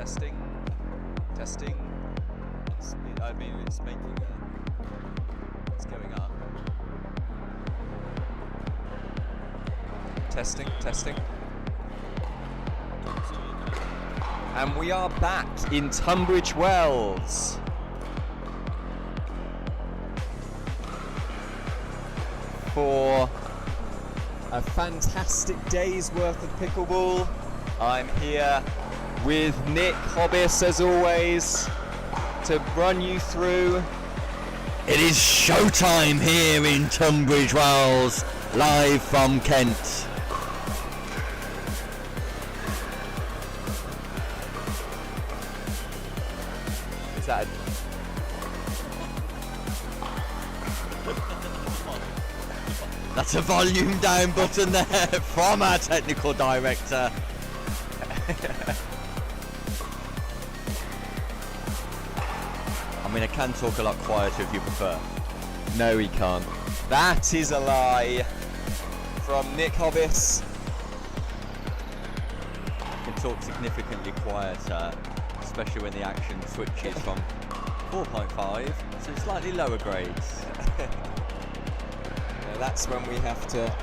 Testing. I mean, it's making it's going up. Testing. And we are back in Tunbridge Wells. For a fantastic day's worth of pickleball. I'm here with Nick Hobbis, as always, to run you through. It is showtime here in Tunbridge Wells, live from Kent. Is that That's a volume down button there from our technical director. I mean, I can talk a lot quieter if you prefer. No, he can't. That is a lie from Nick Hobbis. I can talk significantly quieter, especially when the action switches from 4.5 to slightly lower grades. Yeah, that's when we have to.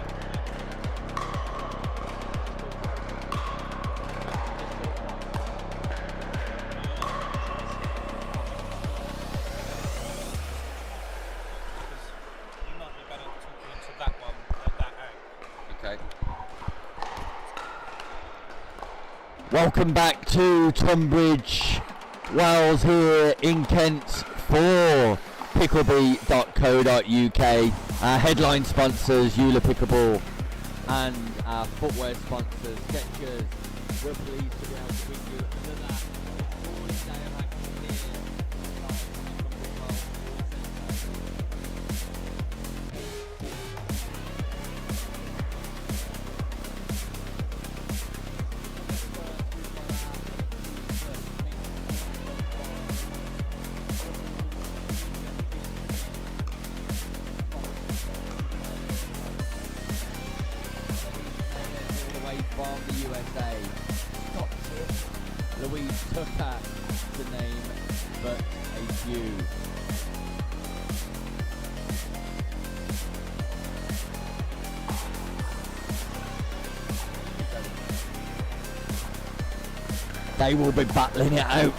Welcome back to Tunbridge Wells here in Kent for pickleball.co.uk. Our headline sponsors, JOOLA Pickleball, and our footwear sponsors, Skechers. We're pleased to be able to bring you another morning day of action here. From the USA, Scottish Louise Tucker, to name but a few. They will be battling it out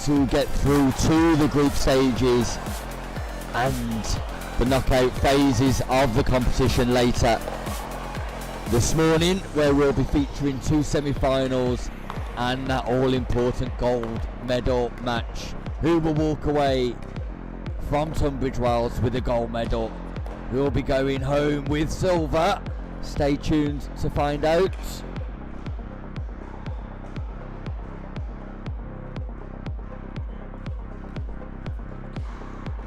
to get through to the group stages and the knockout phases of the competition later this morning, where we'll be featuring 2 semi-finals and that all-important gold medal match. Who will walk away from Tunbridge Wells with a gold medal? Who will be going home with silver? Stay tuned to find out.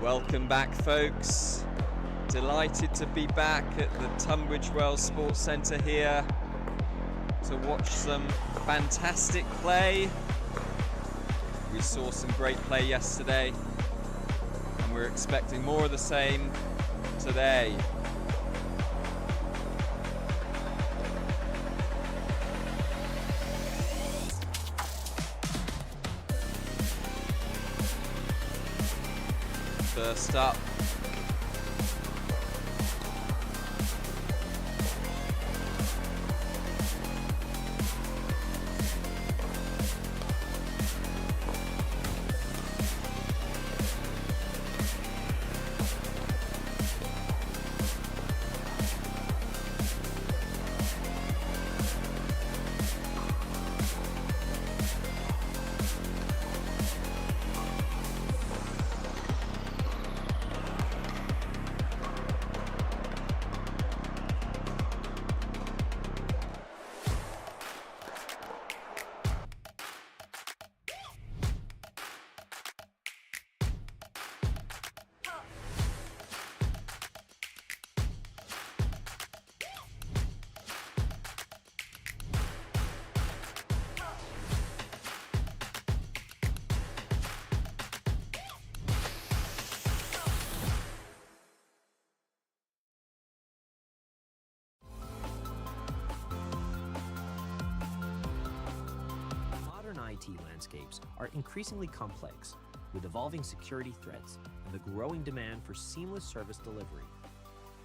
Welcome back, folks. Delighted to be back at the Tunbridge Wells Sports Centre here to watch some fantastic play. We saw some great play yesterday, and we're expecting more of the same today. First up, IT landscapes are increasingly complex, with evolving security threats and the growing demand for seamless service delivery.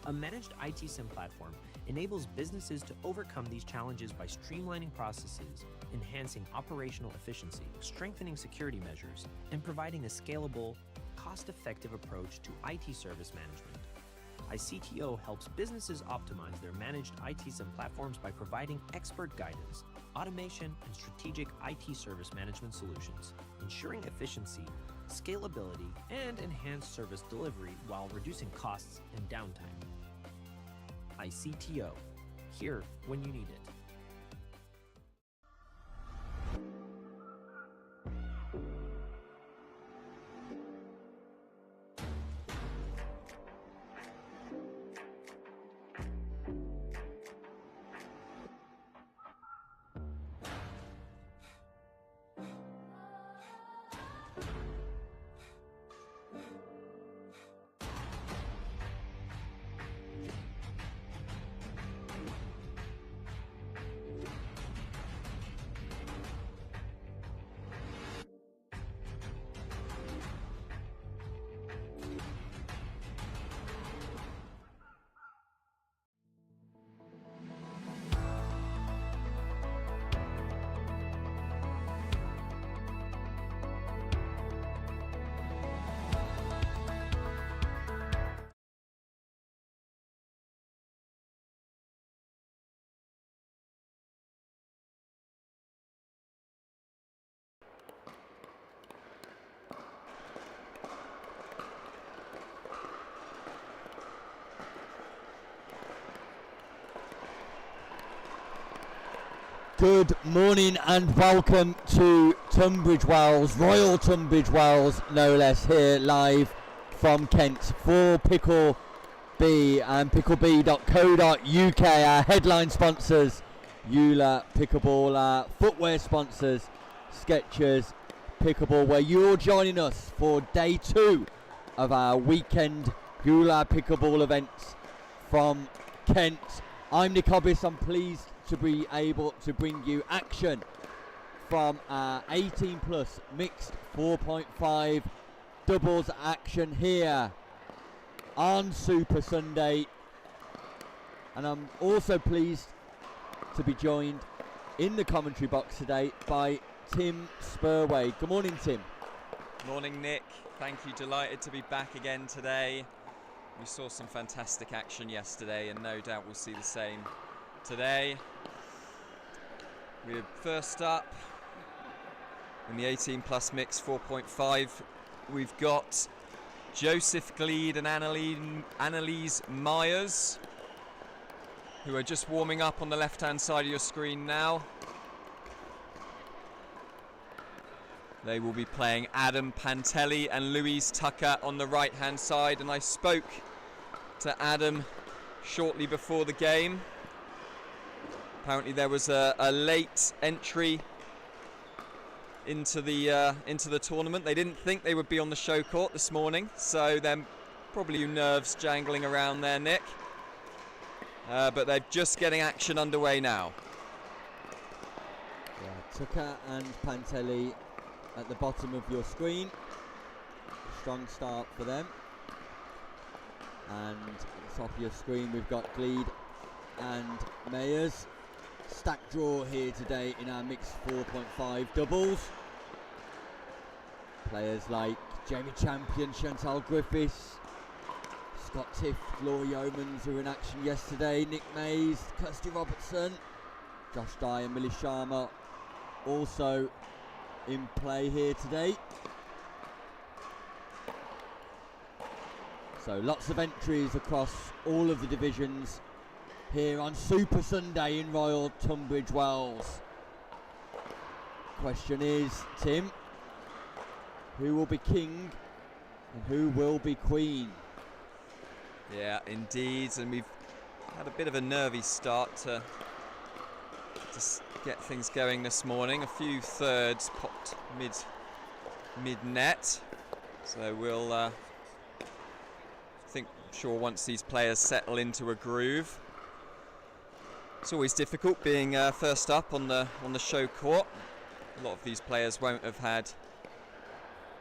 A managed IT SIM platform enables businesses to overcome these challenges by streamlining processes, enhancing operational efficiency, strengthening security measures, and providing a scalable, cost-effective approach to IT service management. iCTO helps businesses optimize their managed IT SIM platforms by providing expert guidance, automation, and strategic IT service management solutions, ensuring efficiency, scalability, and enhanced service delivery while reducing costs and downtime. iCTO, here when you need it. Good morning and welcome to Tunbridge Wells, Royal Tunbridge Wells, no less, here live from Kent for Pickleball and pickleball.co.uk, our headline sponsors, JOOLA Pickleball, our footwear sponsors, Skechers Pickleball, where you're joining us for day 2 of our weekend JOOLA Pickleball events from Kent. I'm Nick Hobbis. I'm pleased to be able to bring you action from our 18 plus mixed 4.5 doubles action here on Super Sunday, and I'm also pleased to be joined in the commentary box today by Tim Spurway. Good morning, Tim. Morning, Nick. Thank you. Delighted to be back again today. We saw some fantastic action yesterday, and no doubt we'll see the same today. We're first up in the 18 plus mix 4.5. We've got Joseph Gleed and Annalise Myers, who are just warming up on the left hand side of your screen now. They will be playing Adam Pantelli and Louise Tucker on the right hand side, and I spoke to Adam shortly before the game. Apparently there was a late entry into the tournament. They didn't think they would be on the show court this morning, so then probably nerves jangling around there, Nick. But they're just getting action underway now. Yeah, Tucker and Pantelli at the bottom of your screen. Strong start for them. And at the top of your screen we've got Gleed and Mayers. Stack draw here today in our mixed 4.5 doubles. Players like Jamie Champion, Chantal Griffiths, Scott Tiff, Gloria Yeomans who were in action yesterday, Nick Mays, Kirsty Robertson, Josh Dye and Millie Sharma also in play here today. So lots of entries across all of the divisions here on Super Sunday in Royal Tunbridge Wells. Question is, Tim, who will be king and who will be queen? Yeah, indeed, and we've had a bit of a nervy start to get things going this morning. A few thirds popped mid-net, so we'll sure once these players settle into a groove. It's always difficult being first up on the show court. A lot of these players won't have had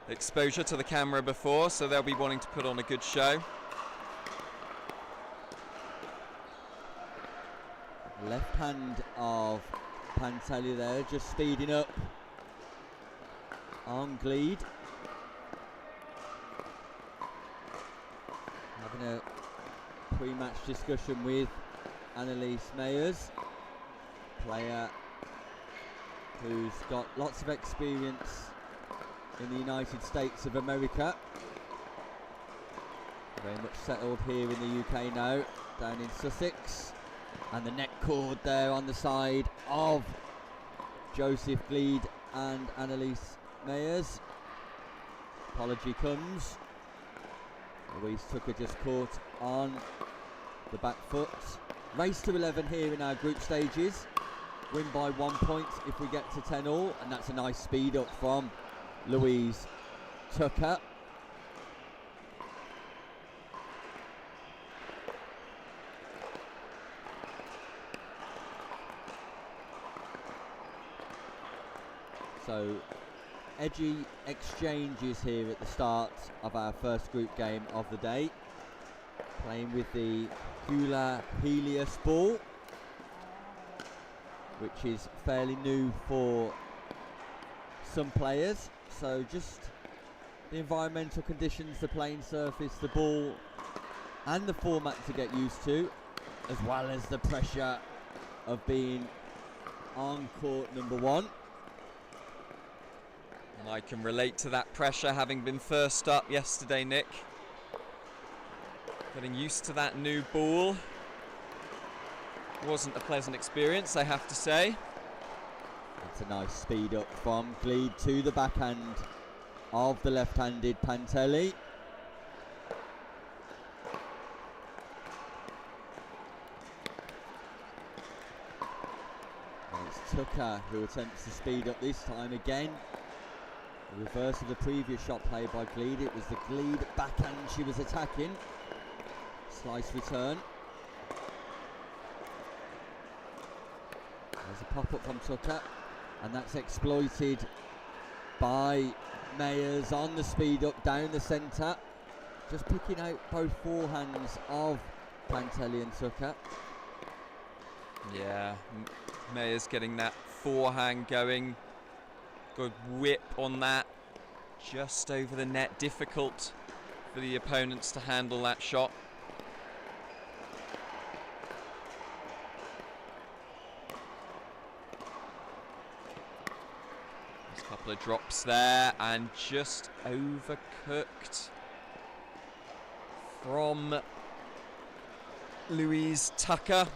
exposure to the camera before, so they'll be wanting to put on a good show. Left hand of Pantelli there, just speeding up on Gleed. Having a pre-match discussion with Annalise Mayers, player who's got lots of experience in the United States of America. Very much settled here in the UK now, down in Sussex. And the neck cord there on the side of Joseph Gleed and Annalise Mayers. Apology comes. Louise Tucker just caught on the back foot. Race to 11 here in our group stages. Win by 1 point if we get to 10 all, and that's a nice speed up from Louise Tucker. So edgy exchanges here at the start of our first group game of the day. Playing with the JOOLA Helios ball, which is fairly new for some players. So just the environmental conditions, the playing surface, the ball and the format to get used to, as well as the pressure of being on court number one. I can relate to that pressure, having been first up yesterday, Nick. Getting used to that new ball wasn't a pleasant experience, I have to say. That's a nice speed up from Gleed to the backhand of the left-handed Pantelli. And it's Tucker who attempts to speed up this time again. The reverse of the previous shot played by Gleed. It was the Gleed backhand she was attacking. Slice return. There's a pop-up from Tucker, and that's exploited by Mayers on the speed up down the centre. Just picking out both forehands of Pantelli and Tucker. Yeah, Mayers getting that forehand going. Good whip on that, just over the net. Difficult for the opponents to handle that shot. There's a couple of drops there, and just overcooked from Louise Tucker.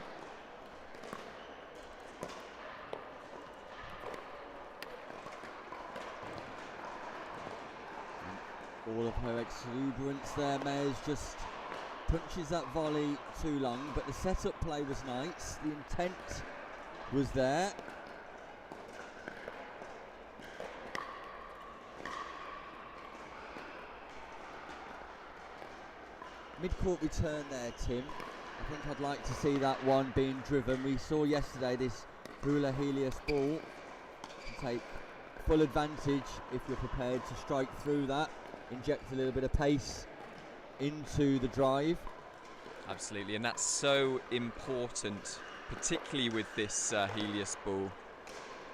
All of her exuberance there. Mayers just punches that volley too long, but the setup play was nice. The intent was there. Mid-court return there, Tim. I think I'd like to see that one being driven. We saw yesterday this JOOLA Helios ball to take full advantage if you're prepared to strike through that. Inject a little bit of pace into the drive. Absolutely, and that's so important, particularly with this Helios ball,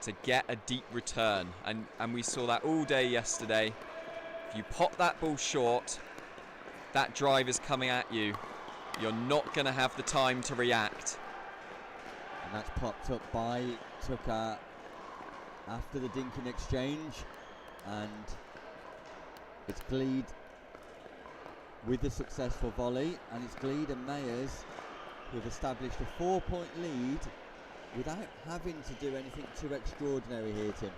to get a deep return. And we saw that all day yesterday. If you pop that ball short, that drive is coming at you. You're not going to have the time to react. And that's popped up by Tucker after the dinking exchange. And it's Gleed with the successful volley, and it's Gleed and Mayers who have established a 4-point lead without having to do anything too extraordinary here, Tim.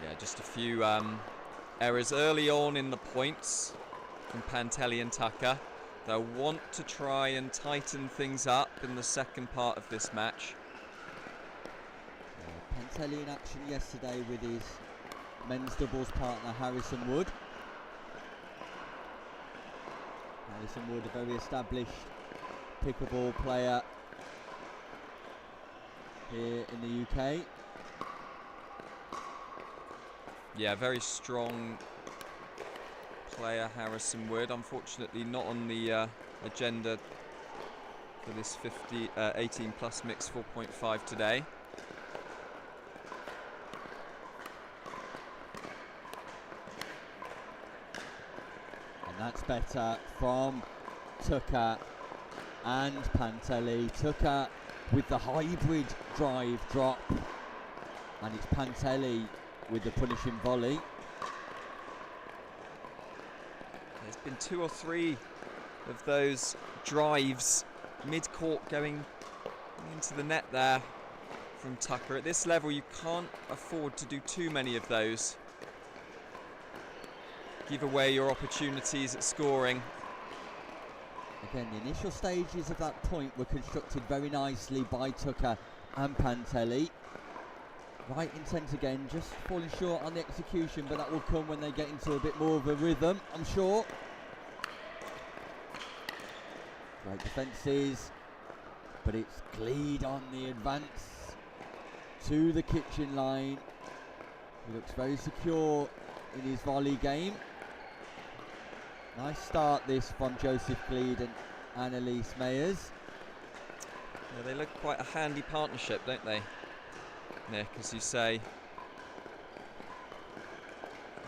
Yeah, just a few errors early on in the points from Pantelli and Tucker. They'll want to try and tighten things up in the second part of this match. Pantelli in action yesterday with his men's doubles partner Harrison Wood. Harrison Wood, a very established pickleball player here in the UK. Yeah, very strong player, Harrison Wood. Unfortunately not on the agenda for this 18 plus mix 4.5 today. And that's better from Tucker and Pantelli. Tucker with the hybrid drive drop, and it's Pantelli with the punishing volley. There's been 2 or 3 of those drives mid-court going into the net there from Tucker. At this level you can't afford to do too many of those. Give away your opportunities at scoring. Again, the initial stages of that point were constructed very nicely by Tucker and Pantelli. Right intent again, just falling short on the execution, but that will come when they get into a bit more of a rhythm, I'm sure. Great defences, but it's Gleed on the advance to the kitchen line. He looks very secure in his volley game. Nice start this from Joseph Gleed and Annalise Mayers. Yeah, they look quite a handy partnership, don't they, Nick, as you say.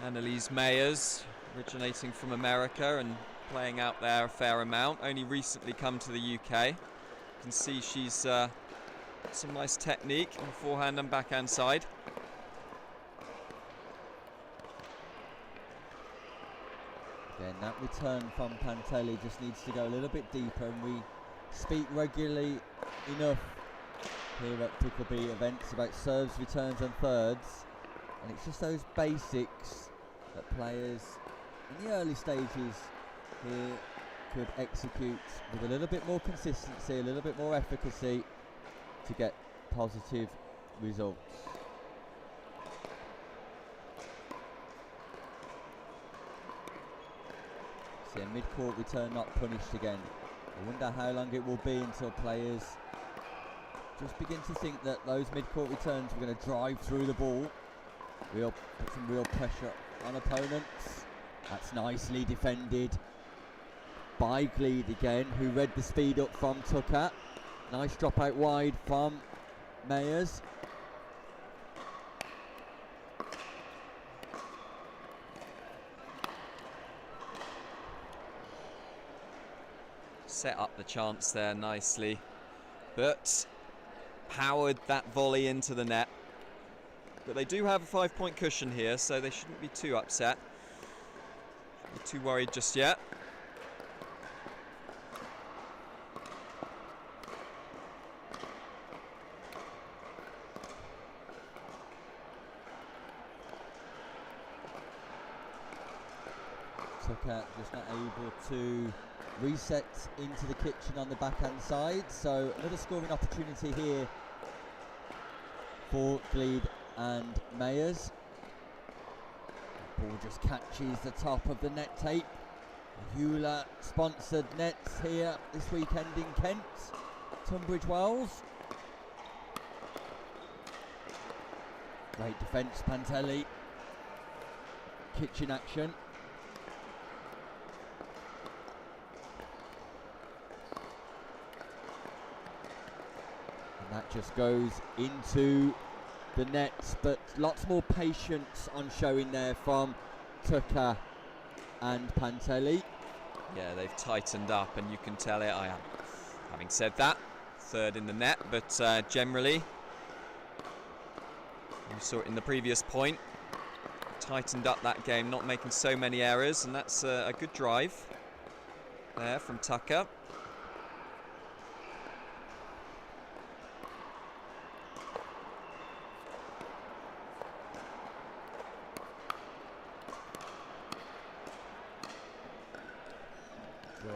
Annalise Mayers, originating from America and playing out there a fair amount, only recently come to the UK. You can see she's some nice technique on the forehand and backhand side. Again, that return from Pantelli just needs to go a little bit deeper, and we speak regularly enough here at Pickleball events about serves, returns and thirds, and it's just those basics that players in the early stages here could execute with a little bit more consistency, a little bit more efficacy to get positive results. See a mid-court return not punished again. I wonder how long it will be until players just begin to think that those mid-court returns are going to drive through the ball. Put some real pressure on opponents. That's nicely defended by Gleed again, who read the speed up from Tucker. Nice drop out wide from Mayers. Set up the chance there nicely, but powered that volley into the net. But they do have a 5-point cushion here, so they shouldn't be too upset. Not too worried just yet. Tucker just not able to reset into the kitchen on the backhand side, so another scoring opportunity here for Gleed and Mayers. Ball just catches the top of the net tape. JOOLA sponsored nets here this weekend in Kent, Tunbridge Wells. Great defence, Pantelli. Kitchen action. That just goes into the nets, but lots more patience on showing there from Tucker and Pantelli. Yeah, they've tightened up, and you can tell it. Having said that, third in the net, but generally, you saw it in the previous point, tightened up that game, not making so many errors, and that's a good drive there from Tucker.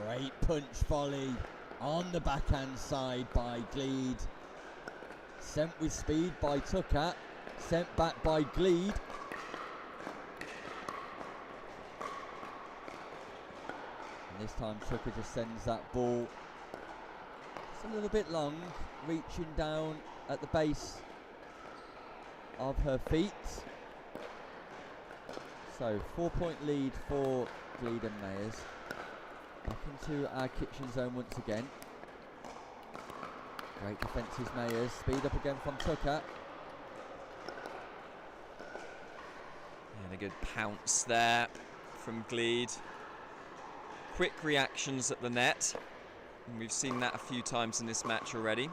Great punch volley on the backhand side by Gleed. Sent with speed by Tucker, sent back by Gleed. And this time Tucker just sends that ball just a little bit long, reaching down at the base of her feet. So 4-point lead for Glede and Mayers. Back into our kitchen zone once again. Great defences, Mayers. Speed up again from Tucker. And a good pounce there from Glede. Quick reactions at the net. And we've seen that a few times in this match already.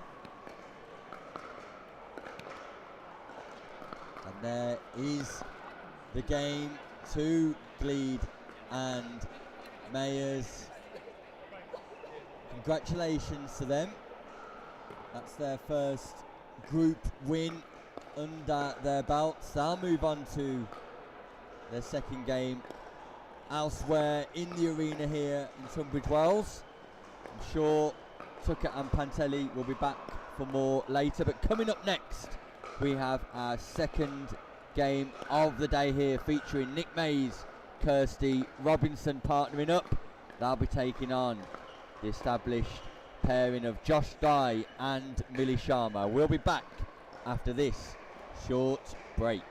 And there is the game to Glede and Mayers. Congratulations to them. That's their first group win under their belts. They'll move on to their second game elsewhere in the arena here in Tunbridge Wells. I'm sure Tucker and Pantelli will be back for more later, but coming up next we have our second game of the day here, featuring Nick Mays, Kirsty Robinson partnering up. They'll be taking on the established pairing of Josh Dye and Millie Sharma. We'll be back after this short break.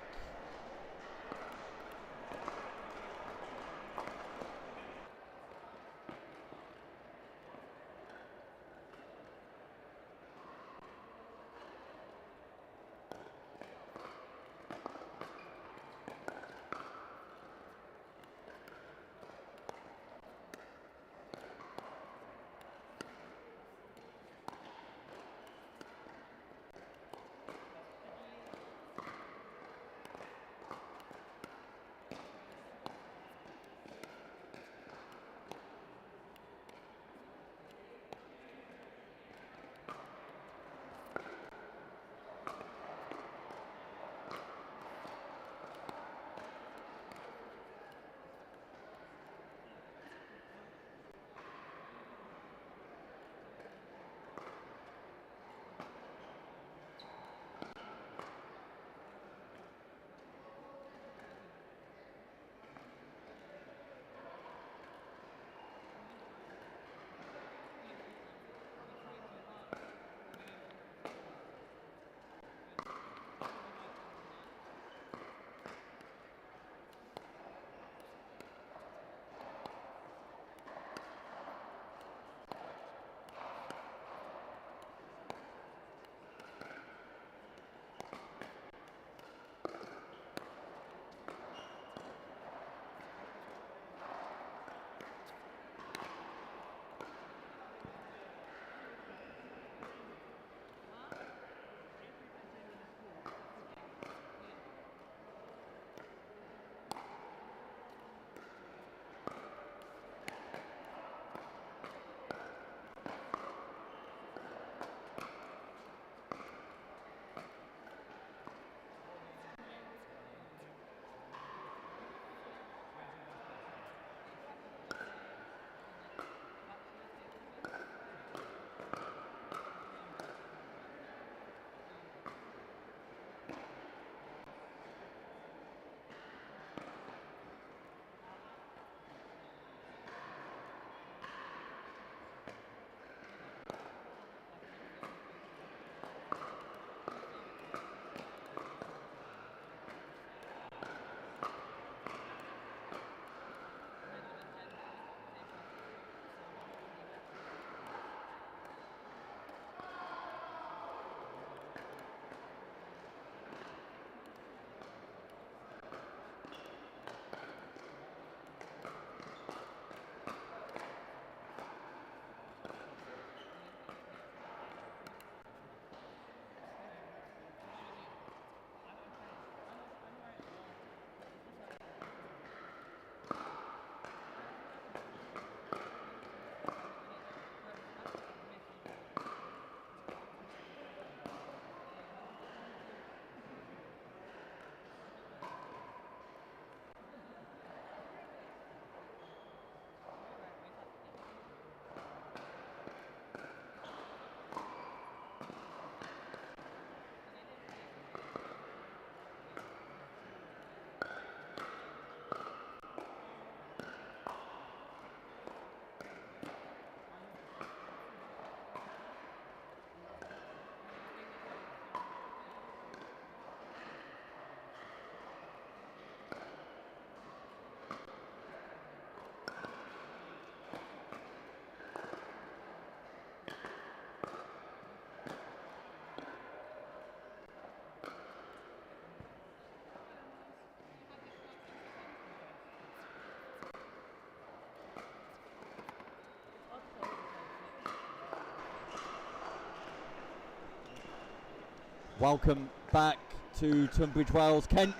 Welcome back to Tunbridge Wells, Kent,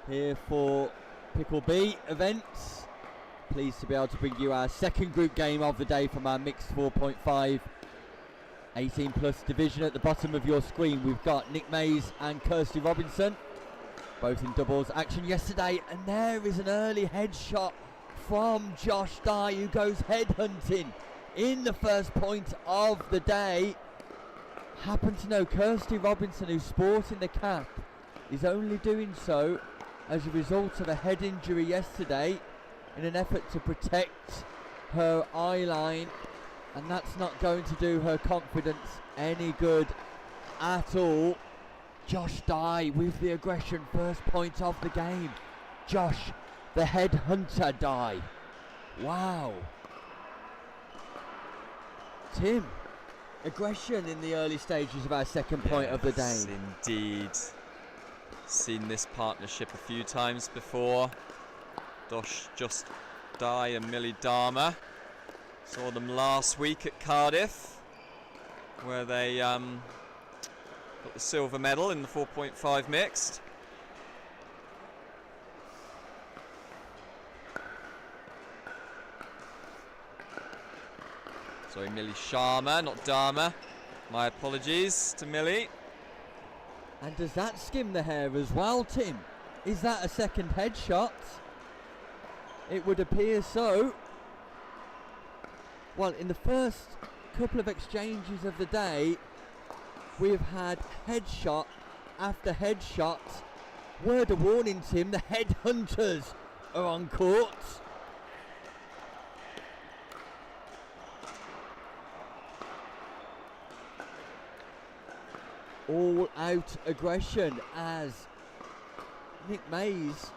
here for Pickle B events. Pleased to be able to bring you our second group game of the day from our mixed 4.5 18 plus division. At the bottom of your screen we've got Nick Mays and Kirsty Robinson, both in doubles action yesterday, and there is an early headshot from Josh Dye, who goes headhunting in the first point of the day. Happen to know Kirsty Robinson, who's sporting the cap, is only doing so as a result of a head injury yesterday in an effort to protect her eye line, and that's not going to do her confidence any good at all. Josh Dye with the aggression, first point of the game. Josh, the headhunter Dye. Wow. Tim, aggression in the early stages of our second point of the day. Yes, indeed. Seen this partnership a few times before. Josh Dye and Millie Dharma. Saw them last week at Cardiff, where they got the silver medal in the 4.5 mixed. Sorry, Millie Sharma, not Dharma. My apologies to Millie. And does that skim the hair as well, Tim? Is that a second headshot? It would appear so. Well, in the first couple of exchanges of the day, we've had headshot after headshot. Word of warning, Tim, the headhunters are on court. All out aggression as Nick Mays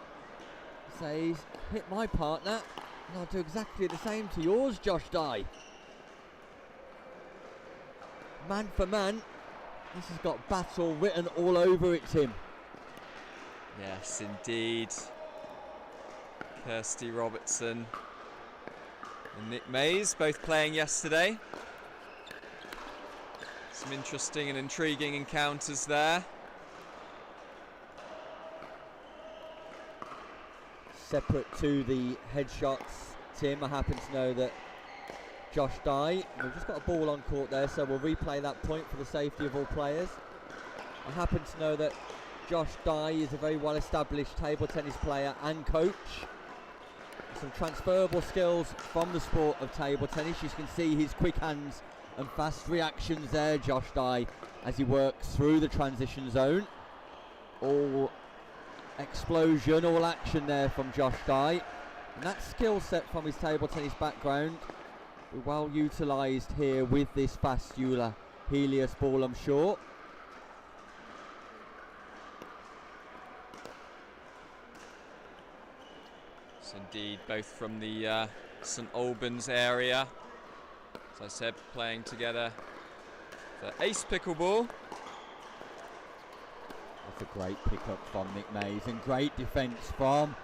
says, hit my partner and I'll do exactly the same to yours, Josh Dye. Man for man, this has got battle written all over it, Tim. Yes, indeed. Kirsty Robertson and Nick Mays both playing yesterday. Some interesting and intriguing encounters there. Separate to the headshots, Tim, I happen to know that Josh Dye, we've just got a ball on court there, so we'll replay that point for the safety of all players. I happen to know that Josh Dye is a very well established table tennis player and coach. Some transferable skills from the sport of table tennis. You can see his quick hands and fast reactions there, Josh Dye, as he works through the transition zone. All explosion, all action there from Josh Dye. And that skill set from his table tennis background, well utilised here with this fast JOOLA Helios ball, I'm sure. Yes, indeed, both from the St Albans area. As I said, playing together for Ace Pickleball. That's a great pickup from Nick Mays, and great defence from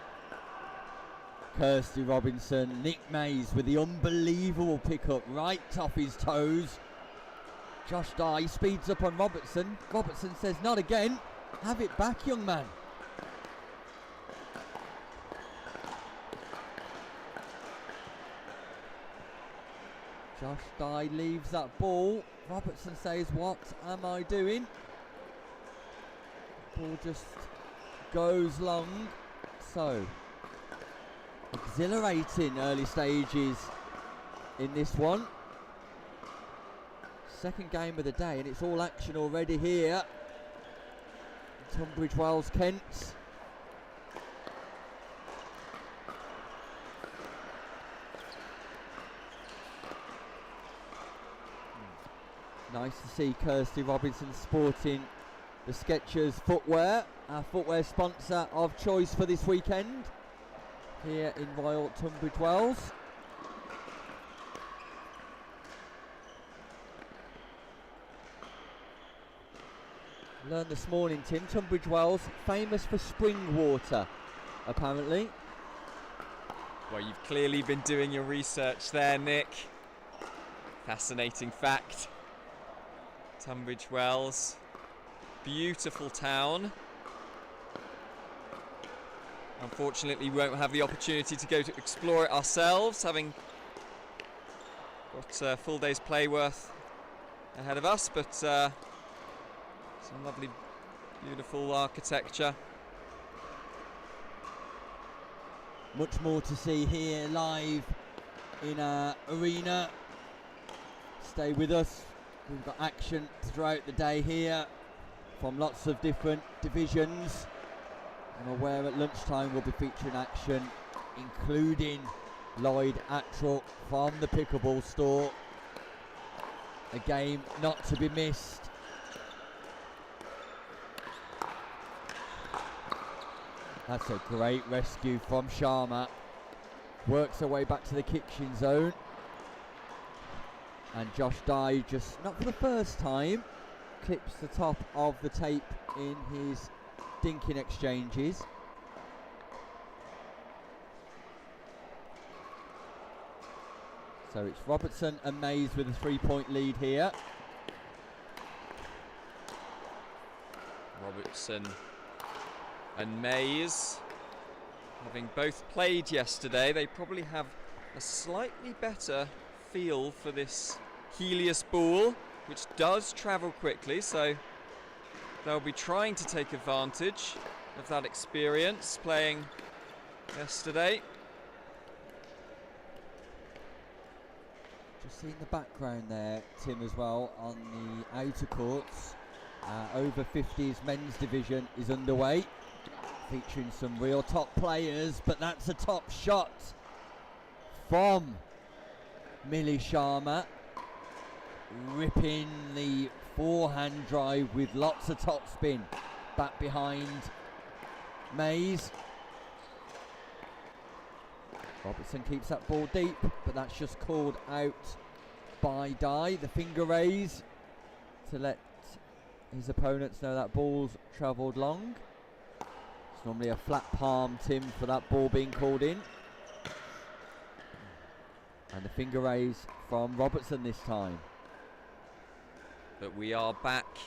Kirsty Robinson. Nick Mays with the unbelievable pickup right off his toes. Josh Dye speeds up on Robertson. Robertson says, not again. Have it back, young man. Josh Dye leaves that ball. Robertson says, what am I doing? Ball just goes long. So, exhilarating early stages in this one. Second game of the day, and it's all action already here in Tunbridge Wells, Kent. Nice to see Kirsty Robinson sporting the Skechers footwear, our footwear sponsor of choice for this weekend here in Royal Tunbridge Wells. Learned this morning, Tim, Tunbridge Wells famous for spring water, apparently. Well, you've clearly been doing your research there, Nick. Fascinating fact. Tunbridge Wells, beautiful town. Unfortunately, we won't have the opportunity to go to explore it ourselves, having got a full day's play worth ahead of us, but some lovely, beautiful architecture. Much more to see here live in our arena. Stay with us. We've got action throughout the day here from lots of different divisions. I'm aware at lunchtime we'll be featuring action including Lloyd Attrell from the Pickleball store. A game not to be missed. That's a great rescue from Sharma. Works her way back to the kitchen zone. And Josh Dye, just not for the first time, clips the top of the tape in his dinking exchanges. So it's Robertson and Mays with a 3-point lead here. Robertson and Mays, having both played yesterday, they probably have a slightly better feel for this Helios ball, which does travel quickly, so they'll be trying to take advantage of that experience playing yesterday. Just seeing the background there, Tim, as well, on the outer courts. Over 50s men's division is underway, featuring some real top players, but that's a top shot from Millie Sharma, ripping the forehand drive with lots of top spin back behind Mays. Robertson keeps that ball deep, but that's just called out by Dye. The finger raise to let his opponents know that ball's travelled long. It's normally a flat palm, Tim, for that ball being called in. And the finger raise from Robertson this time. But we are back,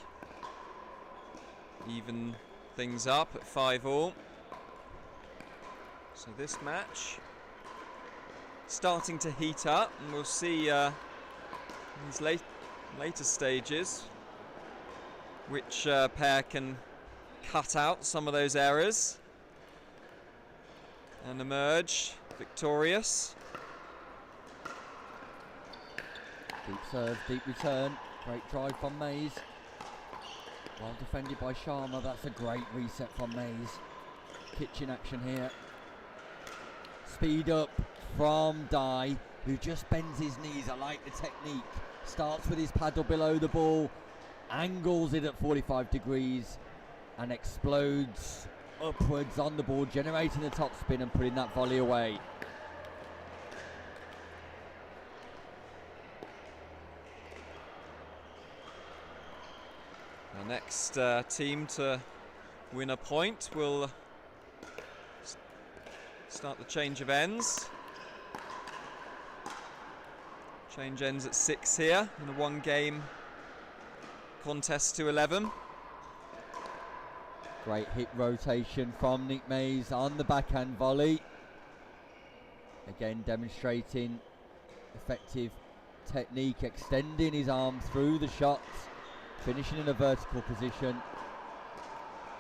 even things up at 5-all. So this match starting to heat up, and we'll see these later stages which pair can cut out some of those errors and emerge victorious. Deep serve, deep return. Great drive from Mays. Well defended by Sharma. That's a great reset from Mays. Kitchen action here. Speed up from Dye, who just bends his knees. I like the technique. Starts with his paddle below the ball, angles it at 45 degrees, and explodes upwards on the ball, generating the top spin and putting that volley away. The next team to win a point will start the change of ends. Change ends at 6 here in a one-game contest to 11. Great hit rotation from Nick Mays on the backhand volley. Again demonstrating effective technique, extending his arm through the shots, finishing in a vertical position.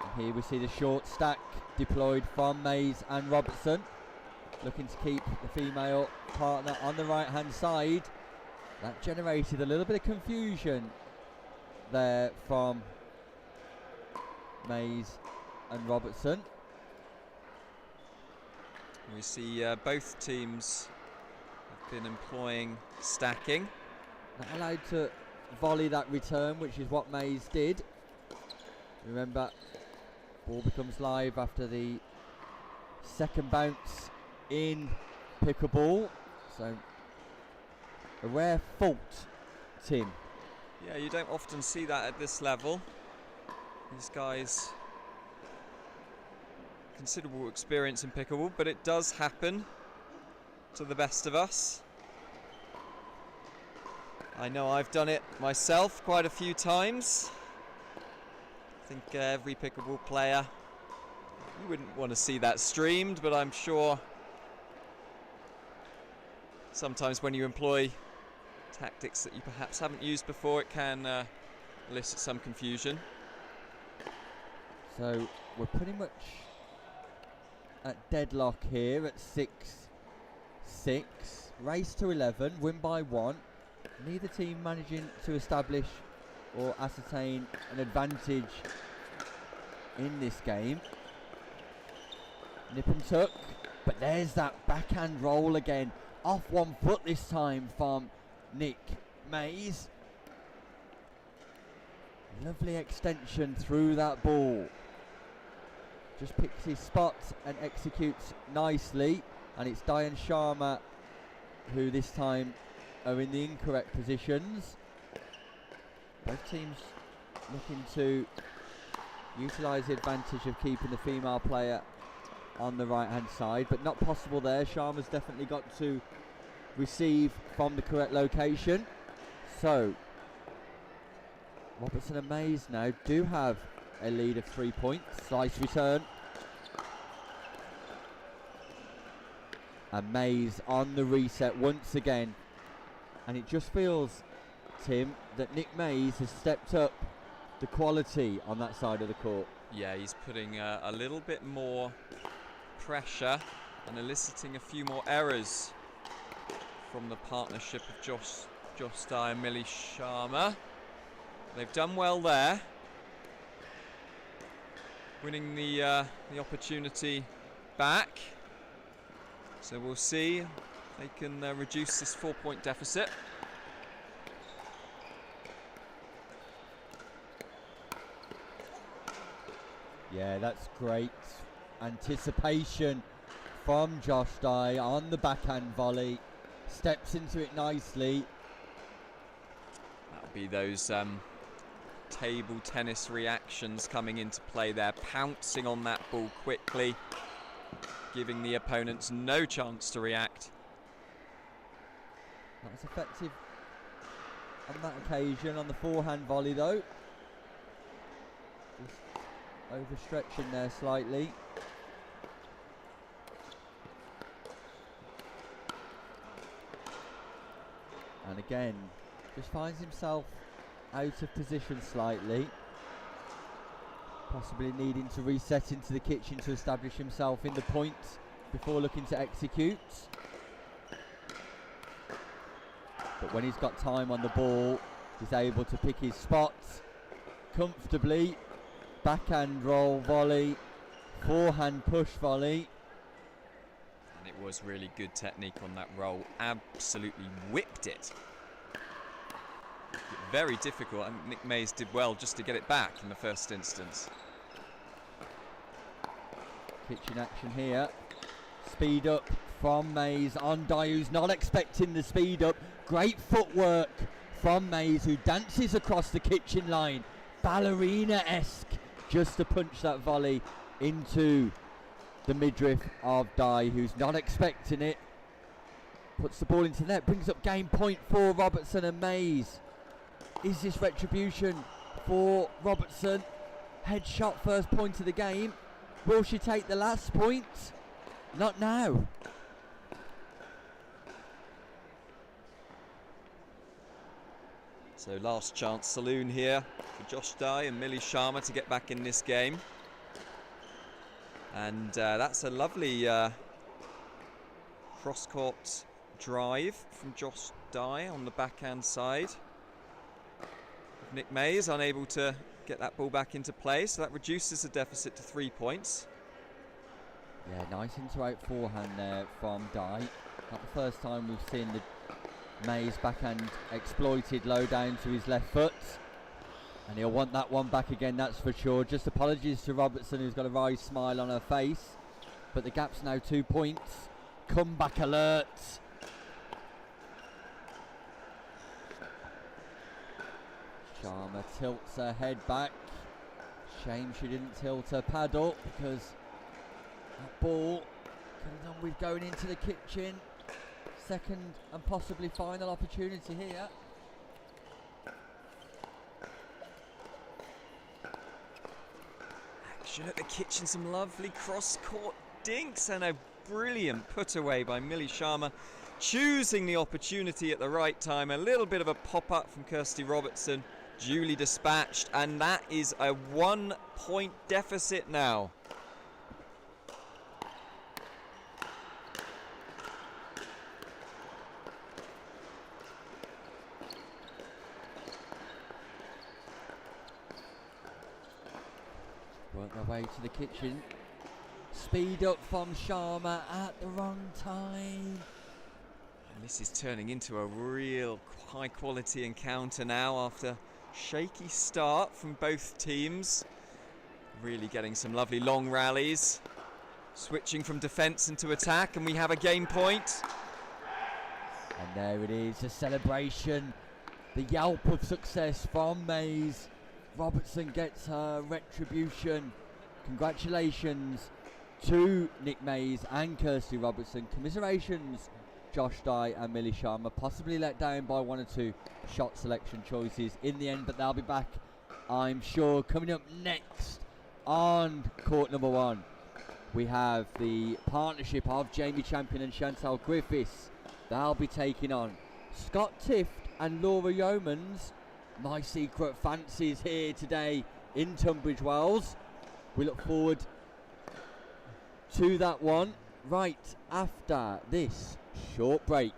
And here we see the short stack deployed from Mays and Robertson, looking to keep the female partner on the right hand side. That generated a little bit of confusion there from Mays and Robertson. We see both teams have been employing stacking. Not allowed to volley that return, which is what Mays did. Remember, ball becomes live after the second bounce in Pickleball. So a rare fault, Tim. Yeah, you don't often see that at this level. These guys, considerable experience in pickleball, but it does happen to the best of us. I know I've done it myself quite a few times. I think every pickleball player, you wouldn't want to see that streamed, but I'm sure sometimes when you employ tactics that you perhaps haven't used before, it can elicit some confusion. So we're pretty much at deadlock here at 6-6. Race to 11, win by 1. Neither team managing to establish or ascertain an advantage in this game. Nip and tuck, but there's that backhand roll again. Off one foot this time from Nick Mays. Lovely extension through that ball. Just picks his spot and executes nicely. And it's Diane Sharma who this time are in the incorrect positions. Both teams looking to utilise the advantage of keeping the female player on the right hand side, but not possible there. Sharma's definitely got to receive from the correct location. So Robertson and Mays now do have a lead of 3 points. Slice return. And Mays on the reset once again. And it just feels, Tim, that Nick Mays has stepped up the quality on that side of the court. Yeah, he's putting a little bit more pressure and eliciting a few more errors from the partnership of Josh Dye and Millie Sharma. They've done well there, winning the opportunity back. So we'll see if they can reduce this 4-point deficit. Yeah, that's great anticipation from Josh Dye on the backhand volley. Steps into it nicely. That'll be those table tennis reactions coming into play there, pouncing on that ball quickly, giving the opponents no chance to react. That was effective on that occasion on the forehand volley though. Just overstretching there slightly. And again, just finds himself out of position slightly. Possibly needing to reset into the kitchen to establish himself in the point before looking to execute. But when he's got time on the ball, he's able to pick his spots comfortably. Backhand roll volley, forehand push volley. And it was really good technique on that roll. Absolutely whipped it. Very difficult, and Nick Mays did well just to get it back in the first instance. Kitchen action here. Speed up from Mays on Dye, who's not expecting the speed up. Great footwork from Mays, who dances across the kitchen line. Ballerina-esque, just to punch that volley into the midriff of Dye, who's not expecting it. Puts the ball into net, brings up game point for Robertson and Mays. Is this retribution for Robertson? Headshot, first point of the game. Will she take the last point? Not now. So last chance saloon here for Josh Dye and Millie Sharma to get back in this game. And that's a lovely cross-court drive from Josh Dye on the backhand side. Nick Mays unable to get that ball back into play, so that reduces the deficit to 3 points. Yeah, nice into-out forehand there from Dye. Not the first time we've seen the Mays backhand exploited low down to his left foot. And he'll want that one back again, that's for sure. Just apologies to Robertson, who's got a wry smile on her face. But the gap's now 2 points. Comeback alert. Sharma tilts her head back. Shame she didn't tilt her paddle, because that ball could have done with going into the kitchen. Second and possibly final opportunity here. Question at the kitchen, some lovely cross-court dinks and a brilliant put away by Millie Sharma, choosing the opportunity at the right time. A little bit of a pop-up from Kirsty Robertson, duly dispatched, and that is a 1-point deficit now. Work their way to the kitchen. Speed up from Sharma at the wrong time. And this is turning into a real high quality encounter now after shaky start from both teams. Really getting some lovely long rallies. Switching from defence into attack, and we have a game point. And there it is, a celebration. The yelp of success from Mays. Robertson gets her retribution. Congratulations to Nick Mays and Kirsty Robertson. Commiserations, Josh Dye and Millie Sharma, possibly let down by 1 or 2 shot selection choices in the end, but they'll be back, I'm sure. Coming up next on court number 1, we have the partnership of Jamie Champion and Chantal Griffiths. They'll be taking on Scott Tift and Laura Yeomans. My secret fancies here today in Tunbridge Wells. We look forward to that one right after this short break.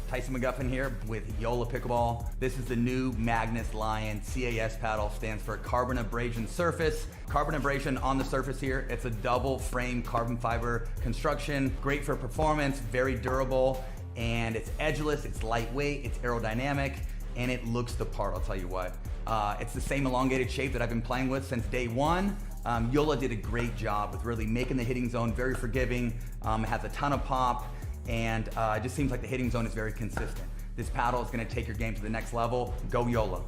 Tyson McGuffin here with JOOLA Pickleball. This is the new Magnus Lion CAS paddle, stands for Carbon Abrasion Surface. Carbon abrasion on the surface here. It's a double frame carbon fiber construction, great for performance, very durable, and it's edgeless, it's lightweight, it's aerodynamic, and it looks the part, I'll tell you what. It's the same elongated shape that I've been playing with since day one. JOOLA did a great job with really making the hitting zone very forgiving. It has a ton of pop, and it just seems like the hitting zone is very consistent. This paddle is going to take your game to the next level. Go JOOLA.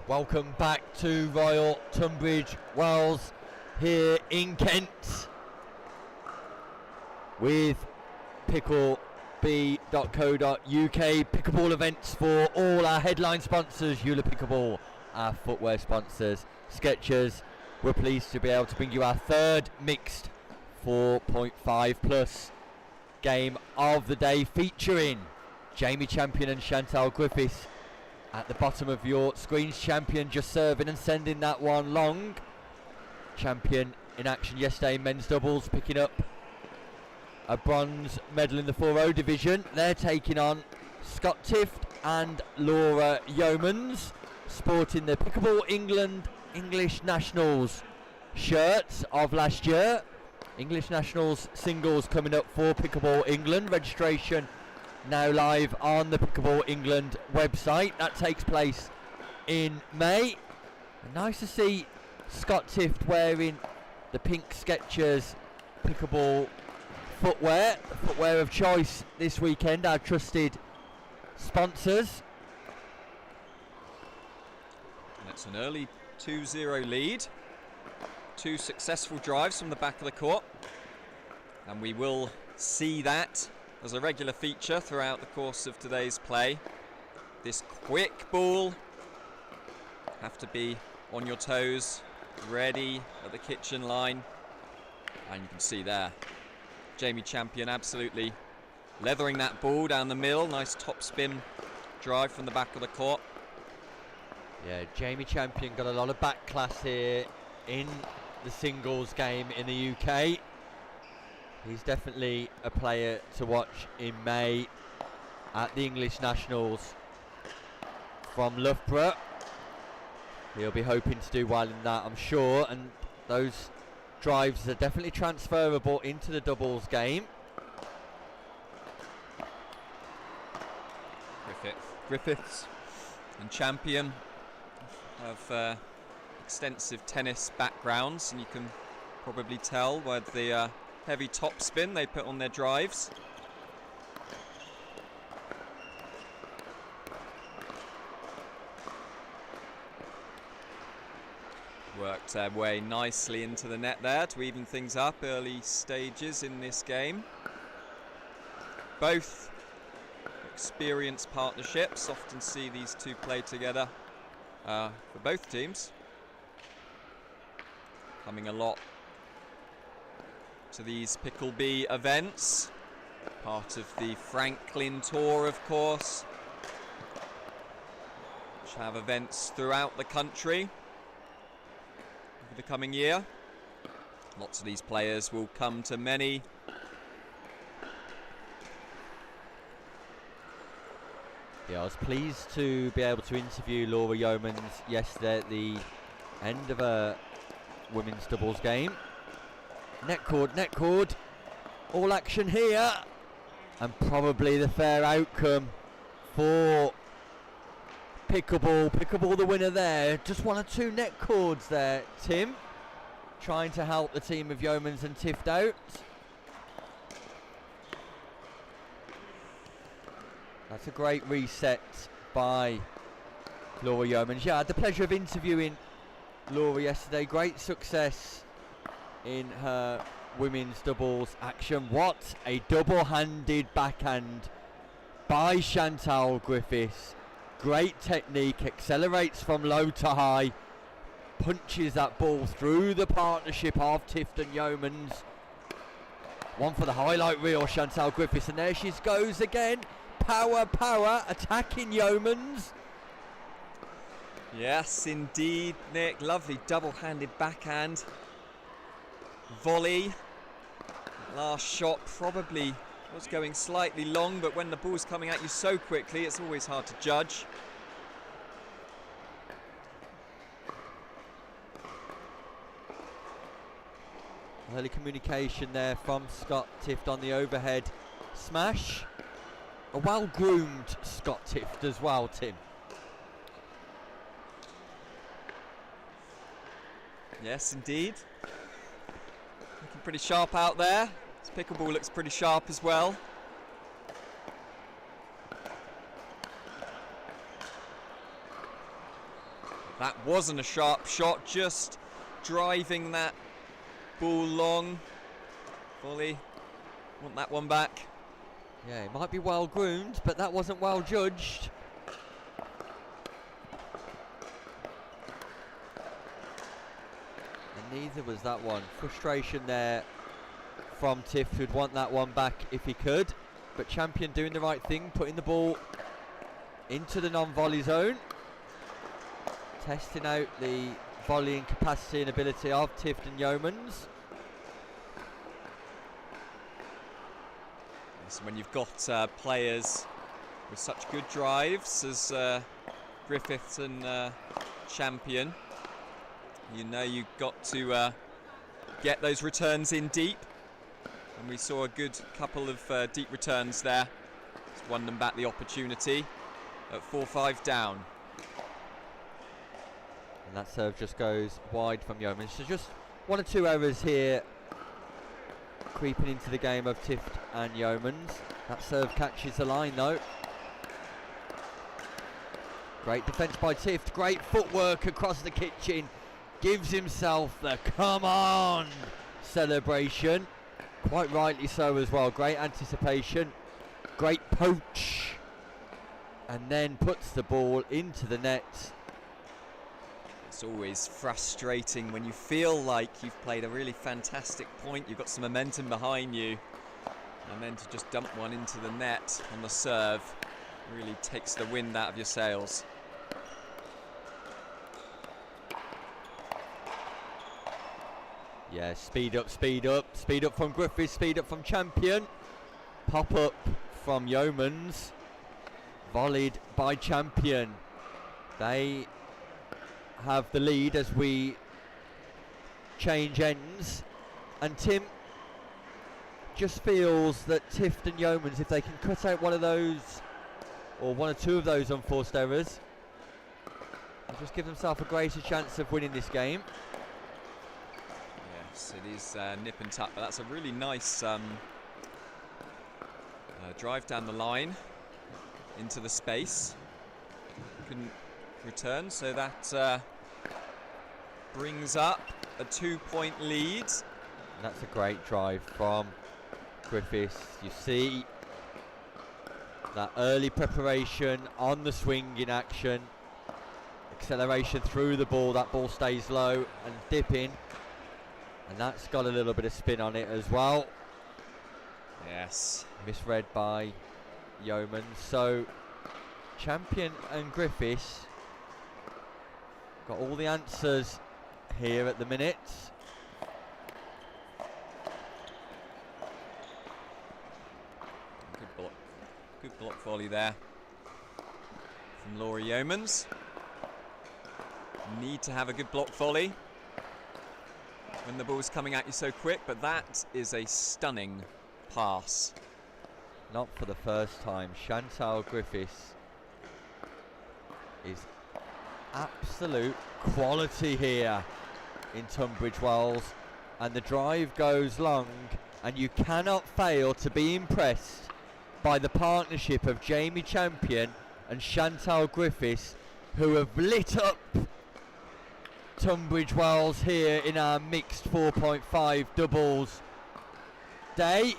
Welcome back to Royal Tunbridge Wells here in Kent with pickleb.co.uk, pickleball events for all our headline sponsors, JOOLA Pickleball, our footwear sponsors, Skechers. We're pleased to be able to bring you our third mixed 4.5 plus game of the day, featuring Jamie Champion and Chantal Griffiths at the bottom of your screens. Champion just serving and sending that one long. Champion in action yesterday in men's doubles, picking up a bronze medal in the 4-0 division. They're taking on Scott Tift and Laura Yeomans, sporting the Pickleball England English Nationals shirts of last year. English Nationals singles coming up for Pickleball England. Registration now live on the Pickleball England website. That takes place in May. And nice to see Scott Tift wearing the pink Skechers pickleball footwear, the footwear of choice this weekend, our trusted sponsors. And it's an early 2-0 lead. 2 successful drives from the back of the court. And we will see that as a regular feature throughout the course of today's play. This quick ball. Have to be on your toes, ready at the kitchen line. And you can see there, Jamie Champion absolutely leathering that ball down the middle. Nice top spin drive from the back of the court. Yeah, Jamie Champion got a lot of back class here in the singles game in the UK. He's definitely a player to watch in May at the English Nationals from Loughborough. He'll be hoping to do well in that, I'm sure, and those drives are definitely transferable into the doubles game. Griffiths and Champion have extensive tennis backgrounds, and you can probably tell by the heavy top spin they put on their drives. Worked their way nicely into the net there to even things up early stages in this game. Both experienced partnerships, often see these two play together for both teams. Coming a lot to these Picklebee events, part of the Franklin Tour, of course, which have events throughout the country over the coming year. Lots of these players will come to many. Yeah, I was pleased to be able to interview Laura Yeomans yesterday at the end of a women's doubles game. Net cord, all action here, and probably the fair outcome for Pickleball the winner there. Just 1 or 2 net cords there, Tim, trying to help the team of Yeomans and Tift out. That's a great reset by Laura Yeomans. Yeah, I had the pleasure of interviewing Laura yesterday. Great success in her women's doubles action. What a double-handed backhand by Chantal Griffiths. Great technique, accelerates from low to high, punches that ball through the partnership of Tift and Yeomans. One for the highlight reel, Chantal Griffiths, and there she goes again. Power, attacking Yeomans. Yes, indeed, Nick. Lovely double-handed backhand volley. Last shot probably was going slightly long, but when the ball's coming at you so quickly, it's always hard to judge. Early communication there from Scott Tift on the overhead smash. A well-groomed Scott Tift as well, Tim. Yes, indeed. Looking pretty sharp out there. This Pickleball looks pretty sharp as well. That wasn't a sharp shot, just driving that ball long. Volley, want that one back. Yeah, it might be well groomed, but that wasn't well judged. And neither was that one. Frustration there from Tift, who'd want that one back if he could. but Champion doing the right thing, putting the ball into the non-volley zone, testing out the volleying capacity and ability of Tift and Yeomans. So when you've got players with such good drives as Griffiths and Champion, you know you've got to get those returns in deep. And we saw a good couple of deep returns there. Just won them back the opportunity at 4-5 down. And that serve just goes wide from Yeomans. So just 1 or 2 errors here creeping into the game of Tift and Yeomans. That serve catches the line though. Great defence by Tift, great footwork across the kitchen. Gives himself the come on celebration. Quite rightly so as well. Great anticipation, great poach. And then puts the ball into the net. It's always frustrating when you feel like you've played a really fantastic point, you've got some momentum behind you, and then to just dump one into the net on the serve really takes the wind out of your sails. Yeah, speed up, speed up, speed up from Griffiths, speed up from Champion. Pop up from Yeomans. Volleyed by Champion. They have the lead as we change ends, and Tim just feels that Tift and Yeomans, if they can cut out one of those or 1 or 2 of those unforced errors, they'll just give themselves a greater chance of winning this game. Yes, it is nip and tuck, but that's a really nice drive down the line into the space. Couldn't return, so that brings up a 2-point lead. And that's a great drive from Griffiths. You see that early preparation on the swing in action, acceleration through the ball, that ball stays low and dipping, and that's got a little bit of spin on it as well. Yes. Misread by Yeomans. So Champion and Griffiths got all the answers here at the minute. Good block volley there from Laura Yeomans. Need to have a good block volley when the ball's coming at you so quick, but that is a stunning pass. Not for the first time. Chantal Griffiths is absolute quality here in Tunbridge Wells, and the drive goes long, and you cannot fail to be impressed by the partnership of Jamie Champion and Chantal Griffiths, who have lit up Tunbridge Wells here in our mixed 4.5 doubles day.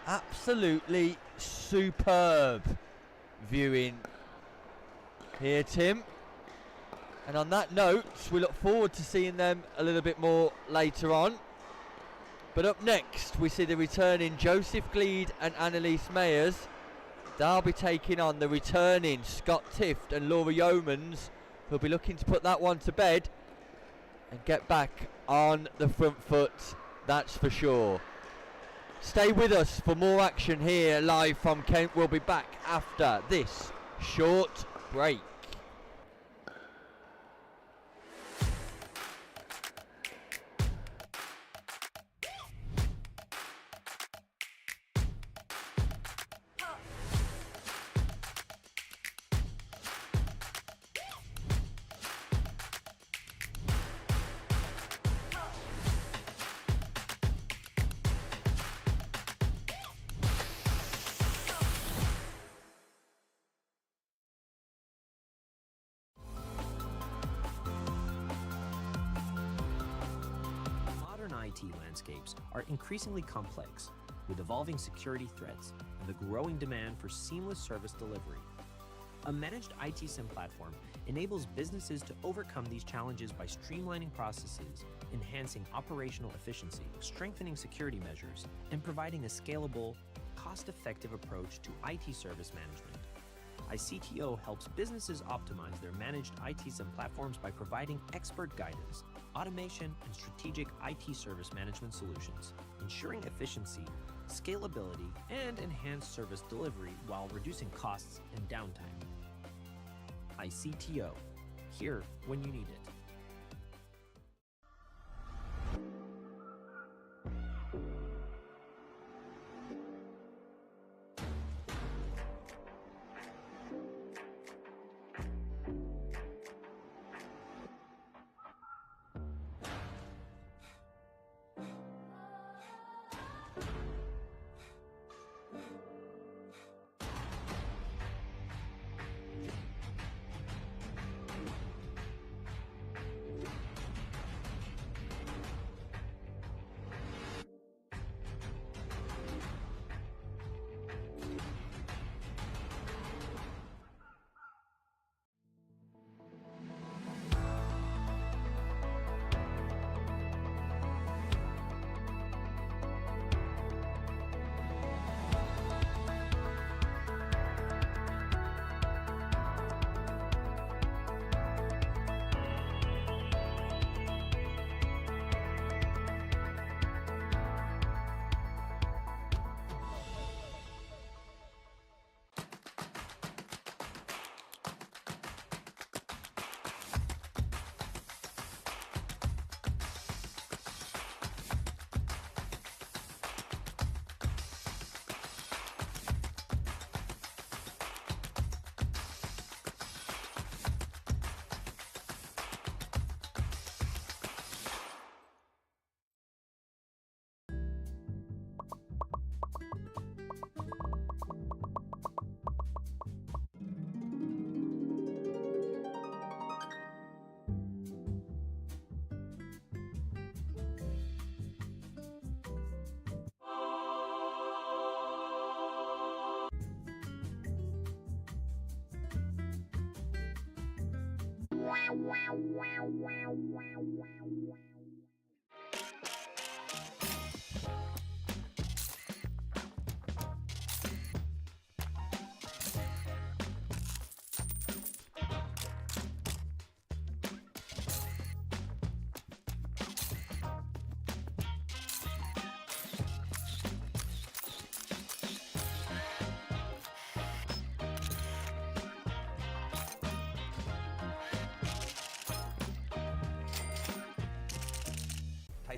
Absolutely superb viewing here, Tim. And on that note, we look forward to seeing them a little bit more later on. But up next, we see the returning Joseph Gleed and Annalise Mayers. They'll be taking on the returning Scott Tift and Laura Yeomans, who'll be looking to put that one to bed and get back on the front foot, that's for sure. Stay with us for more action here live from Kent. We'll be back after this short break. IT landscapes are increasingly complex, with evolving security threats and the growing demand for seamless service delivery. A managed IT SIM platform enables businesses to overcome these challenges by streamlining processes, enhancing operational efficiency, strengthening security measures, and providing a scalable, cost-effective approach to IT service management. iCTO helps businesses optimize their managed IT SIM platforms by providing expert guidance, automation, and strategic IT service management solutions, ensuring efficiency, scalability, and enhanced service delivery while reducing costs and downtime. iCTO, here when you need it.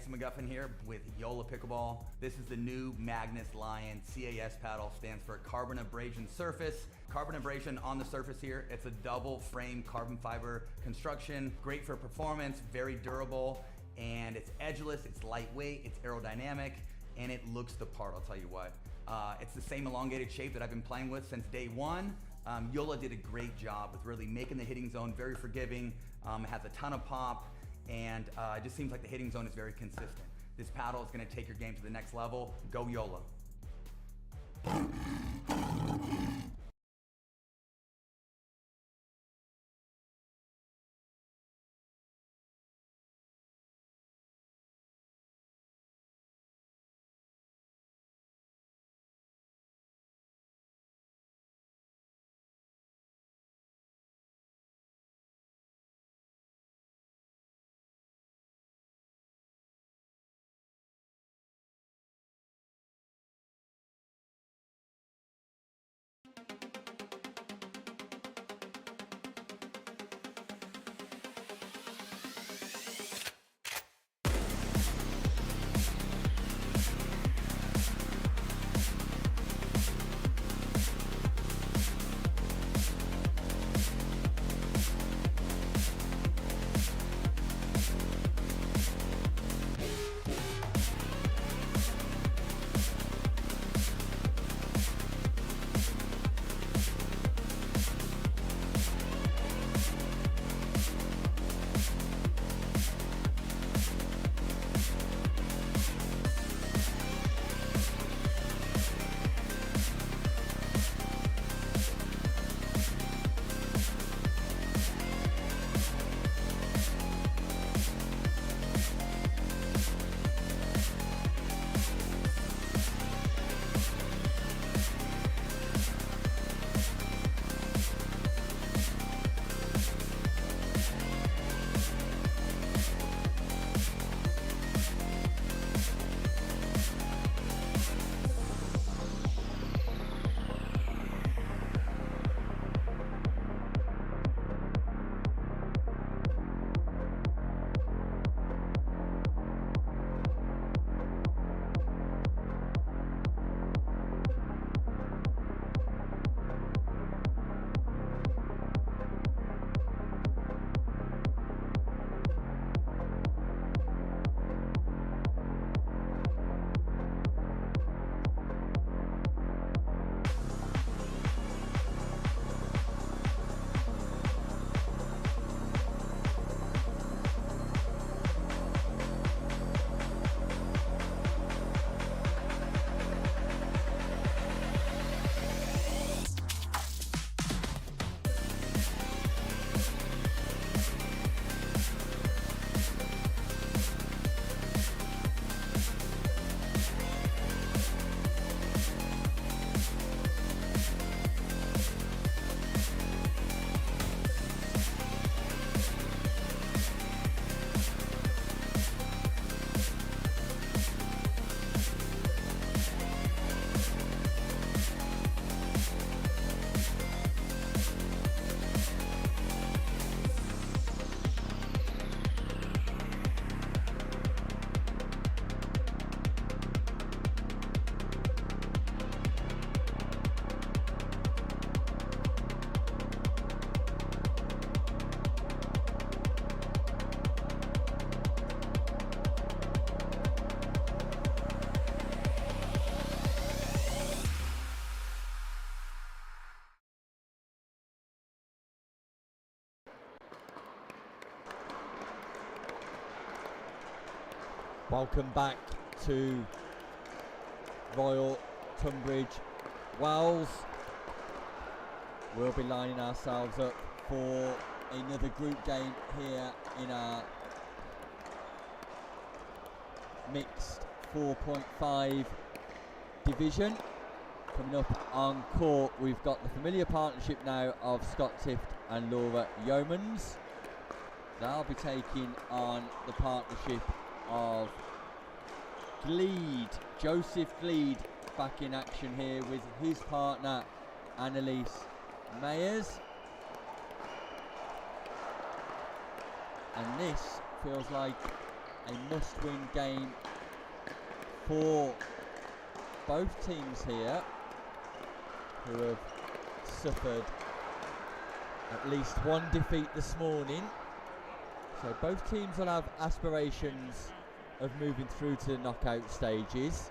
McGuffin here with JOOLA Pickleball. This is the new Magnus Lion CAS paddle, stands for carbon abrasion surface. Carbon abrasion on the surface here. It's a double frame carbon fiber construction, great for performance, very durable, and it's edgeless, it's lightweight, it's aerodynamic, and it looks the part, I'll tell you what. It's the same elongated shape that I've been playing with since day one. JOOLA did a great job with really making the hitting zone very forgiving, has a ton of pop, and it just seems like the hitting zone is very consistent. This paddle is going to take your game to the next level. Go JOOLA. Welcome back to Royal Tunbridge Wells. We'll be lining ourselves up for another group game here in our mixed 4.5 division. Coming up on court, we've got the familiar partnership now of Scott Tift and Laura Yeomans. They'll be taking on the partnership of Gleed, Joseph Gleed, back in action here with his partner Annalise Mayers. And this feels like a must-win game for both teams here, who have suffered at least one defeat this morning. So both teams will have aspirations of moving through to the knockout stages.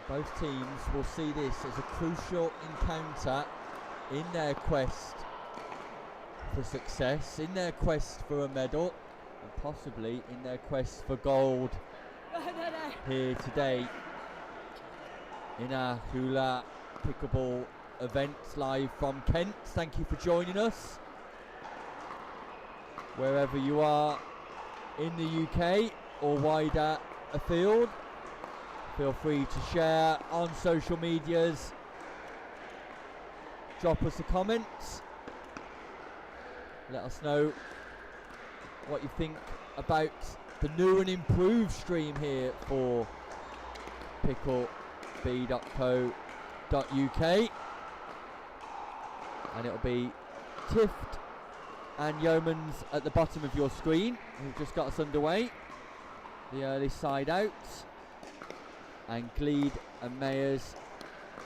Both teams will see this as a crucial encounter in their quest for success, in their quest for a medal, and possibly in their quest for gold here today in our JOOLA Pickleball events live from Kent. Thank you for joining us wherever you are in the UK or wider afield. Feel free to share on social medias, drop us a comment, let us know what you think about the new and improved stream here for pickleb.co.uk. And it'll be Tift and Yeomans at the bottom of your screen, who've just got us underway. The early side out. And Gleed and Mayers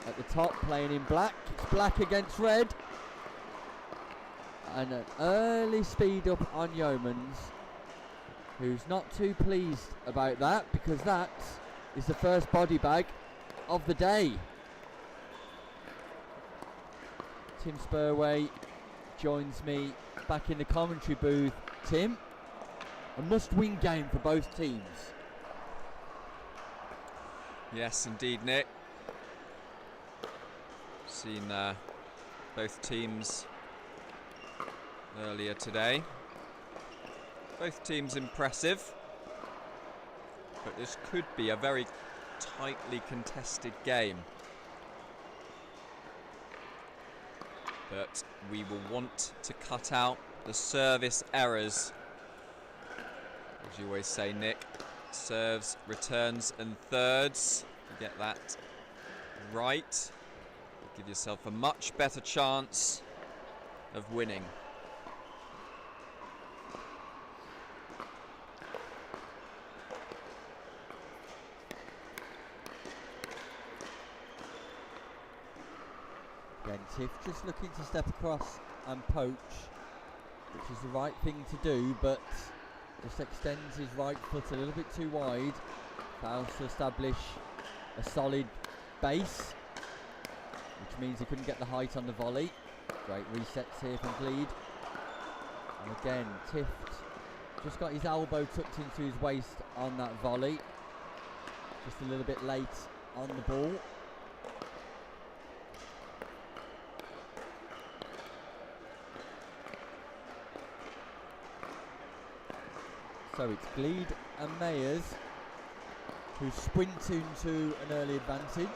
at the top, playing in black. It's black against red. And an early speed up on Yeomans, who's not too pleased about that, because that is the first body bag of the day. Tim Spurway joins me back in the commentary booth. Tim, a must-win game for both teams. Yes, indeed, Nick. Seen both teams earlier today. Both teams impressive, but this could be a very tightly contested game. But we will want to cut out the service errors. As you always say, Nick, serves, returns and thirds. You get that right, give yourself a much better chance of winning. Again, Tiff just looking to step across and poach, which is the right thing to do, but just extends his right foot a little bit too wide. Fails to establish a solid base, which means he couldn't get the height on the volley. Great resets here from Gleed. And again, Tift just got his elbow tucked into his waist on that volley. Just a little bit late on the ball. So it's Gleed and Mayers who sprint into an early advantage.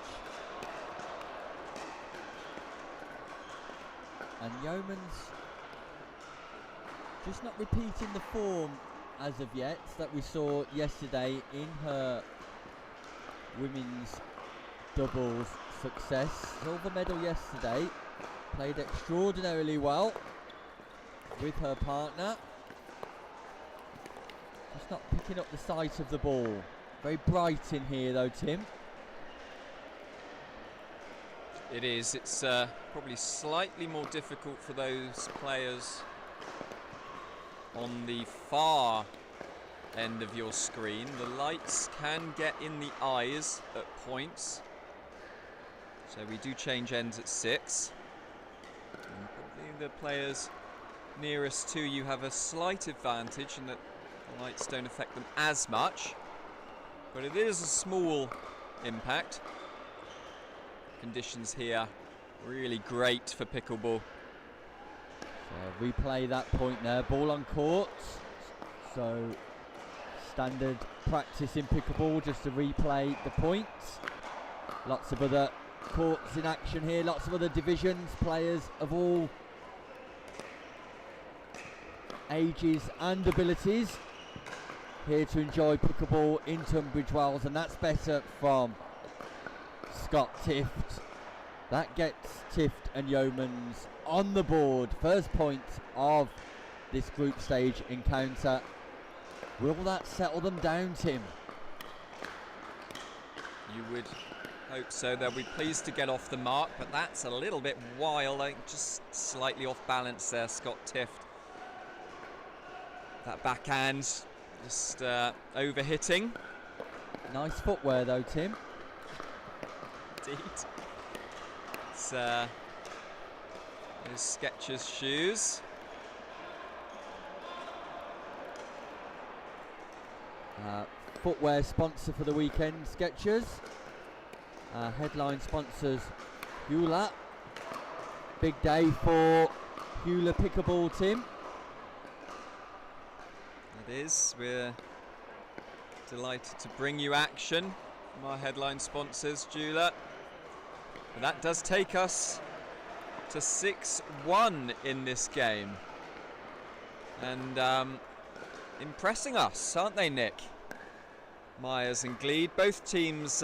And Yeomans just not repeating the form as of yet that we saw yesterday in her women's doubles success. Silver medal yesterday, played extraordinarily well with her partner. Just not picking up the sight of the ball. Very bright in here though, Tim. It is. It's probably slightly more difficult for those players on the far end of your screen. The lights can get in the eyes at points. So we do change ends at 6. And probably the players nearest to you have a slight advantage in that the lights don't affect them as much, but it is a small impact. Conditions here really great for pickleball. So replay that point there, ball on court. So standard practice in pickleball, just to replay the points. Lots of other courts in action here, lots of other divisions, players of all ages and abilities here to enjoy pickleball in Tunbridge Wells, and that's better from Scott Tift. That gets Tift and Yeomans on the board. First point of this group stage encounter. Will that settle them down, Tim? You would hope so. They'll be pleased to get off the mark, but that's a little bit wild. I think just slightly off balance there, Scott Tift. That backhand just overhitting. Nice footwear though, Tim. Indeed. It's those Skechers shoes. Footwear sponsor for the weekend, Skechers. Headline sponsors, JOOLA. Big day for JOOLA Pickleball, Tim. It is. We're delighted to bring you action from our headline sponsors, JOOLA. But that does take us to 6-1 in this game. And impressing us, aren't they, Nick? Myers and Gleed, both teams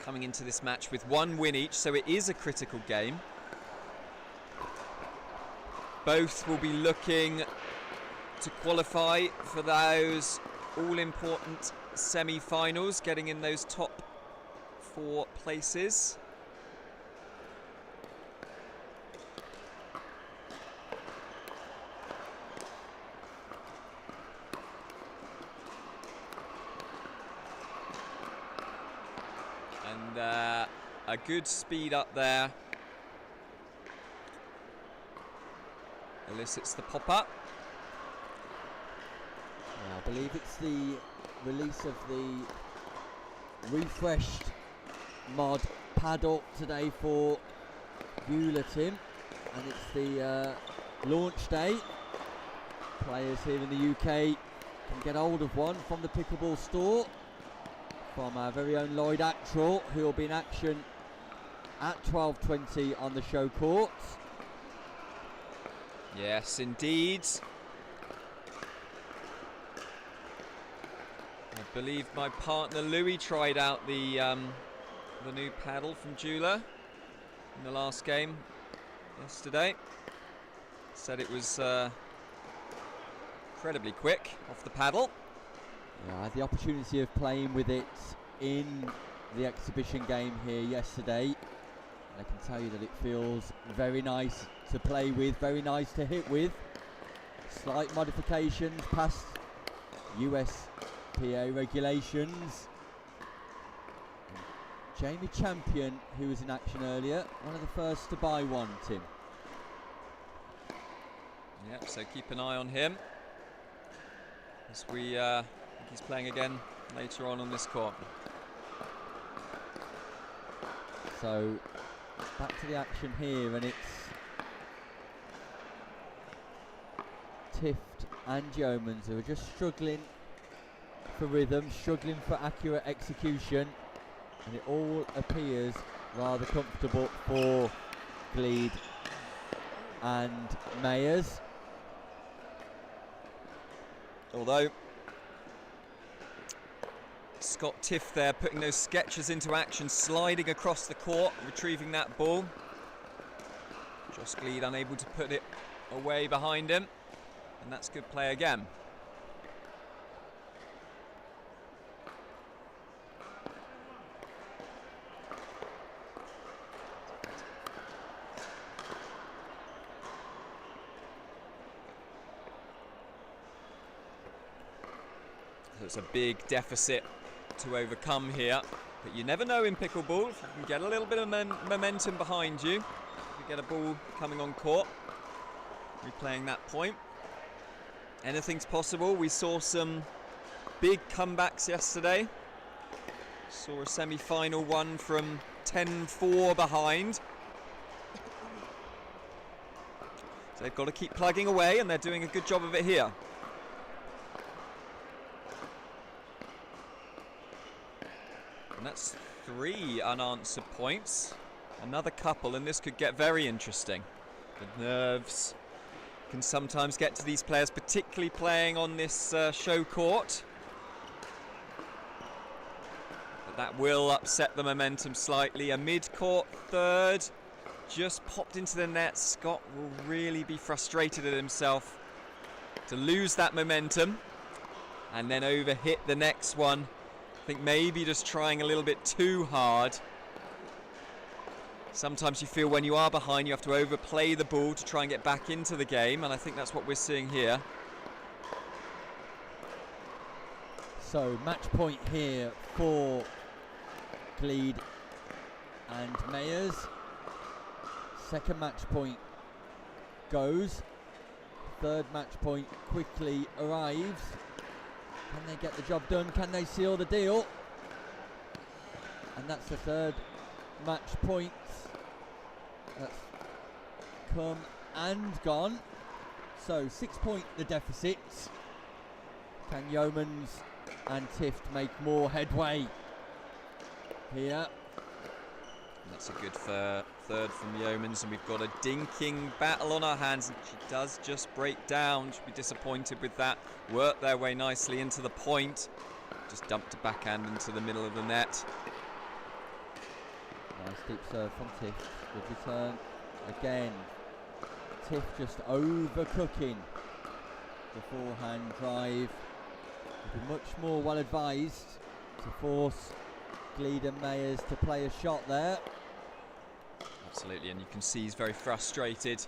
coming into this match with one win each, so it is a critical game. Both will be looking to qualify for those all-important semi-finals, getting in those top 4 places. And a good speed up there elicits the pop-up. I believe it's the release of the refreshed mod paddle today for JOOLA, Tim, and it's the launch day. Players here in the UK can get hold of one from the Pickleball store from our very own Lloyd Actrell, who will be in action at 12:20 on the show courts. Yes, indeed. I believe my partner Louis tried out the new paddle from JOOLA in the last game yesterday. Said it was incredibly quick off the paddle. Yeah, I had the opportunity of playing with it in the exhibition game here yesterday, and I can tell you that it feels very nice to play with, very nice to hit with. Slight modifications past USPA regulations. Jamie Champion, who was in action earlier, one of the first to buy one, Tim. Yep, so keep an eye on him as we think he's playing again later on this court. So back to the action here, and it's Tift and Yeomans who are just struggling for rhythm, struggling for accurate execution, and it all appears rather comfortable for Gleed and Mayers. Although Scott Tift there putting those Skechers into action, sliding across the court, retrieving that ball. Josh Gleed unable to put it away behind him, and that's good play again. So it's a big deficit to overcome here, but you never know in pickleball. If you can get a little bit of momentum behind you, if you get a ball coming on court, replaying that point. Anything's possible. We saw some big comebacks yesterday. Saw a semi-final one from 10-4 behind. So they've got to keep plugging away, and they're doing a good job of it here. And that's 3 unanswered points. Another couple, and this could get very interesting. The nerves can sometimes get to these players, particularly playing on this show court. But that will upset the momentum slightly. A mid-court third just popped into the net. Scott will really be frustrated at himself to lose that momentum and then overhit the next one. I think maybe just trying a little bit too hard. Sometimes you feel when you are behind, you have to overplay the ball to try and get back into the game, and I think that's what we're seeing here. So match point here for Gleed and Mayers. Second match point goes. Third match point quickly arrives. Can they get the job done? Can they seal the deal? And that's the third match point that's come and gone. So 6 point the deficit. Can Yeomans and Tift make more headway here? That's a good third from Yeomans, and we've got a dinking battle on our hands, and she does just break down. She'll be disappointed with that. Worked their way nicely into the point. Just dumped a backhand into the middle of the net. Nice deep serve from Tift. Good return again. Tift just overcooking the forehand drive. Would be much more well advised to force Gleed and Mayers to play a shot there. Absolutely, and you can see he's very frustrated.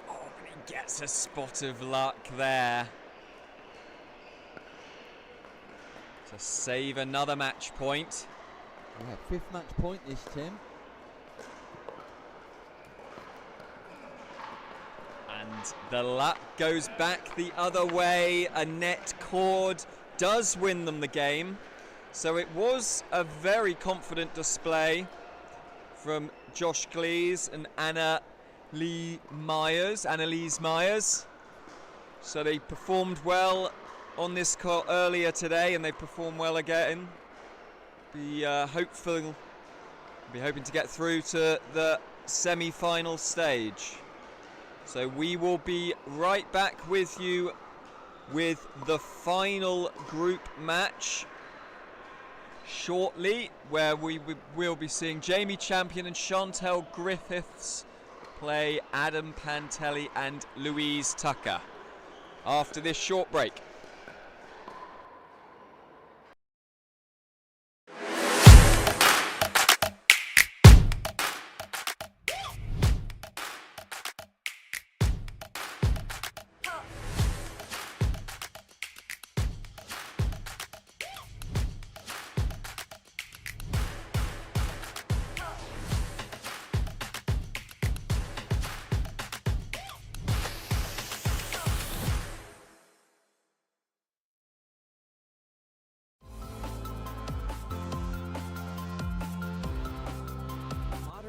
Oh, but he gets a spot of luck there to save another match point. Yeah, 5th match point this, Tim. And the luck goes back the other way. A net cord does win them the game. So it was a very confident display from Josh Glees and Annalise Myers. So they performed well on this court earlier today, and they performed well again. Be hoping to get through to the semi-final stage. So we will be right back with you with the final group match shortly, where we will be seeing Jamie Champion and Chantel Griffiths play Adam Pantelli and Louise Tucker after this short break.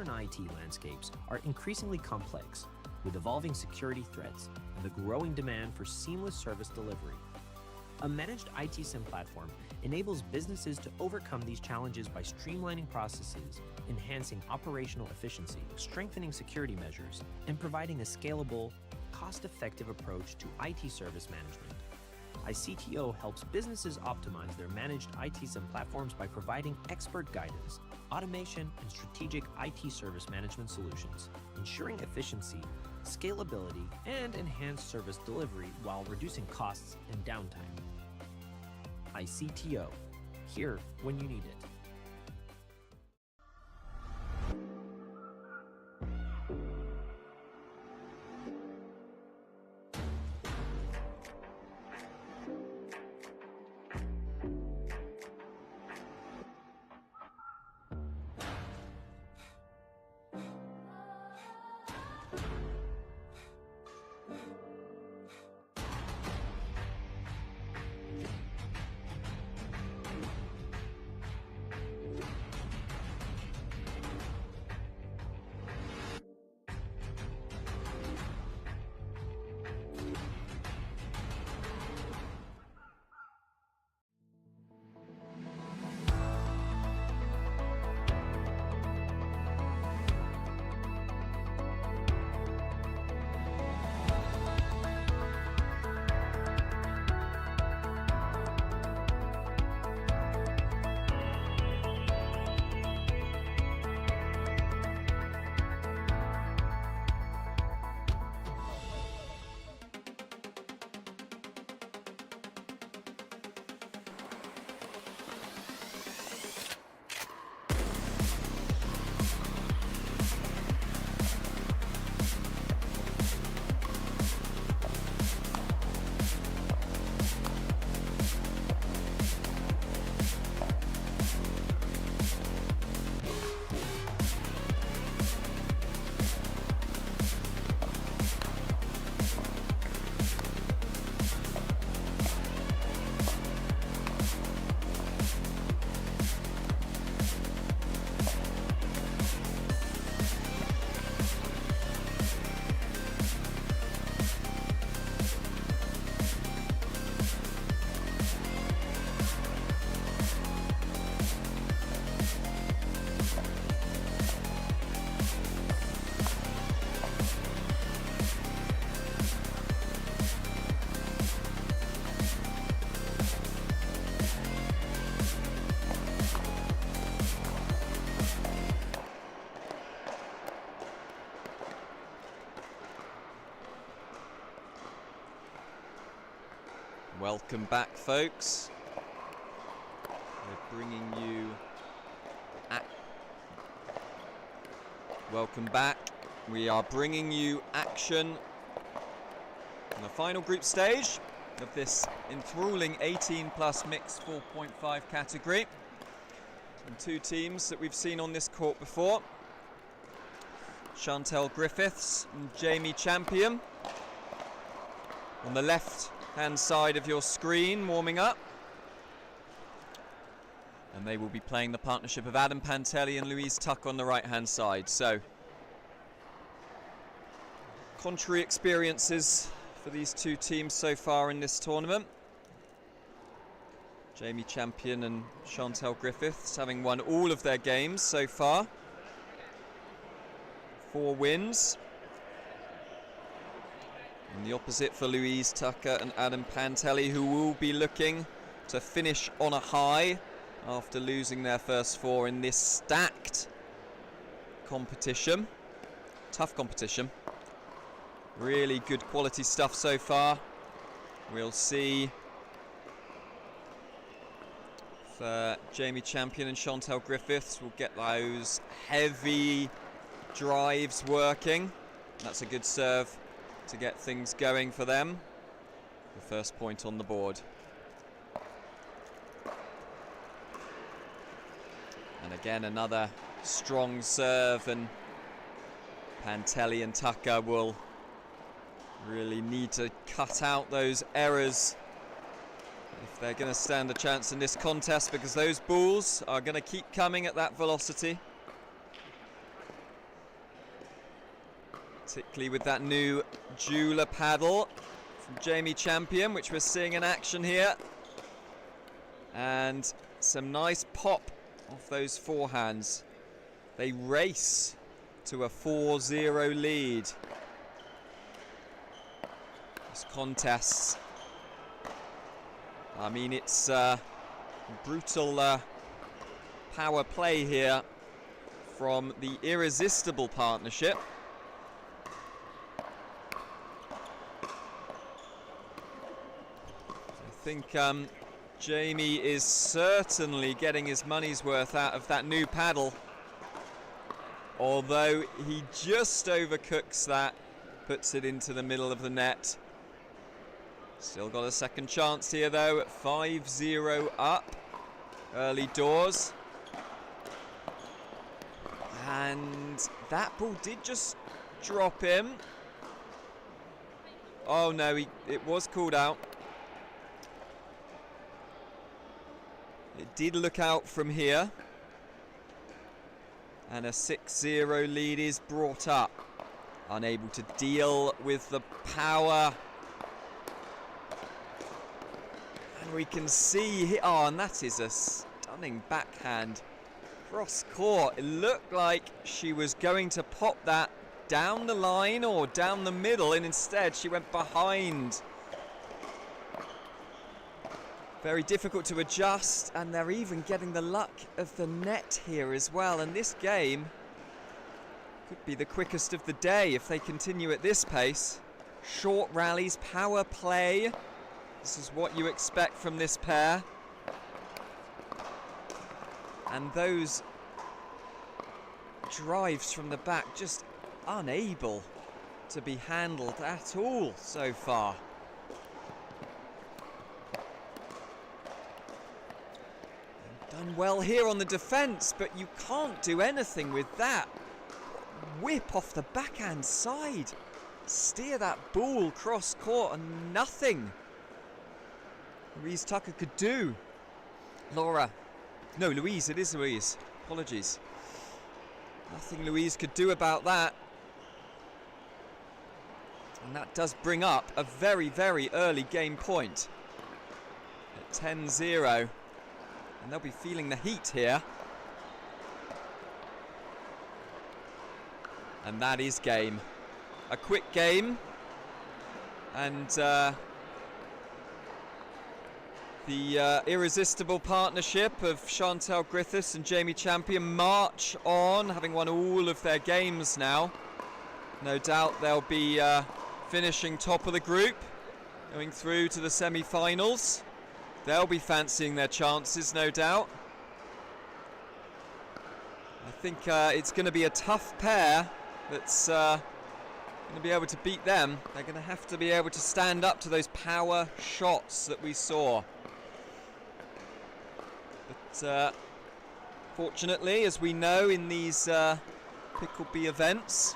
IT landscapes are increasingly complex, with evolving security threats and the growing demand for seamless service delivery. A managed IT SIM platform enables businesses to overcome these challenges by streamlining processes, enhancing operational efficiency, strengthening security measures, and providing a scalable, cost-effective approach to IT service management. iCTO helps businesses optimize their managed IT SIM platforms by providing expert guidance, automation, and strategic IT service management solutions, ensuring efficiency, scalability, and enhanced service delivery while reducing costs and downtime. iCTO, here when you need it. Welcome back, folks. We're bringing you... Welcome back. We are bringing you action in the final group stage of this enthralling 18+ mixed 4.5 category. And two teams that we've seen on this court before. Chantel Griffiths and Jamie Champion on the left-hand side of your screen, warming up. And they will be playing the partnership of Adam Pantelli and Louise Tuck on the right-hand side. So, contrary experiences for these two teams so far in this tournament. Jamie Champion and Chantel Griffiths having won all of their games so far. 4 wins. And the opposite for Louise Tucker and Adam Pantelli, who will be looking to finish on a high after losing their first 4 in this stacked competition. Tough competition. Really good quality stuff so far. We'll see if Jamie Champion and Chantel Griffiths will get those heavy drives working. That's a good serve to get things going for them. The first point on the board. And again, another strong serve, and Pantelli and Tucker will really need to cut out those errors if they're going to stand a chance in this contest, because those balls are going to keep coming at that velocity. Particularly with that new JOOLA paddle from Jamie Champion, which we're seeing in action here. And some nice pop off those forehands. They race to a 4-0 lead. This contest, I mean, it's brutal power play here from the Irresistible partnership. I think Jamie is certainly getting his money's worth out of that new paddle, although he just overcooks that, puts it into the middle of the net. Still got a second chance here though, at 5-0 up, early doors. And that ball did just drop him. Oh no, it was called out. It did look out from here. And a 6-0 lead is brought up. Unable to deal with the power. And we can see here, oh, and that is a stunning backhand cross court. It looked like she was going to pop that down the line or down the middle, and instead she went behind. Very difficult to adjust, and they're even getting the luck of the net here as well. And this game could be the quickest of the day if they continue at this pace. Short rallies, power play. This is what you expect from this pair. And those drives from the back just unable to be handled at all so far. Done well here on the defence, but you can't do anything with that. Whip off the backhand side. Steer that ball cross court, and nothing Louise Tucker could do. Louise, it is Louise. Apologies. Nothing Louise could do about that. And that does bring up a very, very early game point at 10-0. And they'll be feeling the heat here. And that is game. A quick game. And the Irresistible partnership of Chantel Griffiths and Jamie Champion march on, having won all of their games now. No doubt they'll be finishing top of the group going through to the semi-finals. They'll be fancying their chances, no doubt. I think it's going to be a tough pair that's going to be able to beat them. They're going to have to be able to stand up to those power shots that we saw. But fortunately, as we know in these Pickleball events,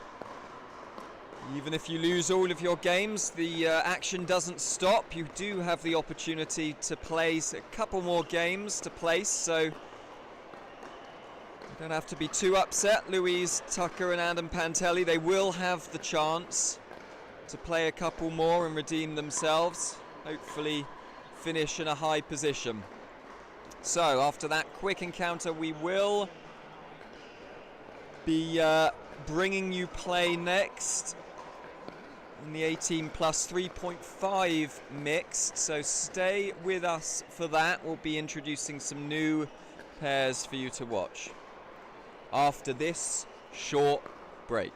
even if you lose all of your games, the action doesn't stop. You do have the opportunity to place a couple more games to place, so you don't have to be too upset. Louise Tucker and Adam Pantelli, they will have the chance to play a couple more and redeem themselves, hopefully finish in a high position. So after that quick encounter, we will be bringing you play next in the 18 plus 3.5 mixed, so stay with us for that. We'll be introducing some new pairs for you to watch after this short break.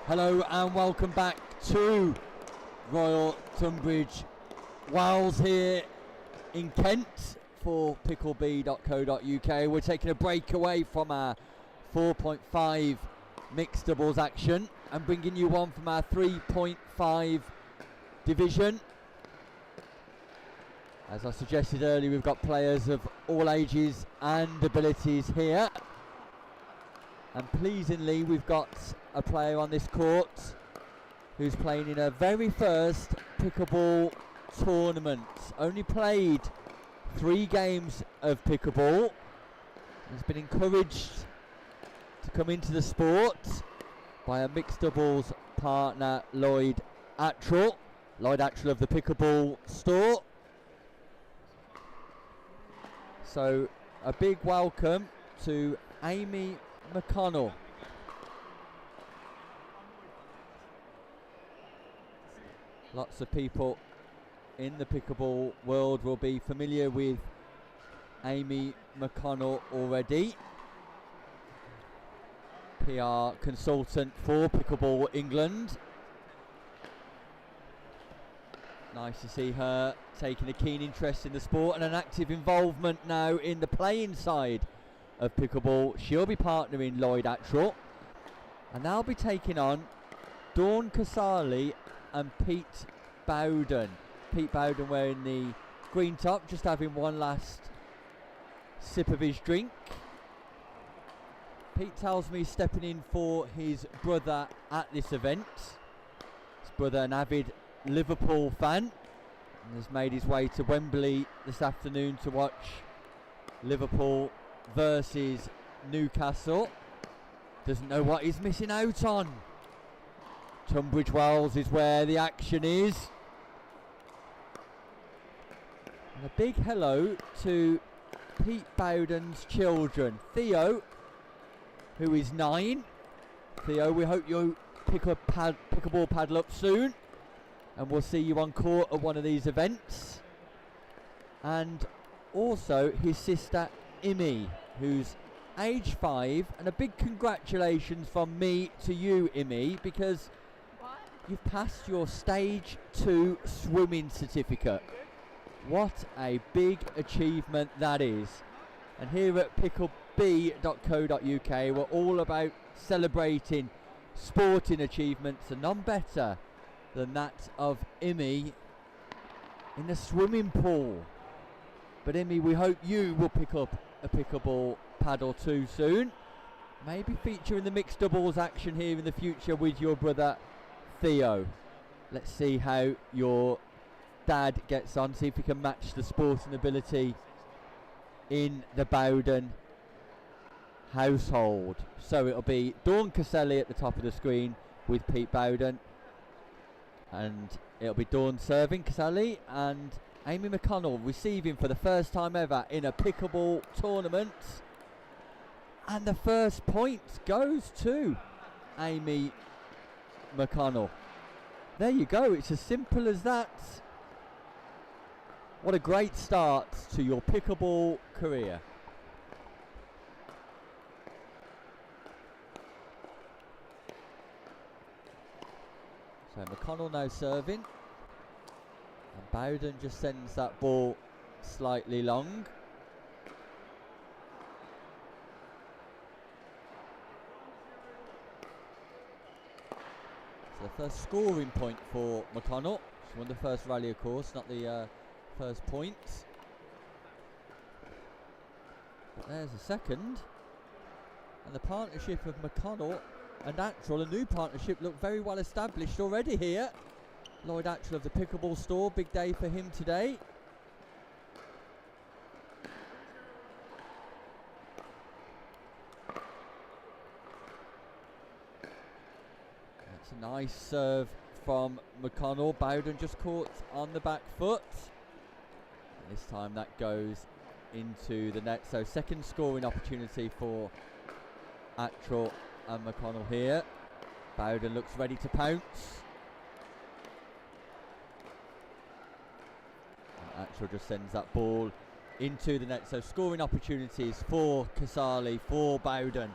Hello and welcome back to Royal Tunbridge Wells here in Kent for pickleball.co.uk. We're taking a break away from our 4.5 mixed doubles action and bringing you one from our 3.5 division. As I suggested earlier, we've got players of all ages and abilities here. And pleasingly, we've got a player on this court who's playing in her very first pickleball tournament. Only played 3 games of pickleball. Has been encouraged to come into the sport by a mixed doubles partner, Lloyd Attrell. Lloyd Attrell of the Pickleball store. So a big welcome to Amy McConnell. Lots of people in the pickleball world will be familiar with Amy McConnell already. PR consultant for Pickleball England. Nice to see her taking a keen interest in the sport and an active involvement now in the playing side of pickleball. She'll be partnering Lloyd Attrell, and they'll be taking on Dawn Casali and Pete Bowden. Pete Bowden wearing the green top, just having one last sip of his drink. Pete tells me he's stepping in for his brother at this event. His brother, an avid Liverpool fan, and has made his way to Wembley this afternoon to watch Liverpool versus Newcastle. Doesn't know what he's missing out on. Tunbridge Wells is where the action is. And a big hello to Pete Bowden's children. Theo, who is 9. Theo, we hope you pick a pickleball paddle up soon, and we'll see you on court at one of these events. And also his sister Imi, who's age 5, and a big congratulations from me to you, Imi, because you've passed your stage 2 swimming certificate. What a big achievement that is. And here at pickleball.co.uk, we're all about celebrating sporting achievements, and none better than that of Imi in the swimming pool. But Imi, we hope you will pick up a pickleball paddle too soon. Maybe feature in the mixed doubles action here in the future with your brother Theo. Let's see how your dad gets on, see if he can match the sporting ability in the Bowden household. So it'll be Dawn Caselli at the top of the screen with Pete Bowden, and it'll be Dawn serving Caselli and Amy McConnell receiving for the first time ever in a pickleball tournament. And the first point goes to Amy McConnell. There you go, it's as simple as that. What a great start to your pickleball career. So McConnell now serving, and Bowden just sends that ball slightly long. So the first scoring point for McConnell. She won the first rally, of course, not the first point. But there's a second. And the partnership of McConnell and Attrell, a new partnership, look very well established already here. Lloyd Attrell of the Pickleball store, big day for him today. That's a nice serve from McConnell. Bowden just caught on the back foot. And this time that goes into the net. So second scoring opportunity for Attrell and McConnell here. Bowden looks ready to pounce. And Attrell just sends that ball into the net. So scoring opportunities for Casali, for Bowden.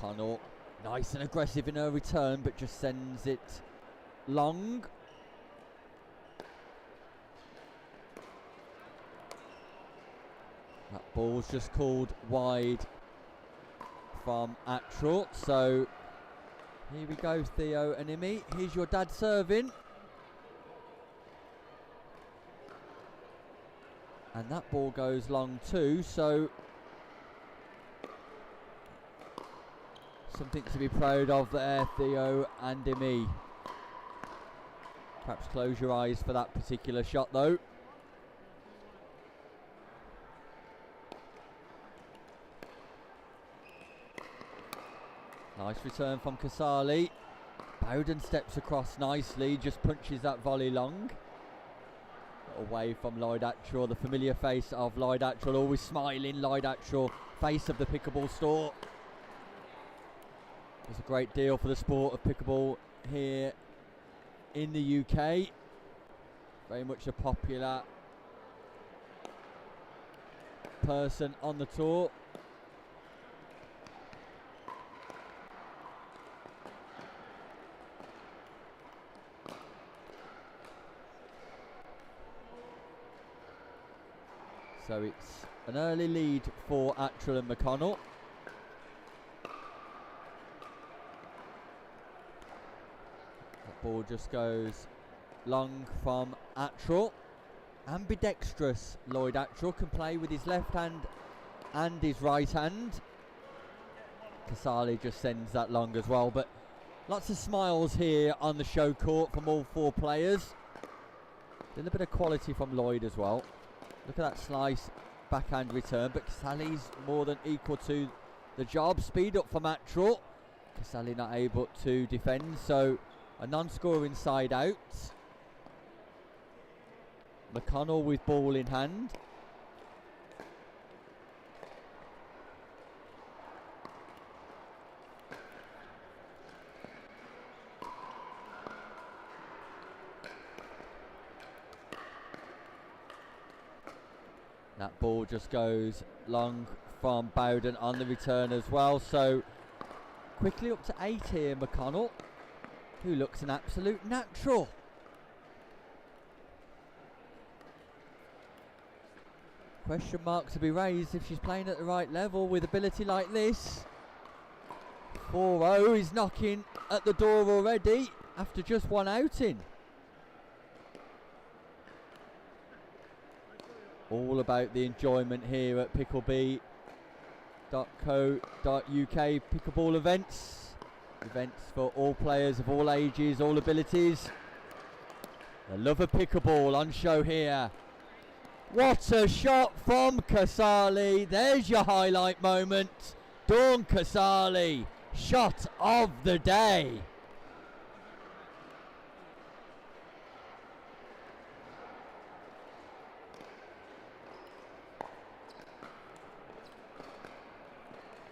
McConnell, nice and aggressive in her return, but just sends it long. That ball's just called wide from Attrell. So here we go, Theo and Imi. Here's your dad serving. And that ball goes long too, so something to be proud of there, Theo and Imi. Perhaps close your eyes for that particular shot though. Nice return from Casali. Bowden steps across nicely, just punches that volley long. Away from Lloyd Attrell, the familiar face of Lloyd Attrell, always smiling Lloyd Attrell, face of the pickleball store. There's a great deal for the sport of pickleball here in the UK. Very much a popular person on the tour. So it's an early lead for Attrell and McConnell. That ball just goes long from Attrell. Ambidextrous Lloyd Attrell, can play with his left hand and his right hand. Casali just sends that long as well, but lots of smiles here on the show court from all four players. A little bit of quality from Lloyd as well. Look at that slice backhand return, but Casali's more than equal to the job. Speed up from Attrell. Casali not able to defend, so a non-scoring side out. McConnell with ball in hand. That ball just goes long from Bowden on the return as well. So quickly up to 8 here, McConnell, who looks an absolute natural. Question mark to be raised if she's playing at the right level with ability like this. 4-0 is knocking at the door already after just one outing. All about the enjoyment here at picklebee.co.uk pickleball events. Events for all players of all ages, all abilities. The love of pickleball on show here. What a shot from Casali. There's your highlight moment. Dawn Casali, shot of the day.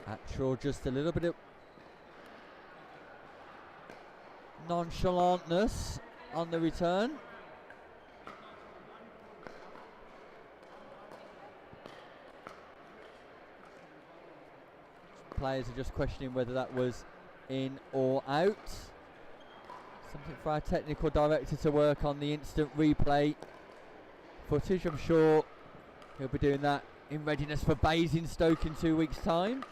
Attrell just a little bit of nonchalantness on the return. Players are just questioning whether that was in or out. Something for our technical director to work on the instant replay footage. I'm sure he'll be doing that in readiness for Basingstoke in 2 weeks' time.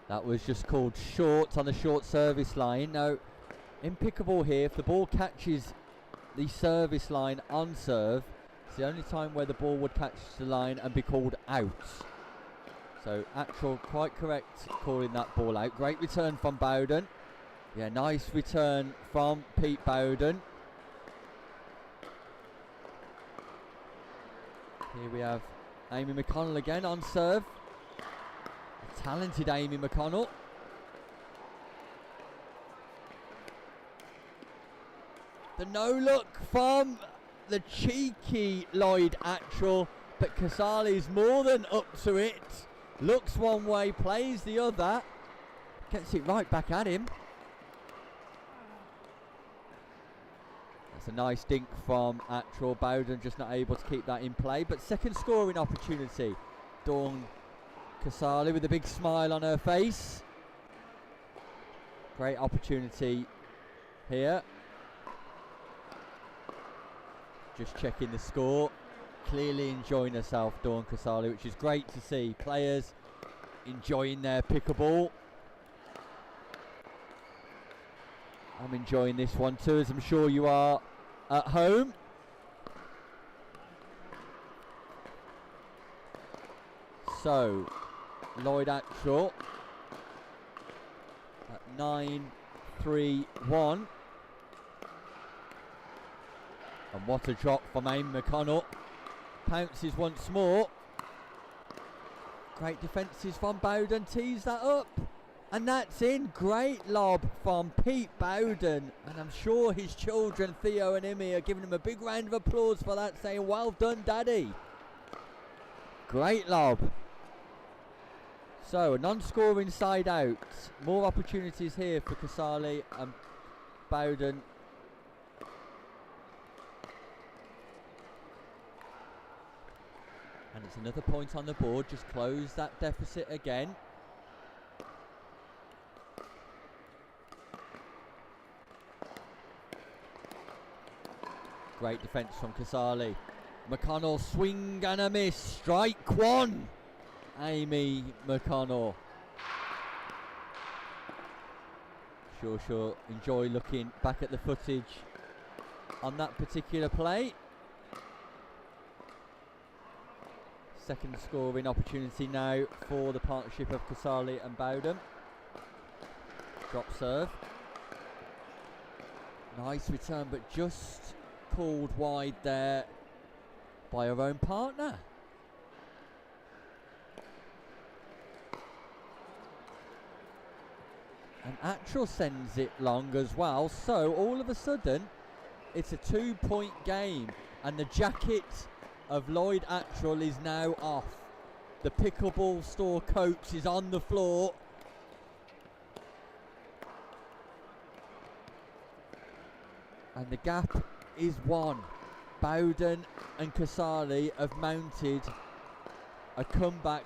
That was just called short on the short service line. Now, in pickleball here, if the ball catches the service line on serve, it's the only time where the ball would catch the line and be called out. So, Attrell quite correct calling that ball out. Great return from Bowden. Yeah, nice return from Pete Bowden. Here we have Amy McConnell again on serve. Talented Amy McConnell. The no look from the cheeky Lloyd Attrell, but Casali's more than up to it. Looks one way, plays the other. Gets it right back at him. That's a nice dink from Attrell. Bowden just not able to keep that in play. But second scoring opportunity. Dawn Casali with a big smile on her face. Great opportunity here. Just checking the score. Clearly enjoying herself, Dawn Casali, which is great to see. Players enjoying their pickleball. I'm enjoying this one too, as I'm sure you are at home. So, Lloyd Attrell at 9-3-1. And what a drop from Amy McConnell. Pounces once more. Great defences from Bowden. Tees that up. And that's in. Great lob from Pete Bowden. And I'm sure his children, Theo and Imi, are giving him a big round of applause for that, saying, well done, Daddy. Great lob. So, a non-scoring side out. More opportunities here for Casali and Bowden. And it's another point on the board. Just close that deficit again. Great defence from Casali. McConnell, swing and a miss. Strike one. Amy McConnell. Sure. Enjoy looking back at the footage on that particular play. Second scoring opportunity now for the partnership of Casali and Bowden. Drop serve. Nice return, but just called wide there by her own partner. And Attrell sends it long as well. So all of a sudden, it's a 2-point game. And the jacket of Lloyd Attrell is now off. The pickleball store coach is on the floor. And the gap is 1. Bowden and Casali have mounted a comeback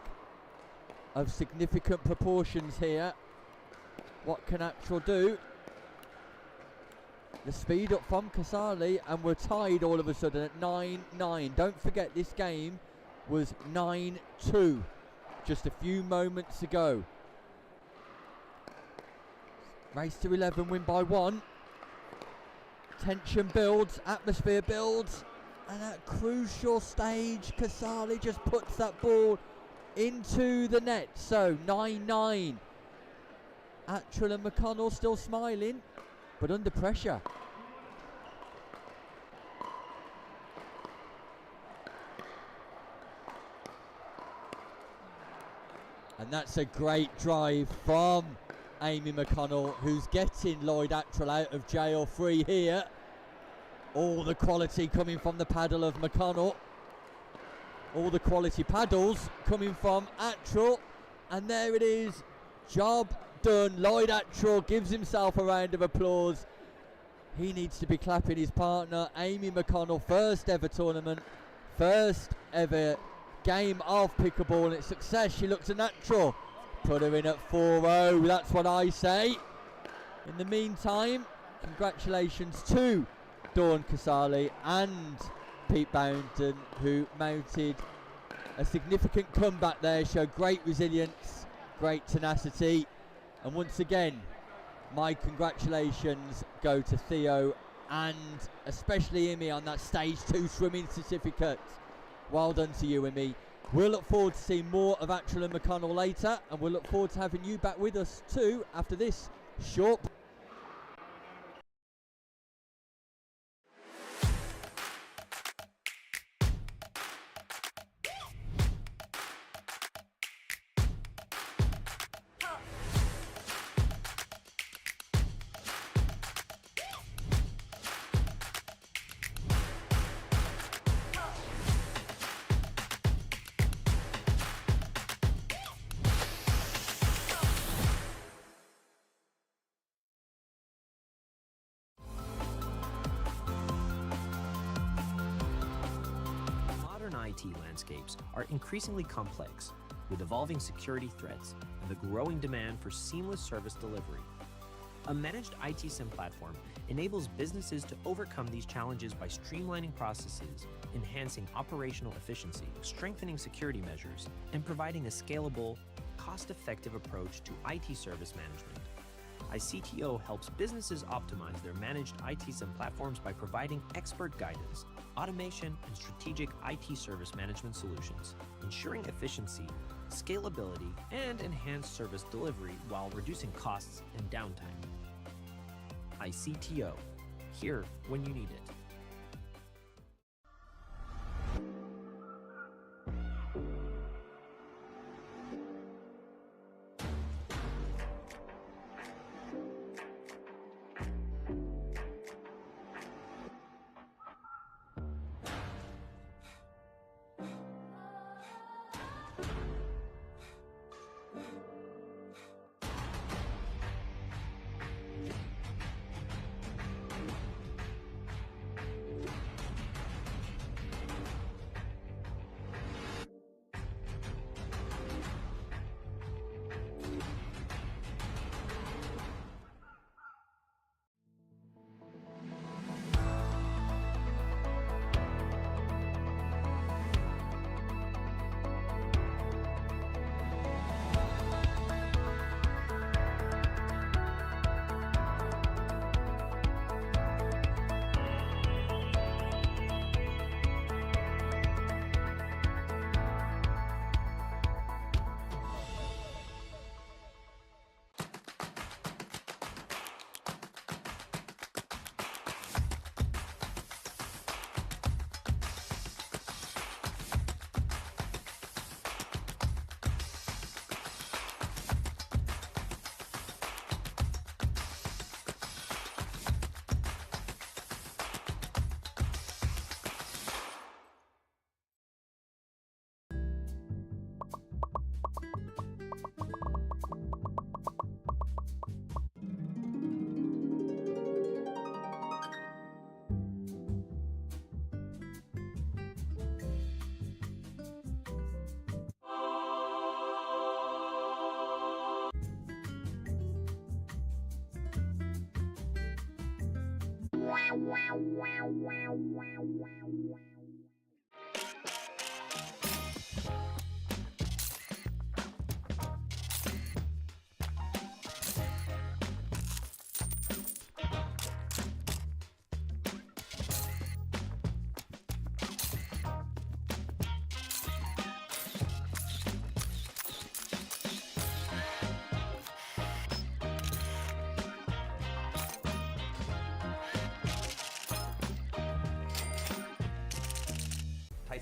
of significant proportions here. What can Attrell do? The speed up from Casali, and we're tied all of a sudden at 9-9. Don't forget, this game was 9-2 just a few moments ago. Race to 11, win by 1. Tension builds, atmosphere builds, and at crucial stage, Casali just puts that ball into the net. So 9-9. Attrell and McConnell still smiling, but under pressure. And that's a great drive from Amy McConnell, who's getting Lloyd Attrell out of jail free here. All the quality coming from the paddle of McConnell. All the quality paddles coming from Attrell. And there it is. Job done. Lloyd Attrell gives himself a round of applause. He needs to be clapping his partner, Amy McConnell. First ever tournament, first ever game of pickleball, and it's success. She looks a natural. Put her in at 4-0. That's what I say. In the meantime, congratulations to Dawn Casali and Pete Bowden, who mounted a significant comeback there, showed great resilience, great tenacity. And once again, my congratulations go to Theo and especially Imi on that stage 2 swimming certificate. Well done to you, Imi. We'll look forward to seeing more of Attrell and McConnell later, and we'll look forward to having you back with us too after this short IT landscapes are increasingly complex, with evolving security threats and the growing demand for seamless service delivery. A managed IT SIM platform enables businesses to overcome these challenges by streamlining processes, enhancing operational efficiency, strengthening security measures, and providing a scalable, cost-effective approach to IT service management. iCTO helps businesses optimize their managed IT SIM platforms by providing expert guidance, automation, and strategic IT service management solutions, ensuring efficiency, scalability, and enhanced service delivery while reducing costs and downtime. iCTO, here when you need it.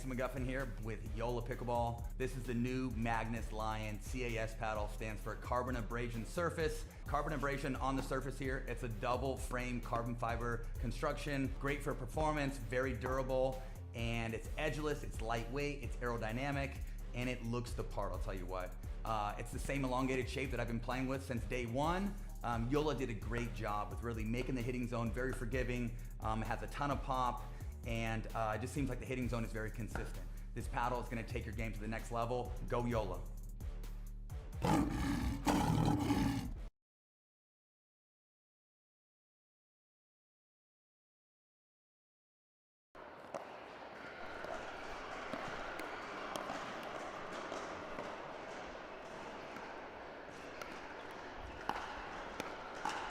McGuffin here with JOOLA Pickleball. This is the new Magnus Lion CAS paddle, stands for carbon abrasion surface. Carbon abrasion on the surface here. It's a double frame carbon fiber construction, great for performance, very durable, and it's edgeless, it's lightweight, it's aerodynamic, and it looks the part, I'll tell you what. It's the same elongated shape that I've been playing with since day one. JOOLA did a great job with really making the hitting zone very forgiving. It has a ton of pop, and it just seems like the hitting zone is very consistent. This paddle is going to take your game to the next level. Go JOOLA.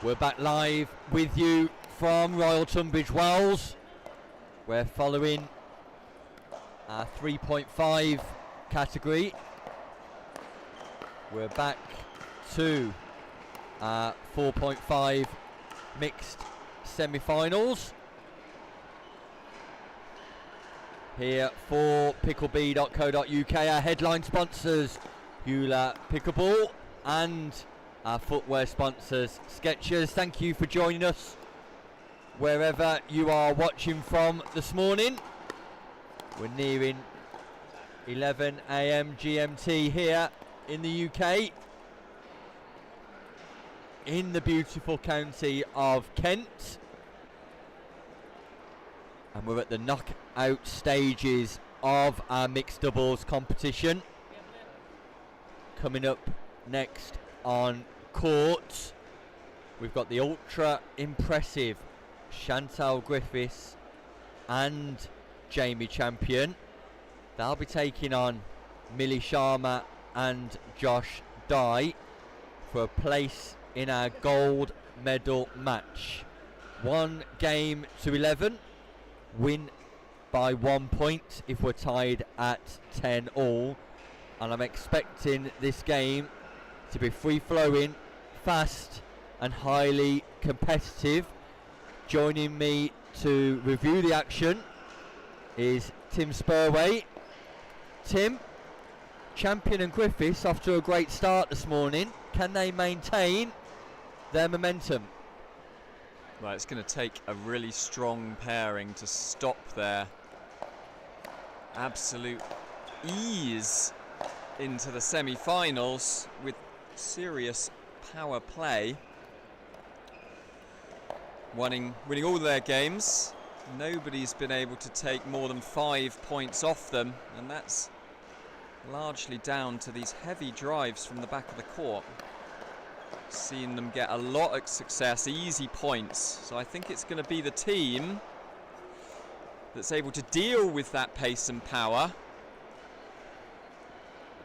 We're back live with you from Royal Tunbridge Wells. We're following our 3.5 category. We're back to our 4.5 mixed semi-finals. Here for pickleball.co.uk, our headline sponsors, JOOLA Pickleball, and our footwear sponsors, Skechers. Thank you for joining us wherever you are watching from this morning. We're nearing 11 AM GMT here in the UK, in the beautiful county of Kent. And we're at the knockout stages of our mixed doubles competition. Coming up next on court, we've got the ultra impressive Chantal Griffiths and Jamie Champion. They'll be taking on Millie Sharma and Josh Dye for a place in our gold medal match. 1 game to 11, win by 1 point if we're tied at 10 all, and I'm expecting this game to be free flowing, fast and highly competitive. Joining me to review the action is Tim Spurway. Tim, Champion and Griffiths off to a great start this morning. Can they maintain their momentum? Well, it's going to take a really strong pairing to stop their absolute ease into the semi-finals with serious power play. Winning all their games. Nobody's been able to take more than 5 points off them, and that's largely down to these heavy drives from the back of the court. Seen them get a lot of success, easy points. So I think it's going to be the team that's able to deal with that pace and power.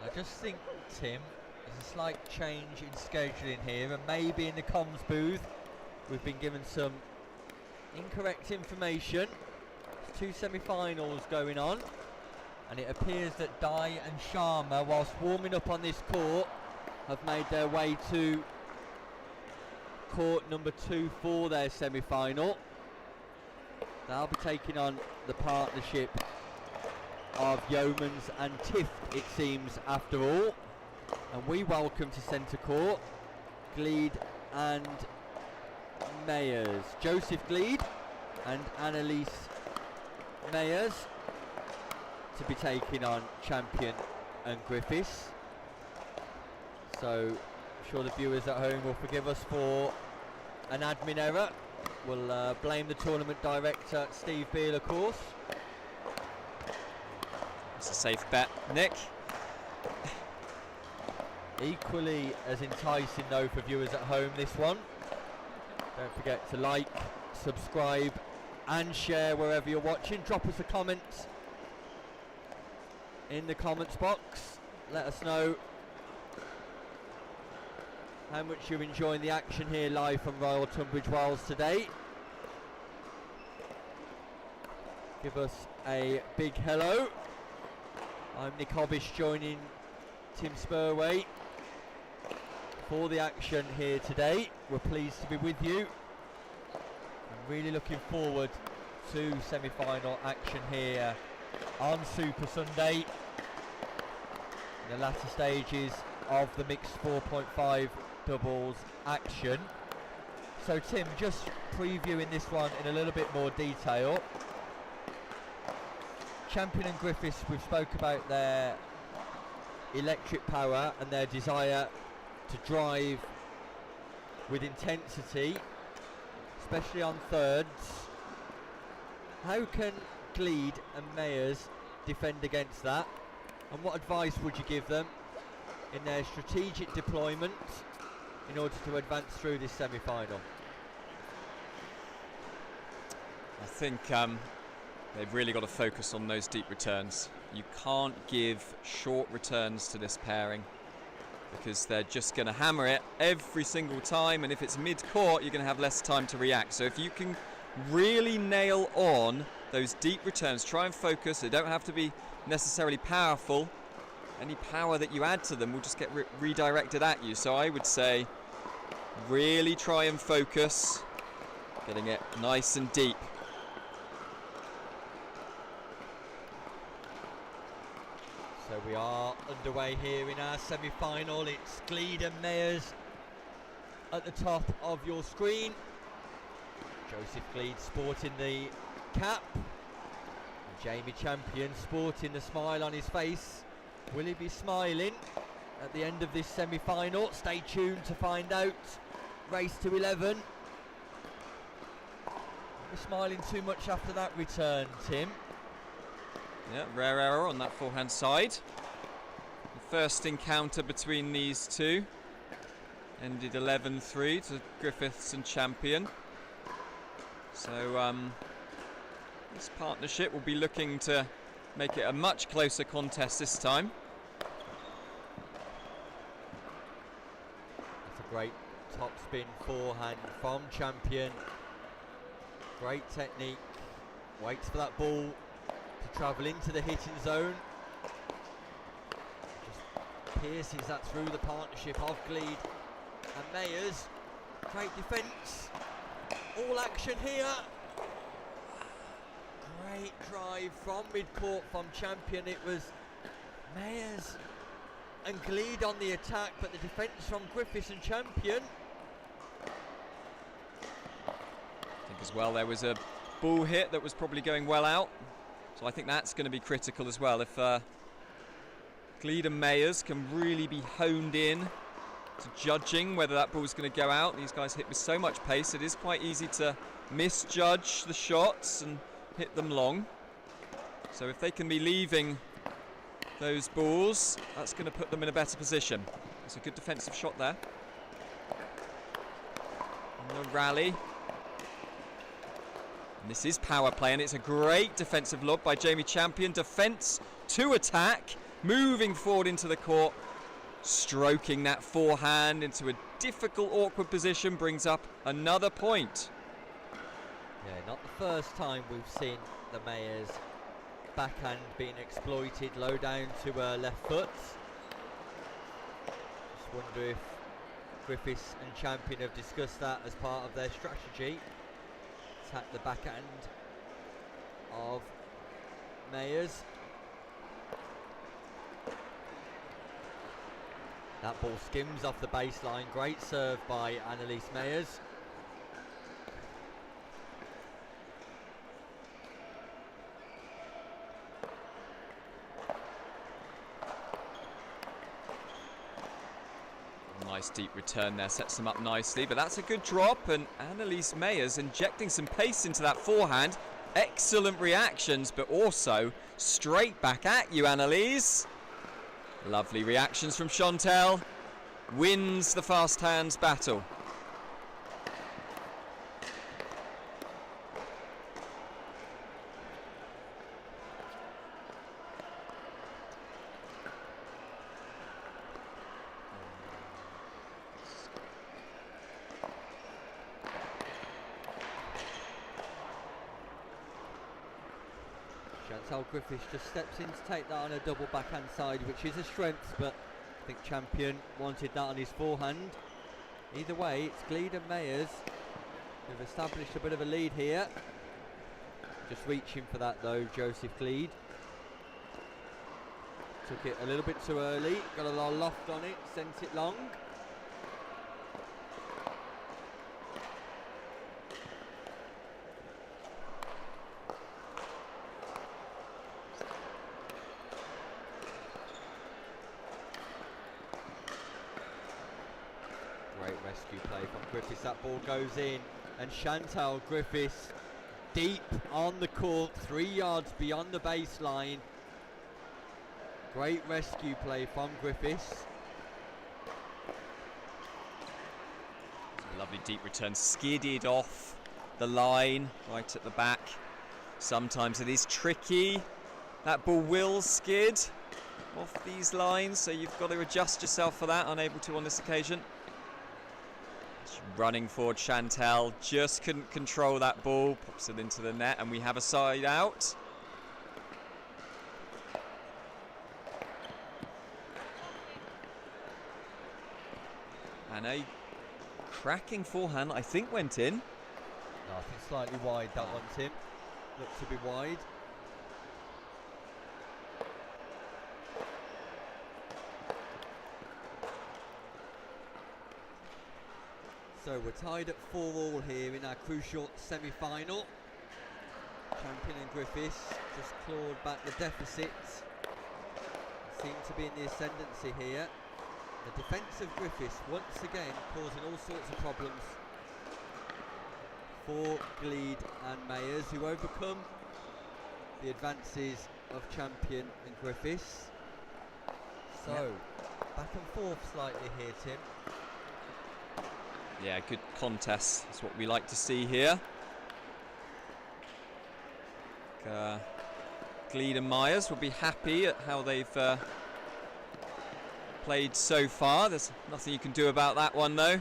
I just think, Tim, there's a slight change in scheduling here, and maybe in the comms booth we've been given some incorrect information. There's 2 semi-finals going on, and it appears that Dye and Sharma, whilst warming up on this court, have made their way to court number 2 for their semi-final. They'll be taking on the partnership of Yeomans and Tift, it seems, after all. And we welcome to centre court Gleed and Mayers. Joseph Gleed and Annalise Mayers to be taking on Champion and Griffiths. So I'm sure the viewers at home will forgive us for an admin error. We'll blame the tournament director, Steve Beale, of course. It's a safe bet, Nick. Equally as enticing though for viewers at home, this one. Don't forget to like, subscribe and share wherever you're watching. Drop us a comment in the comments box. Let us know how much you're enjoying the action here live from Royal Tunbridge Wells today. Give us a big hello. I'm Nick Hobbish, joining Tim Spurway for the action here today. We're pleased to be with you. I'm really looking forward to semi-final action here on Super Sunday, in the latter stages of the mixed 4.5 doubles action. So Tim, just previewing this one in a little bit more detail. Champion and Griffiths, we've spoke about their electric power and their desire to drive with intensity, especially on thirds. How can Gleed and Mayers defend against that? And what advice would you give them in their strategic deployment in order to advance through this semi-final? I think they've really got to focus on those deep returns. You can't give short returns to this pairing because they're just going to hammer it every single time, and if it's mid-court you're going to have less time to react. So if you can really nail on those deep returns, try and focus. They don't have to be necessarily powerful. Any power that you add to them will just get redirected at you. So I would say really try and focus, getting it nice and deep. So we are underway here in our semi-final. It's Gleed and Mayers at the top of your screen. Joseph Gleed sporting the cap, and Jamie Champion sporting the smile on his face. Will he be smiling at the end of this semi-final? Stay tuned to find out. Race to 11. We're smiling too much after that return, Tim. Yeah, rare error on that forehand side. The first encounter between these two ended 11-3 to Griffiths and Champion. So this partnership will be looking to make it a much closer contest this time. That's a great top spin forehand from Champion. Great technique. Waits for that ball to travel into the hitting zone. Just pierces that through the partnership of Gleed and Mayers. Great defence. All action here. Great drive from mid-court from Champion. It was Mayers and Gleed on the attack, but the defence from Griffiths and Champion. I think as well there was a ball hit that was probably going well out. So I think that's going to be critical as well. If Gleed and Mayers can really be honed in to judging whether that ball's going to go out. These guys hit with so much pace, it is quite easy to misjudge the shots and hit them long. So if they can be leaving those balls, that's going to put them in a better position. It's a good defensive shot there. And the rally. And this is power play, and it's a great defensive lob by Jamie Champion. Defence to attack, moving forward into the court, stroking that forehand into a difficult, awkward position, brings up another point. Yeah, not the first time we've seen the Mayers backhand being exploited low down to left foot. Just wonder if Griffiths and Champion have discussed that as part of their strategy. Attack the backhand of Mayers. That ball skims off the baseline. Great serve by Annalise Mayers. Nice deep return there, sets them up nicely, but that's a good drop, and Annalise Mayers injecting some pace into that forehand. Excellent reactions, but also straight back at you, Annalise. Lovely reactions from Chantel. Wins the fast hands battle. Chantal Griffiths just steps in to take that on a double backhand side, which is a strength, but I think Champion wanted that on his forehand. Either way, it's Gleed and Mayers who've established a bit of a lead here. Just reaching for that though, Joseph Gleed. Took it a little bit too early, got a lot of loft on it, sent it long. Rescue play from Griffiths. That ball goes in, and Chantal Griffiths deep on the court, 3 yards beyond the baseline. Great rescue play from Griffiths. Lovely deep return, skidded off the line right at the back. Sometimes it is tricky. That ball will skid off these lines, so you've got to adjust yourself for that. Unable to on this occasion. Running forward, Chantel just couldn't control that ball, pops it into the net, and we have a side out. And a cracking forehand, I think, went in. No, I think slightly wide, that one, Tim. Looked to be wide. So we're tied at 4-4 here in our crucial semi-final. Champion and Griffiths just clawed back the deficit. Seem to be in the ascendancy here. The defence of Griffiths once again causing all sorts of problems for Gleed and Mayers, who overcome the advances of Champion and Griffiths. So, back and forth slightly here, Tim. Yeah, good contest. That's what we like to see here. Gleed and Myers will be happy at how they've played so far. There's nothing you can do about that one, though.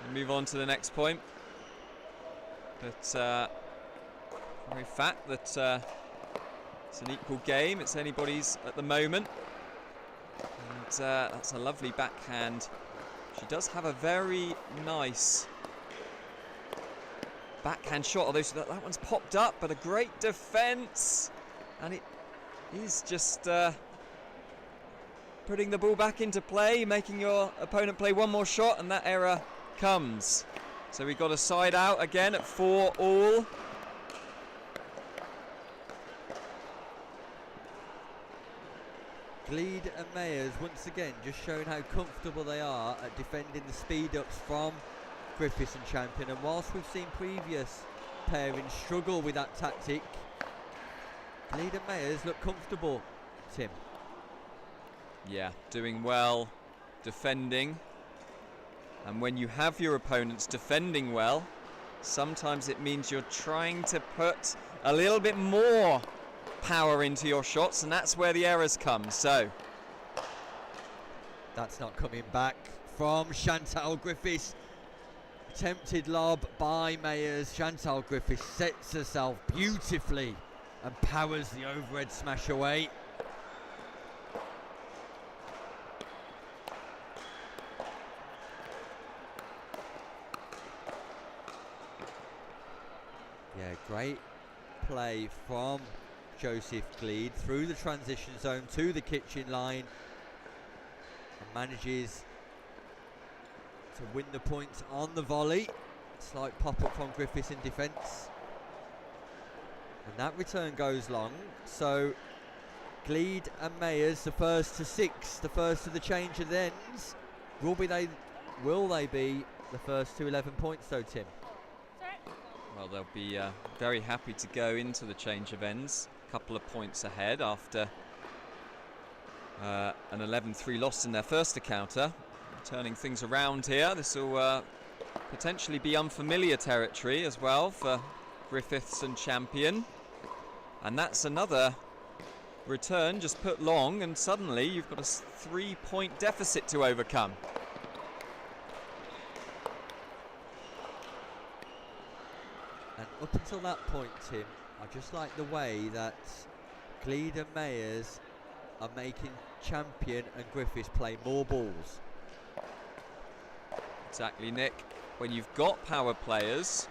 We'll move on to the next point. But the very fact that it's an equal game, it's anybody's at the moment. And that's a lovely backhand. She does have a very nice backhand shot, although that one's popped up, but a great defence. And it is just putting the ball back into play, making your opponent play one more shot, and that error comes. So we've got a side out again at 4-all. Gleed and Mayers once again just showing how comfortable they are at defending the speed ups from Griffiths and Champion, and whilst we've seen previous pairings struggle with that tactic, Gleed and Mayers look comfortable, Tim. Yeah, doing well, defending. And when you have your opponents defending well, sometimes it means you're trying to put a little bit more power into your shots, and that's where the errors come. So that's not coming back from Chantal Griffiths. Attempted lob by Mayers. Chantal Griffiths sets herself beautifully and powers the overhead smash away. Yeah, great play from Joseph Gleed through the transition zone to the kitchen line, and manages to win the points on the volley. Slight pop-up from Griffiths in defence, and that return goes long. So Gleed and Mayers, the first to 6, the first to the change of ends. Will they be the first to 11 points though, Tim? well, they'll be very happy to go into the change of ends. A couple of points ahead after an 11-3 loss in their first encounter. Turning things around here. This will potentially be unfamiliar territory as well for Griffiths and Champion. And that's another return just put long, and suddenly you've got a 3-point deficit to overcome. And up until that point, Tim, I just like the way that Gleed and Mayers are making Champion and Griffiths play more balls. Exactly, Nick. When you've got power players,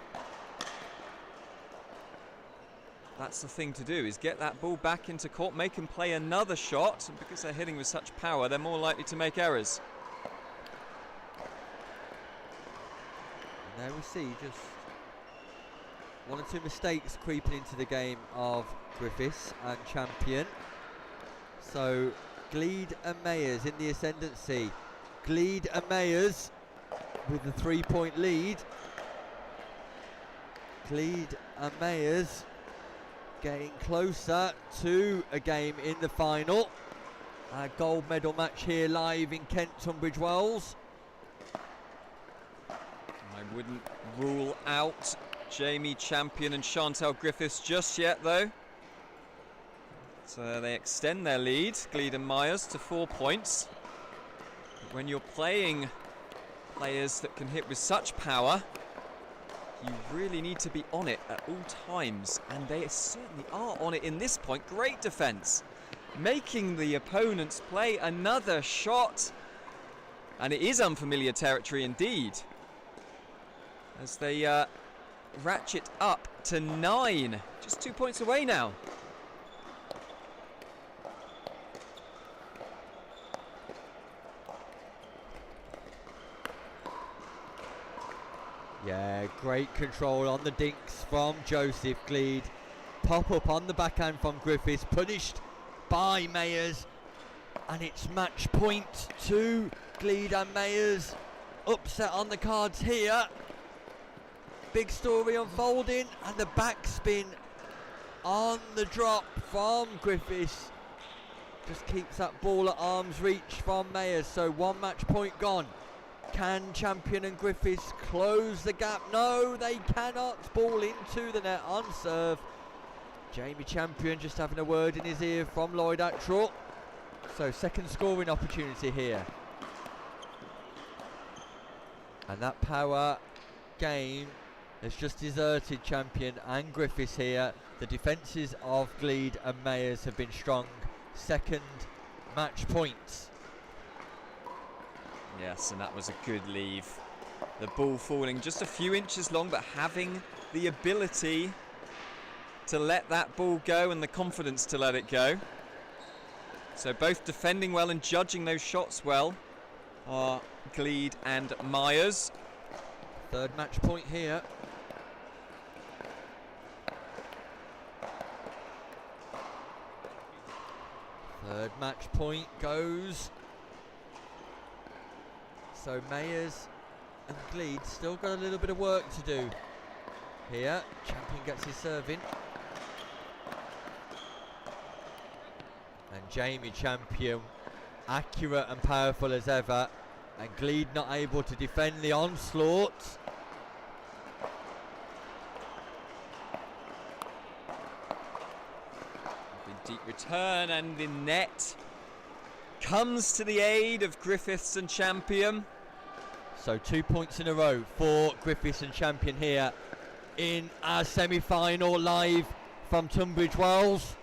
that's the thing to do, is get that ball back into court, make them play another shot, and because they're hitting with such power, they're more likely to make errors. And there we see just one or two mistakes creeping into the game of Griffiths and Champion. So Gleed and Mayers in the ascendancy. Gleed and Mayers with the 3-point lead. Gleed and Mayers getting closer to a game in the final. A gold medal match here live in Kent, Tunbridge Wells. I wouldn't rule out Jamie Champion and Chantal Griffiths just yet, though. So they extend their lead, Gleed and Myers, to 4 points. But when you're playing players that can hit with such power, you really need to be on it at all times, and they certainly are on it in this point. Great defense, making the opponents play another shot, and it is unfamiliar territory indeed, as they ratchet up to 9, just 2 points away now. Yeah, great control on the dinks from Joseph Gleed. Pop up on the backhand from Griffiths, punished by Mayers, and it's match point to Gleed and Mayers. Upset on the cards here. Big story unfolding, and the backspin on the drop from Griffiths. Just keeps that ball at arm's reach from Mayers. So 1 match point gone. Can Champion and Griffiths close the gap? No, they cannot. Ball into the net on serve. Jamie Champion just having a word in his ear from Lloyd Attrell. So second scoring opportunity here. And that power game has just deserted Champion and Griffiths here. The defences of Gleed and Mayers have been strong. Second match point. Yes, and that was a good leave. The ball falling just a few inches long, but having the ability to let that ball go and the confidence to let it go. So both defending well and judging those shots well are Gleed and Myers. Third match point here. Third match point goes. So Mayers and Gleed still got a little bit of work to do here. Champion gets his serve in. And Jamie Champion, accurate and powerful as ever. And Gleed not able to defend the onslaught. Deep return, and the net comes to the aid of Griffiths and Champion. So 2 points in a row for Griffiths and Champion here in our semi-final, live from Tunbridge Wells.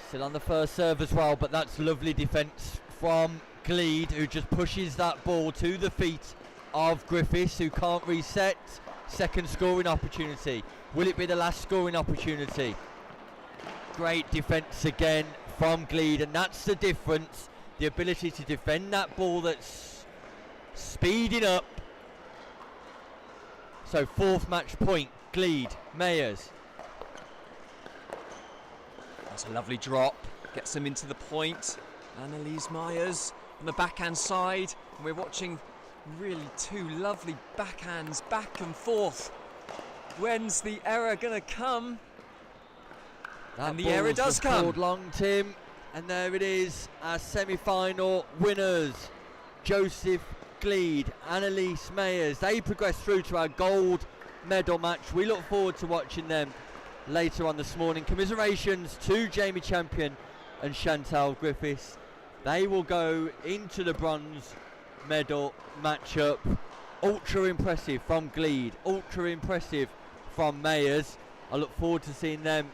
Still on the first serve as well, but that's lovely defence from Gleed, who just pushes that ball to the feet of Griffiths, who can't reset. Second scoring opportunity. Will it be the last scoring opportunity? Great defence again from Gleed, and that's the difference. The ability to defend that ball that's speeding up. So fourth match point, Gleed, Mayers. That's a lovely drop. Gets them into the point. Annalise Myers on the backhand side. And we're watching really two lovely backhands back and forth. When's the error going to come? And the error does come. Called long, Tim. And there it is, our semi-final winners. Joseph Gleed, Annalise Mayers. They progress through to our gold medal match. We look forward to watching them later on this morning. Commiserations to Jamie Champion and Chantal Griffiths. They will go into the bronze medal matchup. Ultra impressive from Gleed, ultra impressive from Mayers. I look forward to seeing them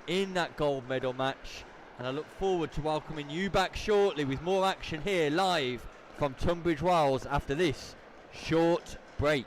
in that gold medal match, and I look forward to welcoming you back shortly with more action here live from Tunbridge Wells after this short break.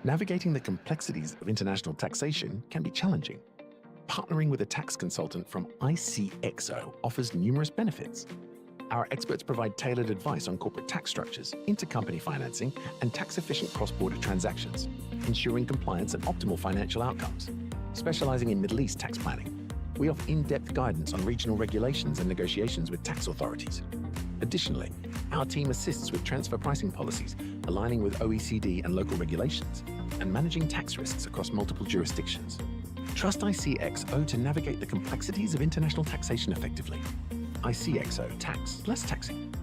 Navigating the complexities of international taxation can be challenging. Partnering with a tax consultant from ICXO offers numerous benefits. Our experts provide tailored advice on corporate tax structures, intercompany financing, and tax-efficient cross-border transactions, ensuring compliance and optimal financial outcomes. Specializing in Middle East tax planning, we offer in-depth guidance on regional regulations and negotiations with tax authorities. Additionally, our team assists with transfer pricing policies, aligning with OECD and local regulations, and managing tax risks across multiple jurisdictions. Trust ICXO to navigate the complexities of international taxation effectively. ICXO Tax, less taxing.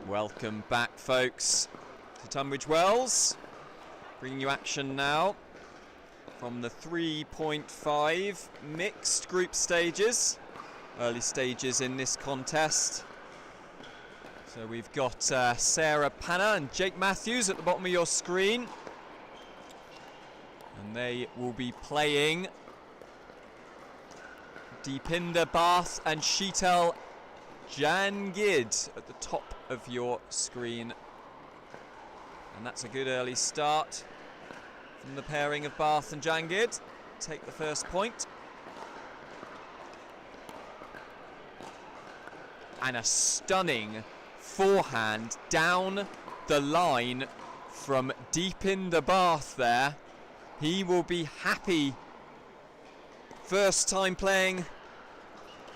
Welcome back, folks, to Tunbridge Wells. Bringing you action now from the 3.5 mixed group stages. Early stages in this contest. So we've got Sarah Panna and Jake Matthews at the bottom of your screen. And they will be playing Deepinder Bath and Sheetal Jangid at the top of your screen. And that's a good early start from the pairing of Bath and Jangid. Take the first point. And a stunning forehand down the line from Deepinder Bath there. He will be happy. First time playing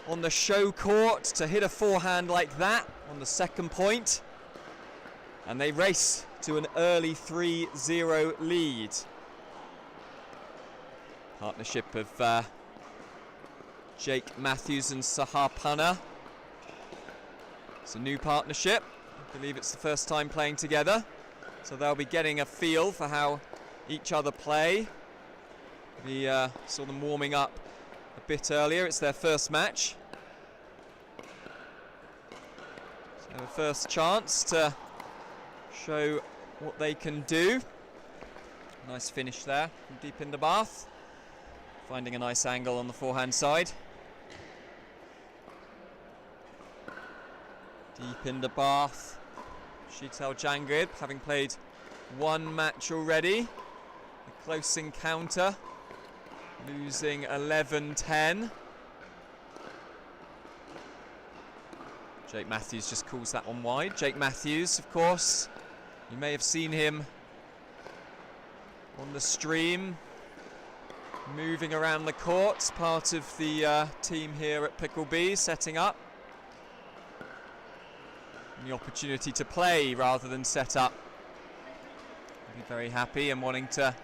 on the show court to hit a forehand like that on the second point. And they race to an early 3-0 lead. Partnership of Jake Matthews and Sahar Panna. It's a new partnership. I believe it's the first time playing together. So they'll be getting a feel for how each other play. We saw them warming up a bit earlier. It's their first match. So first chance to show what they can do. Nice finish there from Deepinder Bath. Finding a nice angle on the forehand side. Deepinder Bath, Sheetal Jangid, having played one match already. A close encounter, losing 11-10. Jake Matthews just calls that one wide. Jake Matthews, of course, you may have seen him on the stream, moving around the courts, part of the team here at Pickleball, setting up. And the opportunity to play rather than set up. He'll be very happy and wanting to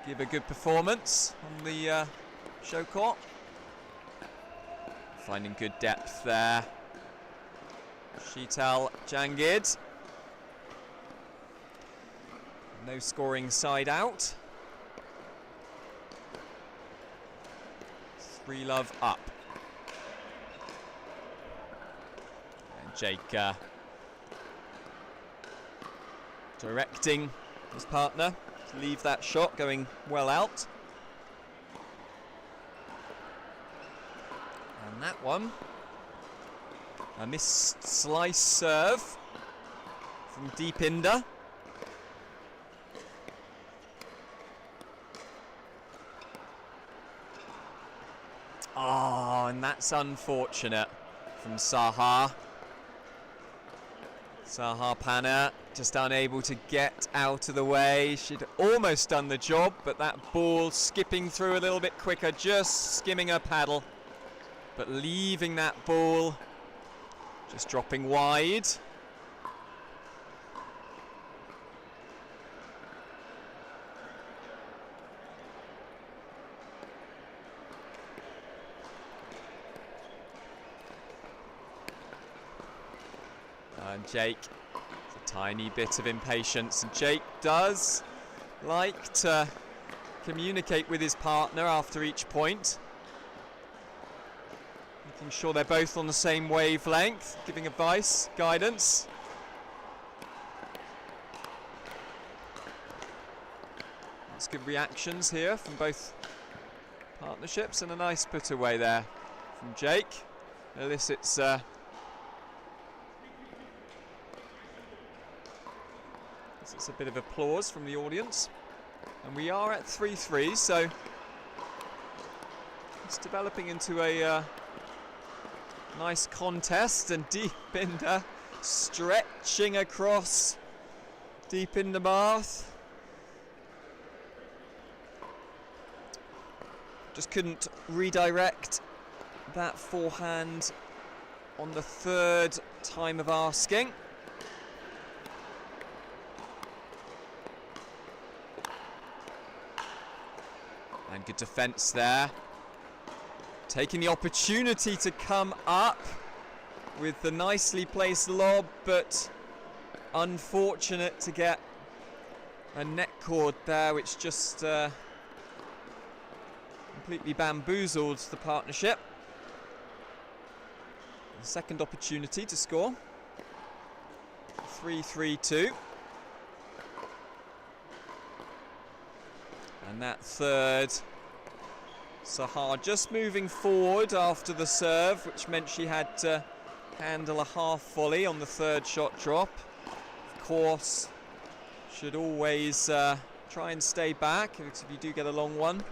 give a good performance on the show court. Finding good depth there. Sheetal Jangid. No scoring side out. 3-love up. And Jake directing his partner to leave that shot going well out. And that one, a missed slice serve from Deepinder. Oh, and that's unfortunate from Sahar. Sahar Panna just unable to get out of the way. She'd almost done the job, but that ball skipping through a little bit quicker, just skimming her paddle. But leaving that ball just dropping wide. And Jake, a tiny bit of impatience. And Jake does like to communicate with his partner after each point. Making sure they're both on the same wavelength, giving advice, guidance. That's good reactions here from both partnerships, and a nice put away there from Jake. Elicits it's a bit of applause from the audience. And we are at 3-3, so it's developing into a nice contest. And Deepinder stretching across. Deepinder Bath just couldn't redirect that forehand on the third time of asking. And good defence there. Taking the opportunity to come up. with the nicely placed lob, but unfortunate to get a net cord there, which just completely bamboozled the partnership. The second opportunity to score. 3-3-2. And that third, Sahar just moving forward after the serve, which meant she had to handle a half volley on the third shot drop. Of course, should always try and stay back if you do get a long one.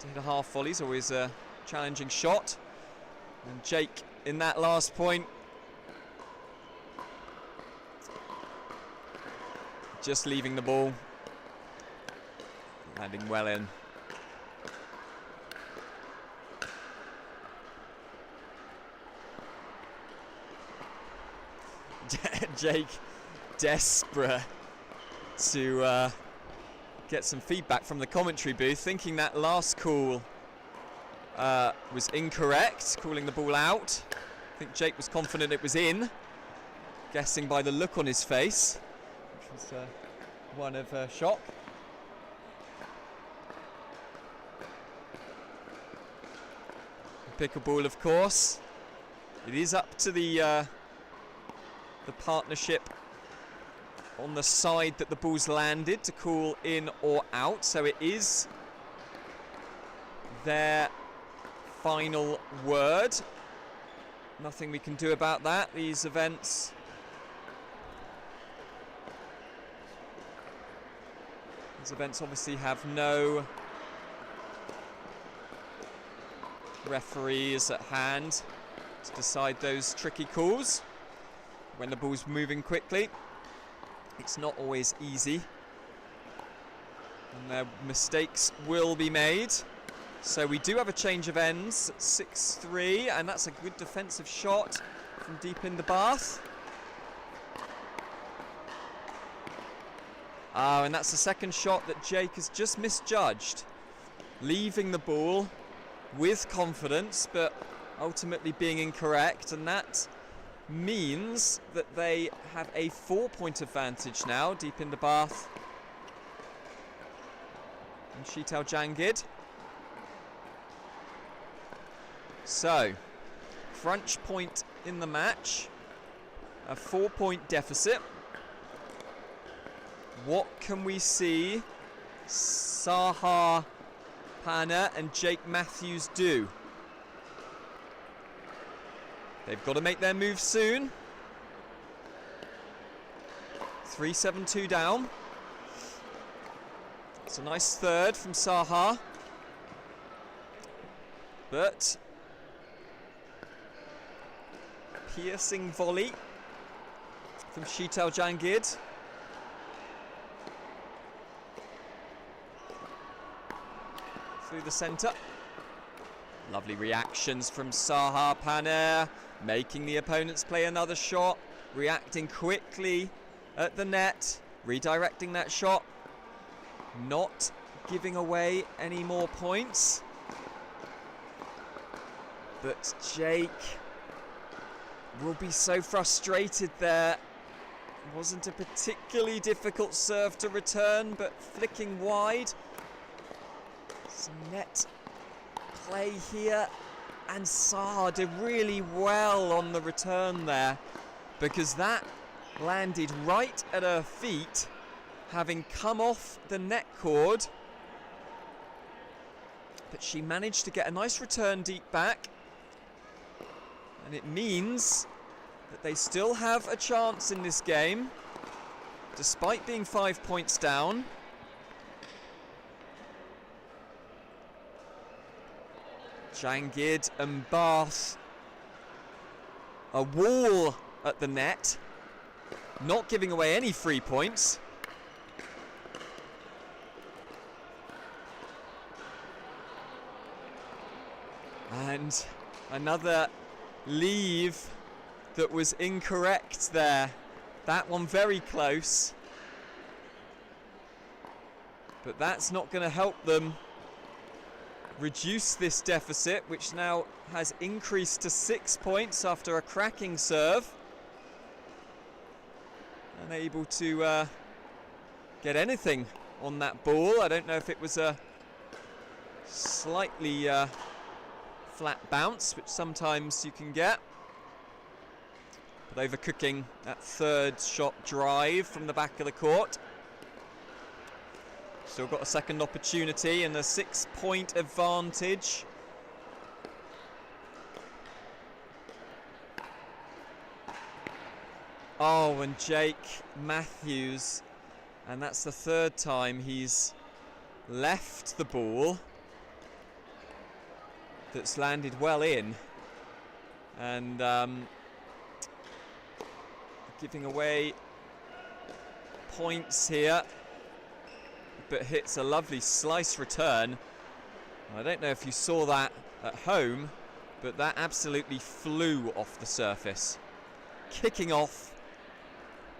To hit a half volley is always a challenging shot. And Jake in that last point just leaving the ball, landing well in. Jake desperate to get some feedback from the commentary booth, thinking that last call was incorrect, calling the ball out. I think Jake was confident it was in, guessing by the look on his face, which was one of shock. Pickleball, of course. It is up to the partnership on the side that the ball's landed to call in or out, so it is their final word. Nothing we can do about that. These events obviously have no referees at hand to decide those tricky calls. When the ball's moving quickly, it's not always easy, and mistakes will be made. So we do have a change of ends at 6-3, and that's a good defensive shot from deep in the bath. Oh, and that's the second shot that Jake has just misjudged, leaving the ball with confidence, but ultimately being incorrect, and that means that they have a 4-point advantage now, deep in the bath. And Sheetal Jangid. So, crunch point in the match, a 4-point deficit. What can we see Sahar Pana and Jake Matthews do? They've got to make their move soon. 3-7-2 down. It's a nice third from Sahar, but piercing volley from Sheetal Jangid. Through the centre. Lovely reactions from Sahar Paner, making the opponents play another shot, reacting quickly at the net, redirecting that shot, not giving away any more points. But Jake will be so frustrated there. It wasn't a particularly difficult serve to return, but flicking wide. Some net play here, and Sahar did really well on the return there, because that landed right at her feet, having come off the net cord. But she managed to get a nice return deep back, and it means that they still have a chance in this game, despite being 5 points down. Jangid and Bath, a wall at the net, not giving away any free points. And another leave that was incorrect there. That one very close. But that's not going to help them. reduce this deficit, which now has increased to 6 points after a cracking serve. Unable to get anything on that ball. I don't know if it was a slightly flat bounce, which sometimes you can get. But overcooking that third shot drive from the back of the court. Still got a second opportunity and a 6-point advantage. Oh, and Jake Matthews, and that's the third time he's left the ball that's landed well in, and giving away points here, but hits a lovely slice return. I don't know if you saw that at home, but that absolutely flew off the surface. Kicking off,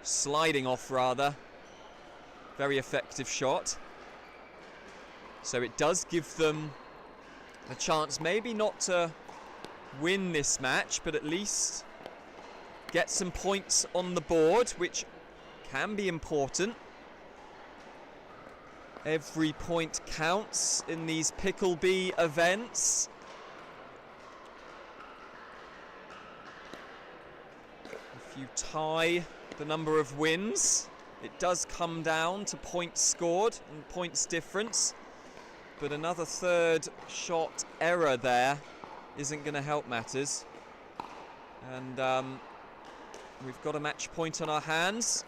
sliding off rather. Very effective shot. So it does give them a chance, maybe not to win this match, but at least get some points on the board, which can be important. Every point counts in these Pickleball events. If you tie the number of wins, it does come down to points scored and points difference. But another third shot error there isn't going to help matters. And we've got a match point on our hands.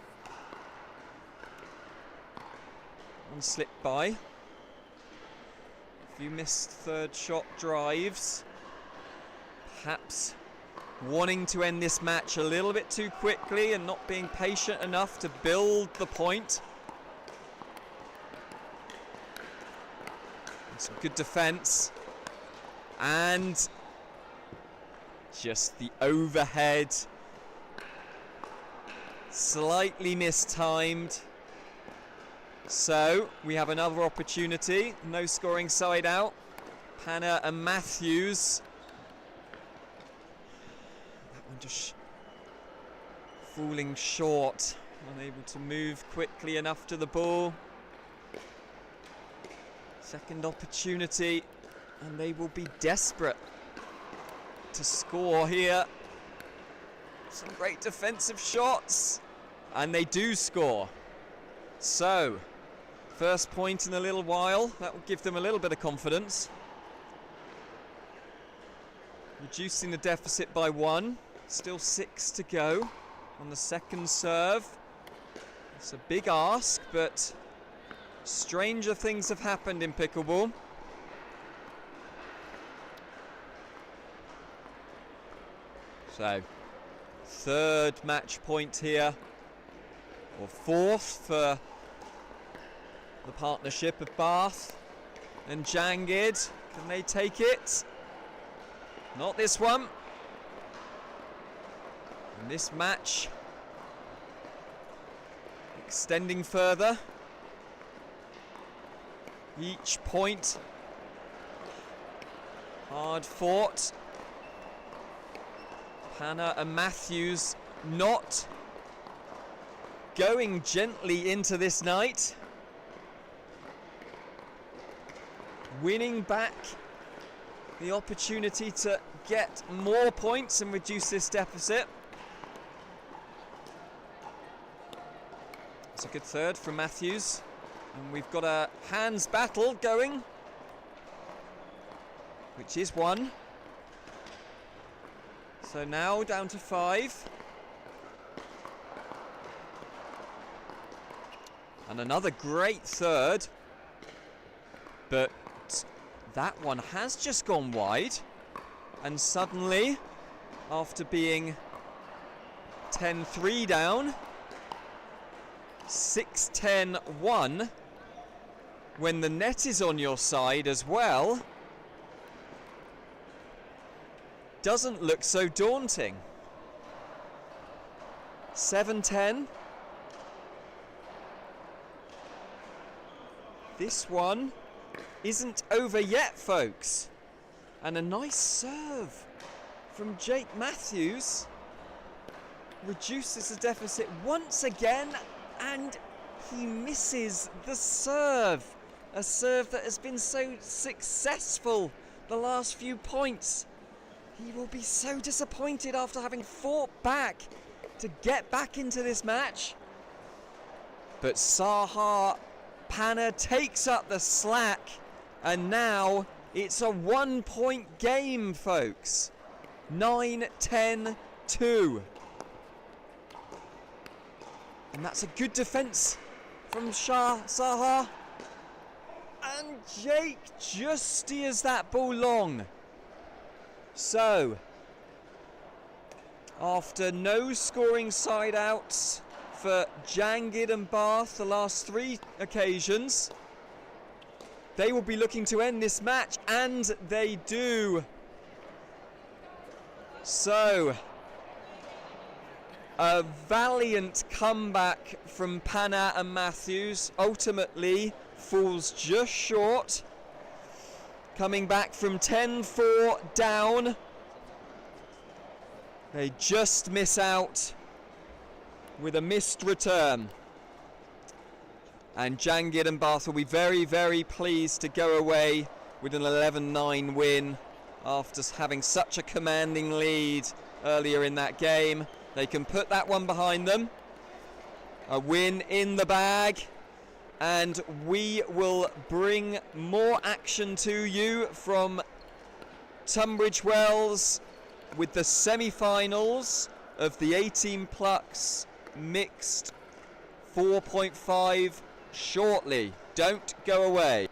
One slipped by. A few missed third shot drives. Perhaps wanting to end this match a little bit too quickly and not being patient enough to build the point. And some good defense. And just the overhead. Slightly mistimed. So we have another opportunity. No scoring side out. Panna and Matthews. That one just falling short. Unable to move quickly enough to the ball. Second opportunity. And they will be desperate to score here. Some great defensive shots. And they do score. So, first point in a little while. That will give them a little bit of confidence. Reducing the deficit by 1. Still 6 to go on the second serve. It's a big ask, but stranger things have happened in pickleball. So, third match point here, or fourth for the partnership of Bath and Jangid. Can they take it? Not this one. And this match extending further. Each point hard fought. Panna and Matthews not going gently into this night. Winning back the opportunity to get more points and reduce this deficit. It's a good third from Matthews. And we've got a hands battle going, which is 1. So now down to 5. And another great third. But that one has just gone wide. And suddenly, after being 10-3 down, 6-10-1, when the net is on your side as well, doesn't look so daunting. 7-10. This one isn't over yet, folks. And a nice serve from Jake Matthews reduces the deficit once again, and he misses the serve. A serve that has been so successful the last few points. He will be so disappointed after having fought back to get back into this match. But Saha Panna takes up the slack, and now it's a 1-point game, folks. 9-10-2. And that's a good defense from Saha. And Jake just steers that ball long. So, after no scoring side outs for Jangid and Bath the last 3 occasions, they will be looking to end this match, and they do. So, a valiant comeback from Panna and Matthews ultimately falls just short, coming back from 10-4 down. They just miss out with a missed return. And Jangid and Bath will be very, very pleased to go away with an 11-9 win after having such a commanding lead earlier in that game. They can put that one behind them. A win in the bag. And we will bring more action to you from Tunbridge Wells with the semi-finals of the 18 plus mixed 4.5 shortly. Don't go away.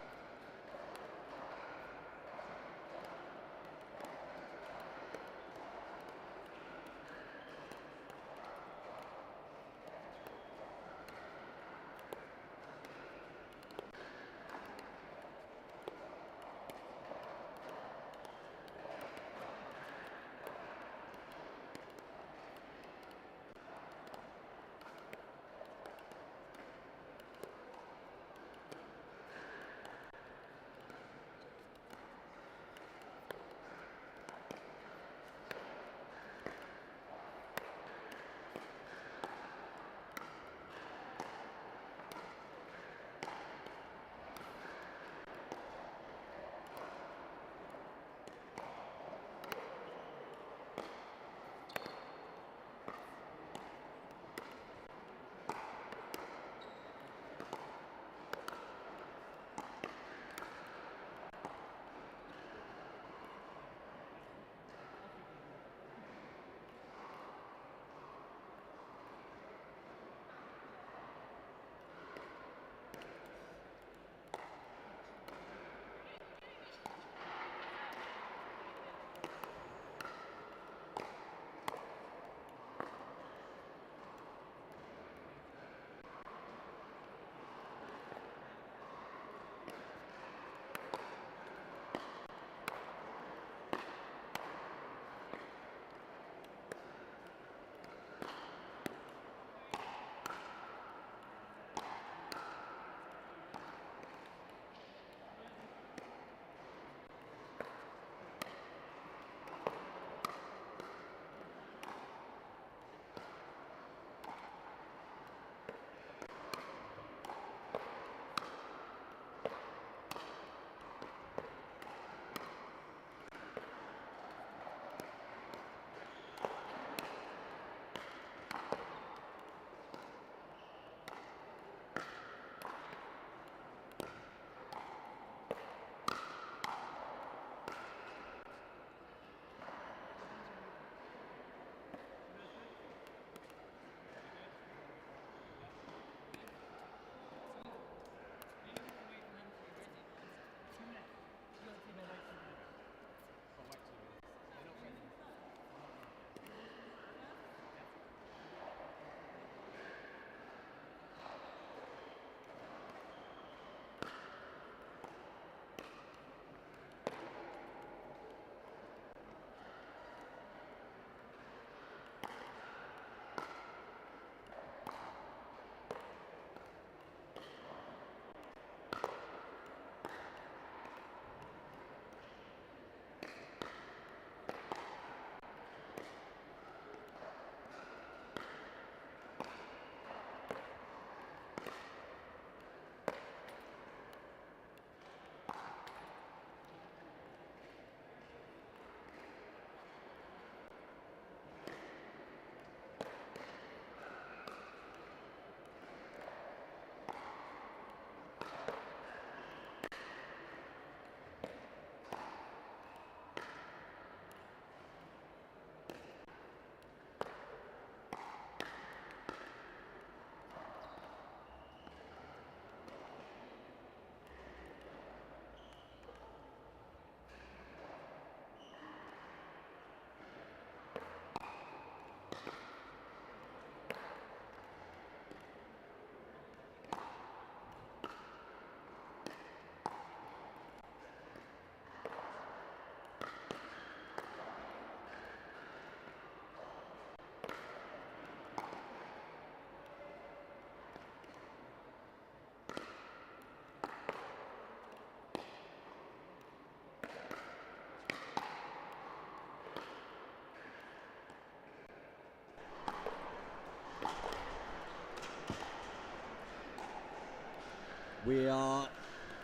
We are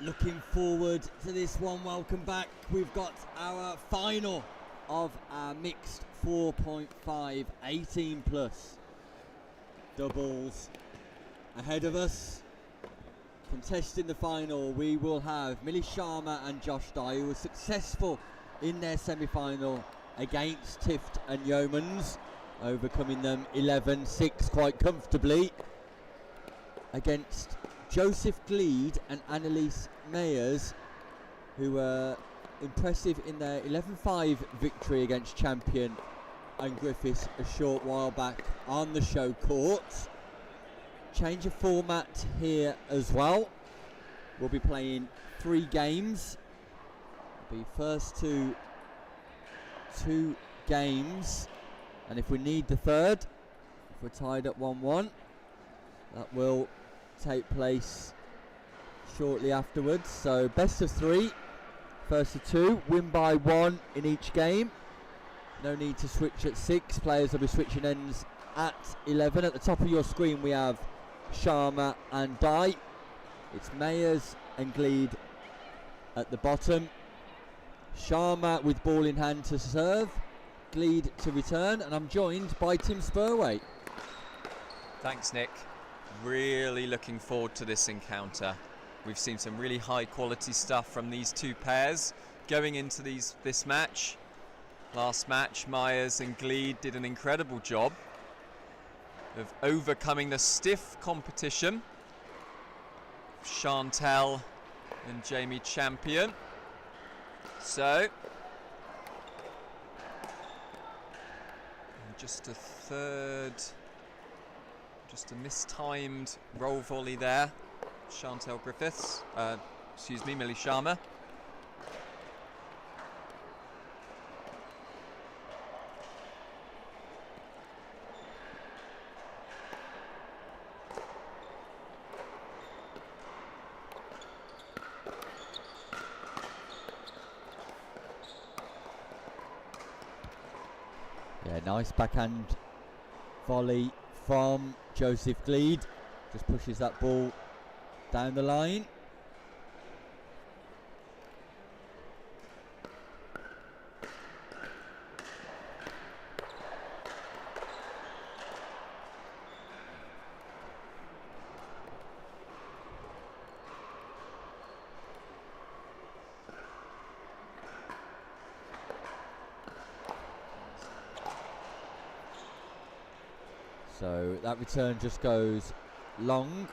looking forward to this one. Welcome back. We've got our final of our mixed 4.5 18 plus doubles ahead of us. Contesting the final, we will have Millie Sharma and Josh Dye, who were successful in their semi-final against Tift and Yeomans, overcoming them 11-6 quite comfortably. Against Joseph Gleed and Annalise Mayers, who were impressive in their 11-5 victory against Champion and Griffiths a short while back on the show court. Change of format here as well. We'll be playing 3 games. It'll be first to 2 games, and if we need the third, if we're tied at 1-1, that will take place shortly afterwards. So best of 3, first of 2, win by 1 in each game. No need to switch at 6. Players will be switching ends at 11. At the top of your screen we have Sharma and Dye. It's Mayers and Gleed at the bottom. Sharma with ball in hand to serve, Gleed to return, and I'm joined by Tim Spurway. Thanks, Nick. Really looking forward to this encounter. We've seen some really high quality stuff from these two pairs going into this match. Last match, Myers and Gleed did an incredible job of overcoming the stiff competition. Chantel and Jamie Champion. So, just a mistimed roll volley there. Chantel Griffiths, Millie Sharma. Yeah, nice backhand volley from Joseph Gleed. Just pushes that ball down the line. So that return just goes long.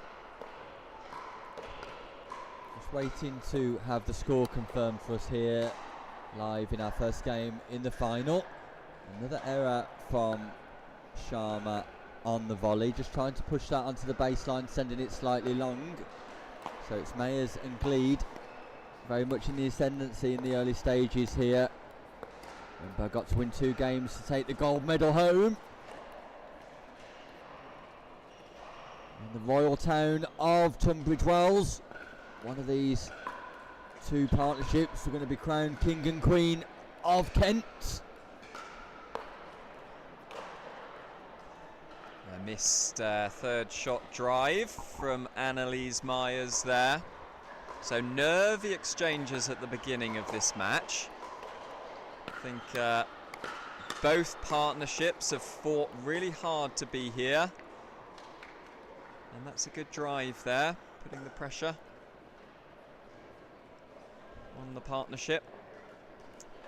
Just waiting to have the score confirmed for us here live in our first game in the final. Another error from Sharma on the volley, just trying to push that onto the baseline, sending it slightly long. So it's Mayers and Gleed very much in the ascendancy in the early stages here. Remember, got to win 2 games to take the gold medal home. In the royal town of Tunbridge Wells, one of these 2 partnerships are going to be crowned King and Queen of Kent. A missed third shot drive from Annalise Myers there. So nervy exchanges at the beginning of this match. I think both partnerships have fought really hard to be here. And that's a good drive there, putting the pressure on the partnership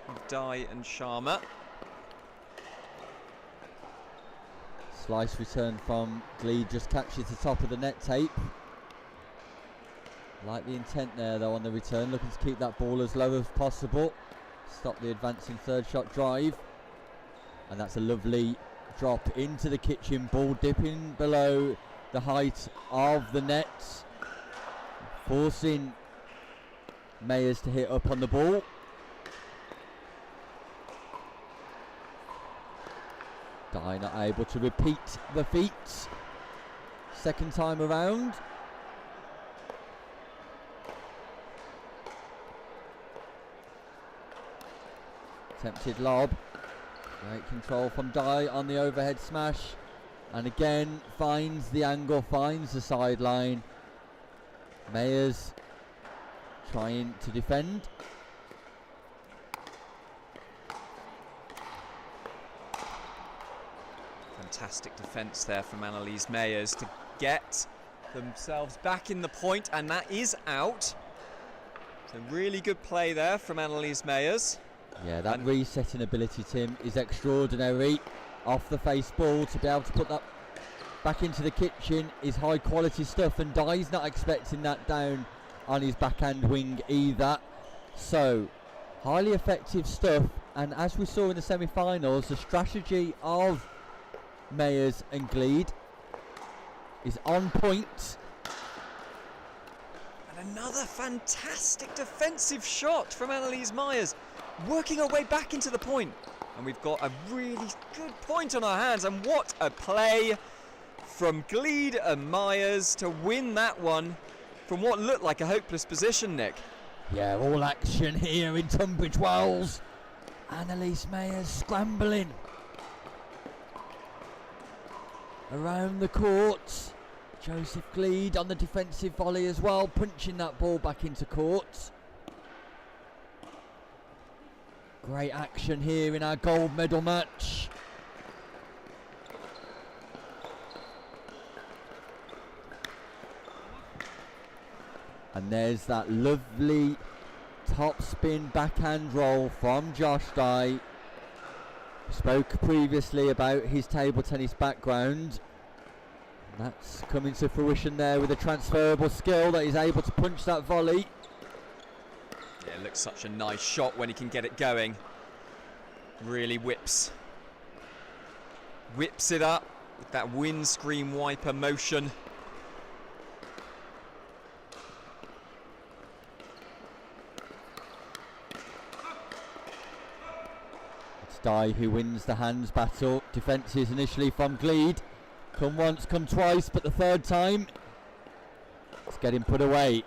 of Dye and Sharma. Slice return from Gleed, just catches the top of the net tape. Like the intent there though on the return, looking to keep that ball as low as possible. Stop the advancing third shot drive. And that's a lovely drop into the kitchen, ball dipping below the height of the net, forcing Mayers to hit up on the ball. Dye not able to repeat the feat second time around. Attempted lob, great control from Dye on the overhead smash. And again, finds the angle, finds the sideline. Mayers trying to defend. Fantastic defence there from Annalise Mayers to get themselves back in the point, and that is out. So really good play there from Annalise Mayers. Yeah, that resetting ability, Tim, is extraordinary. Off the face ball to be able to put that back into the kitchen is high quality stuff, and Dai's not expecting that down on his backhand wing either. So highly effective stuff, and as we saw in the semi-finals, the strategy of Mayers and Gleed is on point. And another fantastic defensive shot from Annalise Mayers, working her way back into the point. And we've got a really good point on our hands, and what a play from Gleed and Myers to win that one from what looked like a hopeless position, Nick. Yeah, all action here in Tunbridge Wells. Annalise Mayers scrambling around the court. Joseph Gleed on the defensive volley as well, punching that ball back into court. Great action here in our gold medal match. And there's that lovely top spin backhand roll from Josh Dye. Spoke previously about his table tennis background. That's coming to fruition there with a transferable skill that he's able to punch that volley. Yeah, it looks such a nice shot when he can get it going. Really whips it up with that windscreen wiper motion. It's Dye who wins the hands battle. Defences initially from Gleed. Come once, come twice, but the third time it's getting put away.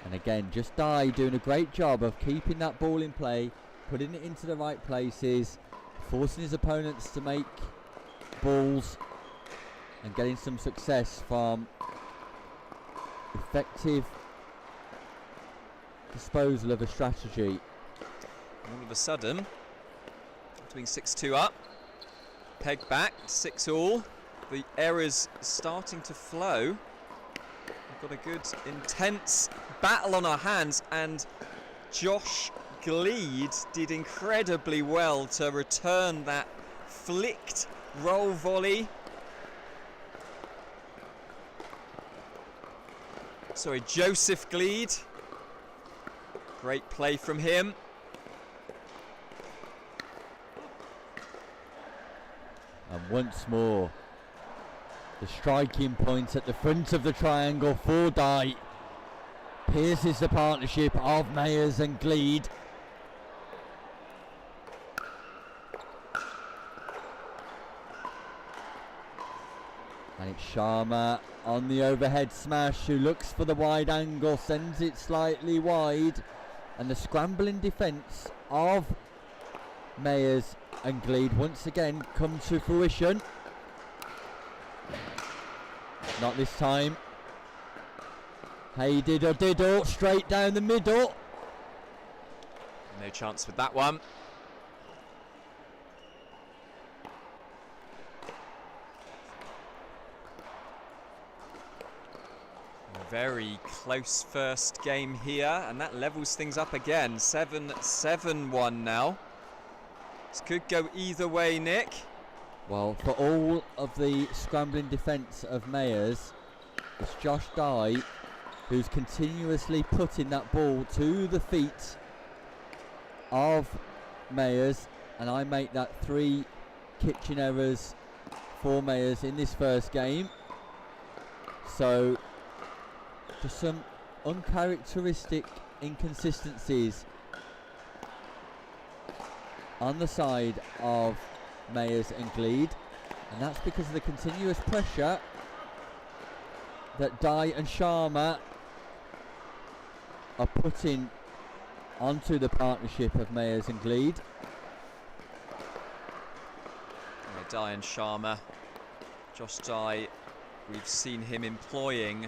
And again, just Dye doing a great job of keeping that ball in play, putting it into the right places, forcing his opponents to make balls, and getting some success from effective disposal of a strategy. All of a sudden, between 6-2 up, peg back, 6-all. The errors starting to flow. We've got a good, intense battle on our hands, and Josh Gleed did incredibly well to return that flicked roll volley. Sorry, Joseph Gleed. Great play from him. And once more, the striking point at the front of the triangle for Dye pierces the partnership of Mayers and Gleed. And it's Sharma on the overhead smash, who looks for the wide angle, sends it slightly wide, and the scrambling defence of Mayers and Gleed once again come to fruition. Not this time. Hey diddle diddle, straight down the middle. No chance with that one. A very close first game here, and that levels things up again. 7-7-1 now. This could go either way, Nick. Well, for all of the scrambling defence of Mayers, it's Josh Dye who's continuously putting that ball to the feet of Mayers, and I make that 3 kitchen errors for Mayers in this first game. So just some uncharacteristic inconsistencies on the side of Mayers and Gleed, and that's because of the continuous pressure that Dye and Sharma are putting onto the partnership of Mayers and Gleed. Dye and Sharma Josh Dye, we've seen him employing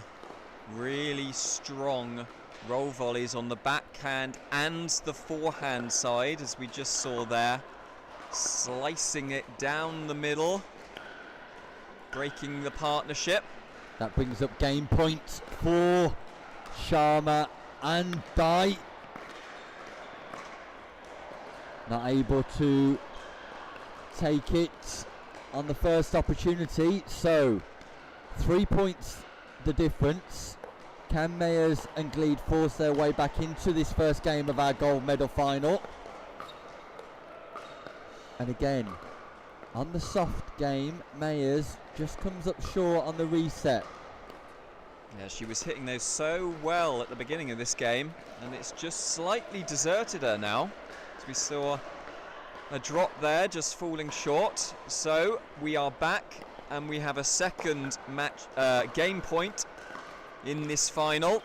really strong roll volleys on the backhand and the forehand side, as we just saw there. Slicing it down the middle, breaking the partnership. That brings up game points for Sharma and Dye. Not able to take it on the first opportunity, so 3 points the difference. Can Mayers and Gleed force their way back into this first game of our gold medal final? And again, on the soft game, Mayers just comes up short on the reset. Yeah, she was hitting those so well at the beginning of this game, and it's just slightly deserted her now. As we saw a drop there, just falling short. So we are back, and we have a second match game point in this final.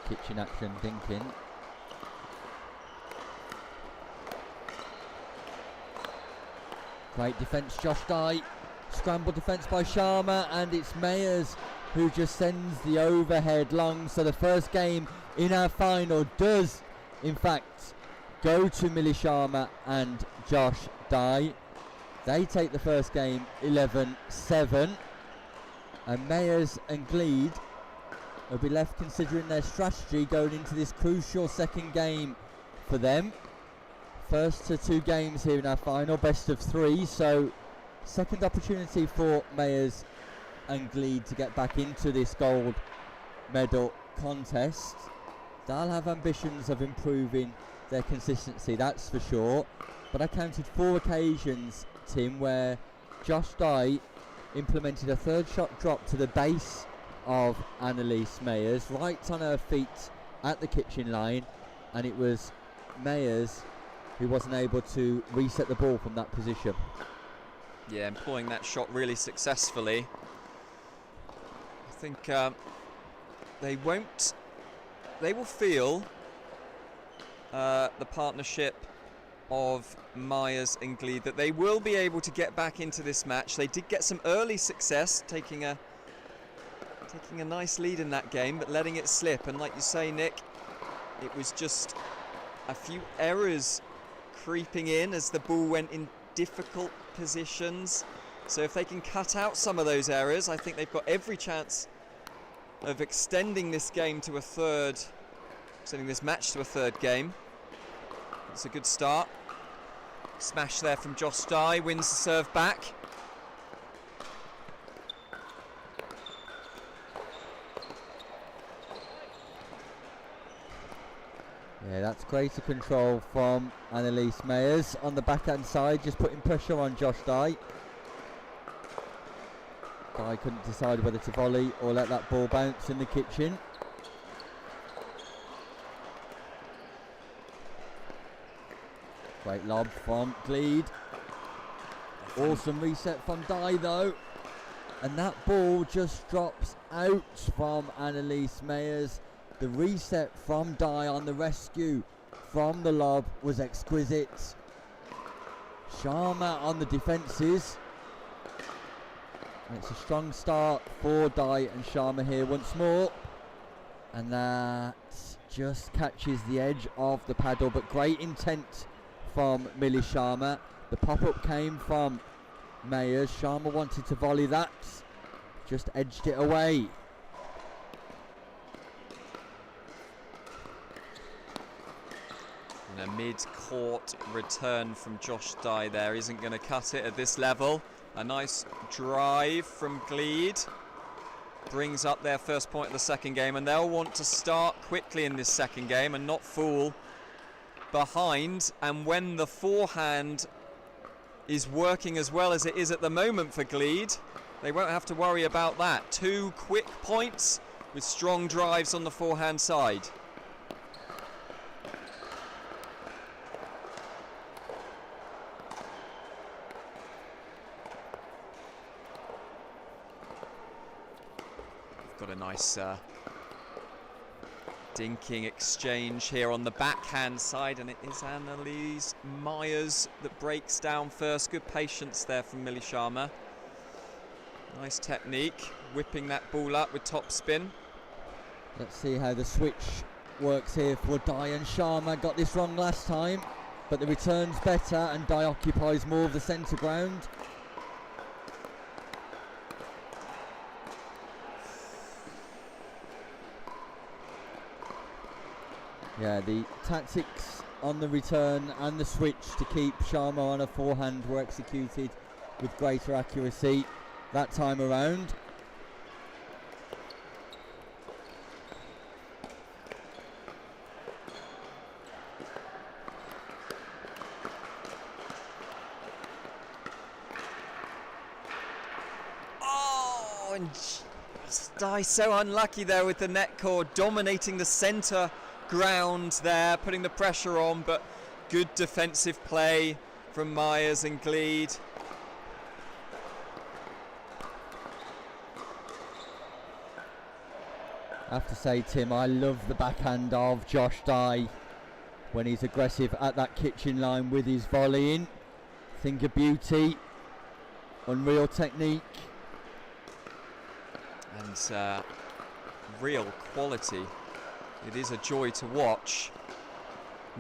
Kitchen action thinking. Great defence, Josh Dye. Scramble defence by Sharma, and it's Mayers who just sends the overhead long. So the first game in our final does, in fact, go to Millie Sharma and Josh Dye. They take the first game 11-7, and Mayers and Gleed will be left considering their strategy going into this crucial second game for them. First to 2 games here in our final, best of 3, so second opportunity for Mayers and Gleed to get back into this gold medal contest. They'll have ambitions of improving their consistency, that's for sure, but I counted 4 occasions, Tim, where Josh Dye implemented a third shot drop to the base of Annalise Mayers, right on her feet at the kitchen line, and it was Mayers who wasn't able to reset the ball from that position. Yeah, employing that shot really successfully. I think they will feel the partnership of Myers and Gleed, that they will be able to get back into this match. They did get some early success, taking a nice lead in that game, but letting it slip. And like you say, Nick, it was just a few errors creeping in as the ball went in difficult positions. So if they can cut out some of those errors, I think they've got every chance of extending this game to extending this match to a third game. It's a good start. Smash there from Josh Dye, wins the serve back. Yeah, that's greater control from Annalise Mayers on the backhand side, just putting pressure on Josh Dye. Dye couldn't decide whether to volley or let that ball bounce in the kitchen. Great lob from Gleed. Awesome reset from Dye though. And that ball just drops out from Annalise Mayers. The reset from Dye on the rescue from the lob was exquisite. Sharma on the defences. And it's a strong start for Dye and Sharma here once more. And that just catches the edge of the paddle, but great intent from Millie Sharma. The pop-up came from Mayers. Sharma wanted to volley that, just edged it away. And a mid-court return from Josh Dye there isn't going to cut it at this level. A nice drive from Gleed brings up their first point of the second game, and they'll want to start quickly in this second game and not fall behind. And when the forehand is working as well as it is at the moment for Gleed, they won't have to worry about that. 2 quick points with strong drives on the forehand side. Got a nice Dinking exchange here on the backhand side, and it is Annalise Myers that breaks down first. Good patience there from Millie Sharma. Nice technique, whipping that ball up with top spin. Let's see how the switch works here for Diane Sharma. Got this wrong last time, but the return's better and Di occupies more of the centre ground. Yeah, the tactics on the return and the switch to keep Sharma on her forehand were executed with greater accuracy that time around. Oh, and Di so unlucky there with the net cord, dominating the centre ground there, putting the pressure on, but good defensive play from Myers and Gleed. I have to say, Tim, I love the backhand of Josh Di when he's aggressive at that kitchen line with his volleying. Think of beauty, unreal technique. And real quality. It is a joy to watch.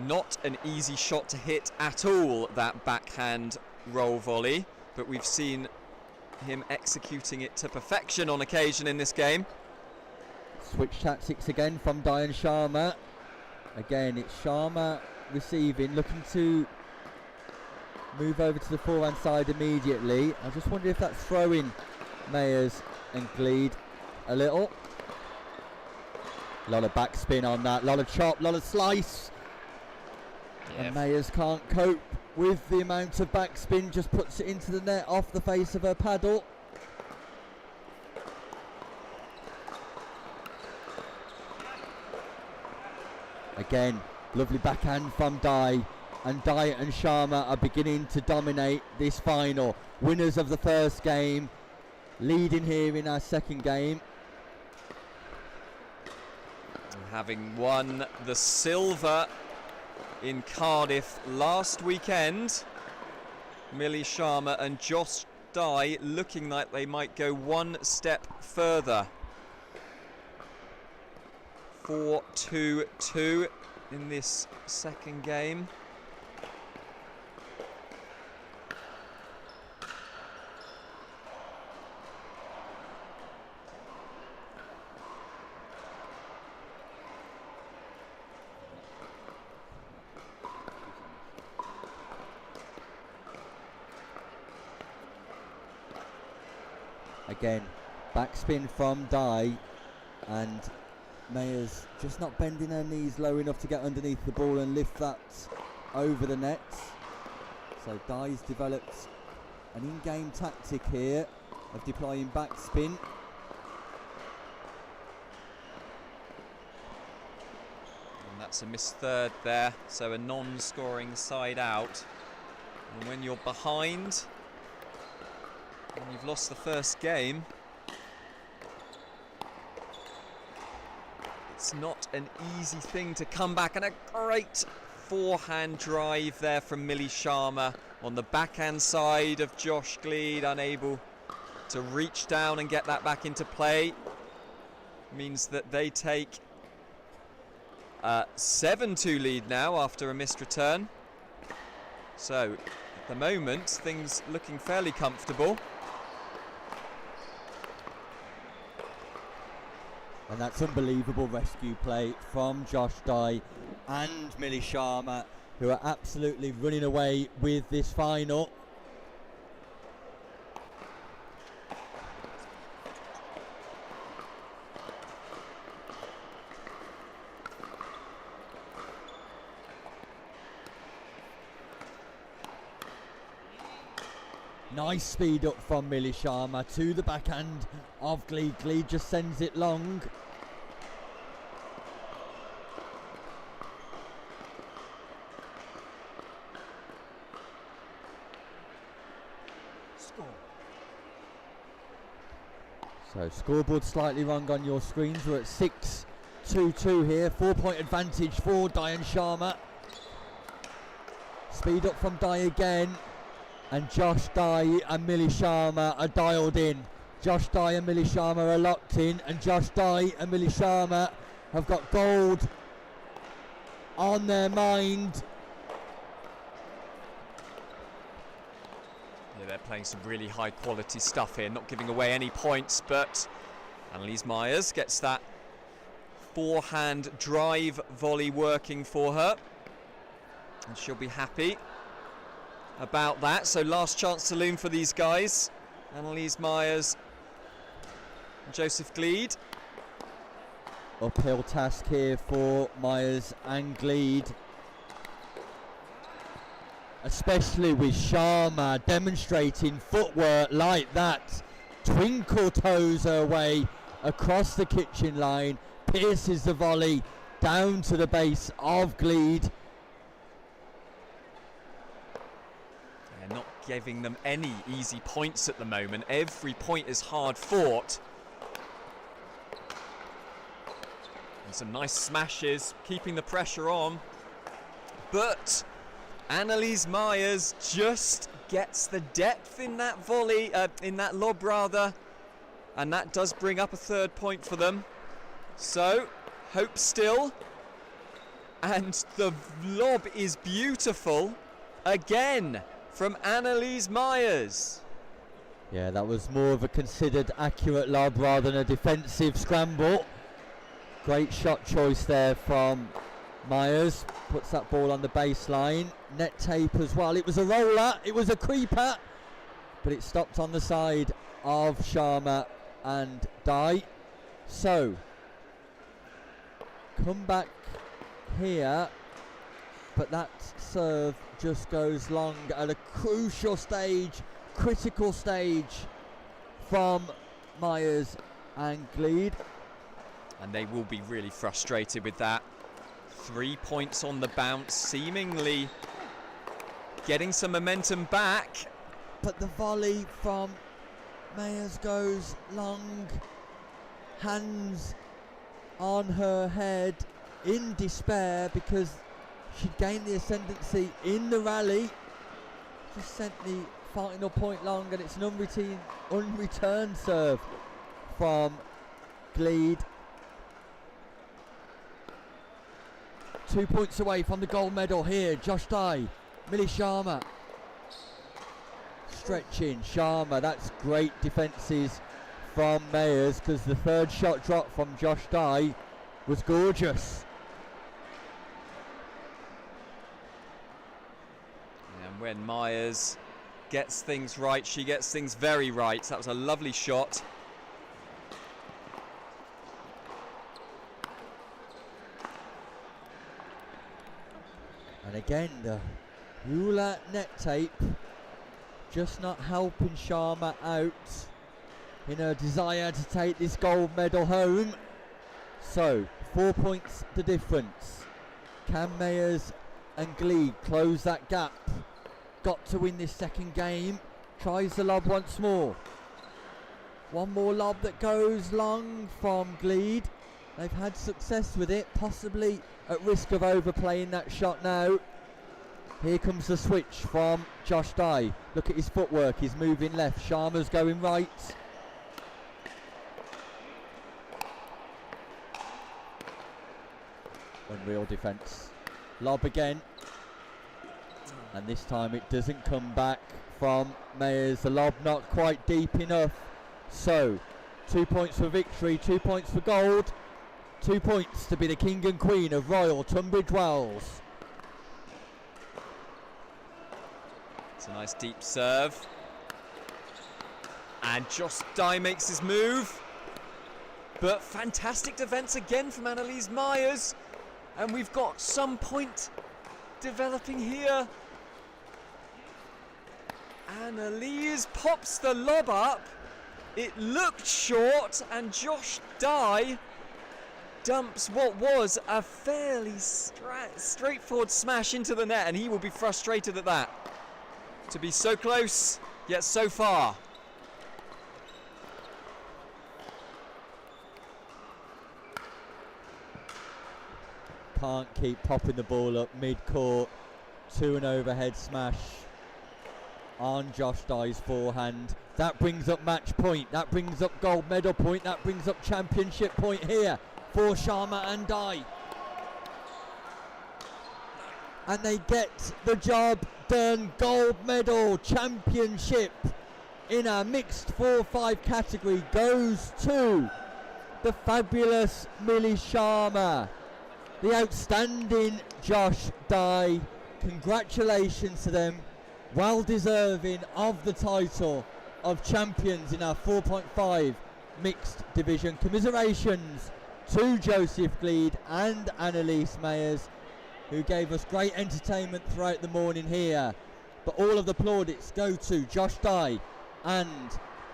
Not an easy shot to hit at all, that backhand roll volley, but we've seen him executing it to perfection on occasion in this game. Switch tactics again from Diane Sharma. Again, it's Sharma receiving, looking to move over to the forehand side immediately. I just wonder if that's throwing Mayers and Gleed a little. A lot of backspin on that, a lot of chop, a lot of slice. Yeah. And Mayers can't cope with the amount of backspin, just puts it into the net off the face of her paddle. Again, lovely backhand from Di, and Di and Sharma are beginning to dominate this final. Winners of the first game, leading here in our second game. Having won the silver in Cardiff last weekend, Millie Sharma and Josh Di looking like they might go one step further. 4-2-2 in this second game. Again, backspin from Di, and Mayers just not bending her knees low enough to get underneath the ball and lift that over the net. So Di's developed an in-game tactic here of deploying backspin. And that's a missed third there, so a non-scoring side out. And when you're behind and you've lost the first game, it's not an easy thing to come back. And a great forehand drive there from Millie Sharma on the backhand side of Josh Gleed, unable to reach down and get that back into play. Means that they take a 7-2 lead now after a missed return. So at the moment, things looking fairly comfortable. And that's unbelievable rescue play from Josh Di and Millie Sharma, who are absolutely running away with this final. Nice speed up from Millie Sharma to the backhand of Gleed. Gleed just sends it long. So scoreboard slightly wrong on your screens. We're at 6 2-2 here. 4-point advantage for Diane Sharma. Speed up from Dai again. And Josh Dai and Millie Sharma are dialed in. Josh Dai and Millie Sharma are locked in. And Josh Dai and Millie Sharma have got gold on their mind. Yeah, they're playing some really high quality stuff here, not giving away any points, but Annalise Myers gets that forehand drive volley working for her. And she'll be happy about that. So last chance saloon for these guys. Annalise Myers and Joseph Gleed. Uphill task here for Myers and Gleed. Especially with Sharma demonstrating footwork like that. Twinkle toes her way across the kitchen line. Pierces the volley down to the base of Gleed. They're not giving them any easy points at the moment. Every point is hard fought. And some nice smashes, keeping the pressure on. But Annalise Myers just gets the depth in that volley, in that lob rather. And that does bring up a 3rd point for them. So, hope still. And the lob is beautiful again from Annalise Myers. Yeah, that was more of a considered accurate lob rather than a defensive scramble. Great shot choice there from Myers. Puts that ball on the baseline. Net tape as well. It was a roller, it was a creeper, but it stopped on the side of Sharma and Dai. So, come back here, but that serve just goes long at a crucial stage, critical stage from Myers and Gleed. And they will be really frustrated with that. 3 points on the bounce, seemingly getting some momentum back. But the volley from Myers goes long, hands on her head in despair because she gained the ascendancy in the rally. Just sent the final point long, and it's an unreturned serve from Gleed. 2 points away from the gold medal here. Josh Dai, Millie Sharma. Stretching Sharma, that's great defences from Myers because the 3rd shot drop from Josh Dai was gorgeous. And when Myers gets things right, she gets things very right. That was a lovely shot. And again, the JOOLA net tape just not helping Sharma out in her desire to take this gold medal home. So, 4 points the difference. Can Myers and Gleed close that gap? Got to win this 2nd game. Tries the lob once more. One more lob that goes long from Gleed. They've had success with it, possibly at risk of overplaying that shot now. Here comes the switch from Josh Dai. Look at his footwork, he's moving left. Sharma's going right. Unreal defence. Lob again. And this time it doesn't come back from Myers. The lob not quite deep enough. So, 2 points for victory, 2 points for gold. 2 points to be the king and queen of Royal Tunbridge Wells. It's a nice deep serve. And Josh Dai makes his move. But fantastic defence again from Annalise Myers. And we've got some point developing here. Annalise pops the lob up. It looked short, and Josh Dai dumps what was a fairly straightforward smash into the net, and he will be frustrated at that. To be so close, yet so far. can't keep popping the ball up mid-court to an overhead smash on Josh Dye's forehand. That brings up match point, that brings up gold medal point, that brings up championship point here for Sharma and Dye. And they get the job done. Gold medal championship in a mixed 4-5 category goes to the fabulous Millie Sharma, the outstanding Josh Dye. Congratulations to them, well deserving of the title of champions in our 4.5 mixed division. Commiserations to Joseph Gleed and Annalise Mayers, who gave us great entertainment throughout the morning here. But all of the plaudits go to Josh Dye and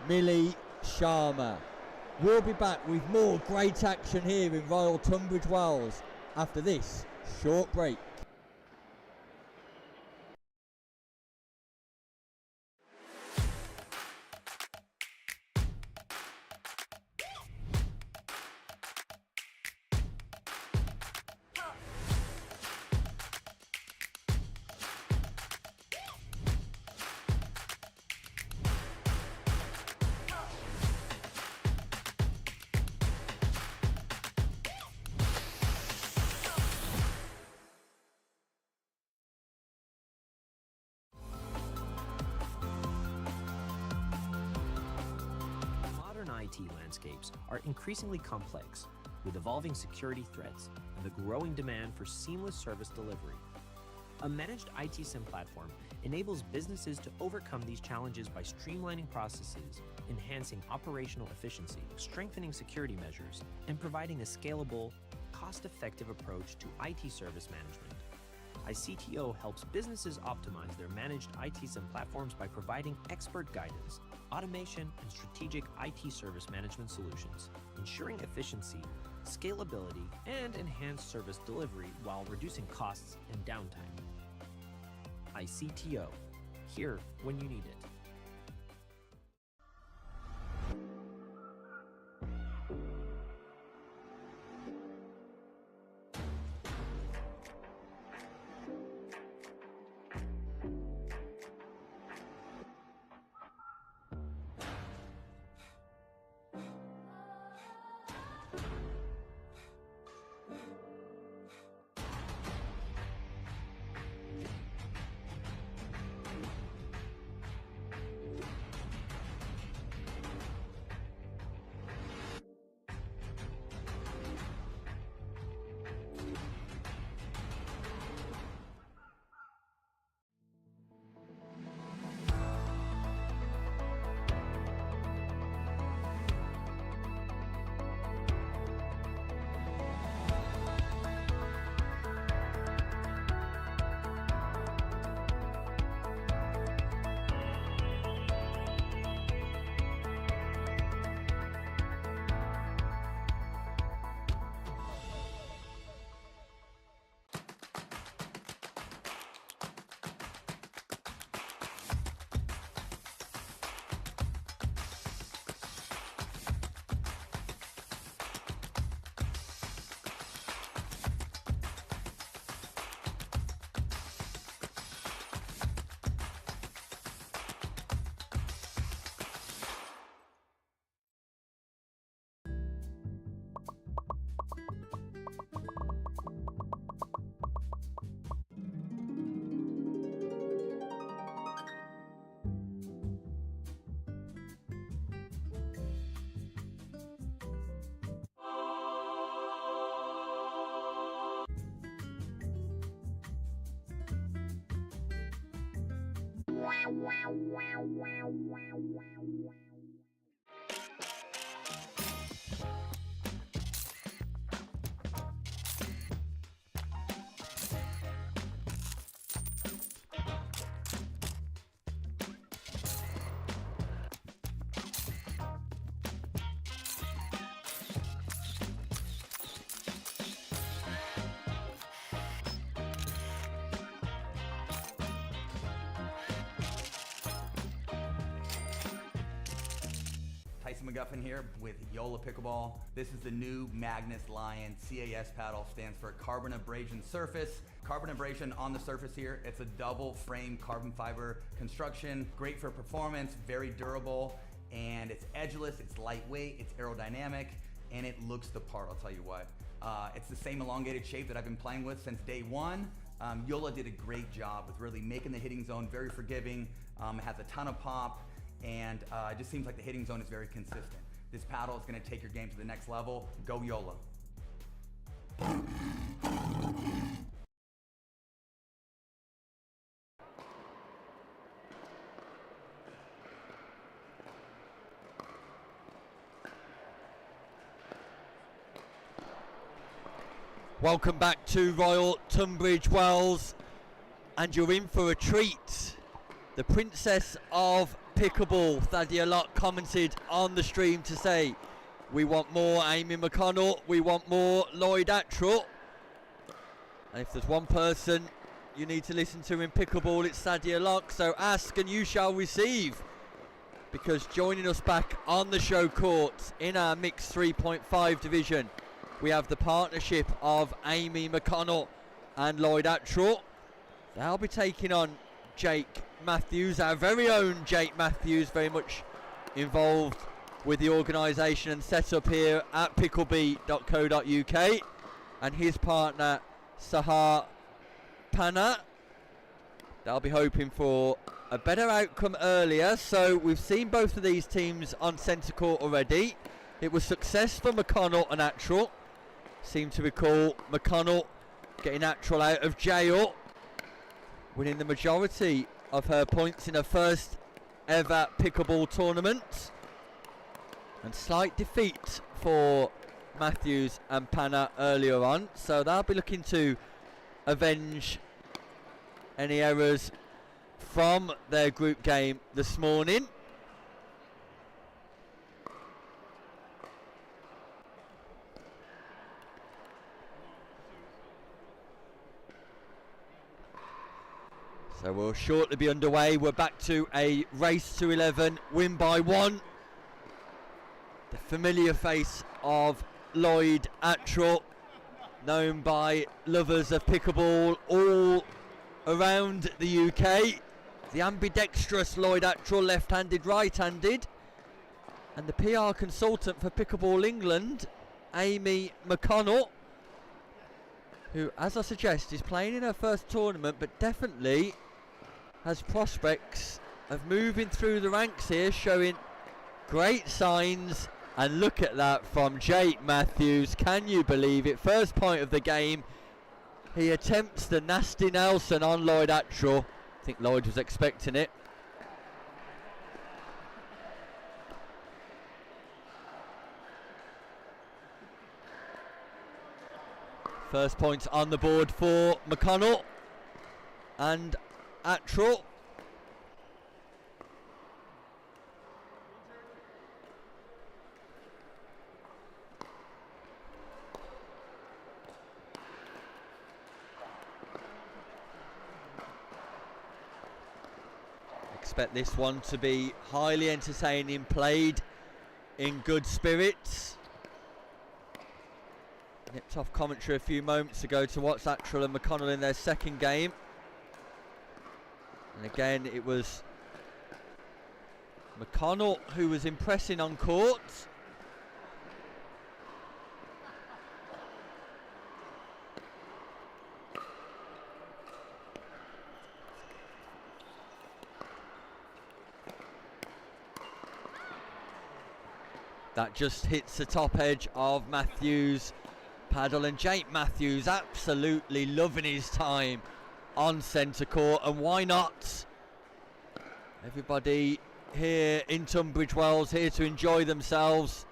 Millie Sharma. We'll be back with more great action here in Royal Tunbridge Wells after this short break. IT landscapes are increasingly complex, with evolving security threats and the growing demand for seamless service delivery. A managed IT SIM platform enables businesses to overcome these challenges by streamlining processes, enhancing operational efficiency, strengthening security measures, and providing a scalable, cost-effective approach to IT service management. iCTO helps businesses optimize their managed IT SIM platforms by providing expert guidance, automation, and strategic IT service management solutions, ensuring efficiency, scalability, and enhanced service delivery while reducing costs and downtime. iCTO, here when you need it. McGuffin here with JOOLA Pickleball. This is the new Magnus Lion CAS paddle, stands for carbon abrasion surface. Carbon abrasion on the surface here. It's a double frame carbon fiber construction, great for performance, very durable, and it's edgeless, it's lightweight, it's aerodynamic, and it looks the part, I'll tell you what. It's the same elongated shape that I've been playing with since day one. JOOLA did a great job with really making the hitting zone very forgiving. It has a ton of pop, and it just seems like the hitting zone is very consistent. This paddle is going to take your game to the next level. Go JOOLA. Welcome back to Royal Tunbridge Wells, and you're in for a treat. The Princess of Pickleball, Thadia Locke, commented on the stream to say, we want more Amy McConnell, we want more Lloyd Attrell. And if there's one person you need to listen to in pickleball, it's Thadia Locke, so ask and you shall receive. Because joining us back on the show court in our mixed 3.5 division, we have the partnership of Amy McConnell and Lloyd Attrell. They'll be taking on Jake Matthews, our very own Jake Matthews, very much involved with the organisation and set up here at picklebee.co.uk, and his partner Sahar Panna. They'll be hoping for a better outcome earlier, so we've seen both of these teams on centre court already. It was success for McConnell and Attrell. Seem to recall McConnell getting Attrell out of jail, winning the majority of her points in her first ever pickleball tournament. And slight defeat for Matthews and Panna earlier on, so they'll be looking to avenge any errors from their group game this morning. So we'll shortly be underway. We're back to a race to 11, win by 1. The familiar face of Lloyd Attrell, known by lovers of pickleball all around the UK. The ambidextrous Lloyd Attrell, left-handed, right-handed. And the PR consultant for Pickleball England, Amy McConnell, who, as I suggest, is playing in her first tournament, but definitely has prospects of moving through the ranks here, showing great signs. And look at that from Jake Matthews. Can you believe it? First point of the game. He attempts the nasty Nelson on Lloyd Attrell. I think Lloyd was expecting it. First points on the board for McConnell and Attrell. Expect this one to be highly entertaining, played in good spirits. Nipped off commentary a few moments ago to watch Attrell and McConnell in their second game. And again, it was McConnell who was impressing on court. That just hits the top edge of Matthews' paddle, and Jake Matthews absolutely loving his time on centre court, and why not? Everybody here in Tunbridge Wells here to enjoy themselves,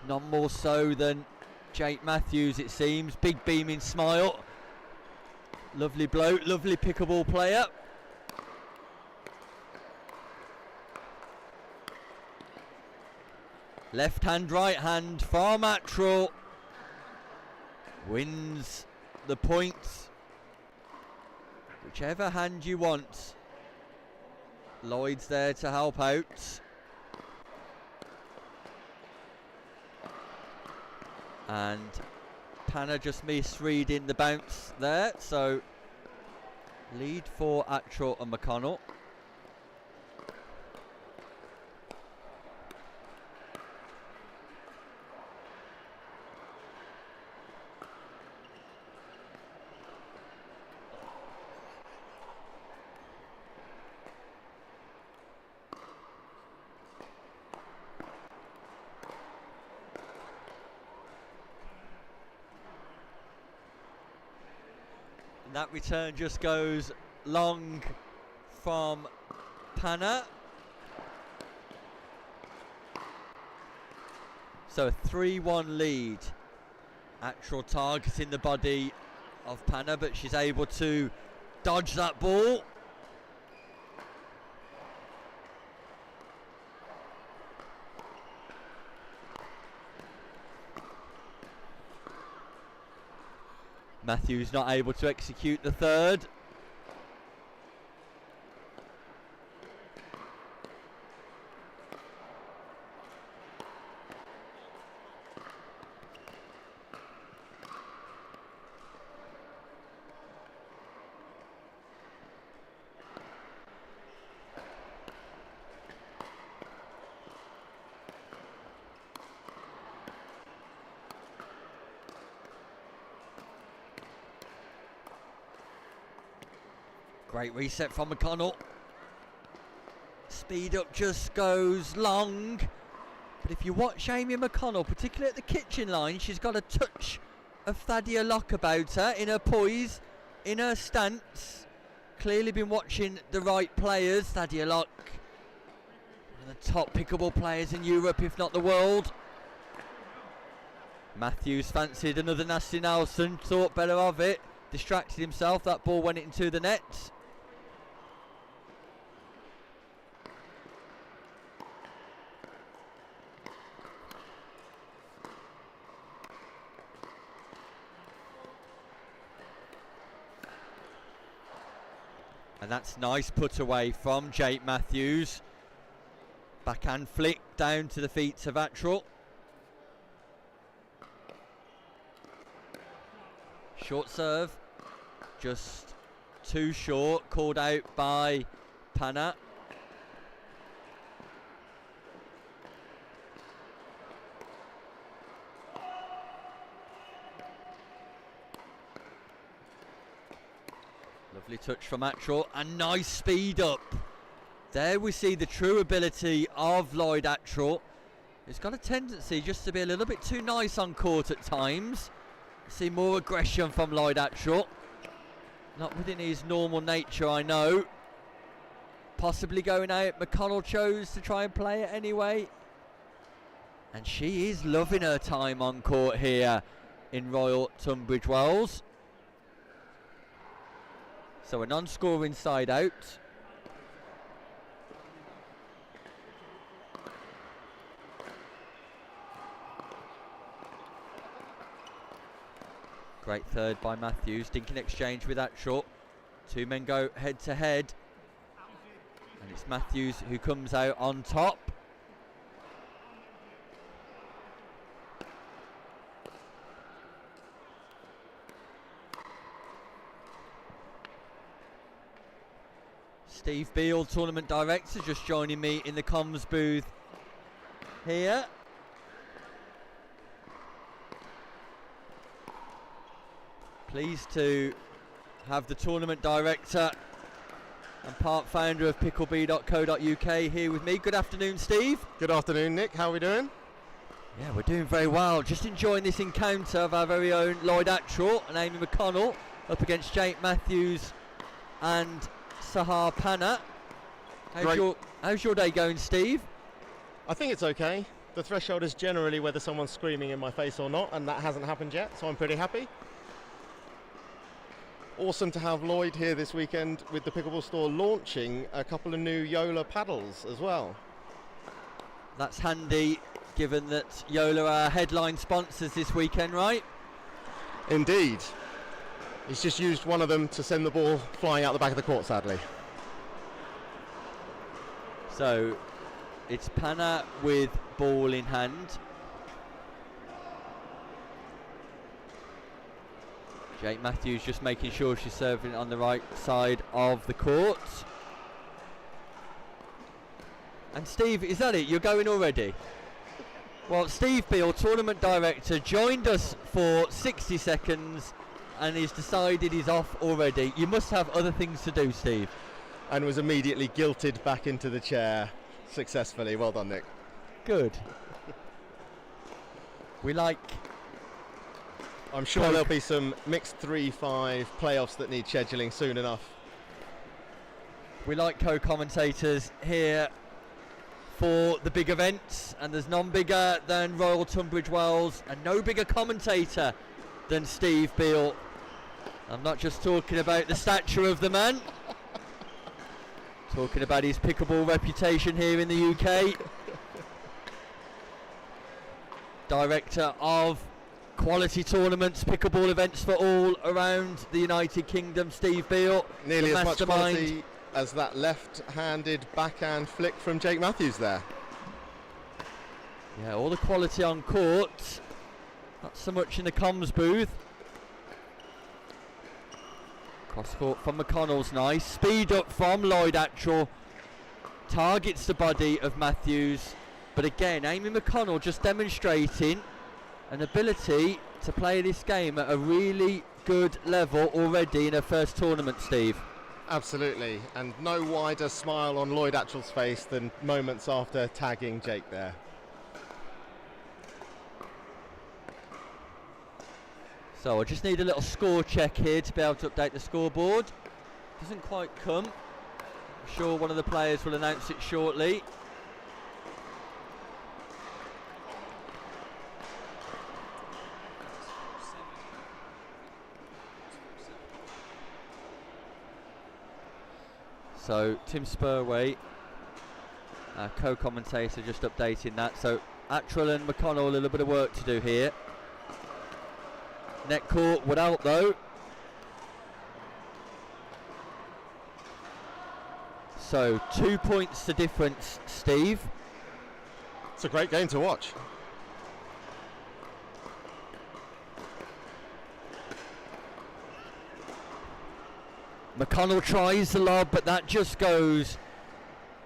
none more so than Jake Matthews, it seems. Big beaming smile, lovely bloke, lovely pickleball player. Left hand, right hand from Attrell. Wins the points. Whichever hand you want. Lloyd's there to help out. And Panna just misreading the bounce there, so lead for Attrell and McConnell. That return just goes long from Panna. So a 3-1 lead. Actual targeting the body of Panna, but she's able to dodge that ball. Matthews not able to execute the third. Great reset from McConnell. Speed up just goes long. But if you watch Amy McConnell, particularly at the kitchen line, she's got a touch of Thadia Locke about her, in her poise, in her stance. Clearly been watching the right players. Thadia Locke, one of the top pickleball players in Europe, if not the world. Matthews fancied another nasty Nelson, thought better of it, distracted himself, that ball went into the net. And that's nice put away from Jake Matthews. Backhand flick down to the feet of Attrell. Short serve, just too short, called out by Panna. Lovely touch from Attrell, and nice speed up. There we see the true ability of Lloyd Attrell. He's got a tendency just to be a little bit too nice on court at times. See more aggression from Lloyd Attrell. Not within his normal nature, I know. Possibly going out. McConnell chose to try and play it anyway. And she is loving her time on court here in Royal Tunbridge Wells. So a non-scoring side out. Great third by Matthews. Dinking exchange with Attrell. Two men go head to head. And it's Matthews who comes out on top. Steve Beale, tournament director, just joining me in the comms booth here. Pleased to have the tournament director and part founder of pickleball.co.uk here with me. Good afternoon, Steve. Good afternoon, Nick. How are we doing? Yeah, we're doing very well. Just enjoying this encounter of our very own Lloyd Attrell and Amy McConnell up against Jake Matthews and Sahar Panna. How's your day going, Steve? I think it's okay. The threshold is generally whether someone's screaming in my face or not, and that hasn't happened yet, so I'm pretty happy. Awesome to have Lloyd here this weekend with the Pickleball store launching a couple of new JOOLA paddles as well. That's handy, given that JOOLA are headline sponsors this weekend, right? Indeed. He's just used one of them to send the ball flying out the back of the court, sadly. So it's Panna with ball in hand. Jake Matthews just making sure she's serving on the right side of the court. And Steve, is that it? You're going already? Well, Steve Beale, tournament director, joined us for 60 seconds and he's decided he's off already. You must have other things to do, Steve. And was immediately guilted back into the chair successfully. Well done, Nick. Good. I'm sure there'll be some mixed 3-5 playoffs that need scheduling soon enough. We like co-commentators here for the big events, and there's none bigger than Royal Tunbridge Wells, and no bigger commentator than Steve Beale. I'm not just talking about the stature of the man, talking about his pickleball reputation here in the UK. Director of quality tournaments, pickleball events for all around the United Kingdom, Steve Beale. Nearly as much quality as that left-handed backhand flick from Jake Matthews there. Yeah, all the quality on court, not so much in the comms booth. Cross court from McConnell's nice. Speed up from Lloyd Attrell. Targets the body of Matthews. But again, Amy McConnell just demonstrating an ability to play this game at a really good level already in her first tournament, Steve. Absolutely, and no wider smile on Lloyd Attrell's face than moments after tagging Jake there. So I just need a little score check here to be able to update the scoreboard. Doesn't quite come. I'm sure one of the players will announce it shortly. So Tim Spurway, our co-commentator, just updating that. So Attrell and McConnell, a little bit of work to do here. Net court without though. So 2 points the difference, Steve. It's a great game to watch. McConnell tries the lob, but that just goes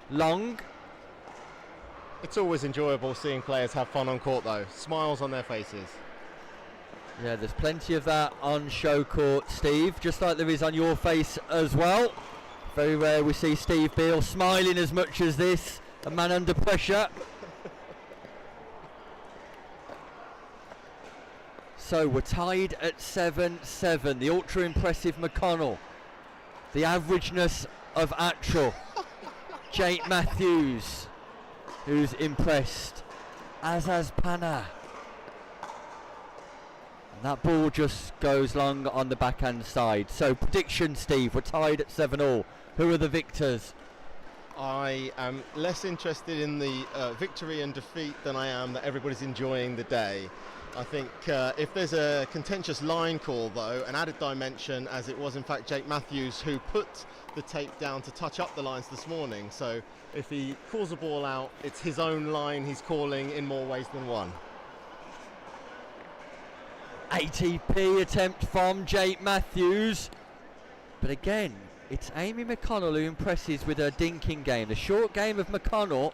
long. It's always enjoyable seeing players have fun on court though. Smiles on their faces. Yeah, there's plenty of that on show court, Steve, just like there is on your face as well. Very rare we see Steve Beale smiling as much as this, a man under pressure. So we're tied at 7-7. The ultra impressive McConnell. The averageness of Attrell. Jake Matthews, who's impressed. As has Panna. And that ball just goes long on the backhand side. So prediction, Steve, we're tied at 7-all. Who are the victors? I am less interested in the victory and defeat than I am that everybody's enjoying the day. I think if there's a contentious line call though, an added dimension, as it was in fact Jake Matthews who put the tape down to touch up the lines this morning. So if he calls a ball out, it's his own line he's calling in more ways than one. ATP attempt from Jake Matthews. But again, it's Amy McConnell who impresses with her dinking game. The short game of McConnell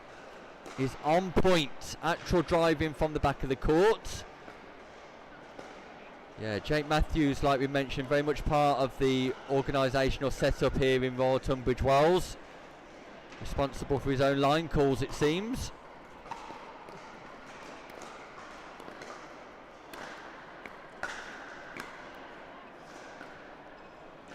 is on point. Attrell driving from the back of the court. Yeah, Jake Matthews, like we mentioned, very much part of the organisational setup here in Royal Tunbridge Wells. Responsible for his own line calls, it seems.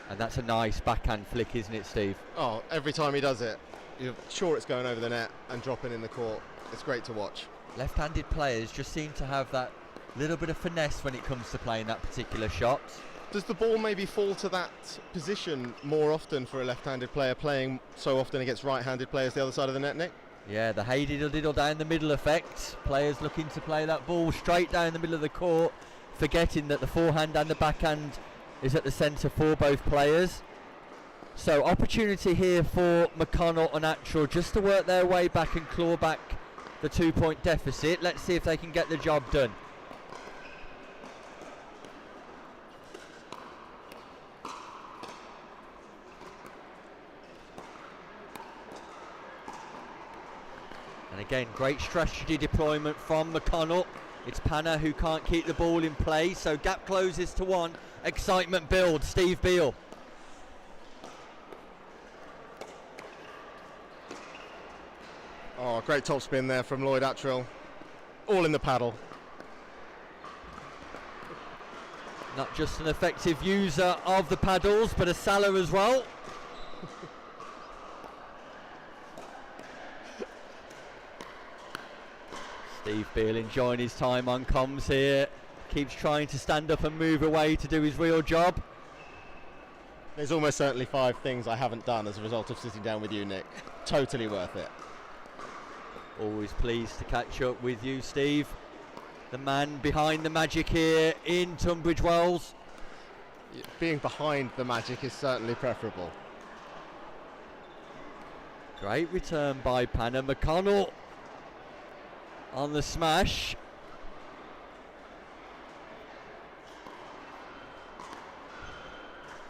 And that's a nice backhand flick, isn't it, Steve? Oh, every time he does it, you're sure it's going over the net and dropping in the court. It's great to watch. Left-handed players just seem to have that little bit of finesse when it comes to playing that particular shot. Does the ball maybe fall to that position more often for a left-handed player playing so often against right-handed players the other side of the net, Nick? Yeah, the hey diddle diddle down the middle effect. Players looking to play that ball straight down the middle of the court, forgetting that the forehand and the backhand is at the centre for both players. So opportunity here for McConnell and Attrell just to work their way back and claw back the 2 point deficit. Let's see if they can get the job done. And again, great strategy deployment from McConnell. It's Panna who can't keep the ball in play, so gap closes to 1. Excitement builds. Steve Beale. Oh, great top spin there from Lloyd Attrill. All in the paddle. Not just an effective user of the paddles, but a sailor as well. Steve Beale enjoying his time on comms here. Keeps trying to stand up and move away to do his real job. There's almost certainly 5 things I haven't done as a result of sitting down with you, Nick. Totally worth it. Always pleased to catch up with you, Steve. The man behind the magic here in Tunbridge Wells. Being behind the magic is certainly preferable. Great return by Panna. McConnell on the smash.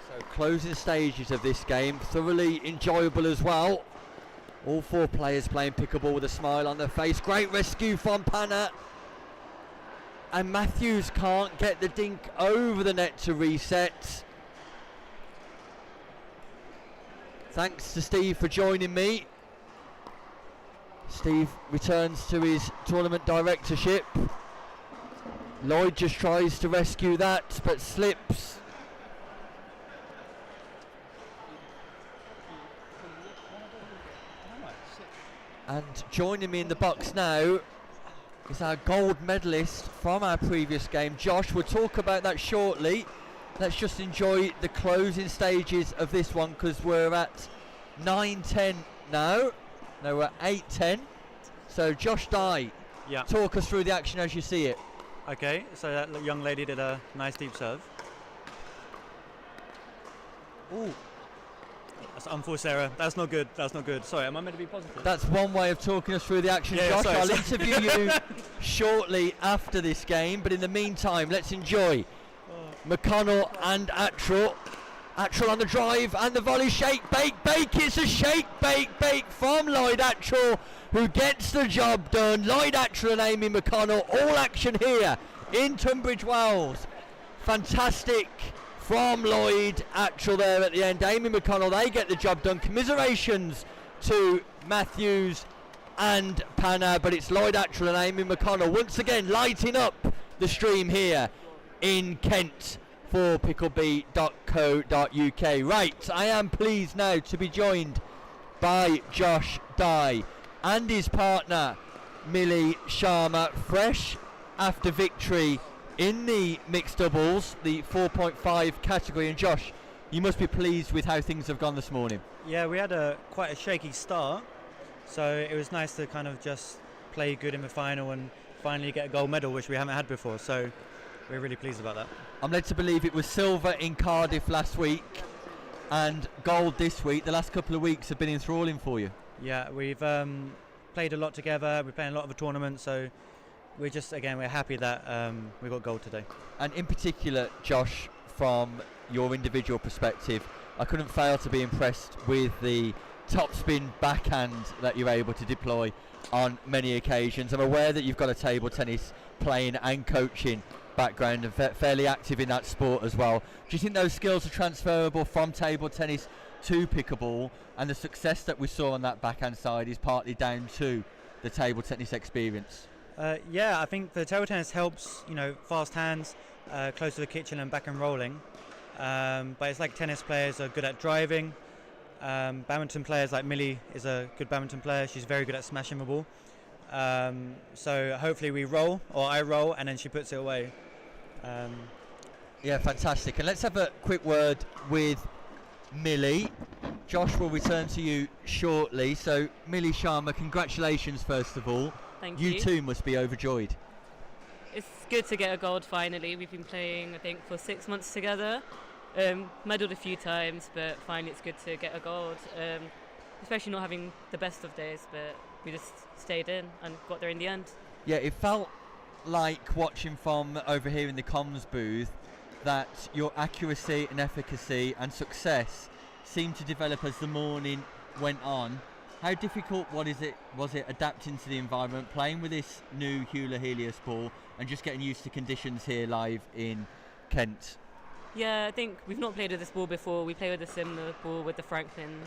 So closing stages of this game, thoroughly enjoyable as well. All 4 players playing pickleball with a smile on their face. Great rescue from Panna. And Matthews can't get the dink over the net to reset. Thanks to Steve for joining me. Steve returns to his tournament directorship. Lloyd just tries to rescue that, but slips. And joining me in the box now is our gold medalist from our previous game, Josh. We'll talk about that shortly. Let's just enjoy the closing stages of this one, because we're at 9-10 now. No, we're at 8-10. So Josh Dye, Yeah. talk us through the action as you see it. Okay, so that young lady did a nice deep serve. Ooh. That's unforced error. That's not good. That's not good. Sorry, am I meant to be positive? That's one way of talking us through the action, Yeah, Josh. sorry, I'll sorry. interview you shortly after this game, but in the meantime, let's enjoy McConnell and Attrill. Attrill on the drive and the volley. Shake, bake, bake. It's a shake, bake, bake from Lloyd Attrill, who gets the job done. Lloyd Attrill and Amy McConnell, all action here in Tunbridge Wells. Fantastic from Lloyd Attrill there at the end. Amy McConnell, they get the job done. Commiserations to Matthews and Panna, but it's Lloyd Attrill and Amy McConnell once again lighting up the stream here in Kent for picklebee.co.uk. Right, I am pleased now to be joined by Josh Dye and his partner Millie Sharma, fresh after victory in the mixed doubles, the 4.5 category. And Josh, you must be pleased with how things have gone this morning. Yeah, we had quite a shaky start, so it was nice to kind of just play good in the final and finally get a gold medal, which we haven't had before. So we're really pleased about that. I'm led to believe it was silver in Cardiff last week and gold this week. The last couple of weeks have been enthralling for you. Yeah, we've played a lot together. We're playing a lot of the tournament, so we're happy that we got gold today. And in particular, Josh, from your individual perspective, I couldn't fail to be impressed with the topspin backhand that you're able to deploy on many occasions. I'm aware that you've got a table tennis playing and coaching background and fairly active in that sport as well. Do you think those skills are transferable from table tennis to pickleball, and the success that we saw on that backhand side is partly down to the table tennis experience? Yeah, I think the table tennis helps, fast hands, close to the kitchen and back and rolling. But it's like tennis players are good at driving. Badminton players like Millie is a good badminton player. She's very good at smashing the ball. So hopefully we roll, or I roll, and then she puts it away. Yeah, fantastic. And let's have a quick word with Millie. Josh will return to you shortly. So Millie Sharma, congratulations first of all. Thank you. You too must be overjoyed. It's good to get a gold finally. We've been playing, I think, for 6 months together. Medalled a few times, but finally it's good to get a gold. Especially not having the best of days, but we just stayed in and got there in the end. Yeah, it felt like watching from over here in the comms booth that your accuracy and efficacy and success seemed to develop as the morning went on. How difficult was it adapting to the environment, playing with this new JOOLA Helios ball, and just getting used to conditions here live in Kent? Yeah, I think we've not played with this ball before. We played with a similar ball with the Franklin.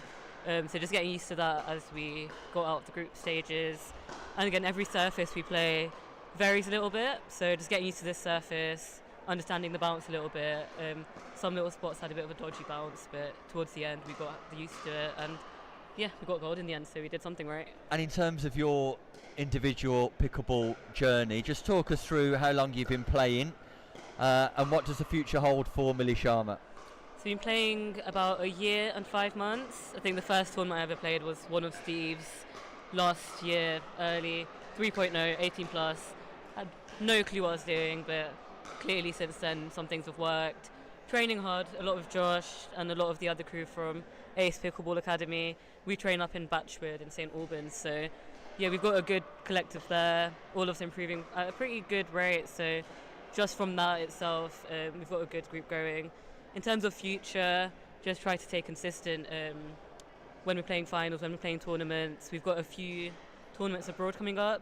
So just getting used to that as we got out of the group stages. And again, every surface we play varies a little bit. So just getting used to this surface, understanding the bounce a little bit. Some little spots had a bit of a dodgy bounce, but towards the end we got used to it. And yeah, we got gold in the end, so we did something right. And in terms of your individual pickleball journey, just talk us through how long you've been playing and what does the future hold for Millie Sharma? So I've been playing about a year and 5 months. I think the first tournament I ever played was one of Steve's last year, early, 3.0, 18 plus. Had no clue what I was doing, but clearly since then some things have worked. Training hard, a lot with Josh and a lot of the other crew from Ace Pickleball Academy. We train up in Batchwood in St Albans, so yeah, we've got a good collective there. All of us improving at a pretty good rate, so just from that itself, we've got a good group going. In terms of future, just try to stay consistent when we're playing finals, when we're playing tournaments. We've got a few tournaments abroad coming up.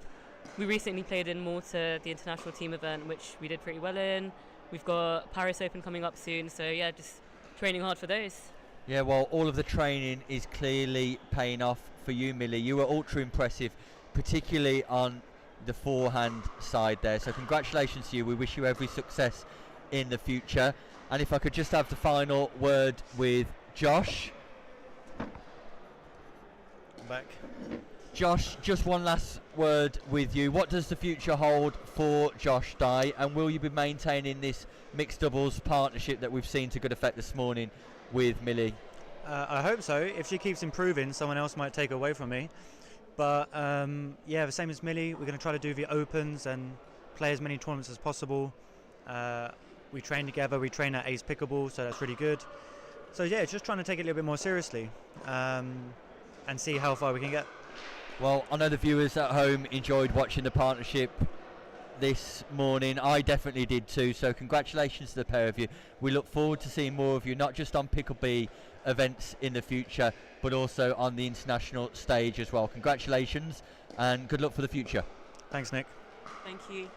We recently played in Malta, the international team event, which we did pretty well in. We've got Paris Open coming up soon, so yeah, just training hard for those. Yeah, well, all of the training is clearly paying off for you, Millie. You were ultra impressive, particularly on the forehand side there. So congratulations to you. We wish you every success in the future. And if I could just have the final word with Josh. Back. Josh, just one last word with you. What does the future hold for Josh Dye, and will you be maintaining this mixed doubles partnership that we've seen to good effect this morning with Millie? I hope so. If she keeps improving, someone else might take away from me. But yeah, the same as Millie, we're going to try to do the Opens and play as many tournaments as possible. We train together, we train at Ace Pickleball, so that's really good. So yeah, just trying to take it a little bit more seriously and see how far we can get. Well, I know the viewers at home enjoyed watching the partnership this morning. I definitely did too, so congratulations to the pair of you. We look forward to seeing more of you, not just on Pickleball events in the future, but also on the international stage as well. Congratulations and good luck for the future. Thanks, Nick. Thank you.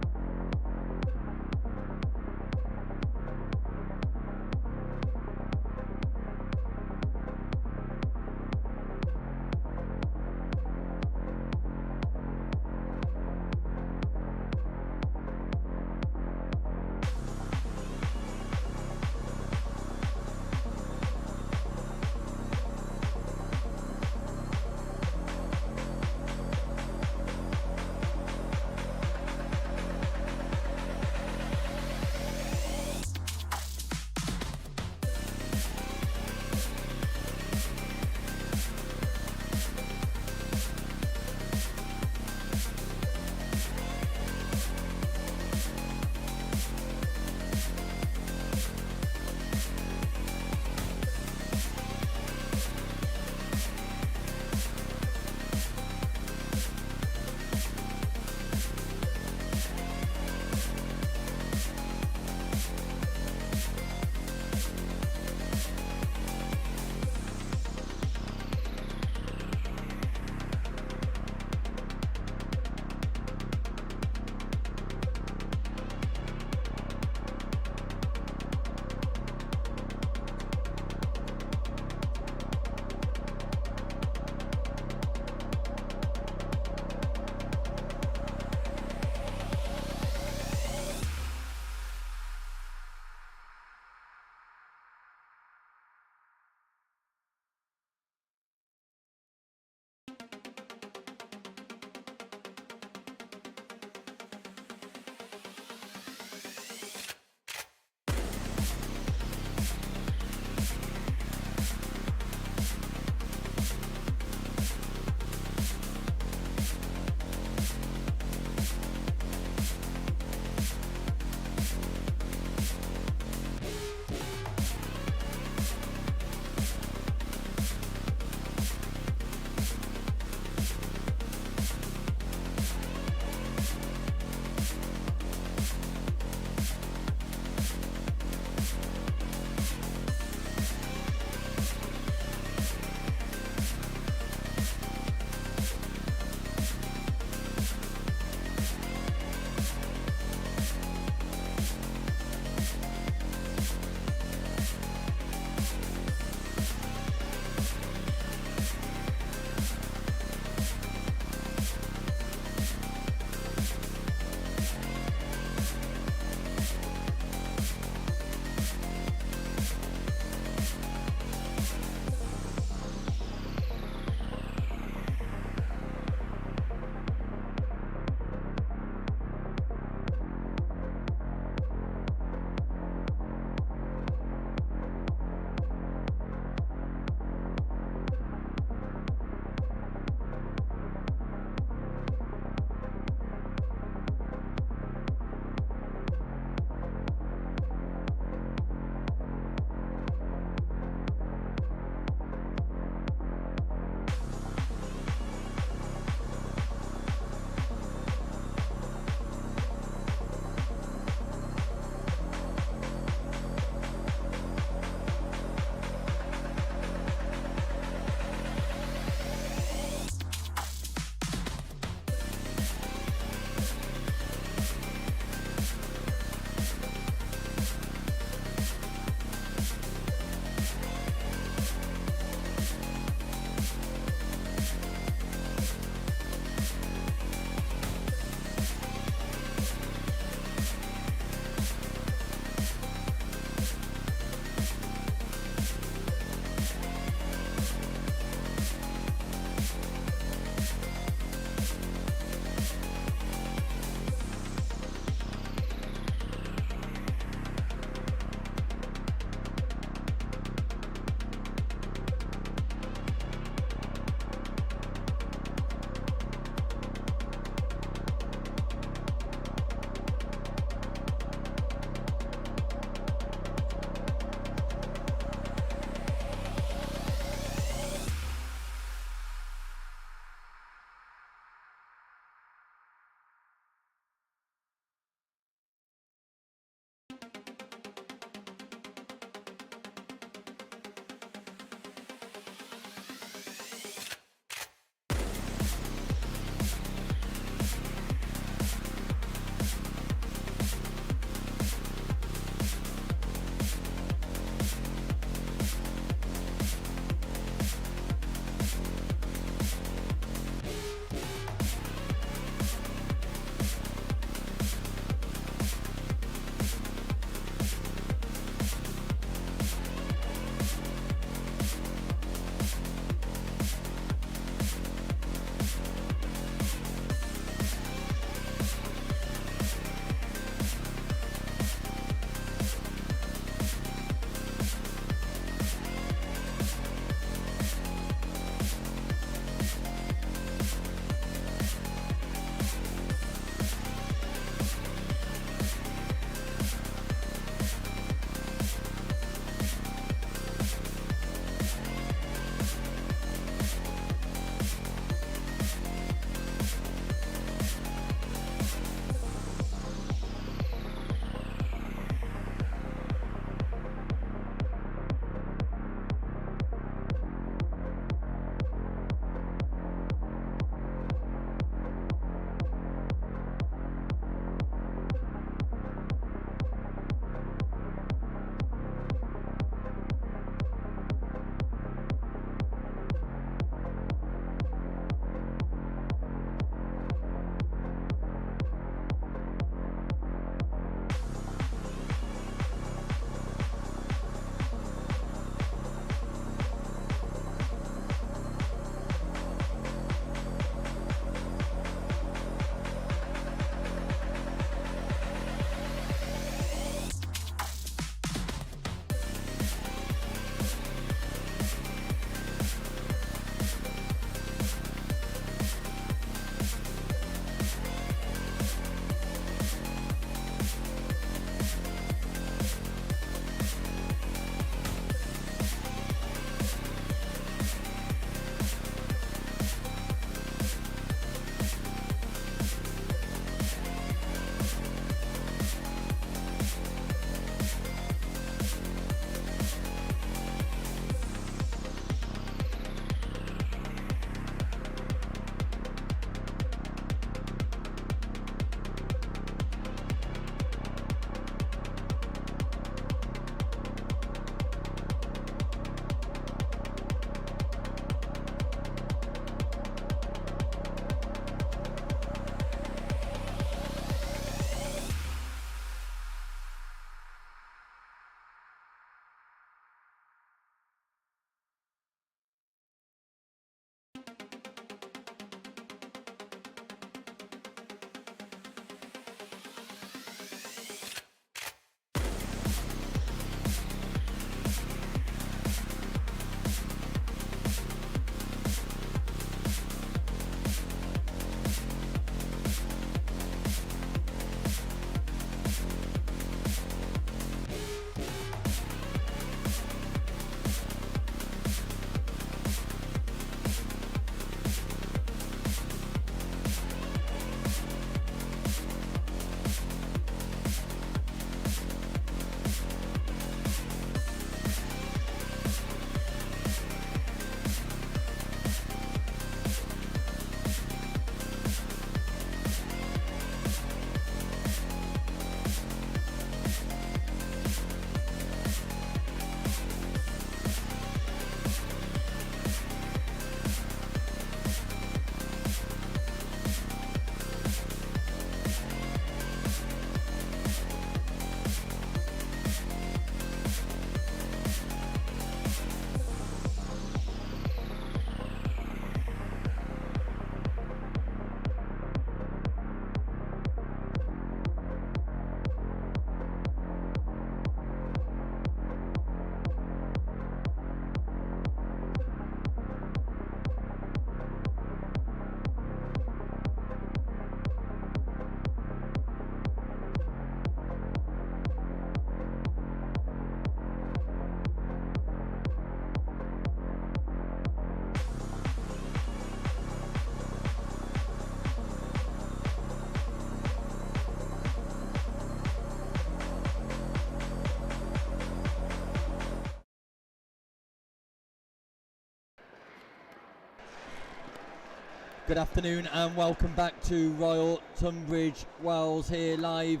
Good afternoon and welcome back to Royal Tunbridge Wells here live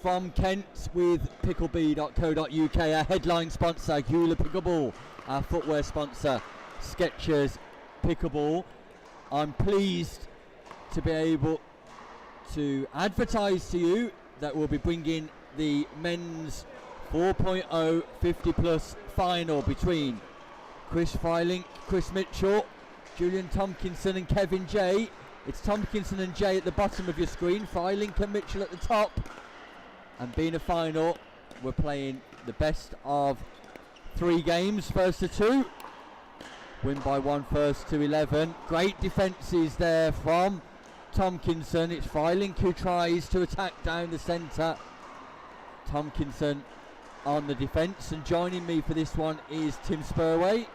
from Kent with pickleball.co.uk, our headline sponsor JOOLA Pickleball, our footwear sponsor Skechers Pickleball. I'm pleased to be able to advertise to you that we'll be bringing the men's 4.0 50 plus final between Chris Freilink, Chris Mitchell, Julian Tompkinson and Kevin Jay. It's Tompkinson and Jay at the bottom of your screen, Freilink and Mitchell at the top. And being a final, we're playing the best of 3 games, first to 2. Win by 1 first to 11. Great defences there from Tompkinson. It's Freilink who tries to attack down the centre. Tompkinson on the defence, and joining me for this one is Tim Spurway.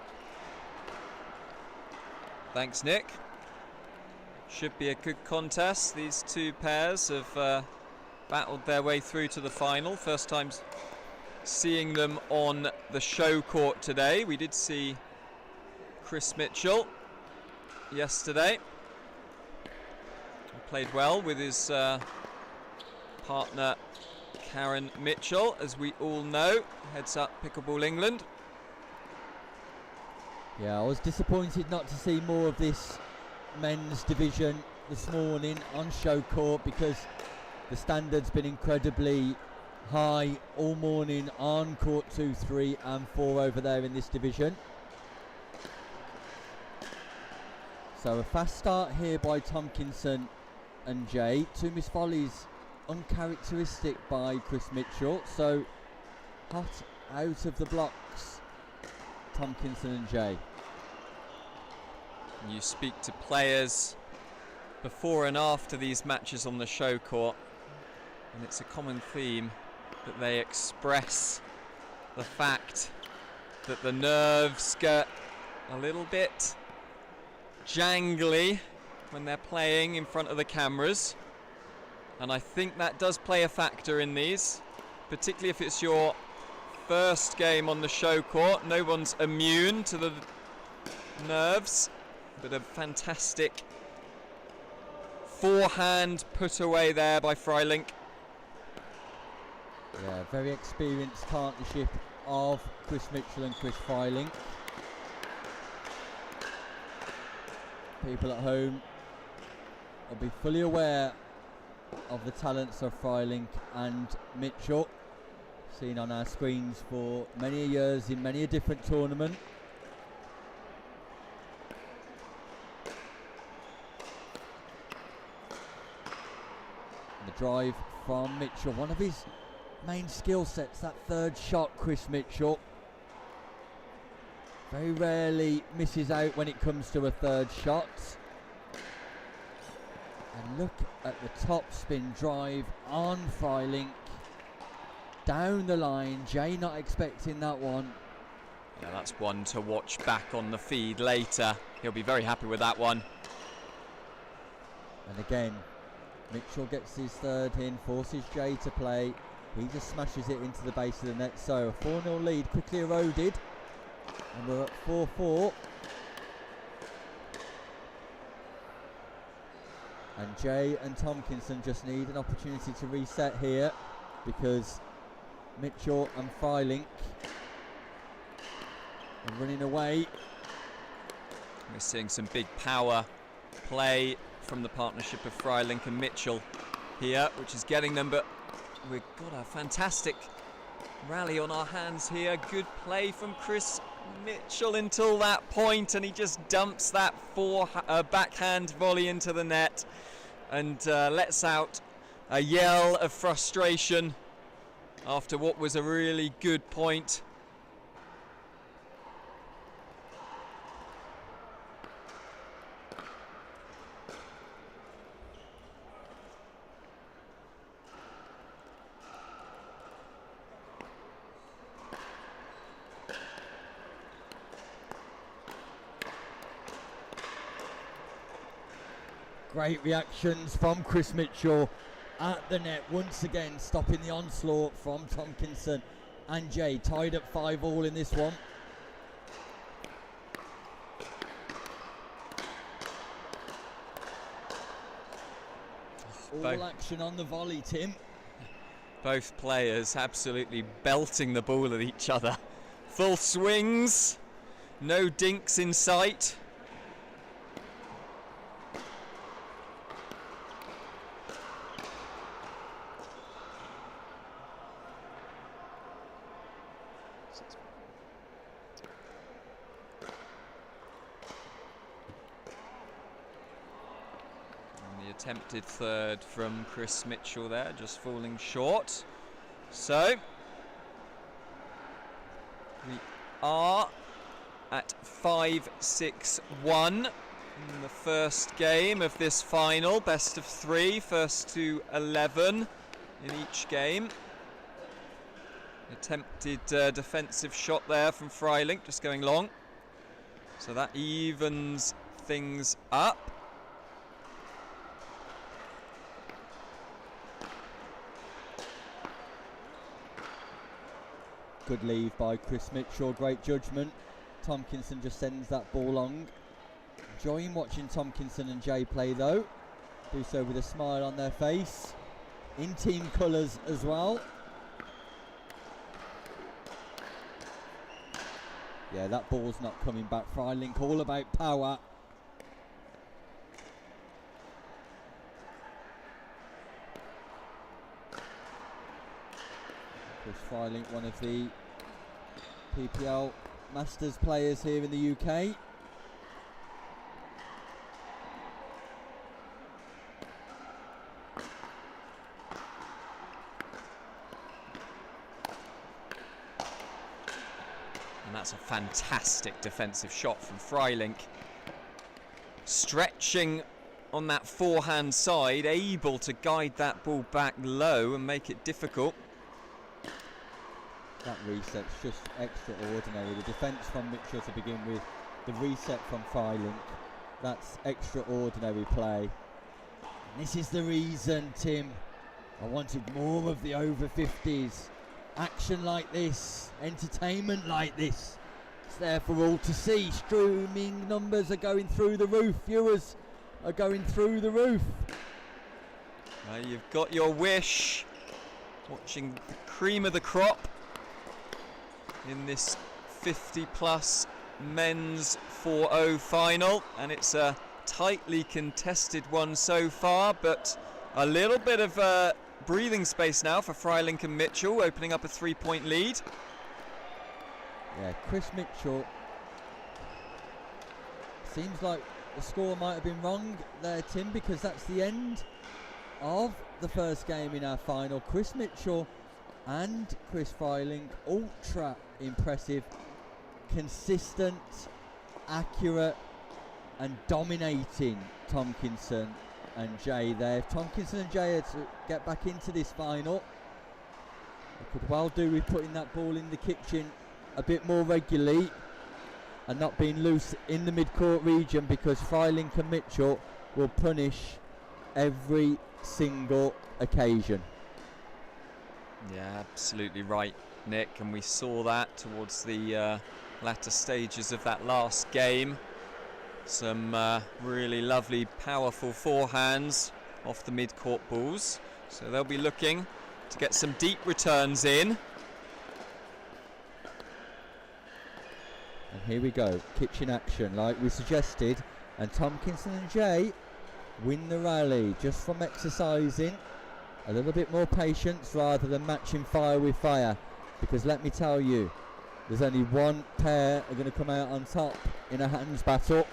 Thanks, Nick. Should be a good contest. These two pairs have battled their way through to the final. First time seeing them on the show court today. We did see Chris Mitchell yesterday. He played well with his partner Karen Mitchell, as we all know, heads up Pickleball England. Yeah, I was disappointed not to see more of this men's division this morning on show court, because the standard's been incredibly high all morning on court 2, 3 and 4 over there in this division. So a fast start here by Tompkinson and Jay. 2 missed volleys, uncharacteristic by Chris Mitchell. So hot out of the blocks, Tompkinson and Jay. You speak to players before and after these matches on the show court, and it's a common theme that they express the fact that the nerves get a little bit jangly when they're playing in front of the cameras, and I think that does play a factor in these, particularly if it's your first game on the show court. No one's immune to the nerves, but a fantastic forehand put away there by Freilink. Yeah, very experienced partnership of Chris Mitchell and Chris Freilink. People at home will be fully aware of the talents of Freilink and Mitchell, seen on our screens for many years in many a different tournament. The drive from Mitchell, one of his main skill sets, that third shot, Chris Mitchell. Very rarely misses out when it comes to a third shot. And look at the top spin drive on Freilink. Down the line, Jay not expecting that one. Yeah, that's one to watch back on the feed later. He'll be very happy with that one. And again, Mitchell gets his third in, forces Jay to play. He just smashes it into the base of the net. So a 4-0 lead quickly eroded, and we're at 4-4. And Jay and Tompkinson just need an opportunity to reset here, because Mitchell and Freilink are running away. We're seeing some big power play from the partnership of Freilink and Mitchell here, which is getting them, but we've got a fantastic rally on our hands here. Good play from Chris Mitchell until that point, and he just dumps that backhand volley into the net and lets out a yell of frustration after what was a really good point. Great reactions from Chris Mitchell at the net, once again stopping the onslaught from Tompkinson and Jay. Tied at 5-all in this one. All action on the volley, Tim. Both players absolutely belting the ball at each other. Full swings, no dinks in sight. Attempted third from Chris Mitchell there, just falling short. So we are at 5-6-1 in the first game of this final. Best of 3, first to 11 in each game. Attempted defensive shot there from Freiling, just going long. So that evens things up. Good leave by Chris Mitchell, great judgment. Tompkinson just sends that ball long. Enjoying watching Tompkinson and Jay play though. Do so with a smile on their face. In team colours as well. Yeah, that ball's not coming back. Freiling all about power. Chris Freiling, one of the PPL Masters players here in the UK. And that's a fantastic defensive shot from Freiling. Stretching on that forehand side, able to guide that ball back low and make it difficult. That reset's just extraordinary. The defence from Mitchell to begin with, the reset from Freiling, that's extraordinary play. And this is the reason, Tim, I wanted more of the over 50s. Action like this, entertainment like this. It's there for all to see. Streaming numbers are going through the roof. Viewers are going through the roof. You've got your wish. Watching the cream of the crop in this 50+ men's 4-0 final, and it's a tightly contested one so far, but a little bit of breathing space now for Freiling and Mitchell, opening up a 3-point lead. Yeah, Chris Mitchell, seems like the score might have been wrong there, Tim, because that's the end of the first game in our final. Chris Mitchell and Chris Freiling, ultra impressive, consistent, accurate and dominating Tompkinson and Jay there. If Tompkinson and Jay are to get back into this final, they could well do with putting that ball in the kitchen a bit more regularly and not being loose in the mid-court region, because Freiling and Mitchell will punish every single occasion. Yeah, absolutely right, Nick, and we saw that towards the latter stages of that last game. Some really lovely, powerful forehands off the mid-court balls, so they'll be looking to get some deep returns in. And here we go, kitchen action like we suggested, and Tompkinson and Jay win the rally just from exercising a little bit more patience rather than matching fire with fire, because let me tell you, there's only one pair are going to come out on top in a hands battle.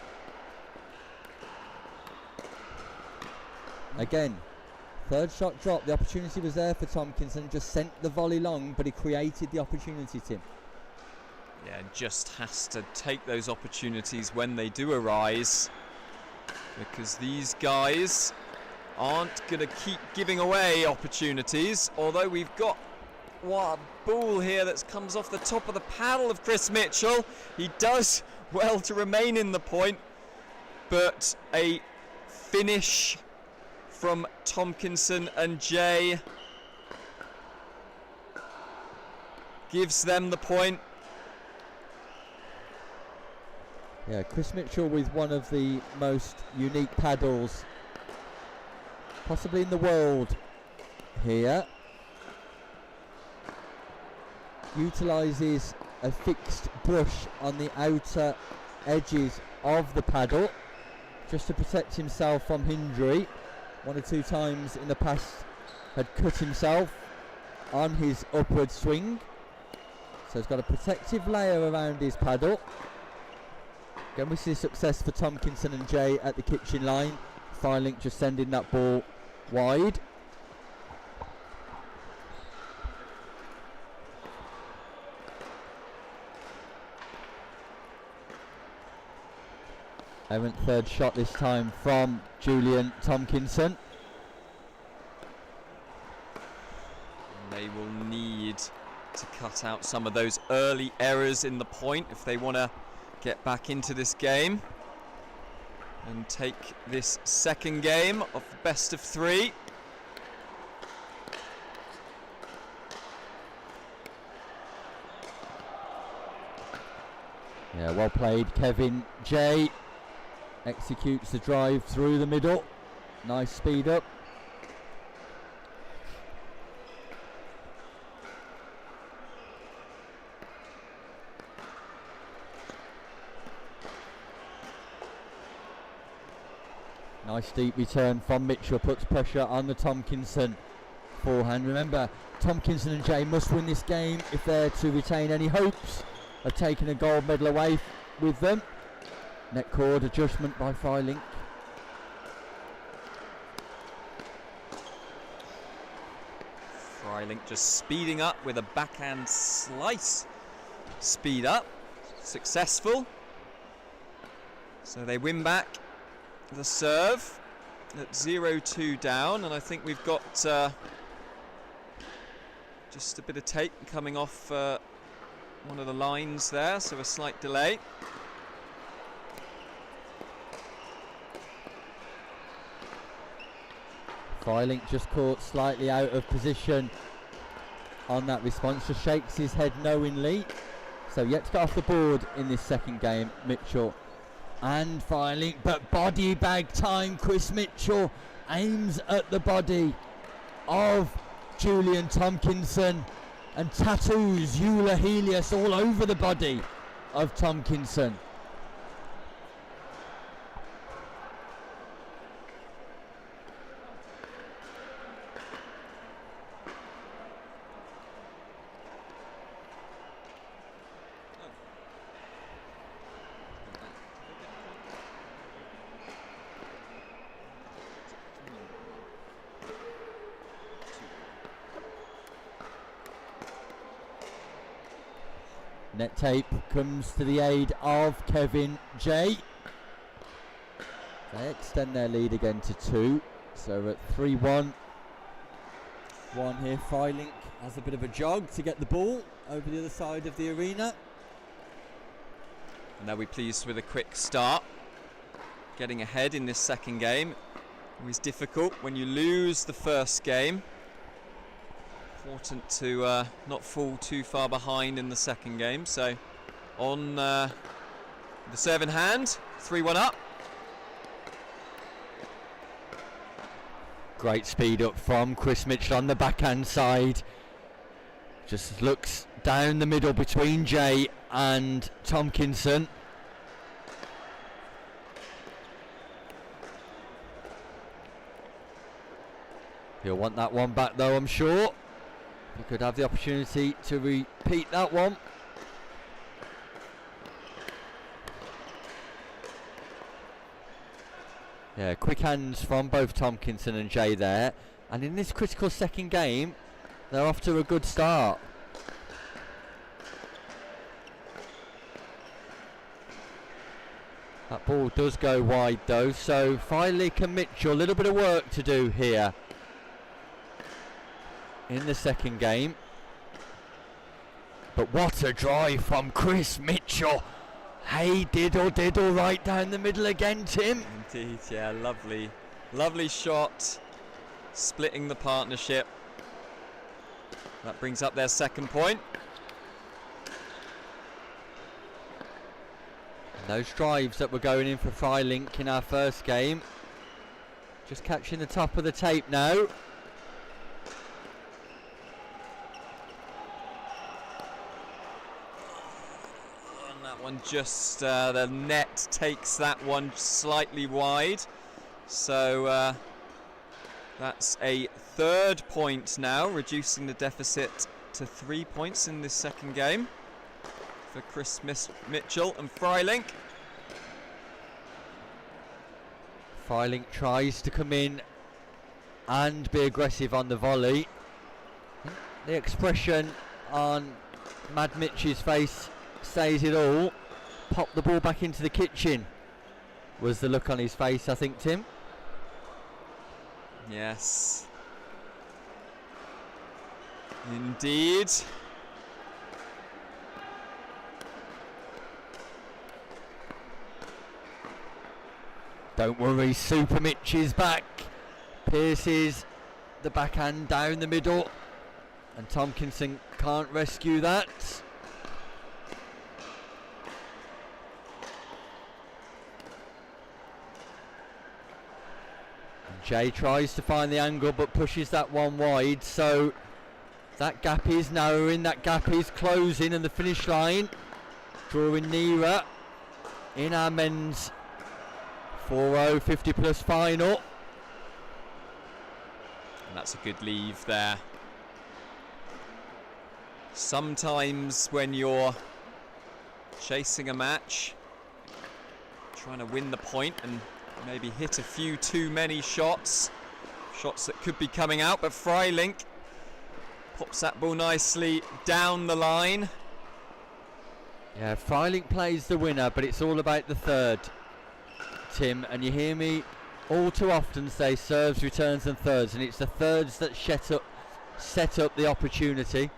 Again, third shot dropped, the opportunity was there for Tompkinson, just sent the volley long, but he created the opportunity, Tim. Yeah, just has to take those opportunities when they do arise, because these guys aren't going to keep giving away opportunities, although we've got a ball here that comes off the top of the paddle of Chris Mitchell. He does well to remain in the point, but a finish from Tompkinson and Jay gives them the point. Yeah, Chris Mitchell with one of the most unique paddles possibly in the world here. Utilises a fixed brush on the outer edges of the paddle just to protect himself from injury. 1 or 2 times in the past had cut himself on his upward swing, so he's got a protective layer around his paddle. Again, we see success for Tomkinson and Jay at the kitchen line. Firelink just sending that ball wide. Errant third shot this time from Julian Tomkinson. They will need to cut out some of those early errors in the point if they want to get back into this game and take this second game of the best of 3. Yeah, well played, Kevin J. Executes the drive through the middle. Nice speed up. Nice deep return from Mitchell, puts pressure on the Tomkinson forehand. Remember, Tomkinson and Jay must win this game if they're to retain any hopes of taking a gold medal away with them. Net cord adjustment by Firelink. Firelink just speeding up with a backhand slice. Speed up, successful. So they win back the serve at 0-2 down, and I think we've got just a bit of tape coming off one of the lines there, so a slight delay. Firelink just caught slightly out of position on that response, just shakes his head knowingly. So yet to get off the board in this second game, Mitchell and Firelink, but body bag time. Chris Mitchell aims at the body of Julian Tomkinson and tattoos JOOLA Helios all over the body of Tomkinson. Net tape comes to the aid of Kevin J. They extend their lead again to 2. So we're at 3-1. 1 here. Firelink has a bit of a jog to get the ball over the other side of the arena. And they'll be pleased with a quick start. Getting ahead in this second game is difficult when you lose the first game. Important to not fall too far behind in the second game. So on the serve in hand, 3-1 up. Great speed up from Chris Mitchell on the backhand side. Just looks down the middle between Jay and Tomkinson. He'll want that one back though, I'm sure. He could have the opportunity to repeat that one. Yeah, quick hands from both Tomkinson and Jay there. And in this critical second game, they're off to a good start. That ball does go wide though, so Firelink and Mitchell, a little bit of work to do here in the second game. But what a drive from Chris Mitchell. Hey, diddle right down the middle again, Tim. Indeed, yeah, lovely shot, splitting the partnership. That brings up their second point. And those drives that were going in for Firelink in our first game Just catching the top of the tape now. One just the net takes that one slightly wide, so that's a 3rd point now, reducing the deficit to 3 points in this second game for Chris Mitchell and Freilink. Freilink tries to come in and be aggressive on the volley. The expression on Mad Mitch's face says it all. Pop the ball back into the kitchen was the look on his face, I think, Tim. Yes, indeed. Don't worry, Super Mitch is back. Pierces the backhand down the middle, and Tompkinson can't rescue that. Jay tries to find the angle but pushes that one wide, so that gap is narrowing, that gap is closing, and the finish line drawing nearer in our men's 4-0 50 plus final. And that's a good leave there. Sometimes when you're chasing a match, trying to win the point and maybe hit a few too many shots that could be coming out, but Freilink pops that ball nicely down the line. Yeah, Freilink plays the winner, but it's all about the third, Tim, and you hear me all too often say serves, returns and thirds, and it's the thirds that set up the opportunity.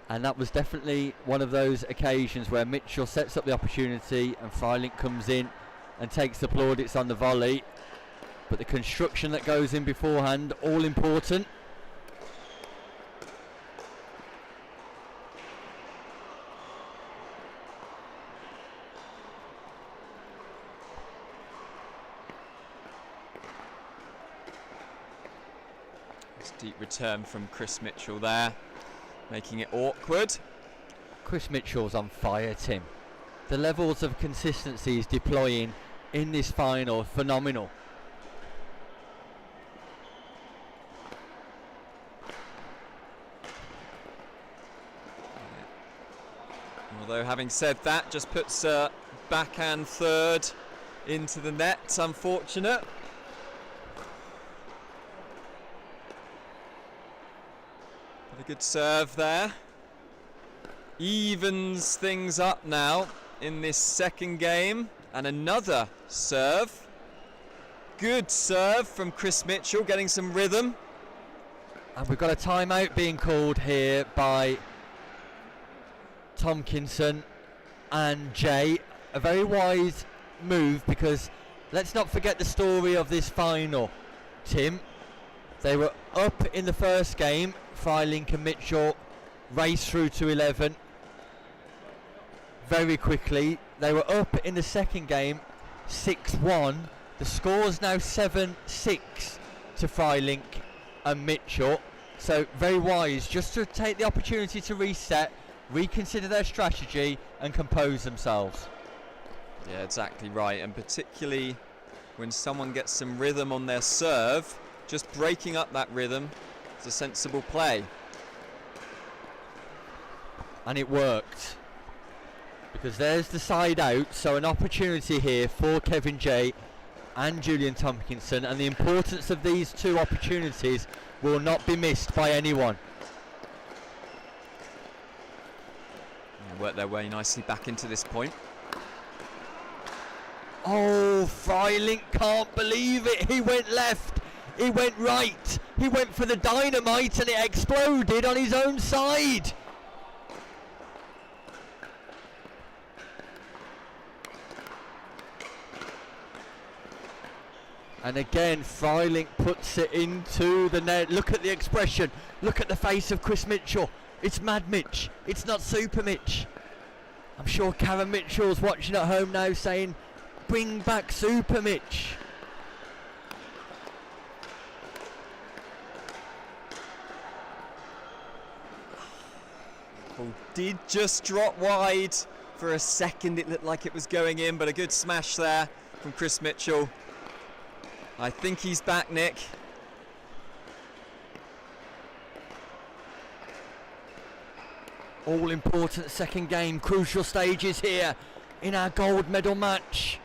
And that was definitely one of those occasions where Mitchell sets up the opportunity and Freilink comes in and takes the plaudits on the volley. But the construction that goes in beforehand, all important. It's a deep return from Chris Mitchell there, making it awkward. Chris Mitchell's on fire, Tim. The levels of consistency he's deploying in this final, phenomenal. Although having said that, just puts a backhand third into the net. It's unfortunate. But a good serve there. Evens things up now in this second game. And another serve. Good serve from Chris Mitchell, getting some rhythm. And we've got a timeout being called here by Tompkinson and Jay. A very wise move, because let's not forget the story of this final, Tim. They were up in the first game. Freilink and Mitchell raced through to 11 very quickly. They were up in the second game 6-1. The score's now 7-6 to Freilink and Mitchell. So very wise just to take the opportunity to reset, reconsider their strategy and compose themselves. Yeah, exactly right. And particularly when someone gets some rhythm on their serve, just breaking up that rhythm is a sensible play. And it worked, because there's the side out, so an opportunity here for Kevin Jay and Julian Tompkinson, and the importance of these two opportunities will not be missed by anyone. Yeah, worked their way nicely back into this point. Oh, Freilink can't believe it. He went left, he went right, he went for the dynamite, and it exploded on his own side. And again, Freilink puts it into the net. Look at the expression. Look at the face of Chris Mitchell. It's Mad Mitch. It's not Super Mitch. I'm sure Karen Mitchell's watching at home now saying, bring back Super Mitch. Ball did just drop wide. For a second it looked like it was going in, but a good smash there from Chris Mitchell. I think he's back, Nick. All important second game, crucial stages here in our gold medal match.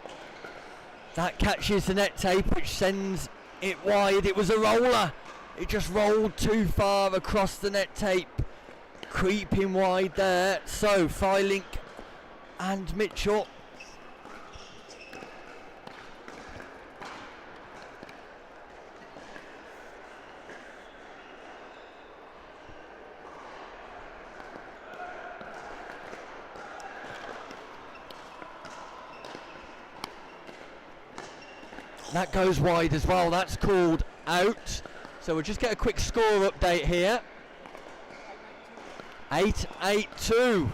That catches the net tape, which sends it wide. It was a roller. It just rolled too far across the net tape, creeping wide there. So Freilink and Mitchell. That goes wide as well. That's called out. So we'll just get a quick score update here. 8-8-2.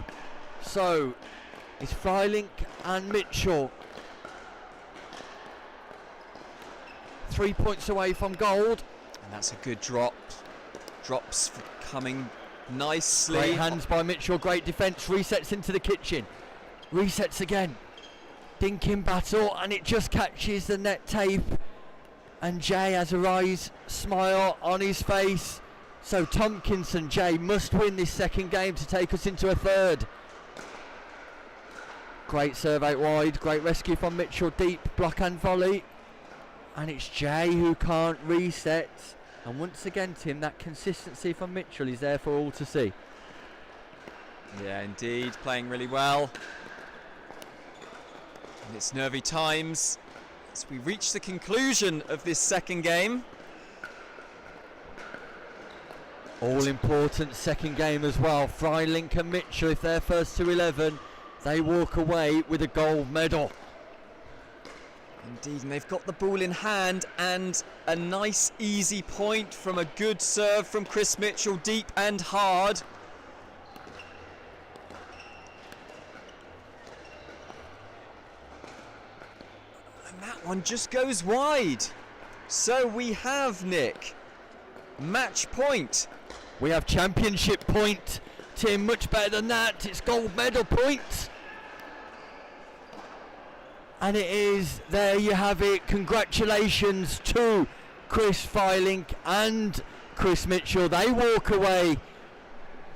So it's Freilink and Mitchell. 3 points away from gold. And that's a good drop. Drops coming nicely. Great hands by Mitchell, great defence. Resets into the kitchen. Resets again. Dinking battle, and it just catches the net tape. And Jay has a wise smile on his face. So Tompkinson, Jay, must win this second game to take us into a third. Great serve out wide, great rescue from Mitchell, deep block and volley. And it's Jay who can't reset. And once again, Tim, that consistency from Mitchell is there for all to see. Yeah, indeed, playing really well. And it's nervy times as we reach the conclusion of this second game. All important second game as well. Freilink and Mitchell, if they're first to 11, they walk away with a gold medal. Indeed, and they've got the ball in hand, and a nice easy point from a good serve from Chris Mitchell, deep and hard. And that one just goes wide. So we have, Nick, match point. We have championship point. Tim, much better than that. It's gold medal point. And it is, there you have it. Congratulations to Chris Freilink and Chris Mitchell. They walk away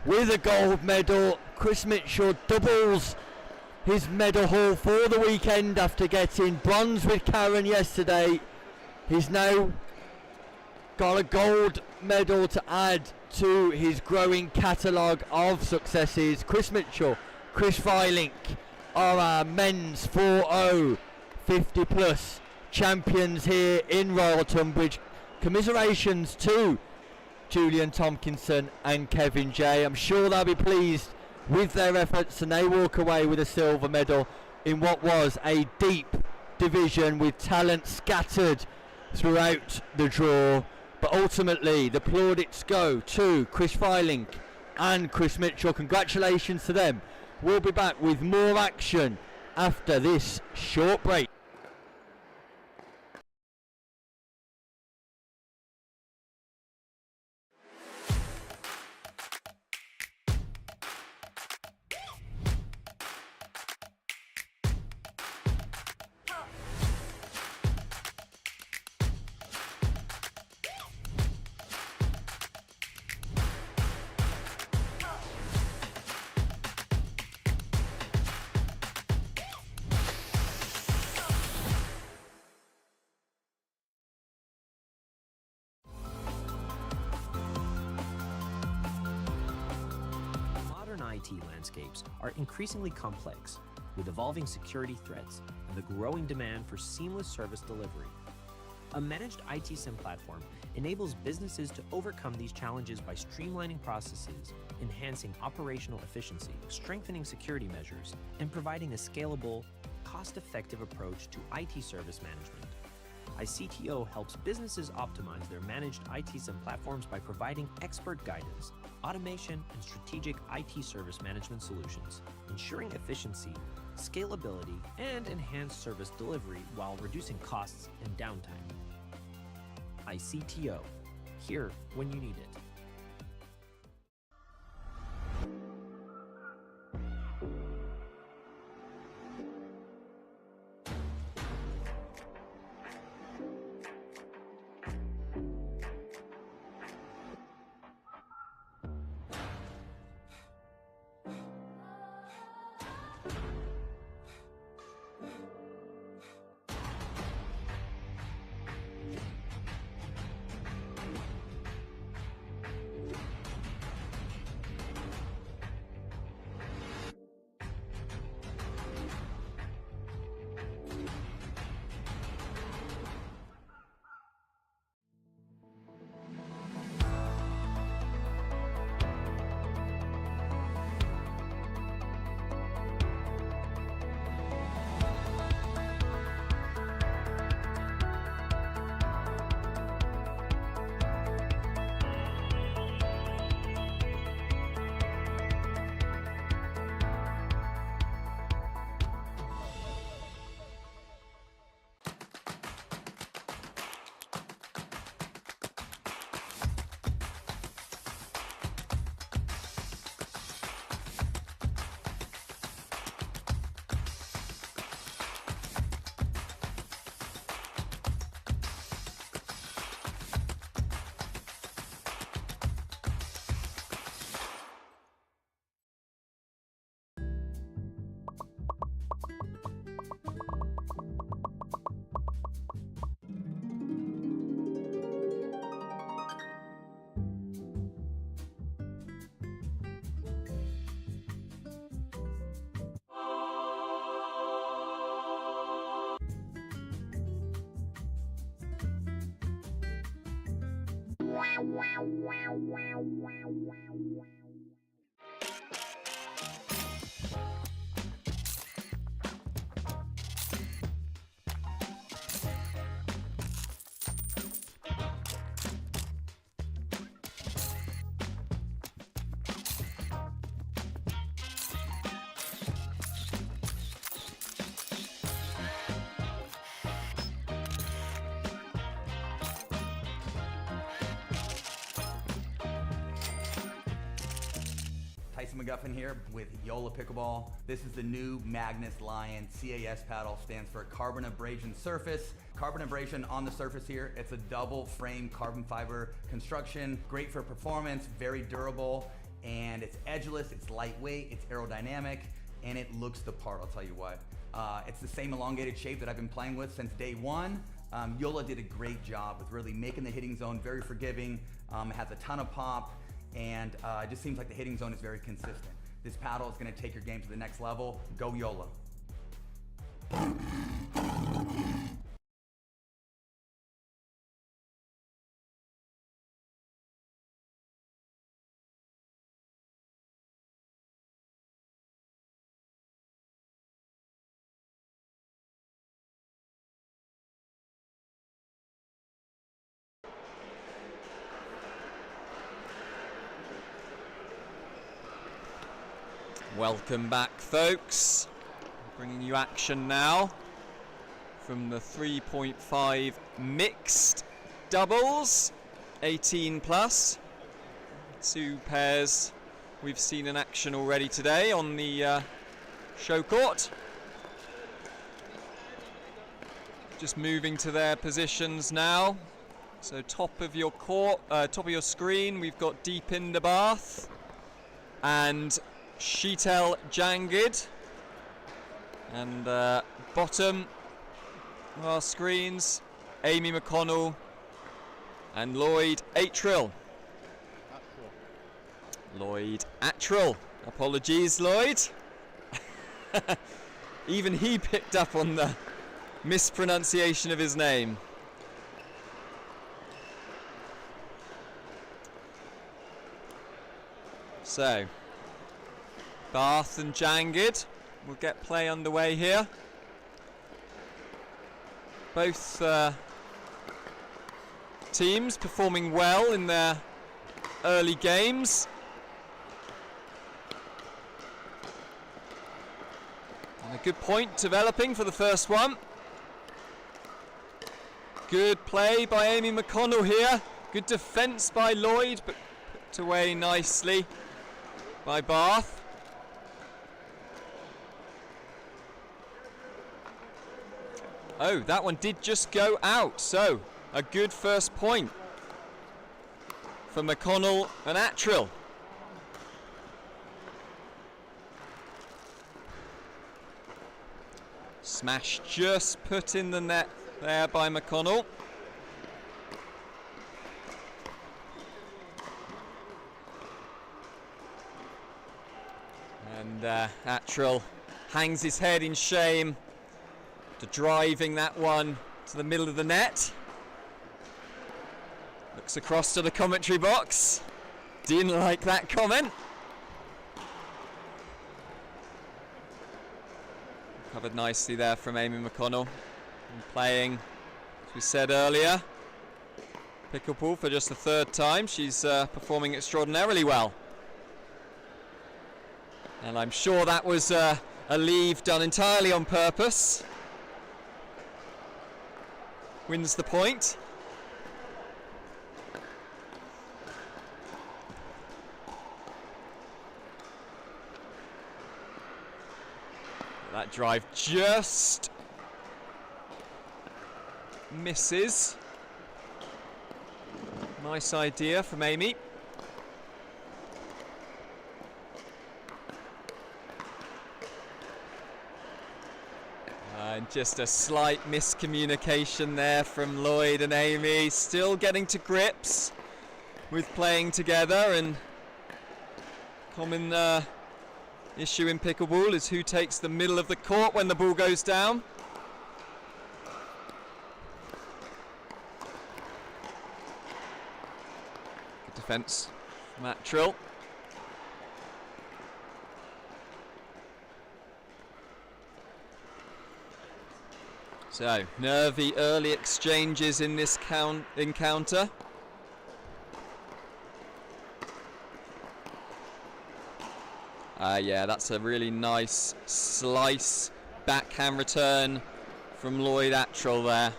with a gold medal. Chris Mitchell doubles his medal haul for the weekend after getting bronze with Karen yesterday. He's now got a gold medal to add to his growing catalogue of successes. Chris Mitchell, Chris Freilink are our men's 4-0 50 plus champions here in Royal Tunbridge. Commiserations to Julian Tompkinson and Kevin Jay. I'm sure they'll be pleased with their efforts, and they walk away with a silver medal in what was a deep division with talent scattered throughout the draw. But ultimately the plaudits go to Chris Freilink and Chris Mitchell. Congratulations to them. We'll be back with more action after this short break. IT landscapes are increasingly complex, with evolving security threats and the growing demand for seamless service delivery. A managed IT SIM platform enables businesses to overcome these challenges by streamlining processes, enhancing operational efficiency, strengthening security measures, and providing a scalable, cost-effective approach to IT service management. iCTO helps businesses optimize their managed IT SIM platforms by providing expert guidance, automation, and strategic IT service management solutions, ensuring efficiency scalability, and enhanced service delivery while reducing costs and downtime. ICTO, here when you need it. McGuffin here with JOOLA Pickleball. This is the new Magnus Lion CAS paddle, stands for carbon abrasion surface. Carbon abrasion on the surface here. It's a double frame carbon fiber construction, great for performance, very durable, and it's edgeless, it's lightweight, it's aerodynamic, and it looks the part, I'll tell you what. It's the same elongated shape that I've been playing with since day one. JOOLA did a great job with really making the hitting zone very forgiving. It has a ton of pop, and it just seems like the hitting zone is very consistent. This paddle is going to take your game to the next level. Go JOOLA. Welcome back, folks. Bringing you action now from the 3.5 mixed doubles, 18 plus. Two pairs we've seen in action already today on the show court. Just moving to their positions now. So top of your court, top of your screen, we've got Deepinder Bath and Sheetal Jangid, and bottom of our screens, Amy McConnell and Lloyd Attrill. Lloyd Attrill. Apologies, Lloyd. Even he picked up on the mispronunciation of his name. So, Bath and Jangid will get play underway here. Both teams performing well in their early games. And good point developing for the first one. Good play by Amy McConnell here. Good defence by Lloyd, but put away nicely by Bath. Oh, that one did just go out, so a good first point for McConnell and Attrill. Smash just put in the net there by McConnell. And Attrill hangs his head in shame to driving that one to the middle of the net. Looks across to the commentary box. Didn't like that comment. Covered nicely there from Amy McConnell. And playing, as we said earlier, pickleball for just the third time. She's performing extraordinarily well. And I'm sure that was a leave done entirely on purpose. Wins the point. That drive just misses. Nice idea from Amy. And just a slight miscommunication there from Lloyd and Amy. Still getting to grips with playing together, and common issue in pickleball is who takes the middle of the court when the ball goes down. Good defence from Attrill. So, nervy early exchanges in this encounter. Yeah, that's a really nice slice backhand return from Lloyd Attrill there.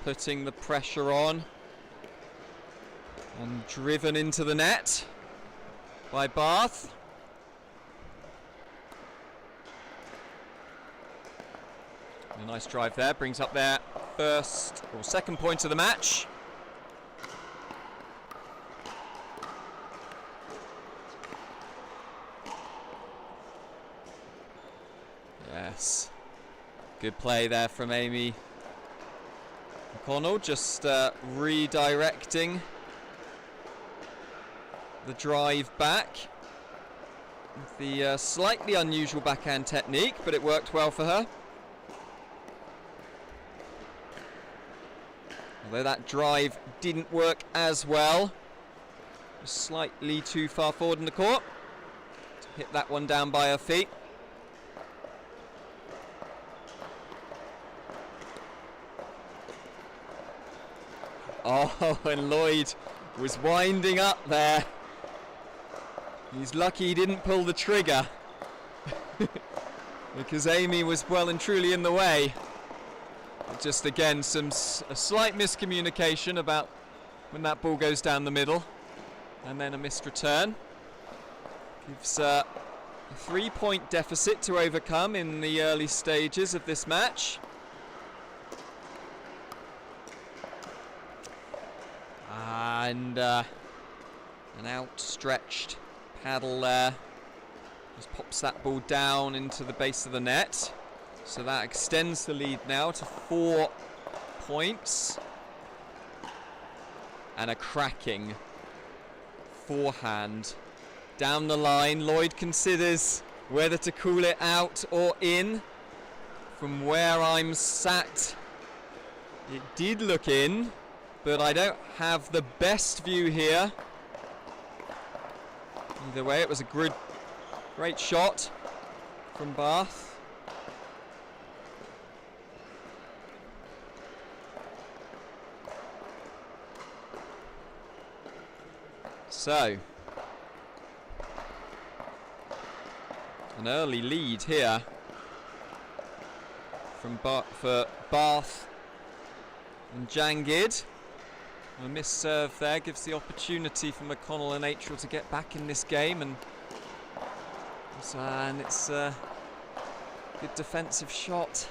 Putting the pressure on. And driven into the net by Bath. A nice drive there, brings up their first or second point of the match. Yes, good play there from Amy McConnell, just redirecting the drive back with the slightly unusual backhand technique, but it worked well for her. Although that drive didn't work as well, slightly too far forward in the court to hit that one down by her feet. Oh, and Lloyd was winding up there. He's lucky he didn't pull the trigger because Amy was well and truly in the way. Just again, a slight miscommunication about when that ball goes down the middle, and then a missed return. Gives a 3-point deficit to overcome in the early stages of this match. And an outstretched paddle there. Just pops that ball down into the base of the net. So that extends the lead now to 4 points. And a cracking forehand down the line. Lloyd considers whether to call it out or in. From where I'm sat, it did look in, but I don't have the best view here. Either way, it was a great shot from Bath. So, an early lead here for Bath and Jangid. A missed serve there gives the opportunity for McConnell and Atrill to get back in this game, and it's a good defensive shot.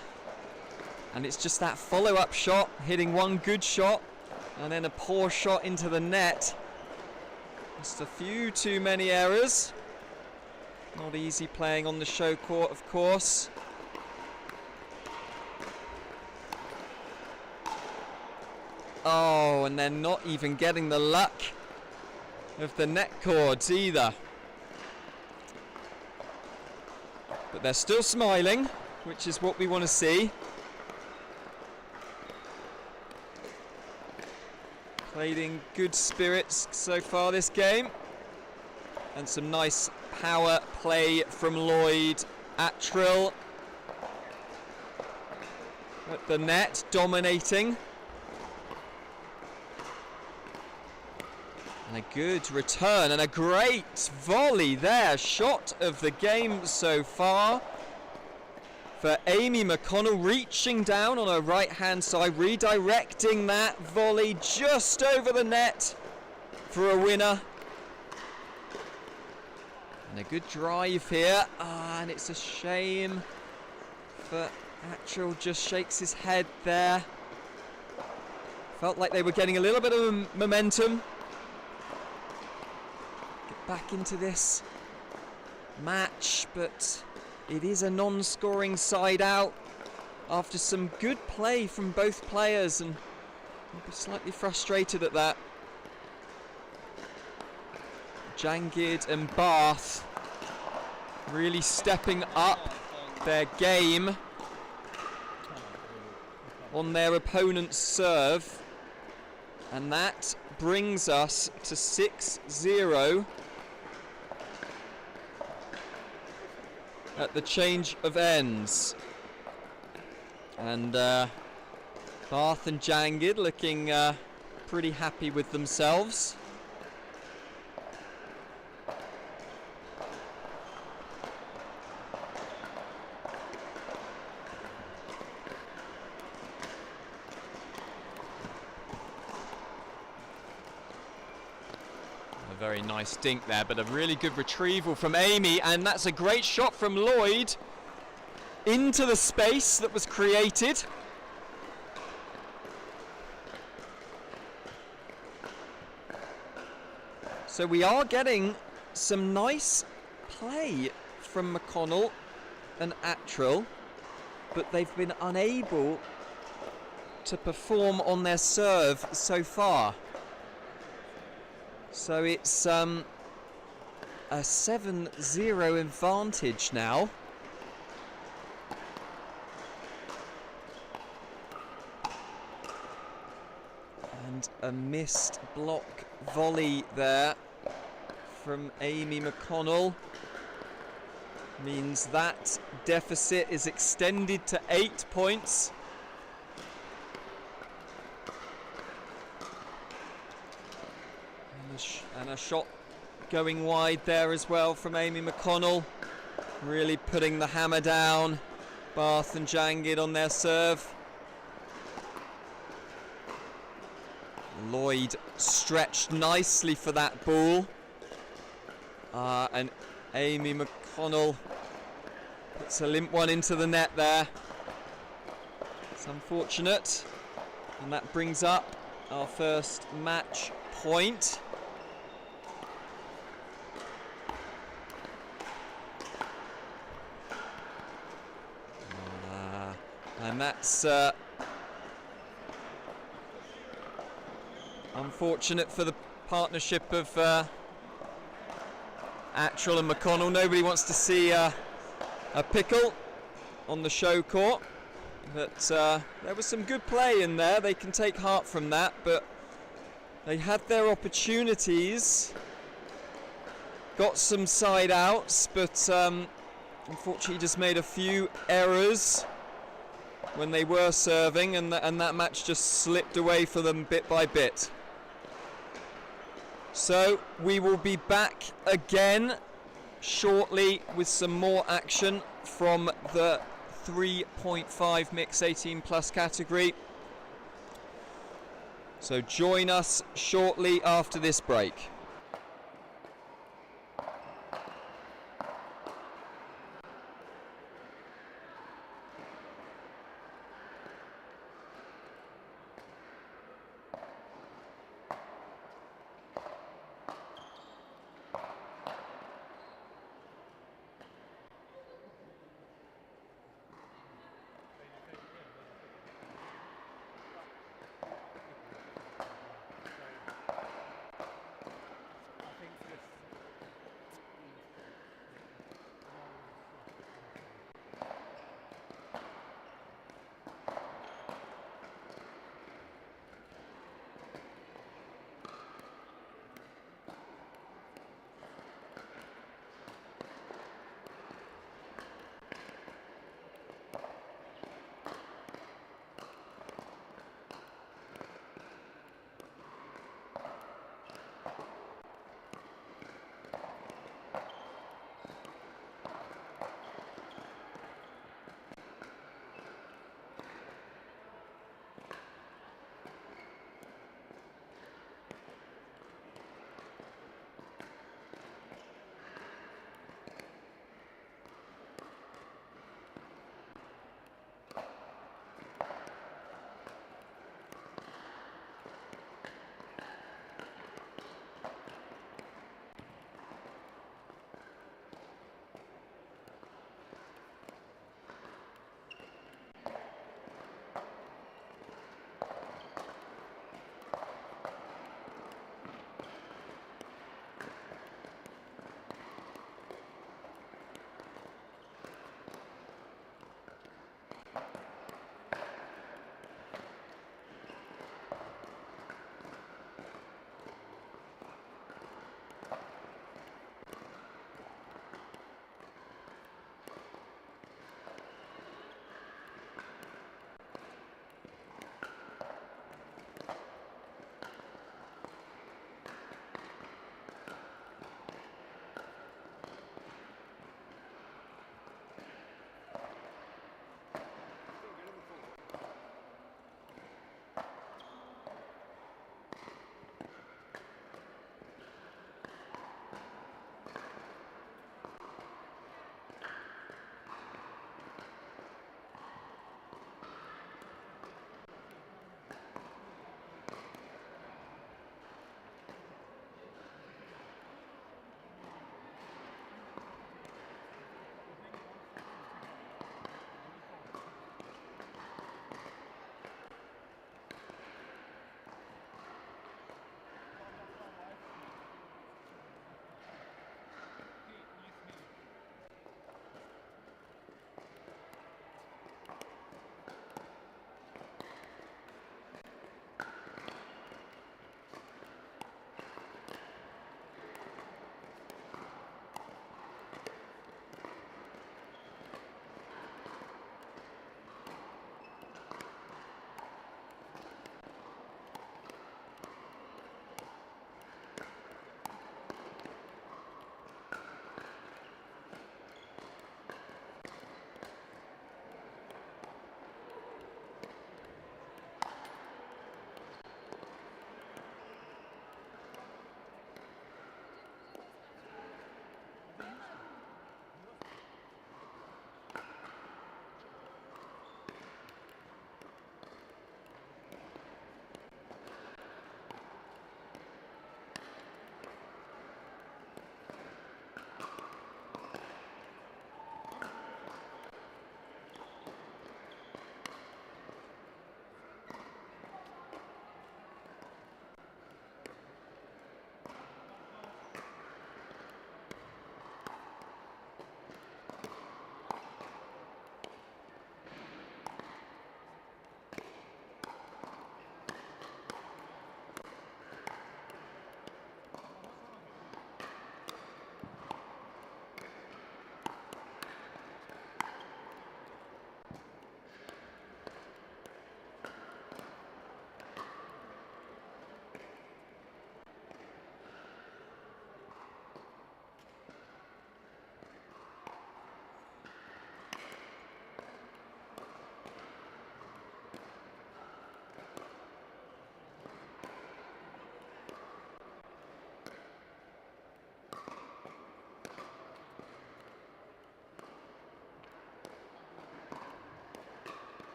And it's just that follow-up shot, hitting one good shot and then a poor shot into the net. Just a few too many errors. Not easy playing on the show court, of course. Oh, and they're not even getting the luck of the net cords either. But they're still smiling, which is what we want to see. Played in good spirits so far this game. And some nice power play from Lloyd. Atrill at the net, dominating. And a good return and a great volley there. Shot of the game so far for Amy McConnell, reaching down on her right hand side, redirecting that volley just over the net for a winner. And a good drive here, and it's a shame for Atrill, just shakes his head there. Felt like they were getting a little bit of momentum. Get back into this match, but it is a non-scoring side out after some good play from both players, and I'll be slightly frustrated at that. Jangid and Bath really stepping up their game on their opponent's serve, and that brings us to 6-0 at the change of ends. And Bath and Jangid looking pretty happy with themselves. A very nice dink there, but a really good retrieval from Amy, and that's a great shot from Lloyd into the space that was created. So we are getting some nice play from McConnell and Atrill, but they've been unable to perform on their serve so far. So it's a 7-0 advantage now. And a missed block volley there from Amy McConnell means that deficit is extended to 8 points. And a shot going wide there as well from Amy McConnell, really putting the hammer down. Bath and Jangid on their serve. Lloyd stretched nicely for that ball, and Amy McConnell puts a limp one into the net there. It's unfortunate, and that brings up our first match point. And that's unfortunate for the partnership of Atrill and McConnell. Nobody wants to see a pickle on the show court, but there was some good play in there. They can take heart from that, but they had their opportunities, got some side outs, but unfortunately just made a few errors when they were serving, and that match just slipped away for them bit by bit. So we will be back again shortly with some more action from the 3.5 mixed 18 plus category. So join us shortly after this break.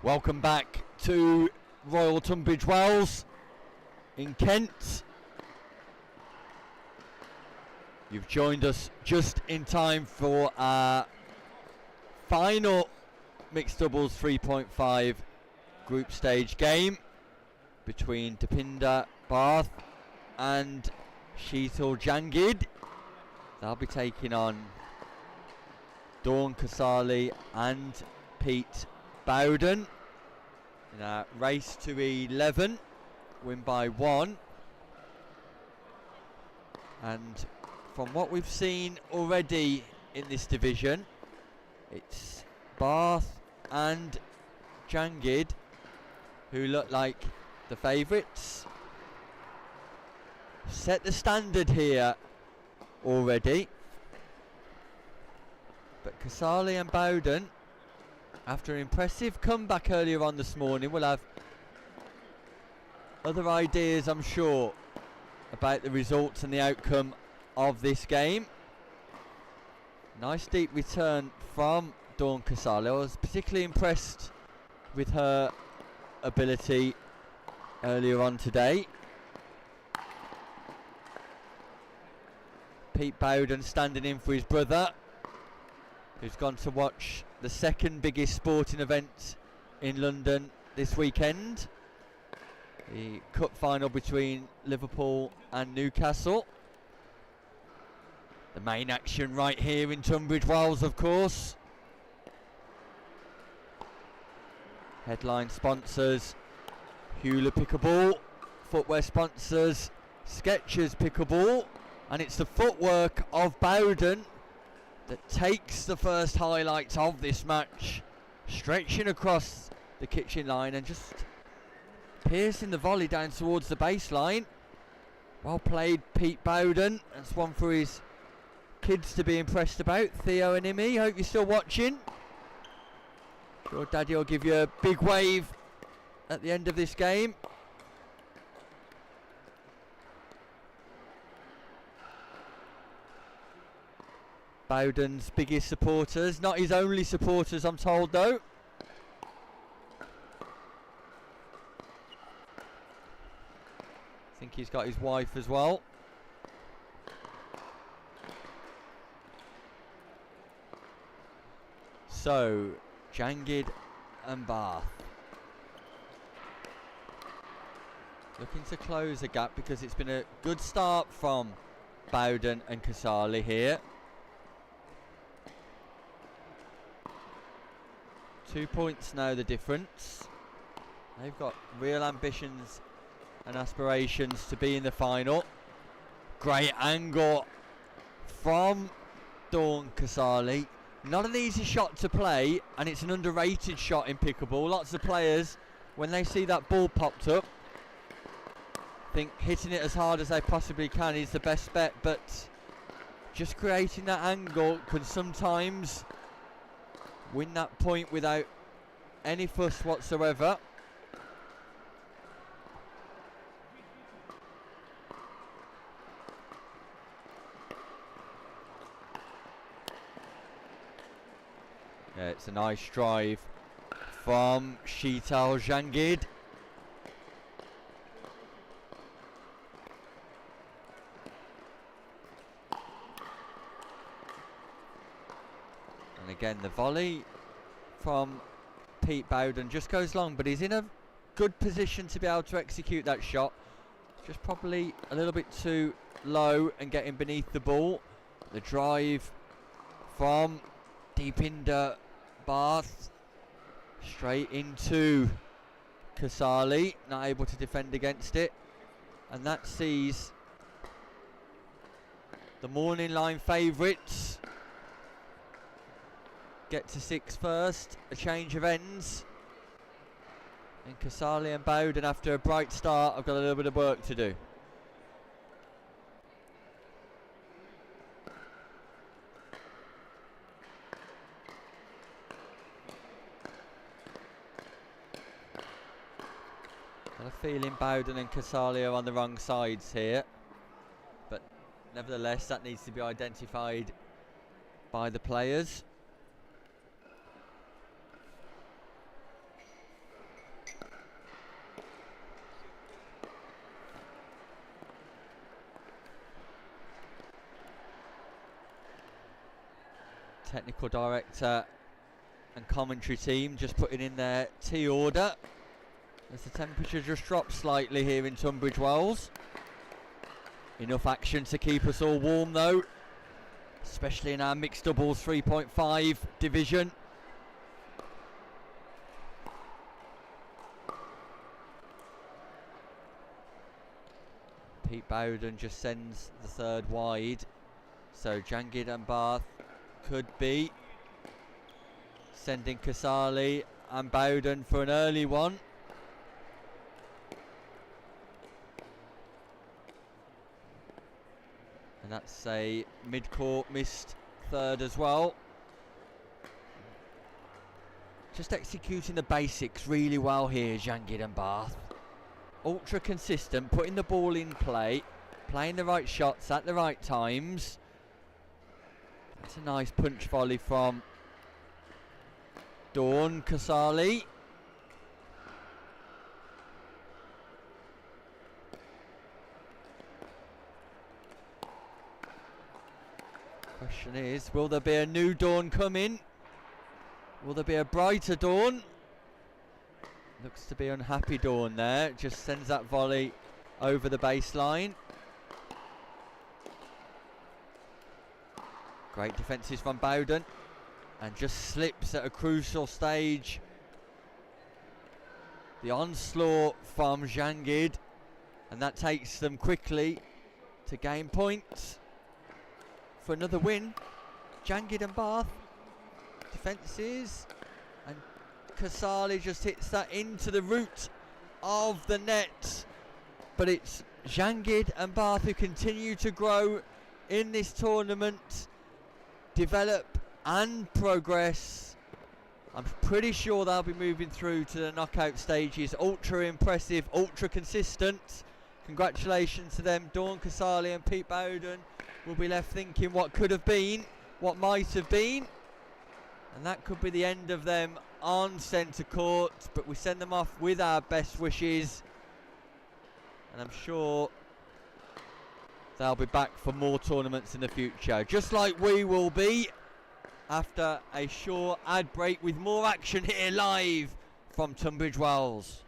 Welcome back to Royal Tunbridge Wells in Kent. You've joined us just in time for our final mixed doubles 3.5 group stage game between Deepinder Bath and Sheetal Jangid. They'll be taking on Dawn Casali and Pete Bowden in a race to 11, win by 1. And from what we've seen already in this division, it's Bath and Jangid who look like the favourites. Set the standard here already. But Casali and Bowden, after an impressive comeback earlier on this morning, will have other ideas, I'm sure, about the results and the outcome of this game. Nice deep return from Dawn Casali. I was particularly impressed with her ability earlier on today. Pete Bowden standing in for his brother, who's gone to watch the second biggest sporting event in London this weekend, the cup final between Liverpool and Newcastle. The main action right here in Tunbridge Wells, of course. Headline sponsors JOOLA Pickleball, footwear sponsors Skechers Pickleball, and it's the footwork of Bowden that takes the first highlights of this match, stretching across the kitchen line and just piercing the volley down towards the baseline. Well played, Pete Bowden. That's one for his kids to be impressed about. Theo and Imi, hope you're still watching. Sure Daddy will give you a big wave at the end of this game. Bowden's biggest supporters, not his only supporters, I'm told, though. I think he's got his wife as well. So, Jangid and Bath looking to close the gap, because it's been a good start from Bowden and Casali here. 2 points now the difference. They've got real ambitions and aspirations to be in the final. Great angle from Dawn Casali. Not an easy shot to play, and it's an underrated shot in pickleball. Lots of players, when they see that ball popped up, think hitting it as hard as they possibly can is the best bet, but just creating that angle can sometimes win that point without any fuss whatsoever. Yeah, it's a nice drive from Sheetal Jangid. And again, the volley from Pete Bowden just goes long, but he's in a good position to be able to execute that shot. Just probably a little bit too low and getting beneath the ball. The drive from Deepinder Bath straight into Casali, not able to defend against it, and that sees the morning line favourites get to 6 first. A change of ends, and Casali and Bowden, after a bright start, have got a little bit of work to do. Got a feeling Bowden and Casali are on the wrong sides here, but nevertheless that needs to be identified by the players. technical director and commentary team just putting in their tea order as the temperature just drops slightly here in Tunbridge Wells. Enough action to keep us all warm though, especially in our mixed doubles 3.5 division. Pete Bowden just sends the third wide, so Jangid and Bath could be sending Casali and Bowden for an early one. And that's a mid-court missed third as well. Just executing the basics really well here, Jangid and Bath. Ultra consistent, putting the ball in play, playing the right shots at the right times. That's a nice punch volley from Dawn Casali. Question is, will there be a new Dawn come in? Will there be a brighter Dawn? Looks to be unhappy Dawn there. Just sends that volley over the baseline. Great defences from Bowden. And just slips at a crucial stage. The onslaught from Jangid. And that takes them quickly to gain points for another win. Jangid and Bath. Defences. And Casali just hits that into the root of the net. But it's Jangid and Bath who continue to grow in this tournament, develop and progress. I'm pretty sure they'll be moving through to the knockout stages. Ultra impressive, ultra consistent. Congratulations to them. Dawn Casali and Pete Bowden will be left thinking what could have been, what might have been. And that could be the end of them on centre court, but we send them off with our best wishes, and I'm sure they'll be back for more tournaments in the future, just like we will be after a short ad break with more action here live from Tunbridge Wells.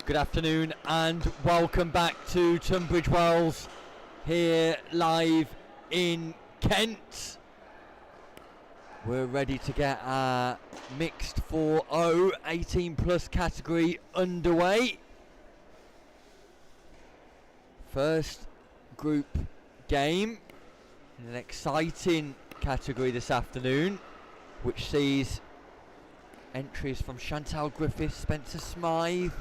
Good afternoon and welcome back to Tunbridge Wells here live in Kent. We're ready to get our mixed 4-0 18 plus category underway. First group game in an exciting category this afternoon, which sees entries from Chantal Griffiths, Spencer Smythe,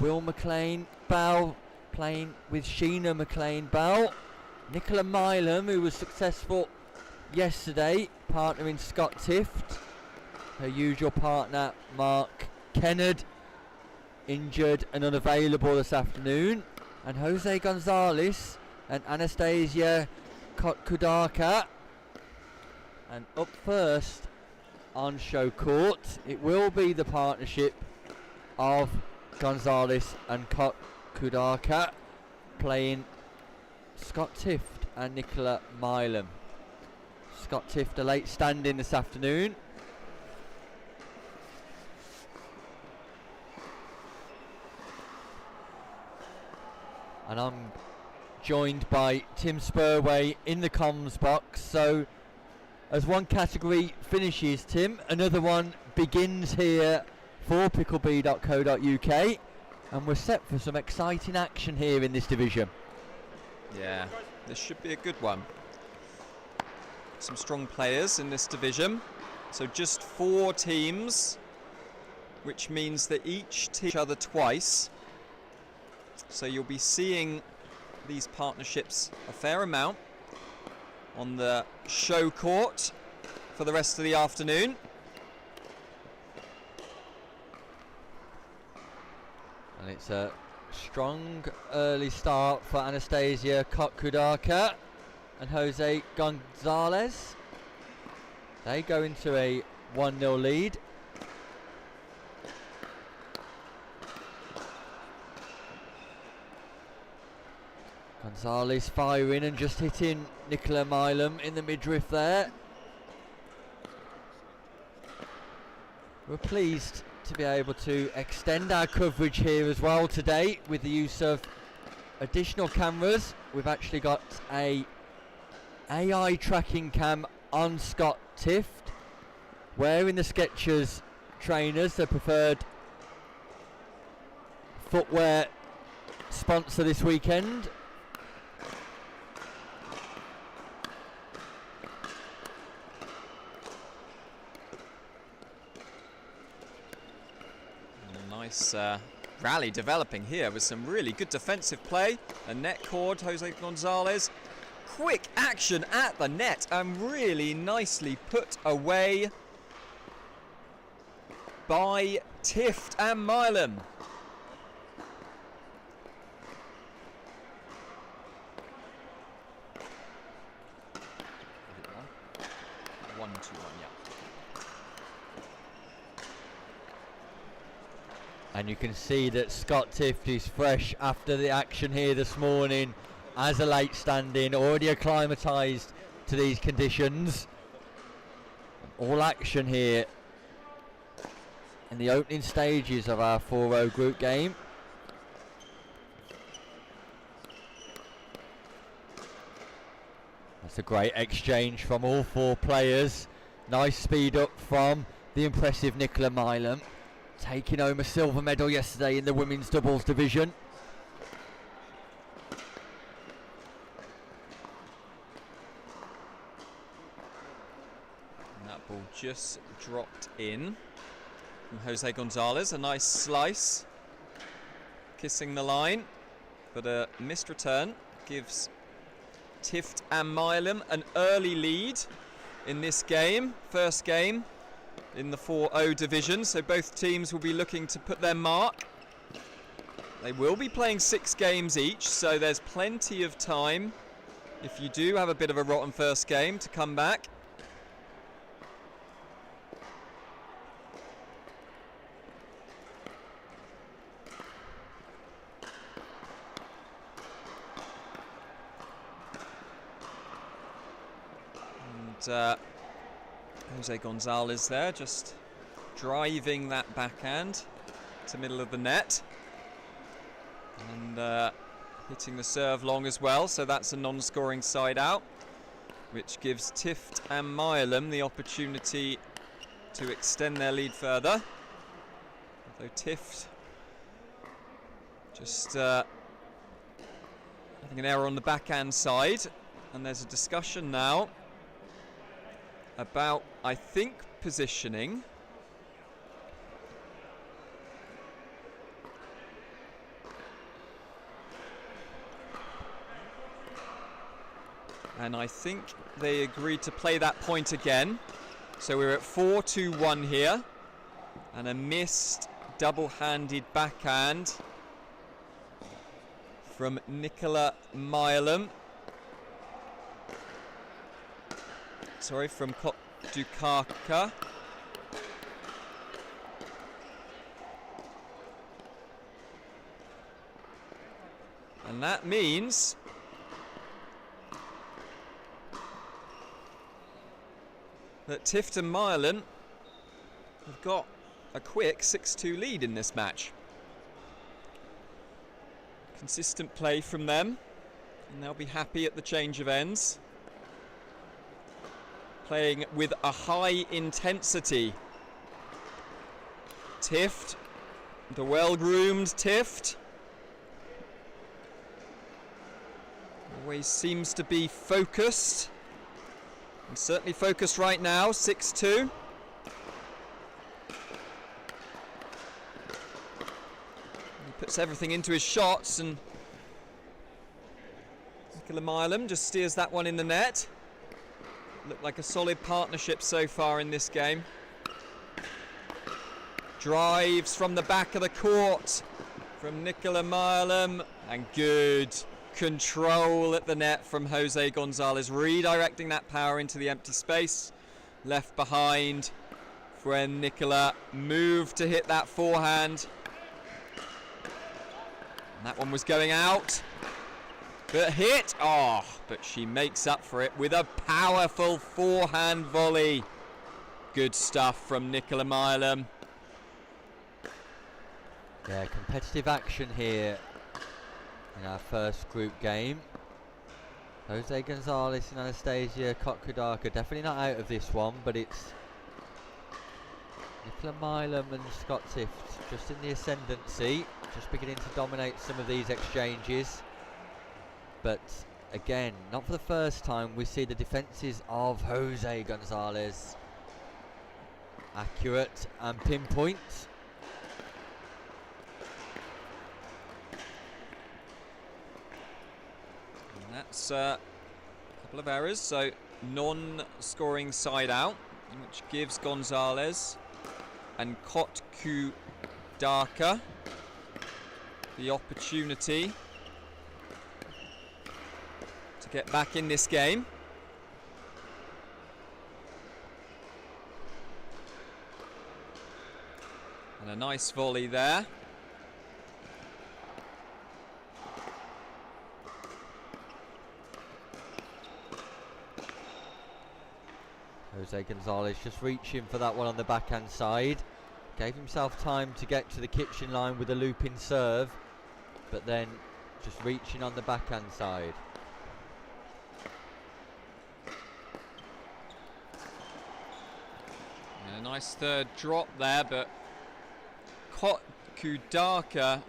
Will McLean-Bell playing with Sheena McLean-Bell, Nicola Milam, who was successful yesterday, partnering Scott Tift, her usual partner Mark Kennard, injured and unavailable this afternoon, and Jose Gonzalez and Anastasia Kotkudaka. And up first on show court, it will be the partnership of Gonzalez and Kotkudaka playing Scott Tift and Nicola Milam. Scott Tift a late stand-in this afternoon. And I'm joined by Tim Spurway in the comms box. So as one category finishes, Tim, another one begins here for pickleball.co.uk, and we're set for some exciting action here in this division. Yeah, this should be a good one. Some strong players in this division. So just 4 teams, which means that each team each other twice. So you'll be seeing these partnerships a fair amount on the show court for the rest of the afternoon. And it's a strong early start for Anastasia Kotkudaka and Jose Gonzalez. They go into a 1-0 lead. Gonzalez firing and just hitting Nicola Milam in the midriff there. We're pleased to be able to extend our coverage here as well today with the use of additional cameras. We've actually got a AI tracking cam on Scott Tift, wearing the Skechers trainers, the preferred footwear sponsor this weekend. Nice rally developing here with some really good defensive play. A net cord, Jose Gonzalez. Quick action at the net and really nicely put away by Tift and Milam. One, two, one, yeah. And you can see that Scott Tift is fresh after the action here this morning as a late stand-in, already acclimatised to these conditions. All action here in the opening stages of our 4-0 group game. That's a great exchange from all 4 players. Nice speed up from the impressive Nicola Milam, taking home a silver medal yesterday in the women's doubles division. And that ball just dropped in from Jose Gonzalez. A nice slice, kissing the line, but a missed return gives Tift and Milam an early lead in this game, first game in the 4-0 division, so both teams will be looking to put their mark. They will be playing 6 games each, so there's plenty of time if you do have a bit of a rotten first game to come back. And Jose Gonzalez there, just driving that backhand to middle of the net. And hitting the serve long as well, so that's a non-scoring side out, which gives Tift and Milam the opportunity to extend their lead further. Although Tift just having an error on the backhand side, and there's a discussion now about, I think, positioning. And I think they agreed to play that point again. So we're at 4-2-1 here. And a missed double-handed backhand from Nicola Milam. Sorry, from Dukaka. And that means that Tift and Milan have got a quick 6-2 lead in this match. Consistent play from them, and they'll be happy at the change of ends. Playing with a high intensity. Tift, the well-groomed Tift, always seems to be focused. And certainly focused right now, 6-2. He puts everything into his shots, and Nicola Milam just steers that one in the net. Looked like a solid partnership so far in this game. Drives from the back of the court from Nicola Milam, and good control at the net from Jose Gonzalez, redirecting that power into the empty space left behind when Nicola moved to hit that forehand. And that one was going out, but hit. Oh, but she makes up for it with a powerful forehand volley. Good stuff from Nicola Milam. Yeah, competitive action here in our first group game. Jose Gonzalez and Anastasia Kotkudaka definitely not out of this one, but it's Nicola Milam and Scott Tift just in the ascendancy, just beginning to dominate some of these exchanges. But again, not for the first time, we see the defences of Jose Gonzalez accurate and pinpoint. That's a couple of errors, so non-scoring side out, which gives Gonzalez and Kotkudaka the opportunity to get back in this game. And a nice volley there. Jose Gonzalez just reaching for that one on the backhand side. Gave himself time to get to the kitchen line with a looping serve, but then just reaching on the backhand side. Yeah, nice third drop there, but Kotkudaka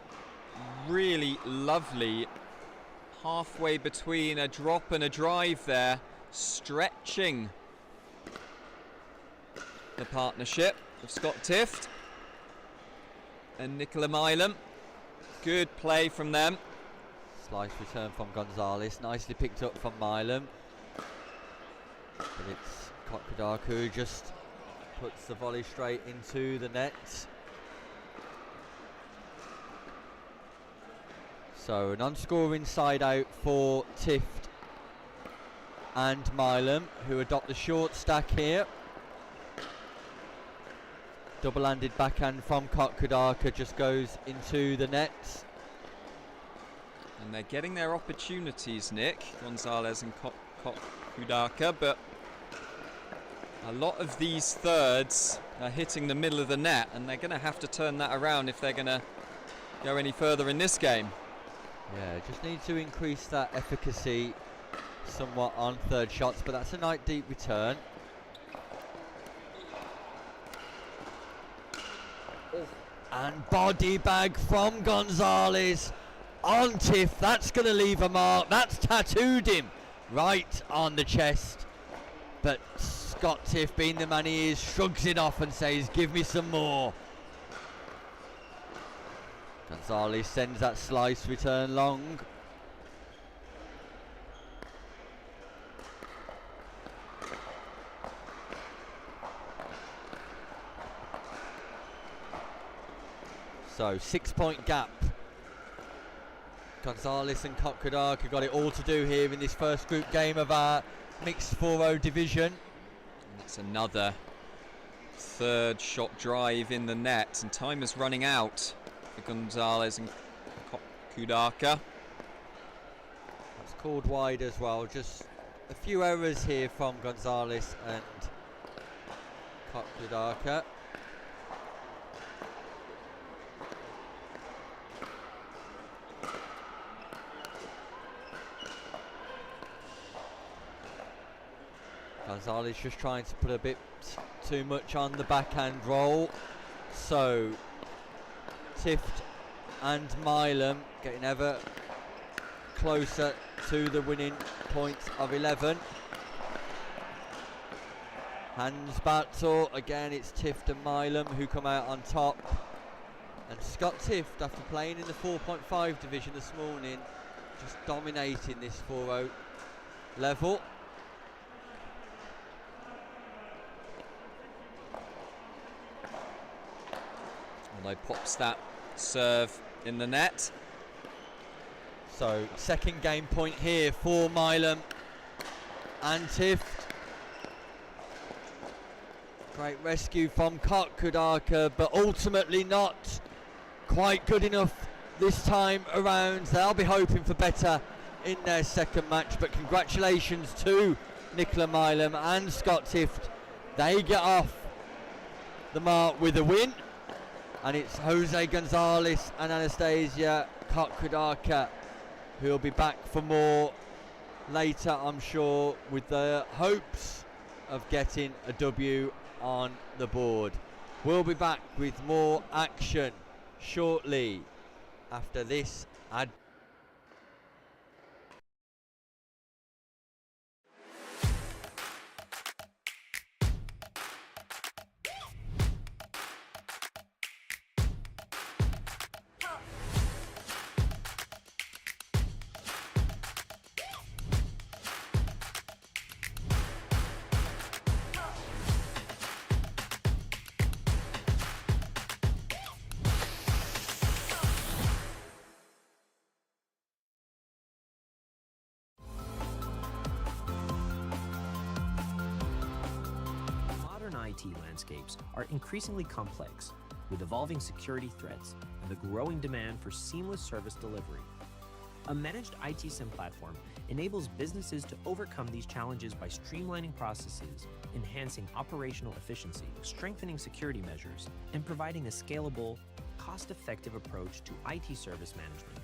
really lovely. Halfway between a drop and a drive there, stretching the partnership of Scott Tift and Nicola Milam. Good play from them. Slice return from Gonzalez, nicely picked up from Milam. But it's Kotkudaka who just puts the volley straight into the net. So an unscoring side out for Tift and Milam, who adopt the short stack here. Double-handed backhand from Kotkudaka just goes into the net. And they're getting their opportunities, Nick, Gonzalez and Kotkudaka, but a lot of these thirds are hitting the middle of the net, and they're going to have to turn that around if they're going to go any further in this game. Yeah, just need to increase that efficacy somewhat on third shots, but that's a nice deep return. And body bag from Gonzalez on Tiff. That's going to leave a mark. That's tattooed him right on the chest. But Scott Tiff, being the man he is, shrugs it off and says, give me some more. Gonzalez sends that slice return long. So 6-point gap. Gonzalez and Kokkodaka got it all to do here in this first group game of our mixed 4-0 division. And that's another third shot drive in the net, and time is running out for Gonzalez and Kokkodaka. That's called wide as well. Just a few errors here from Gonzalez and Kokkodaka. Gonzalez just trying to put a bit too much on the backhand roll. So Tift and Milam getting ever closer to the winning point of 11. Hands battle, again it's Tift and Milam who come out on top. And Scott Tift, after playing in the 4.5 division this morning, just dominating this 4-0 level. Although pops that serve in the net. So second game point here for Milam and Tift. Great rescue from Kokkodaka, but ultimately not quite good enough this time around. They'll be hoping for better in their second match, but congratulations to Nicola Milam and Scott Tift. They get off the mark with a win. And it's Jose Gonzalez and Anastasia Kokkodaka who will be back for more later, I'm sure, with the hopes of getting a W on the board. We'll be back with more action shortly after this ad. IT landscapes are increasingly complex, with evolving security threats and the growing demand for seamless service delivery. A managed IT SIM platform enables businesses to overcome these challenges by streamlining processes, enhancing operational efficiency, strengthening security measures, and providing a scalable, cost-effective approach to IT service management.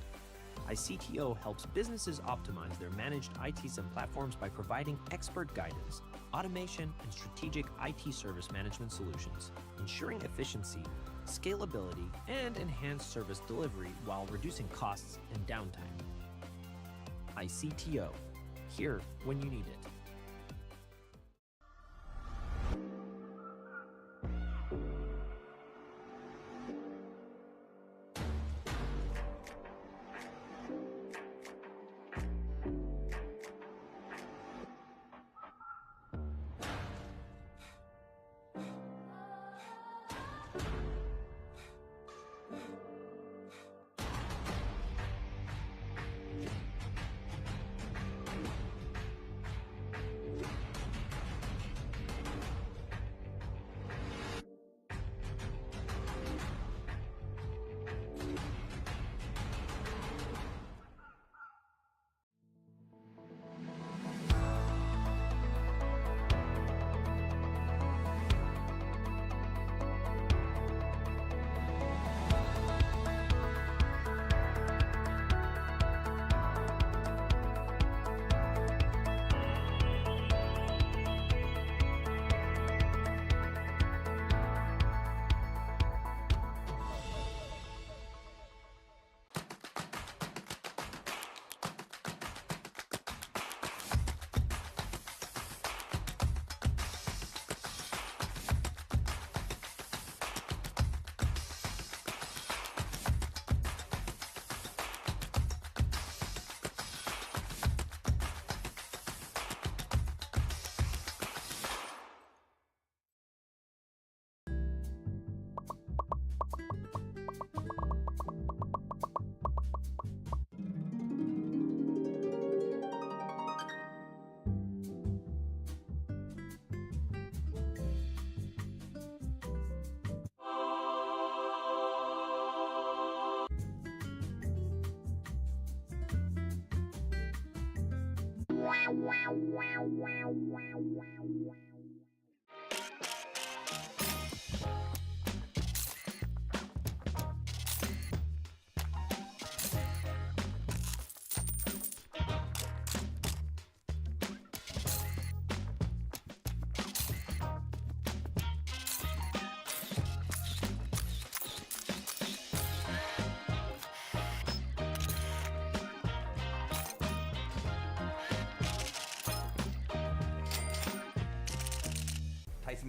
iCTO helps businesses optimize their managed IT SIM platforms by providing expert guidance, automation, and strategic IT service management solutions, ensuring efficiency, scalability, and enhanced service delivery while reducing costs and downtime. iCTO, here when you need it.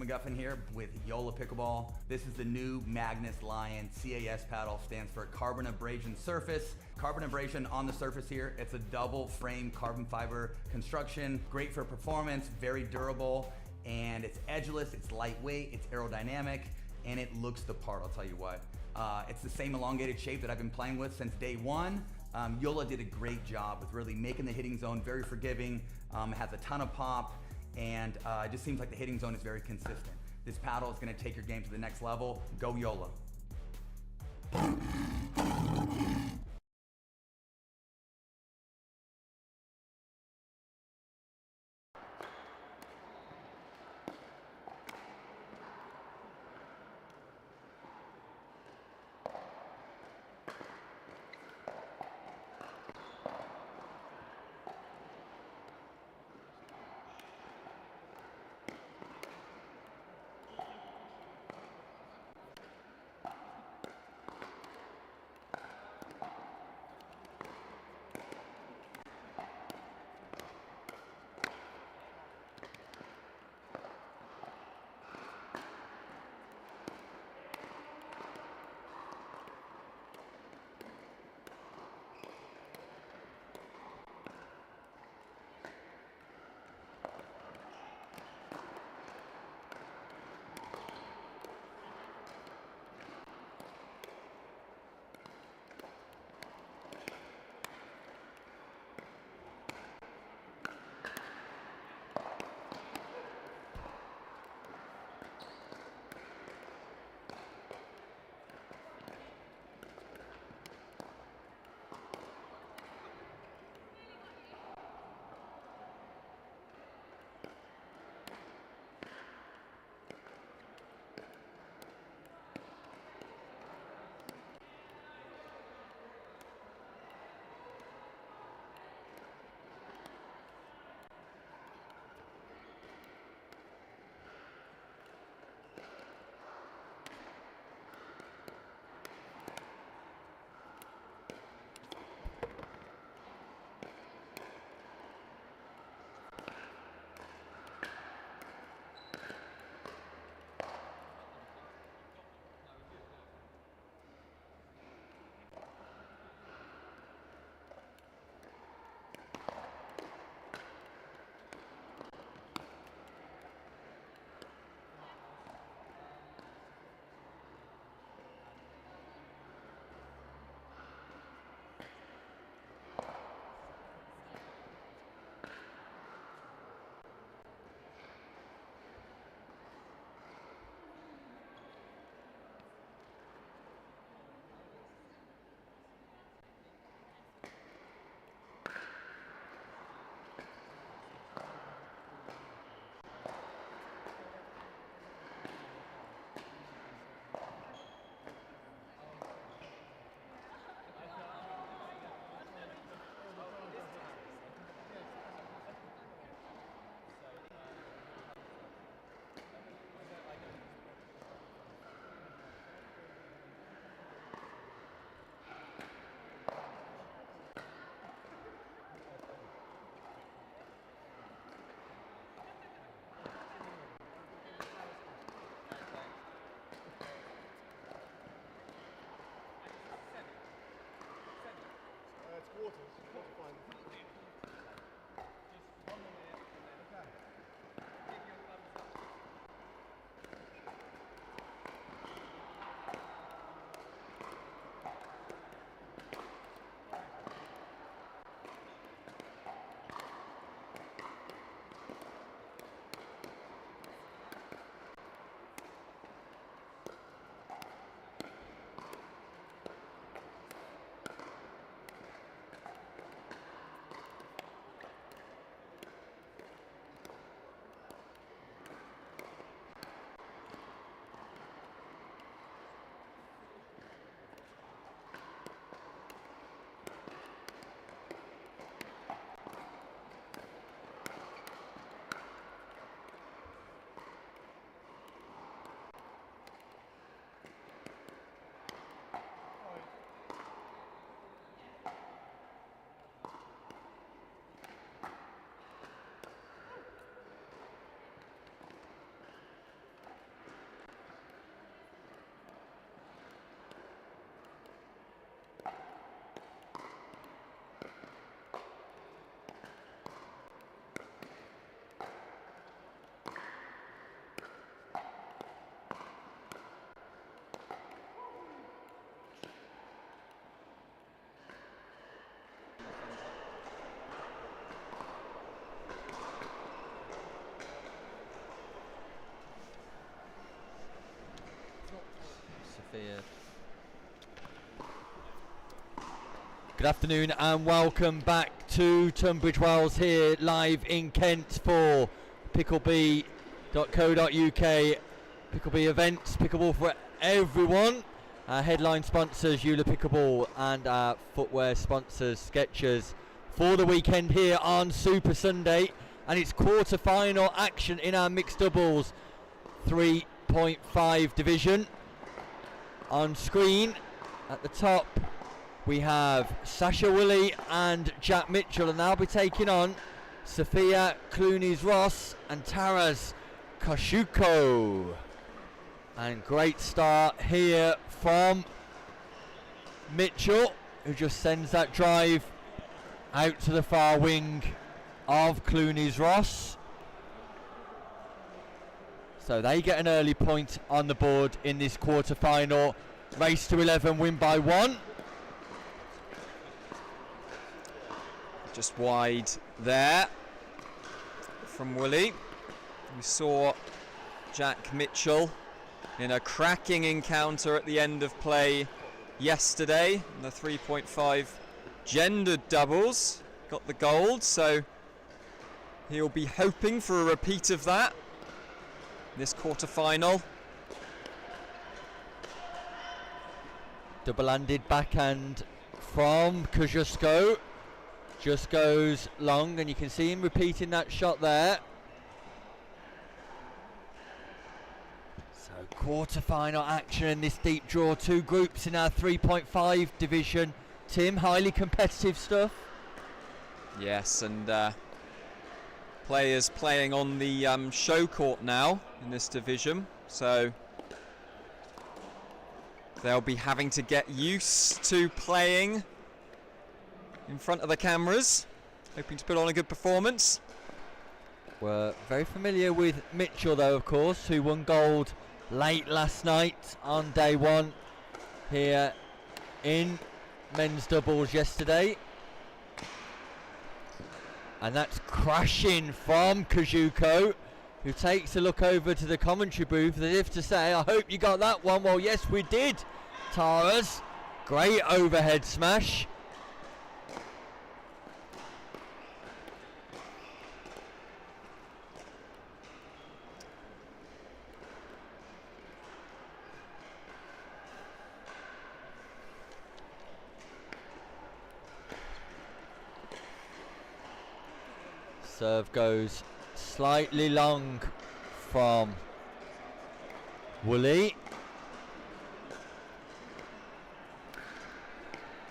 McGuffin here with JOOLA Pickleball. This is the new Magnus Lion CAS paddle, stands for carbon abrasion surface. Carbon abrasion on the surface here. It's a double frame carbon fiber construction, great for performance, very durable, and it's edgeless, it's lightweight, it's aerodynamic, and it looks the part, I'll tell you what. It's the same elongated shape that I've been playing with since day one. JOOLA did a great job with really making the hitting zone very forgiving, has a ton of pop, and it just seems like the hitting zone is very consistent. This paddle is going to take your game to the next level. Go JOOLA. Sophia. Good afternoon and welcome back to Tunbridge Wells here live in Kent for pickleball.co.uk. Pickleball events, pickleball for everyone. Our headline sponsors JOOLA Pickleball and our footwear sponsors Skechers for the weekend here on Super Sunday, and it's quarter-final action in our mixed doubles 3.5 division. On screen at the top we have Sasha Woolley and Jack Mitchell, and they'll be taking on Sophia Clunies-Ross and Taras Kosciuszko. And great start here from Mitchell, who just sends that drive out to the far wing of Clunies-Ross. So they get an early point on the board in this quarter-final. Race to 11, win by 1. Just wide there from Woolley. We saw Jack Mitchell in a cracking encounter at the end of play yesterday in the 3.5 gendered doubles. Got the gold, so he'll be hoping for a repeat of that this quarter-final. Double-handed backhand from Kosciuszko. Just goes long, and you can see him repeating that shot there. So quarter-final action in this deep draw. 2 groups in our 3.5 division. Tim, highly competitive stuff. Yes, and players playing on the show court now in this division, so they'll be having to get used to playing in front of the cameras, hoping to put on a good performance. We're very familiar with Mitchell though, of course, who won gold late last night on day 1 here in men's doubles yesterday. And that's crashing from Kosciuszko, who takes a look over to the commentary booth as if to say, I hope you got that one. Well, yes, we did, Taras. Great overhead smash. Serve goes slightly long from Woolley.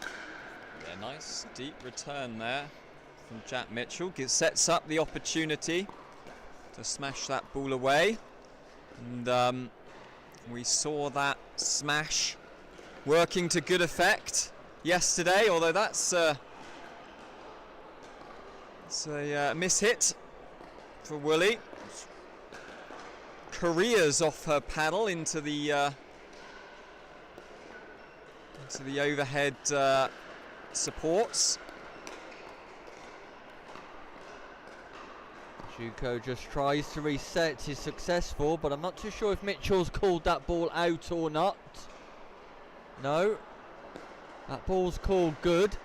Yeah, nice deep return there from Jack Mitchell. Sets up the opportunity to smash that ball away. And we saw that smash working to good effect yesterday, although that's a miss-hit for Woolley. Careers off her paddle into the overhead supports. Kosciuszko just tries to reset. He's successful, but I'm not too sure if Mitchell's called that ball out or not. No, that ball's called good.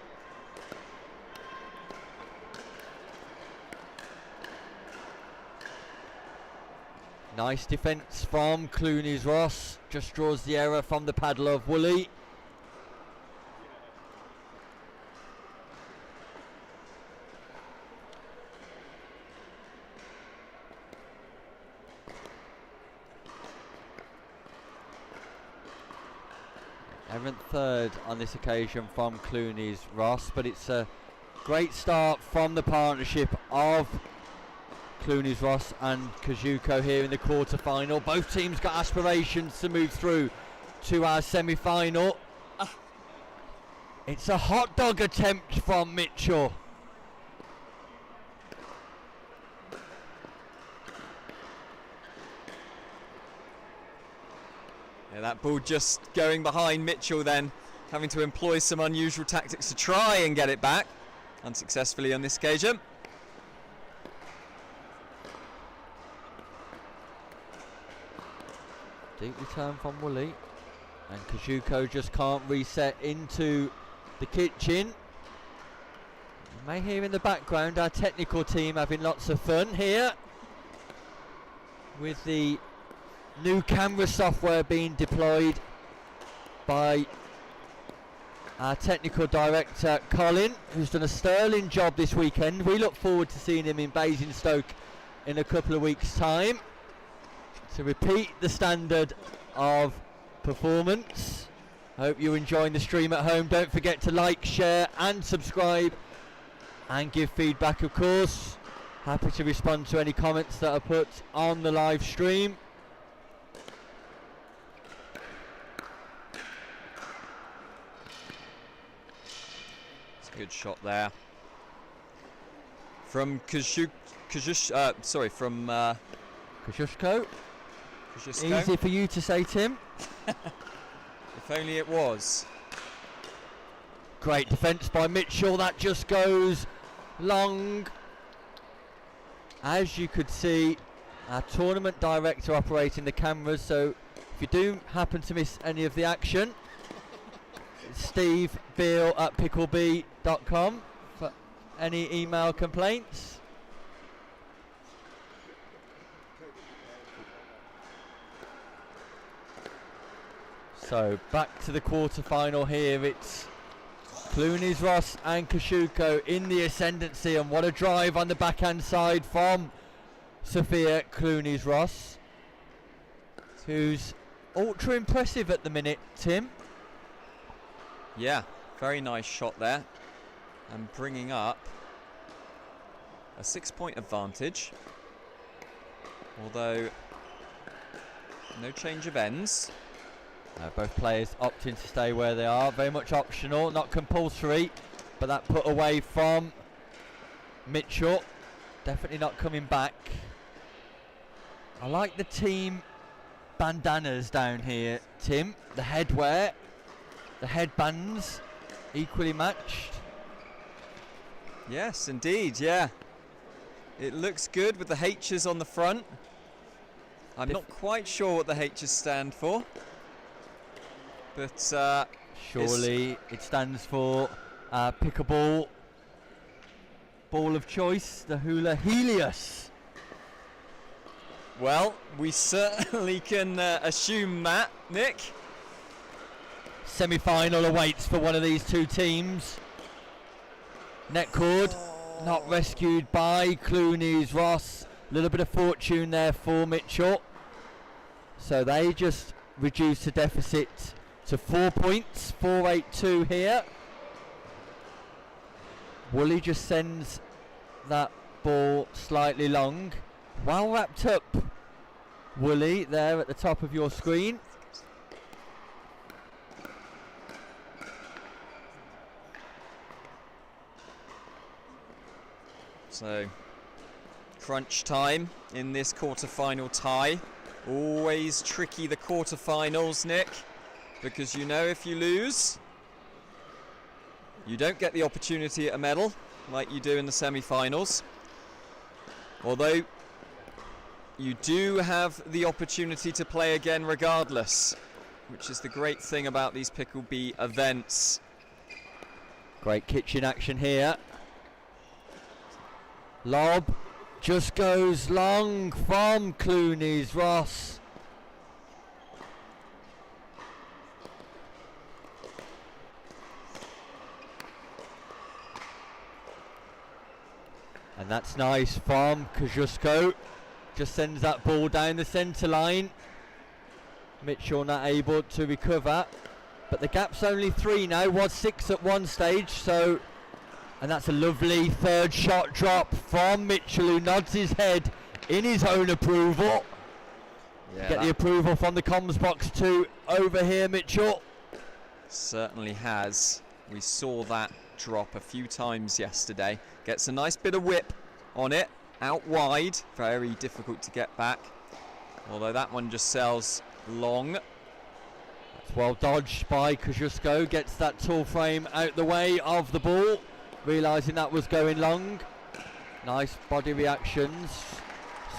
Nice defence from Clunies-Ross. Just draws the error from the paddle of Woolley. Errant third on this occasion from Clunies-Ross, but it's a great start from the partnership of Clunies-Ross and Kosciuszko here in the quarter-final. Both teams got aspirations to move through to our semi-final. It's a hot dog attempt from Mitchell. Yeah, that ball just going behind Mitchell, then having to employ some unusual tactics to try and get it back. Unsuccessfully on this occasion. Deep return from Woolley. And Kajuko just can't reset into the kitchen. You may hear in the background our technical team having lots of fun here with the new camera software being deployed by our technical director Colin, who's done a sterling job this weekend. We look forward to seeing him in Basingstoke in a couple of weeks' time to repeat the standard of performance. Hope you're enjoying the stream at home. Don't forget to like, share and subscribe and give feedback, of course. Happy to respond to any comments that are put on the live stream. It's a good shot there from Kosciuszko. Kosciuszko. Easy for you to say, Tim. If only it was. Great defence by Mitchell. That just goes long. As you could see, our tournament director operating the cameras, so if you do happen to miss any of the action, Steve Beale at pickleball.com for any email complaints. So back to the quarter-final here. It's Clooney's Ross and Kosciuszko in the ascendancy, and what a drive on the backhand side from Sophia Clooney's Ross, who's ultra impressive at the minute, Tim. Yeah, very nice shot there, and bringing up a 6-point advantage, although no change of ends. Both players opting to stay where they are, very much optional, not compulsory, but that put away from Mitchell, definitely not coming back. I like the team bandanas down here, Tim, the headwear, the headbands, equally matched. Yes, indeed, yeah. It looks good with the H's on the front. I'm not quite sure what the H's stand for. But surely it stands for Pickleball ball of choice, the Hula Helios. Well, we certainly can assume that, Nick. Semi-final awaits for one of these two teams. Net cord not rescued by Clooney's Ross. A little bit of fortune there for Mitchell. So they just reduce the deficit to 4 points, 4-8-2 here. Woolley just sends that ball slightly long. Well wrapped up, Woolley, there at the top of your screen. So, crunch time in this quarter-final tie. Always tricky, the quarter-finals, Nick, because you know if you lose, you don't get the opportunity at a medal like you do in the semi-finals. Although you do have the opportunity to play again regardless, which is the great thing about these Pickleball events. Great kitchen action here. Lob just goes long from Clooney's Ross. And that's nice from Kosciuszko. Just sends that ball down the centre line. Mitchell not able to recover. But the gap's only 3 now. Was 6 at one stage. So, and that's a lovely third shot drop from Mitchell, who nods his head in his own approval. Yeah, get the approval from the comms box too over here, Mitchell. Certainly has. We saw that drop a few times yesterday. Gets a nice bit of whip on it, out wide, very difficult to get back. Although that one just sails long. That's well dodged by Kosciuszko, gets that tall frame out the way of the ball, realising that was going long. Nice body reactions,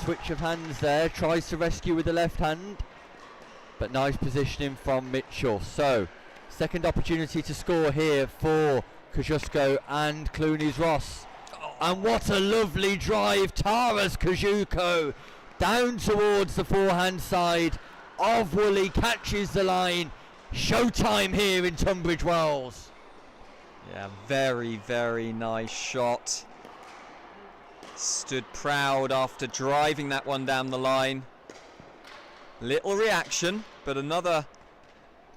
switch of hands there, tries to rescue with the left hand. but nice positioning from Mitchell. So, second opportunity to score here for Kosciuszko and Clooney's Ross. And what a lovely drive, Taras Kosciuszko down towards the forehand side of Woolley, catches the line. Showtime here in Tunbridge Wells. Yeah, very, very nice shot. Stood proud after driving that one down the line. Little reaction, but another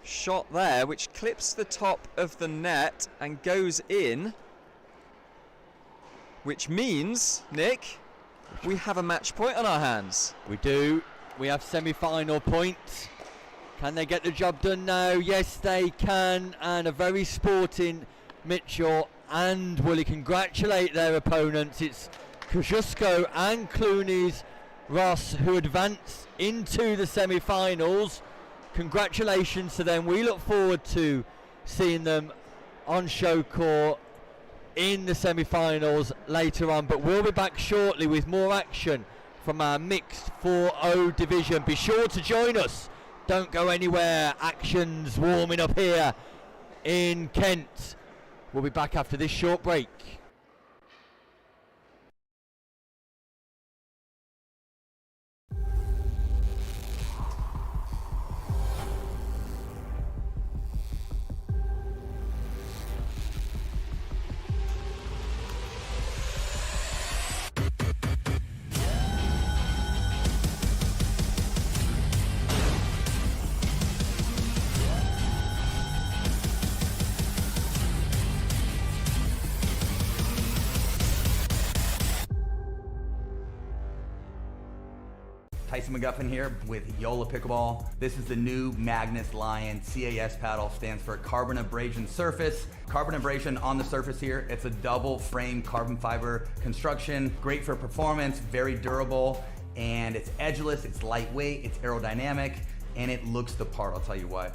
shot there which clips the top of the net and goes in, which means, Nick, we have a match point on our hands. We do. We have semi-final points. Can they get the job done now? Yes, they can. And a very sporting Mitchell and Woolley congratulate their opponents. It's Kosciuszko and Clooney's Ross who advance into the semi-finals. Congratulations to them. We look forward to seeing them on show court in the semi-finals later on, but we'll be back shortly with more action from our mixed 4-0 division. Be sure to join us. Don't go anywhere. Action's warming up here in Kent. We'll be back after this short break. Tyson McGuffin here with JOOLA Pickleball. This is the new Magnus Lion CAS paddle, stands for carbon abrasion surface. Carbon abrasion on the surface here. It's a double frame carbon fiber construction, great for performance, very durable, and it's edgeless, it's lightweight, it's aerodynamic, and it looks the part, I'll tell you what.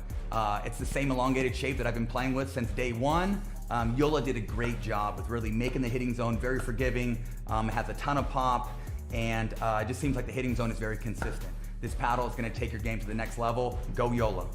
It's the same elongated shape that I've been playing with since day one. JOOLA did a great job with really making the hitting zone very forgiving. It has a ton of pop, and it just seems like the hitting zone is very consistent. This paddle is going to take your game to the next level. Go JOOLA.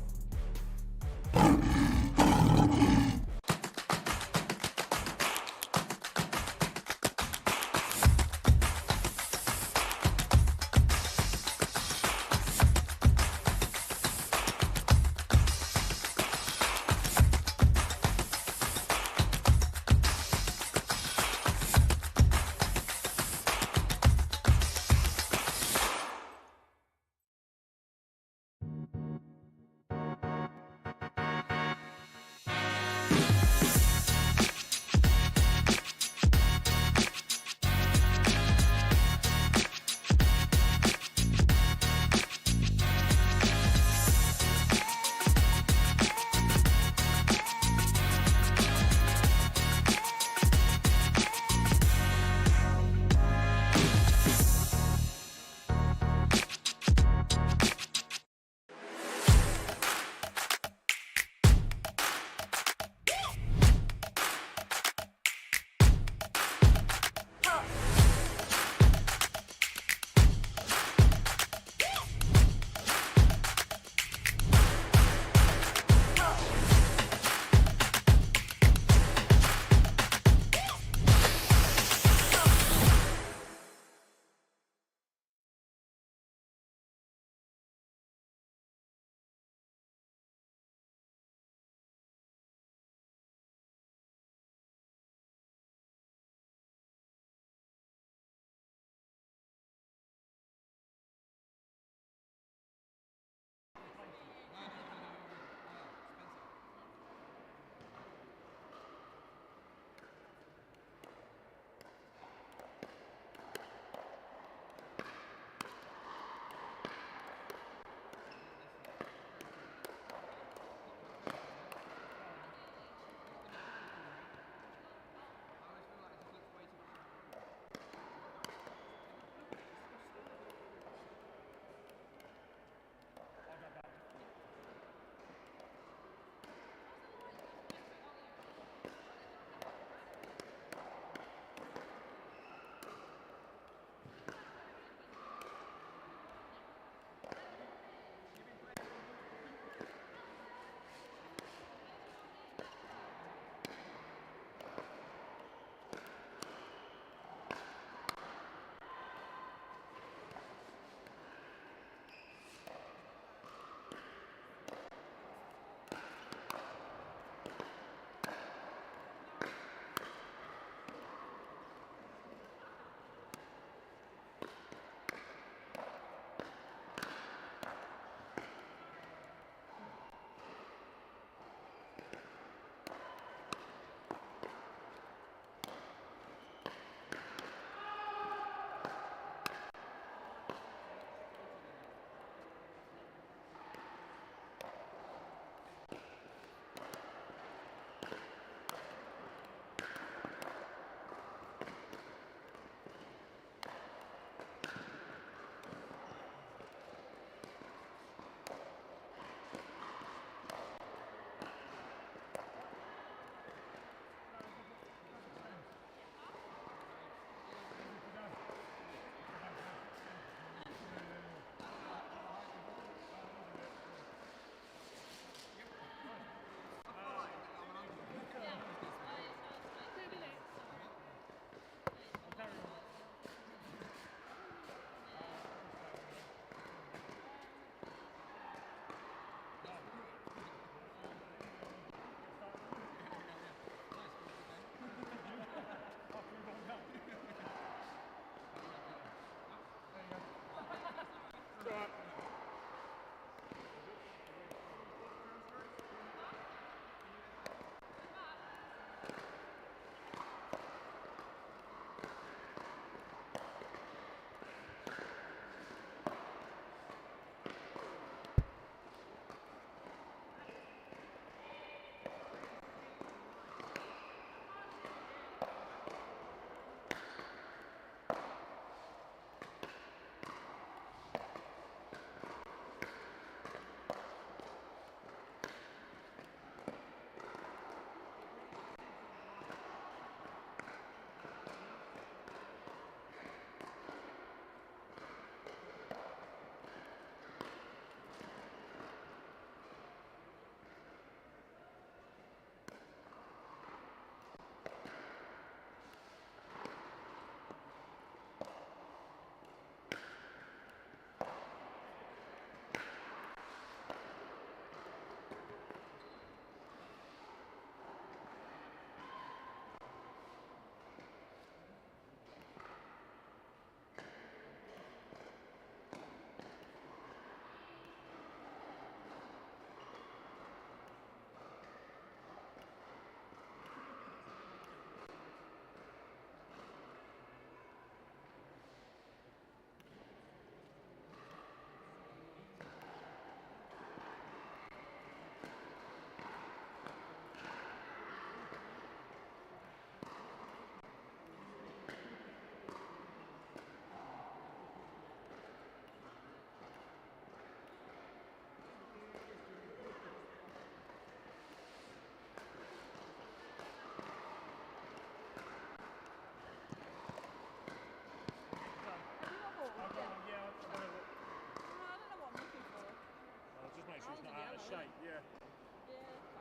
shape, yeah.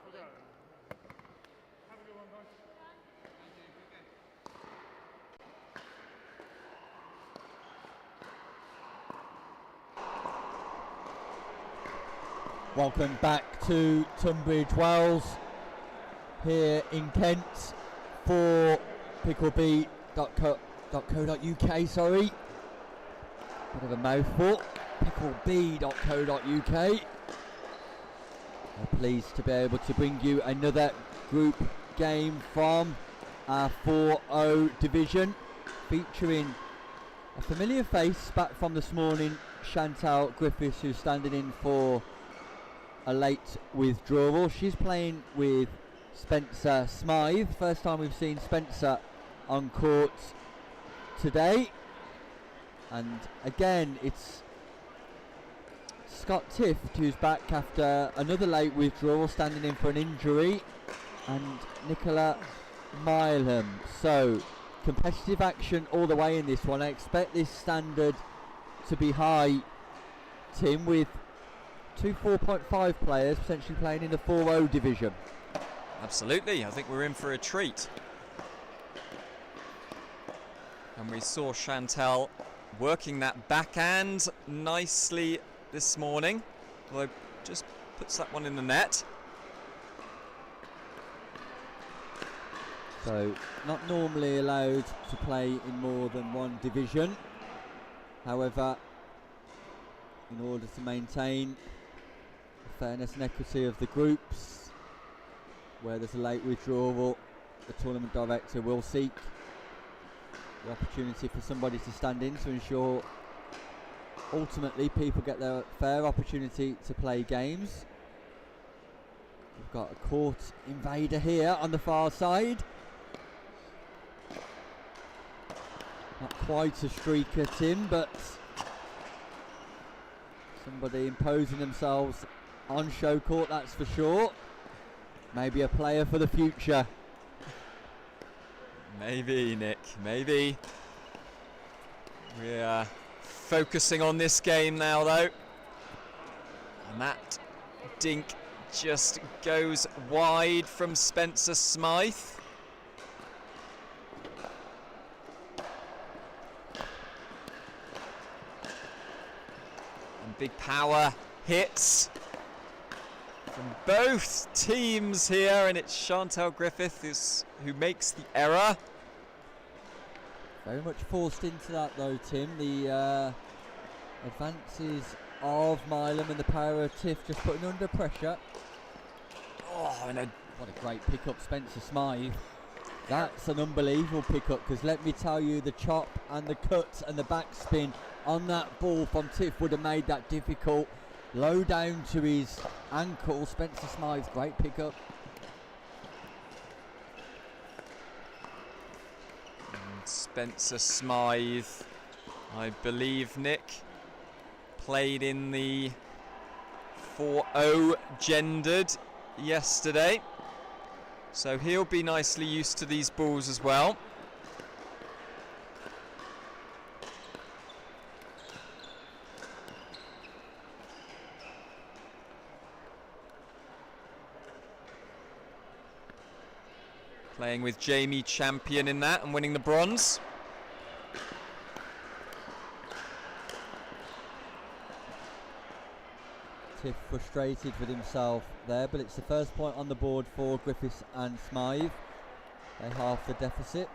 We'll go. Have a good one, guys. Welcome back to Tunbridge Wells here in Kent for pickleball.co.uk, sorry. Bit of a mouthful. pickleball.co.uk. We're pleased to be able to bring you another group game from our 4-0 division, featuring a familiar face back from this morning, Chantal Griffiths, who's standing in for a late withdrawal. She's playing with Spencer Smythe. First time we've seen Spencer on court today. And again, it's Scott Tift who's back after another late withdrawal, standing in for an injury, and Nicola Mileham. So competitive action all the way in this one. I expect this standard to be high, Tim, with two 4.5 players potentially playing in the 4-0 division. Absolutely, I think we're in for a treat. And we saw Chantal working that backhand nicely this morning, although just puts that one in the net. So not normally allowed to play in more than one division. However, in order to maintain the fairness and equity of the groups, where there's a late withdrawal, the tournament director will seek the opportunity for somebody to stand in to ensure ultimately people get their fair opportunity to play games. We've got a court invader here on the far side. Not quite a streaker, Tim, but somebody imposing themselves on show court, that's for sure. Maybe a player for the future. Maybe, Nick, maybe. We're focusing on this game now, though. And that dink just goes wide from Spencer Smythe. And big power hits from both teams here, and it's Chantal Griffiths who makes the error. Very much forced into that though, Tim. The advances of Milam and the power of Tiff just putting under pressure. Oh, and what a great pick-up, Spencer Smythe. That's an unbelievable pick-up, because let me tell you, the chop and the cut and the backspin on that ball from Tiff would have made that difficult. Low down to his ankle. Spencer Smythe, great pick-up. And Spencer Smythe, I believe, Nick, played in the 4-0 gendered yesterday, so he'll be nicely used to these balls as well. Playing with Jamie Champion in that and winning the bronze. Tiff frustrated with himself there, but it's the first point on the board for Griffiths and Smythe. They half the deficit.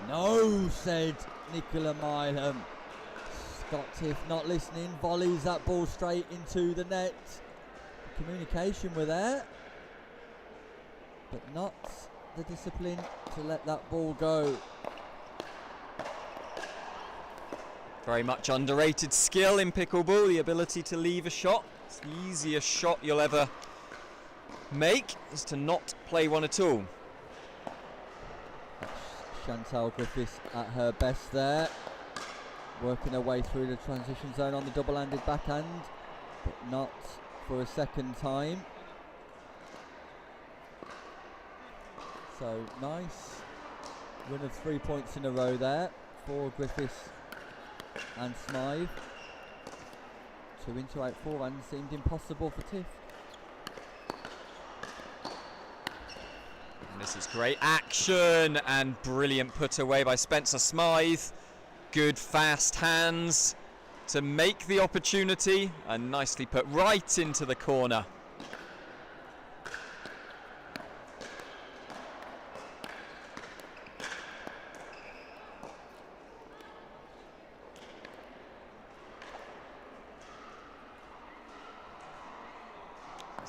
No, said Nicola Mileham. Scott Tiff not listening, volleys that ball straight into the net. Communication were there, but not the discipline to let that ball go. Very much underrated skill in pickleball, the ability to leave a shot. It's the easiest shot you'll ever make, is to not play one at all. Chantal Griffiths at her best there, working her way through the transition zone on the double-handed backhand, but not for a second time. So nice win of 3 points in a row there for Griffiths and Smythe. 2 into out forehand seemed impossible for Tift. And this is great action and brilliant put away by Spencer Smythe. Good fast hands to make the opportunity and nicely put right into the corner.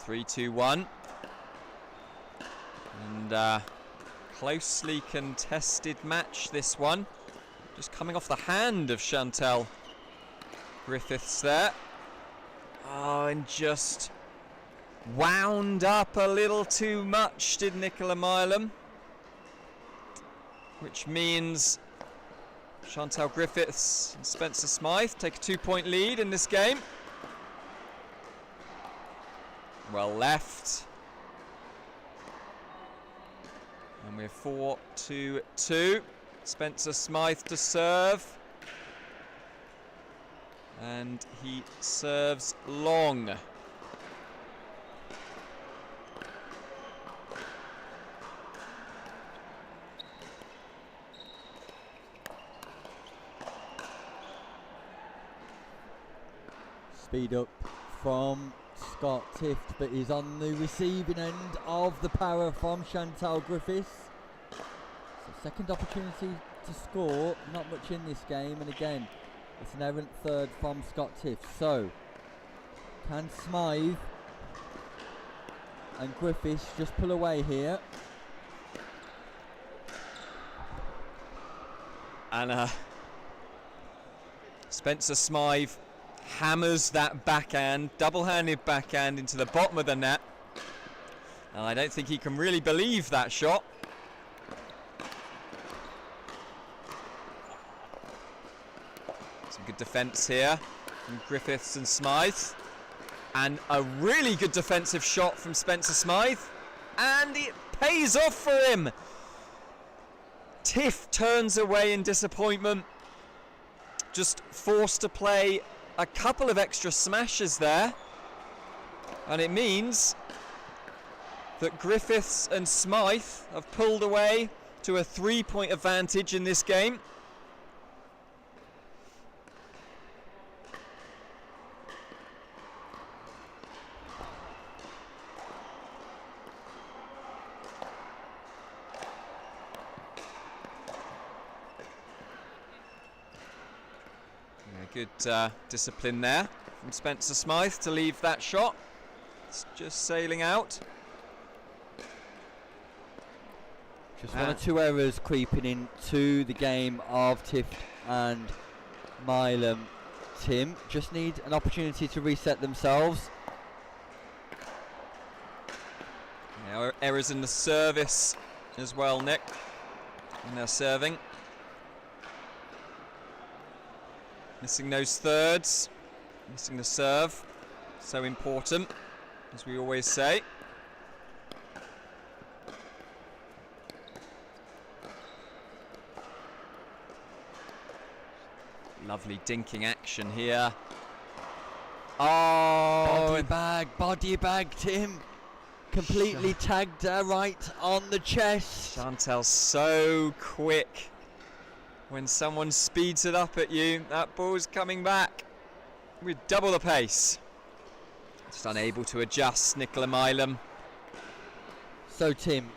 Three, two, one. And closely contested match, this one. Just coming off the hand of Chantal Griffiths there. Oh, and just wound up a little too much, did Nicola Milam. Which means Chantal Griffiths and Spencer Smythe take a 2-point lead in this game. Well left. And we're 4-2-2. Spencer Smythe to serve. And he serves long. Speed up from Scott Tift, but he's on the receiving end of the power from Chantal Griffiths. So second opportunity to score, not much in this game, and again it's an errant third from Scott Tift. So can Smythe and Griffiths just pull away here? And Spencer Smythe hammers that backhand, double-handed backhand into the bottom of the net. And I don't think he can really believe that shot. Some good defence here from Griffiths and Smythe. And a really good defensive shot from Spencer Smythe. And it pays off for him. Tiff turns away in disappointment. Just forced to play a couple of extra smashes there, and it means that Griffiths and Smythe have pulled away to a 3-point advantage in this game. Good discipline there from Spencer Smythe to leave that shot. It's just sailing out. Just one or two errors creeping into the game of Tift and Milam. Tim just need an opportunity to reset themselves. Yeah, errors in the service as well, Nick, when they're serving. Missing those thirds, missing the serve, so important, as we always say. Lovely dinking action here. Oh, Body bag, Tim. Completely tagged her right on the chest. Chantal's so quick. When someone speeds it up at you, that ball's coming back with double the pace. Just unable to adjust, Nicola Milam. So Tim,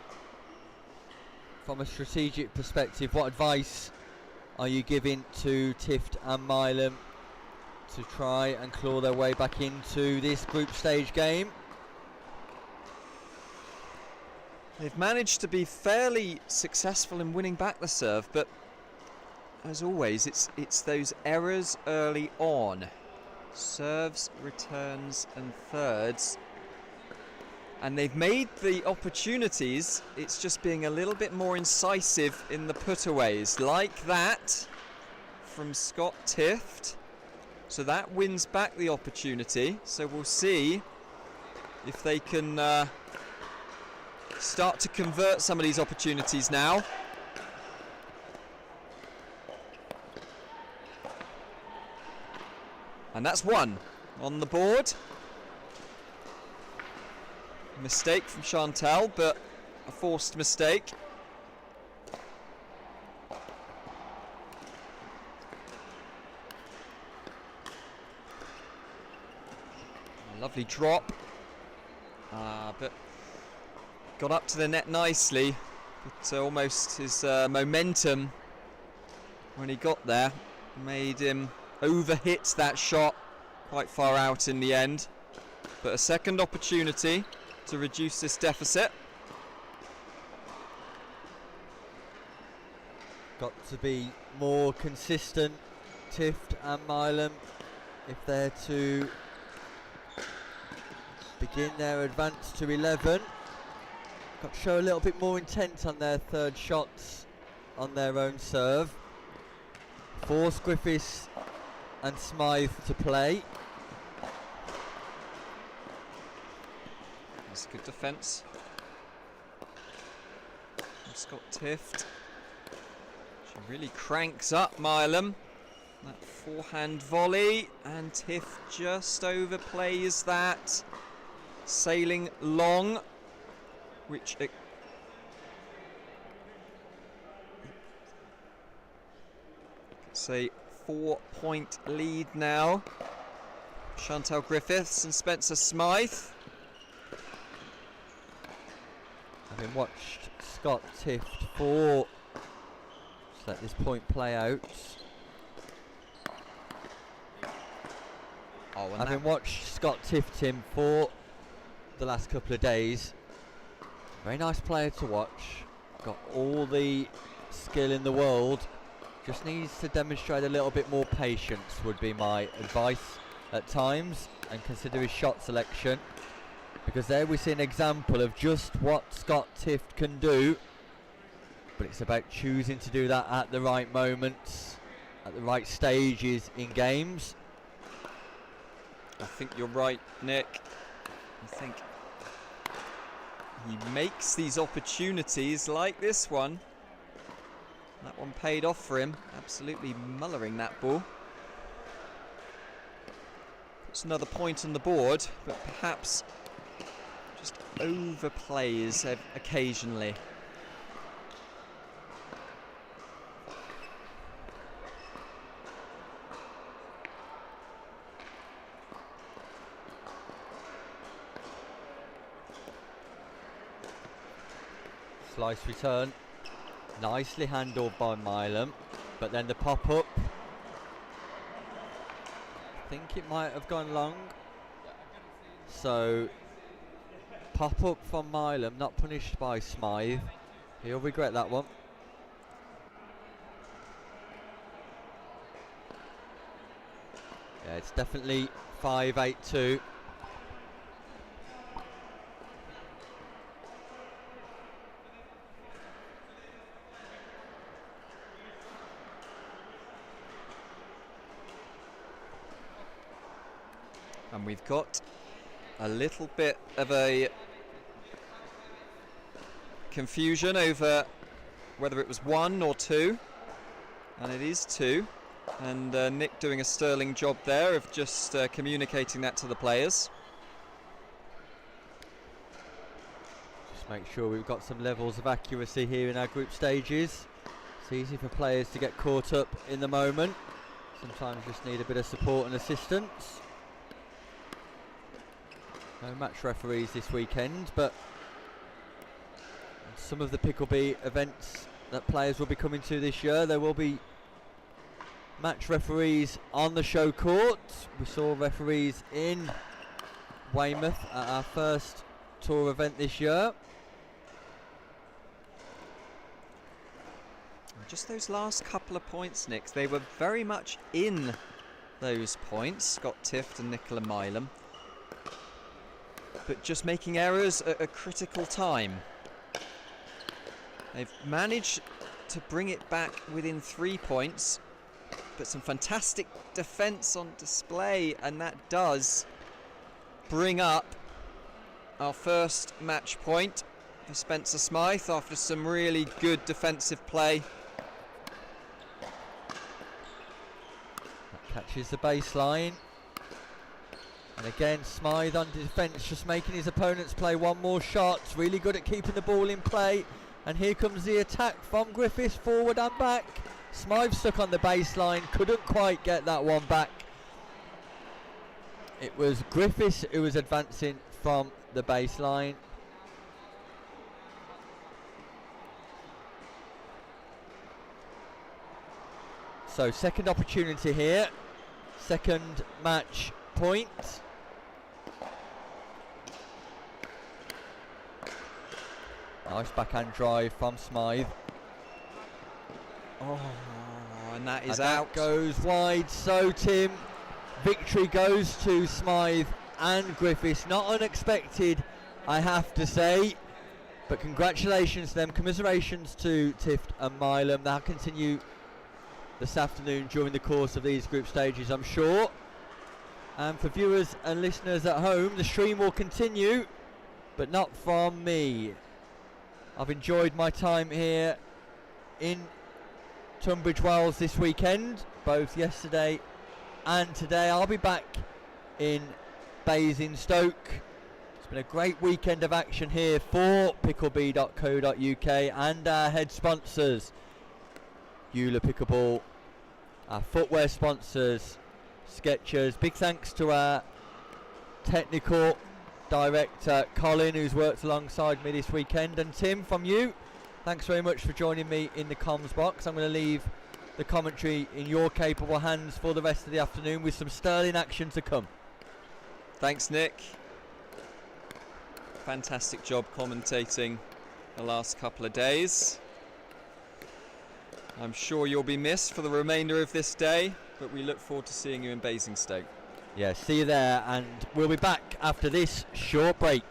from a strategic perspective, what advice are you giving to Tift and Milam to try and claw their way back into this group stage game? They've managed to be fairly successful in winning back the serve, but as always, it's those errors early on. Serves, returns and thirds. And they've made the opportunities, it's just being a little bit more incisive in the putaways. Like that from Scott Tift. So that wins back the opportunity. So we'll see if they can start to convert some of these opportunities now. And that's one on the board. Mistake from Chantal, but a forced mistake. A lovely drop. But got up to the net nicely. But almost his momentum when he got there made him overhit that shot quite far out in the end. But a second opportunity to reduce this deficit. Got to be more consistent, Tift and Milam, if they're to begin their advance to 11. Got to show a little bit more intent on their third shots on their own serve. Force Griffiths and Smythe to play. That's good defence. Scott Tift. She really cranks up Milam. That forehand volley, and Tift just overplays that. Sailing long, which say 4-point lead now. Chantal Griffiths and Spencer Smythe. Having watched Scott Tift for, just let this point play out. Having watched Scott Tift him for the last couple of days, very nice player to watch. Got all the skill in the world. Just needs to demonstrate a little bit more patience would be my advice at times, and consider his shot selection, because there we see an example of just what Scott Tift can do, but it's about choosing to do that at the right moments, at the right stages in games. I think you're right, Nick. I think he makes these opportunities like this one. That one paid off for him, absolutely mullering that ball. It's another point on the board, but perhaps just overplays occasionally. Slice return, nicely handled by Milam, but then the pop-up, I think it might have gone long. So, pop-up from Milam, not punished by Smythe. He'll regret that one. Yeah, it's definitely 5-8-2. And we've got a little bit of a confusion over whether it was 1 or 2, and it is 2, and Nick doing a sterling job there of just communicating that to the players. Just make sure we've got some levels of accuracy here in our group stages. It's easy for players to get caught up in the moment. Sometimes just need a bit of support and assistance. No match referees this weekend, but some of the Pickleball events that players will be coming to this year, there will be match referees on the show court. We saw referees in Weymouth at our first tour event this year. Just those last couple of points, Nick, they were very much in those points, Scott Tift and Nicola Milam, but just making errors at a critical time. They've managed to bring it back within 3 points, but some fantastic defence on display, and that does bring up our first match point for Spencer Smythe after some really good defensive play. That catches the baseline. And again, Smythe on defence, just making his opponents play one more shot. Really good at keeping the ball in play. And here comes the attack from Griffiths, forward and back. Smythe stuck on the baseline, couldn't quite get that one back. It was Griffiths who was advancing from the baseline. So second opportunity here, second match point. Nice backhand drive from Smythe. Oh, and that is And out. that goes wide. So Tim, victory goes to Smythe and Griffiths. Not unexpected, I have to say. But congratulations to them. Commiserations to Tift and Milam. They'll continue this afternoon during the course of these group stages, I'm sure. And for viewers and listeners at home, the stream will continue, but not from me. I've enjoyed my time here in Tunbridge Wells this weekend, both yesterday and today. I'll be back in Basingstoke. It's been a great weekend of action here for pickleball.co.uk and our head sponsors, JOOLA Pickleball, our footwear sponsors, Skechers. Big thanks to our technical director, Colin, who's worked alongside me this weekend. And Tim, from you, thanks very much for joining me in the comms box. I'm going to leave the commentary in your capable hands for the rest of the afternoon with some sterling action to come. Thanks, Nick. Fantastic job commentating the last couple of days. I'm sure you'll be missed for the remainder of this day, but we look forward to seeing you in Basingstoke. Yeah, see you there, and we'll be back after this short break.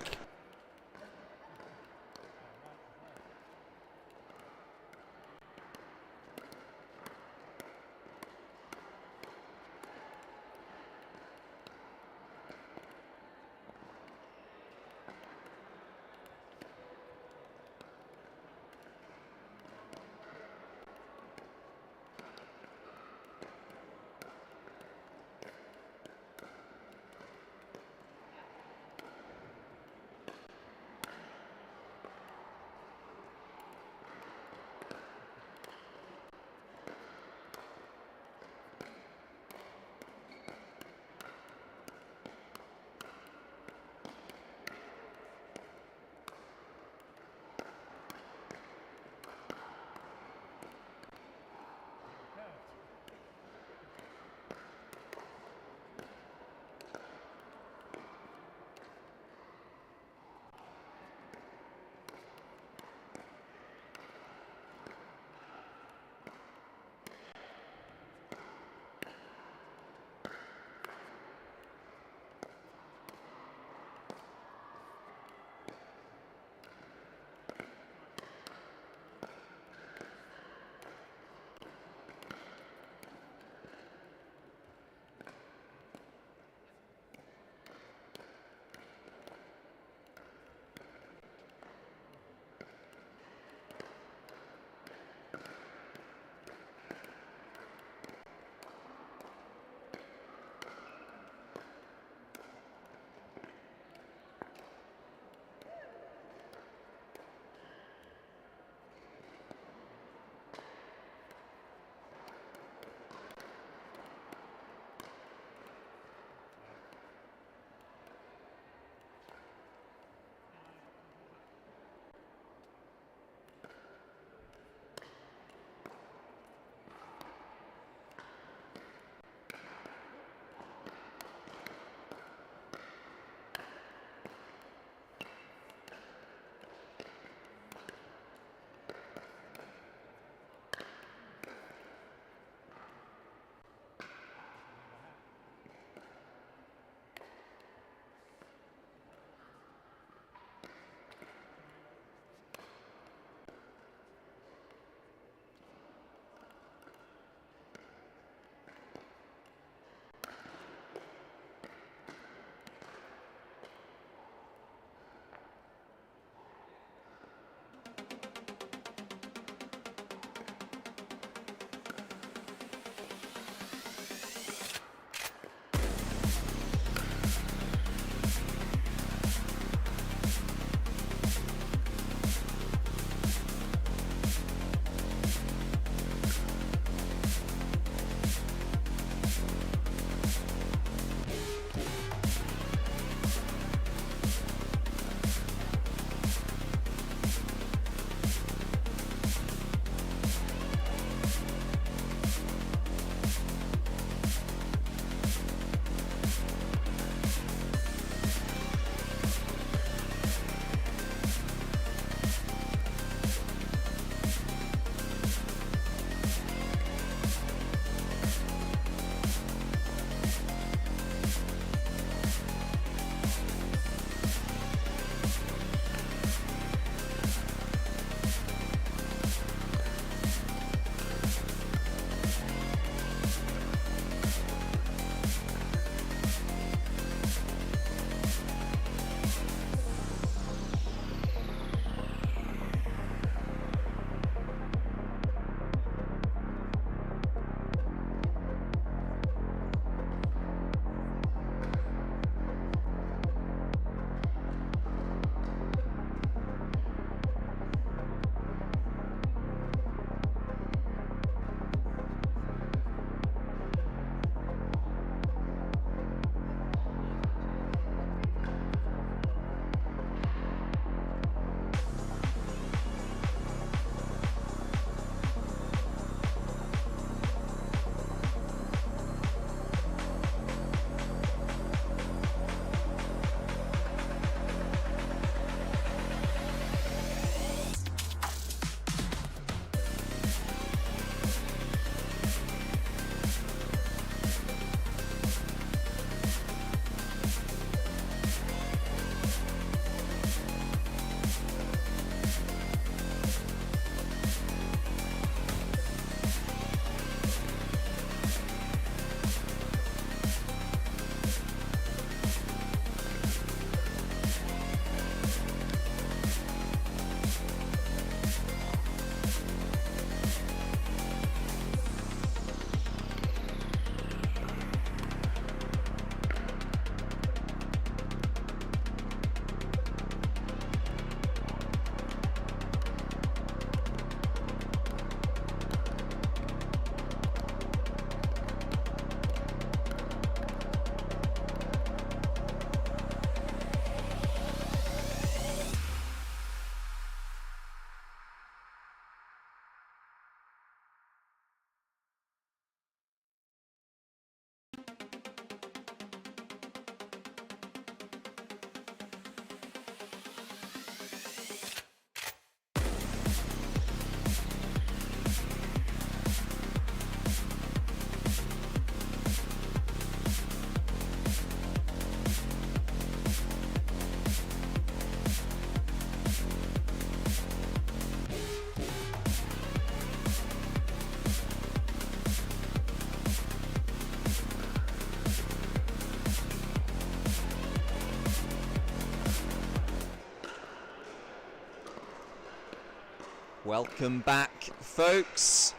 Welcome back, folks.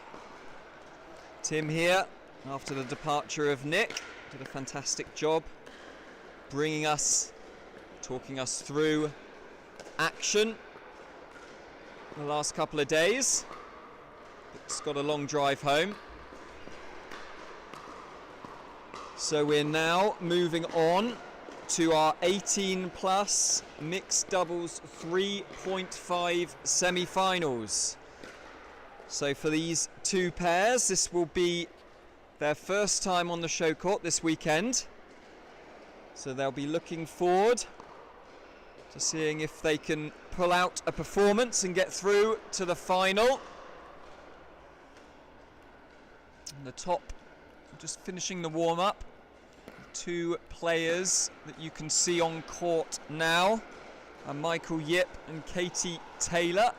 Tim here, after the departure of Nick, did a fantastic job talking us through action the last couple of days. It's got a long drive home. So we're now moving on to our 18 plus mixed doubles 3.5 semi-finals. So for these two pairs, this will be their first time on the show court this weekend. So they'll be looking forward to seeing if they can pull out a performance and get through to the final. And the top, just finishing the warm-up. Two players that you can see on court now are Michael Yip and Katie Taylor.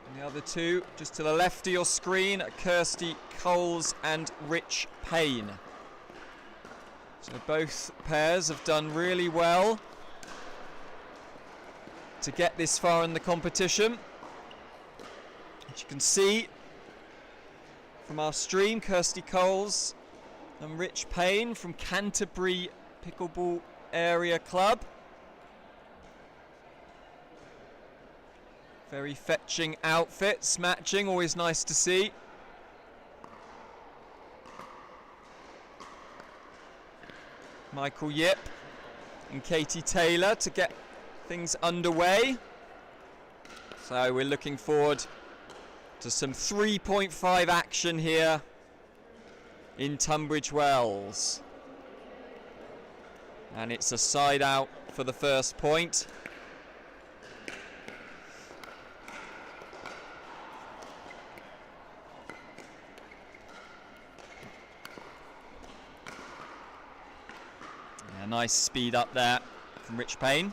And the other two, just to the left of your screen, are Kirsty Coles and Rich Payne. So both pairs have done really well to get this far in the competition. As you can see from our stream, Kirsty Coles and Rich Payne from Canterbury Pickleball Area Club. Very fetching outfits, matching, always nice to see. Michael Yip and Katie Taylor to get things underway. So we're looking forward to some 3.5 action here in Tunbridge Wells. And it's a side out for the first point. A nice speed up there from Rich Payne.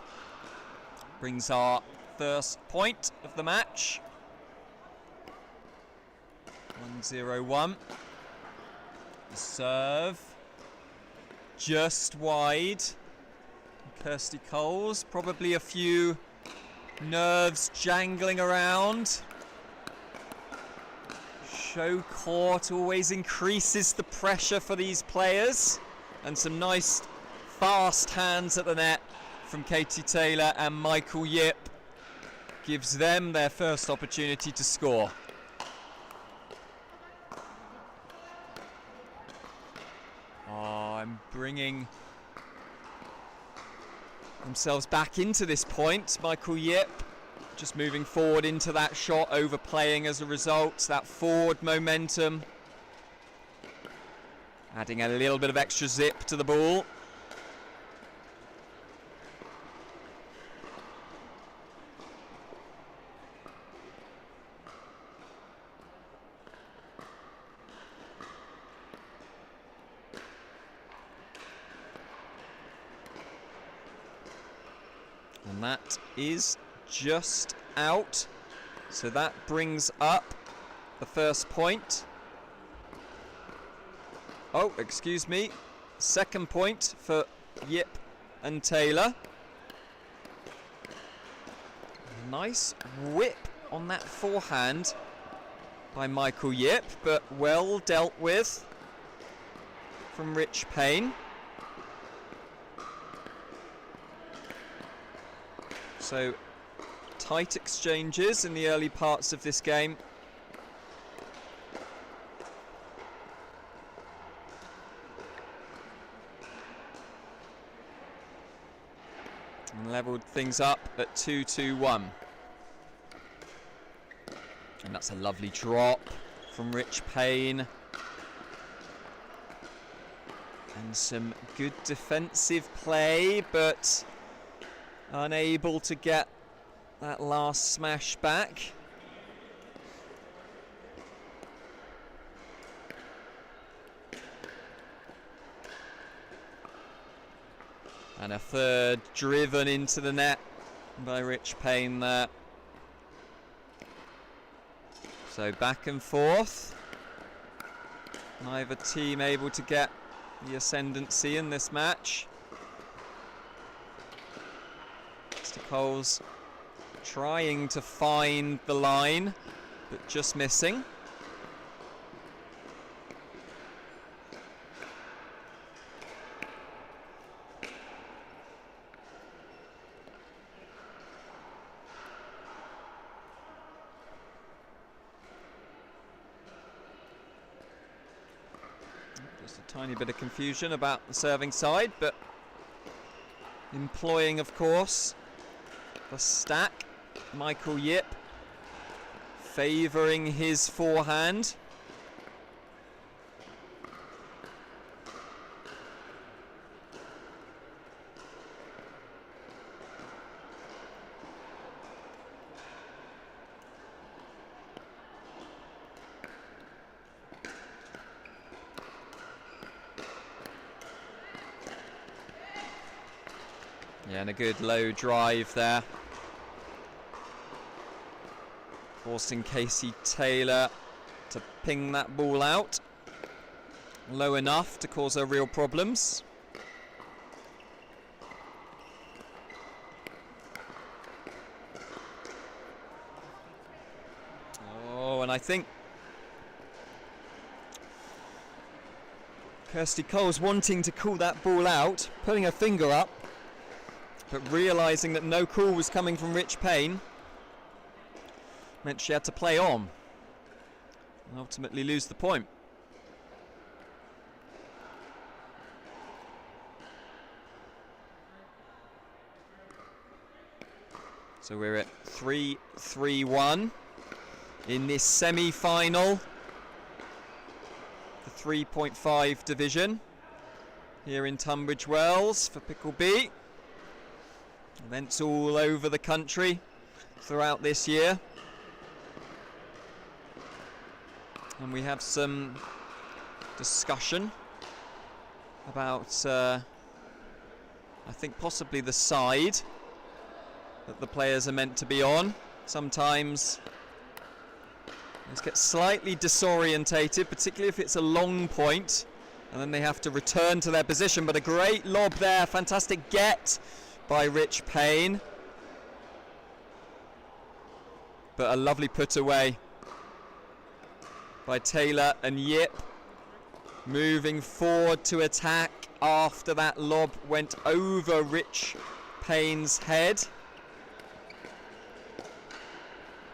Brings our first point of the match. 1-0-1. The serve just wide. Kirsty Coles, probably a few nerves jangling around. Show court always increases the pressure for these players. And some nice fast hands at the net from Katie Taylor and Michael Yip gives them their first opportunity to score. I'm bringing themselves back into this point. Michael Yip just moving forward into that shot, overplaying as a result. That forward momentum, adding a little bit of extra zip to the ball. And that is just out. So that brings up the first point. Oh, excuse me. Second point for Yip and Taylor. Nice whip on that forehand by Michael Yip, but well dealt with from Rich Payne. So tight exchanges in the early parts of this game. And levelled things up at 2-2-1. And that's a lovely drop from Rich Payne. And some good defensive play, but unable to get that last smash back. And a third driven into the net by Rich Payne there. So back and forth. Neither team able to get the ascendancy in this match. Mr. Coles trying to find the line, but just missing. Just a tiny bit of confusion about the serving side, but employing, of course, the stack. Michael Yip favouring his forehand. Yeah, and a good low drive there, forcing Casey Taylor to ping that ball out low enough to cause her real problems. Oh, and I think Kirsty Cole's wanting to call that ball out, putting her finger up, but realising that no call was coming from Rich Payne meant she had to play on and ultimately lose the point. So we're at 3-3-1 in this semi-final, the 3.5 division here in Tunbridge Wells for Pickleball. Events all over the country throughout this year. And we have some discussion about, I think possibly the side that the players are meant to be on. Sometimes they get slightly disorientated, particularly if it's a long point, and then they have to return to their position. But a great lob there, fantastic get by Rich Payne, but a lovely put away by Taylor, and Yip moving forward to attack after that lob went over Rich Payne's head.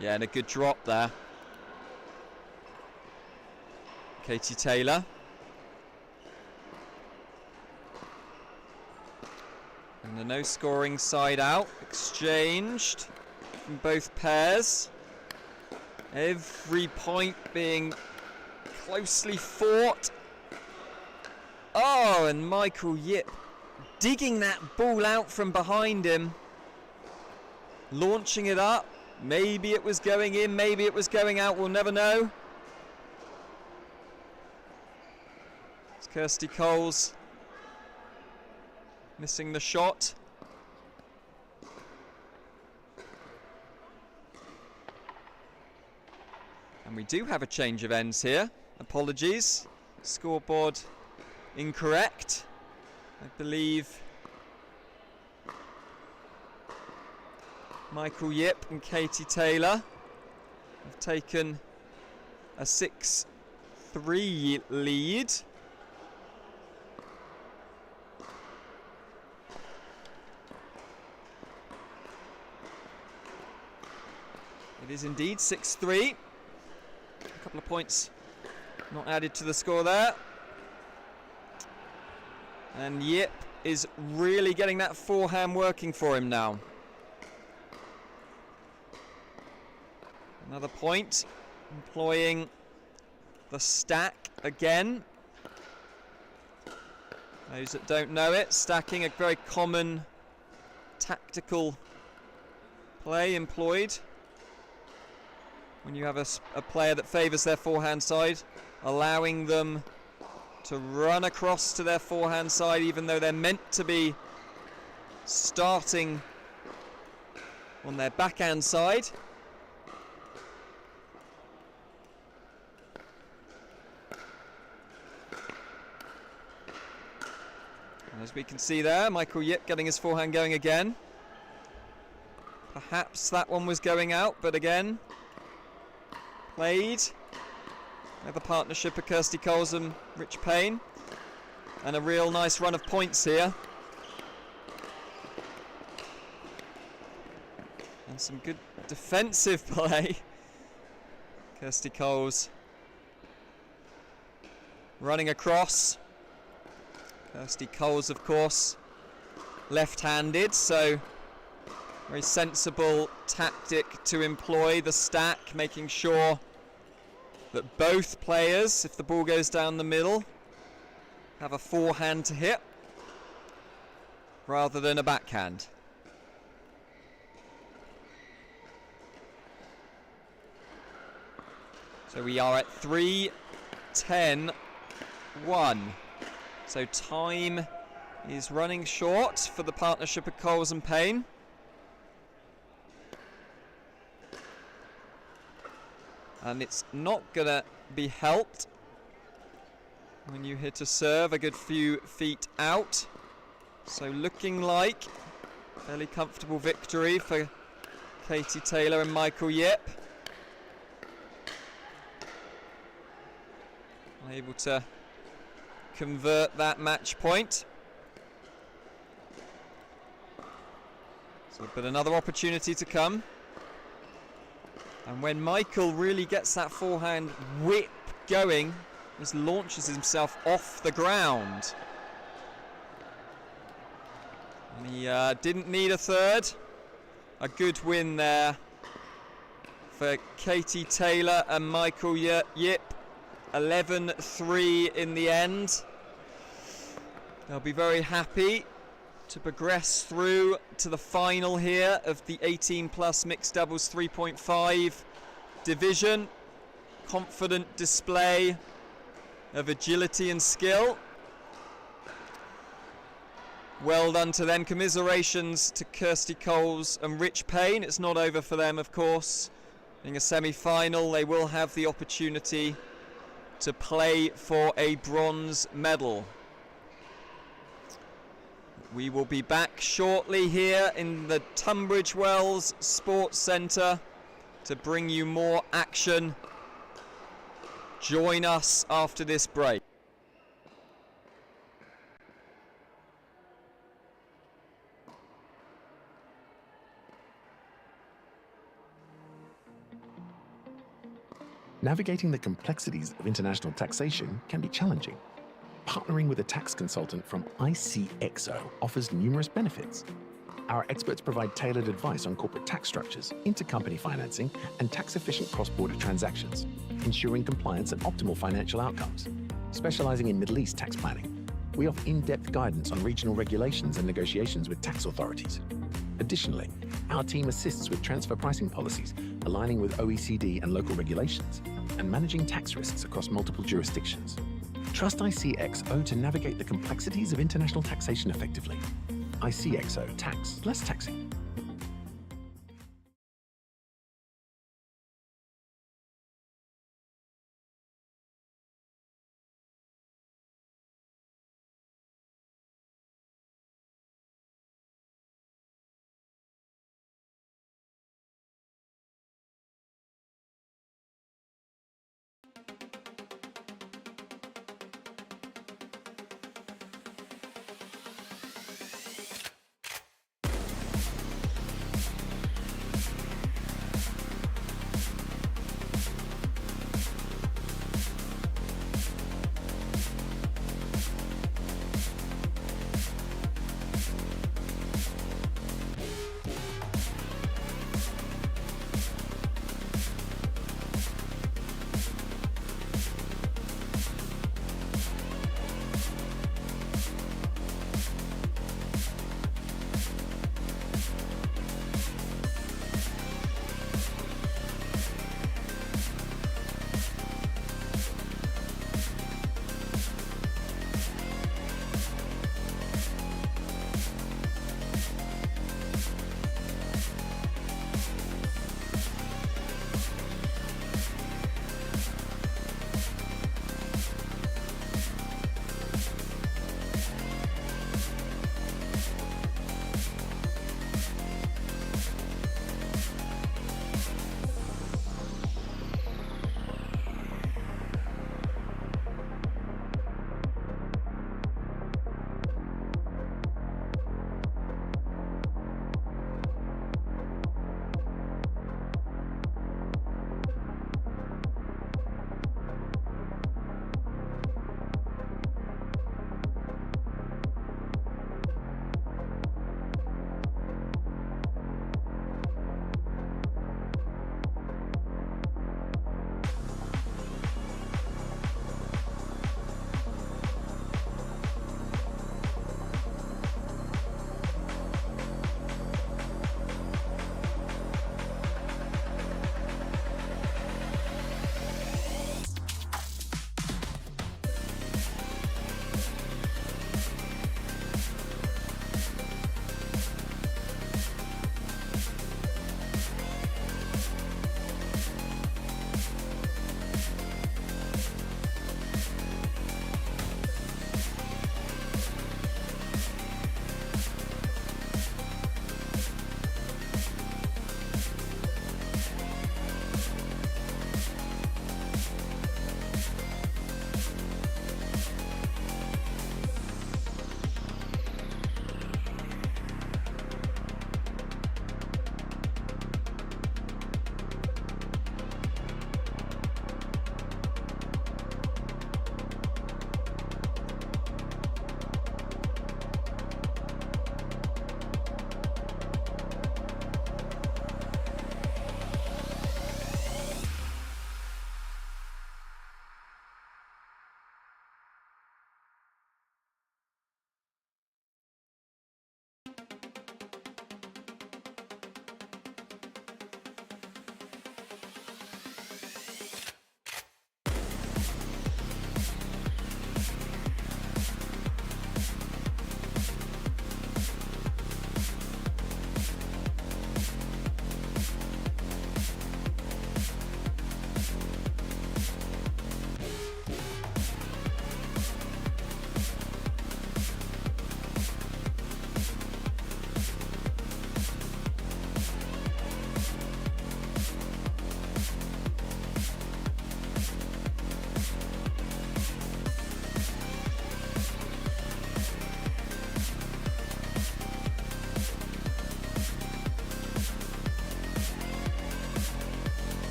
Yeah, and a good drop there. Katie Taylor. And the no scoring side out, exchanged from both pairs. Every point being closely fought. Oh, and Michael Yip digging that ball out from behind him. Launching it up. Maybe it was going in, maybe it was going out, we'll never know. It's Kirsty Coles missing the shot. And we do have a change of ends here. Apologies. Scoreboard incorrect. I believe Michael Yip and Katie Taylor have taken a 6-3 lead. It is indeed 6-3. A couple of points not added to the score there. And Yip is really getting that forehand working for him now. Another point, employing the stack again. Those that don't know it, stacking, a very common tactical play employed when you have a player that favours their forehand side, allowing them to run across to their forehand side even though they're meant to be starting on their backhand side. And as we can see there, Michael Yip getting his forehand going again. Perhaps that one was going out, but again, played. The partnership of Kirsty Coles and Rich Payne. And a real nice run of points here. And some good defensive play. Kirsty Coles running across. Kirsty Coles, of course, left-handed, so very sensible tactic to employ, the stack, making sure that both players, if the ball goes down the middle, have a forehand to hit rather than a backhand. So we are at 3-10-1. So time is running short for the partnership of Coles and Payne. And it's not going to be helped when you hit a serve a good few feet out. So looking like a fairly comfortable victory for Katie Taylor and Michael Yip. Able to convert that match point. So, but another opportunity to come. And when Michael really gets that forehand whip going, just launches himself off the ground. And he didn't need a third. A good win there for Katie Taylor and Michael Yip. 11-3 in the end. They'll be very happy to progress through to the final here of the 18 plus mixed doubles 3.5 division. Confident display of agility and skill. Well done to them. Commiserations to Kirsty Coles and Rich Payne. It's not over for them, of course. Being a semi-final, they will have the opportunity to play for a bronze medal. We will be back shortly here in the Tunbridge Wells Sports Centre to bring you more action. Join us after this break. Navigating the complexities of international taxation can be challenging. Partnering with a tax consultant from ICXO offers numerous benefits. Our experts provide tailored advice on corporate tax structures, intercompany financing, and tax-efficient cross-border transactions, ensuring compliance and optimal financial outcomes. Specializing in Middle East tax planning, we offer in-depth guidance on regional regulations and negotiations with tax authorities. Additionally, our team assists with transfer pricing policies, aligning with OECD and local regulations, and managing tax risks across multiple jurisdictions. Trust ICXO to navigate the complexities of international taxation effectively. ICXO Tax, less taxing.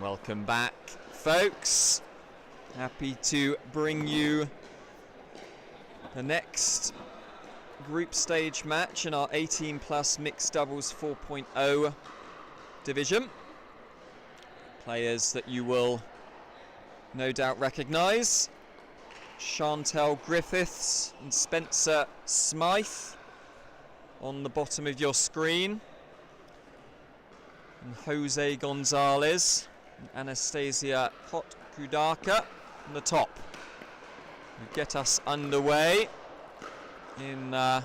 Welcome back, folks. Happy to bring you the next group stage match in our 18 plus mixed doubles 4.0 division. Players that you will no doubt recognise: Chantel Griffiths and Spencer Smythe on the bottom of your screen, and Jose Gonzalez and Anastasia Kotkudaka on the top. We get us underway in about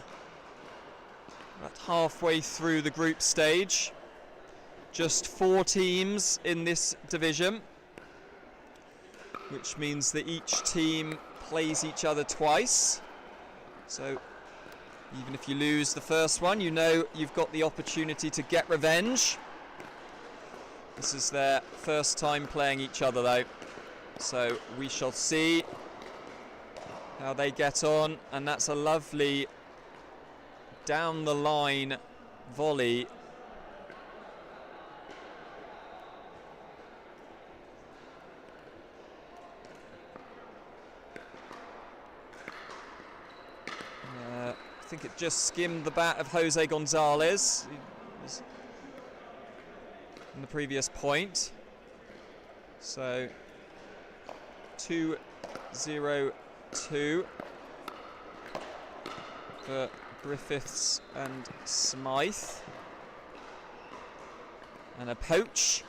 halfway through the group stage. Just 4 teams in this division, which means that each team plays each other twice. So even if you lose the first one, you know you've got the opportunity to get revenge. This is their first time playing each other though, so we shall see how they get on. And that's a lovely down the line volley. I think it just skimmed the bat of Jose Gonzalez in the previous point. So 2-0-2 for Griffiths and Smythe. And a poach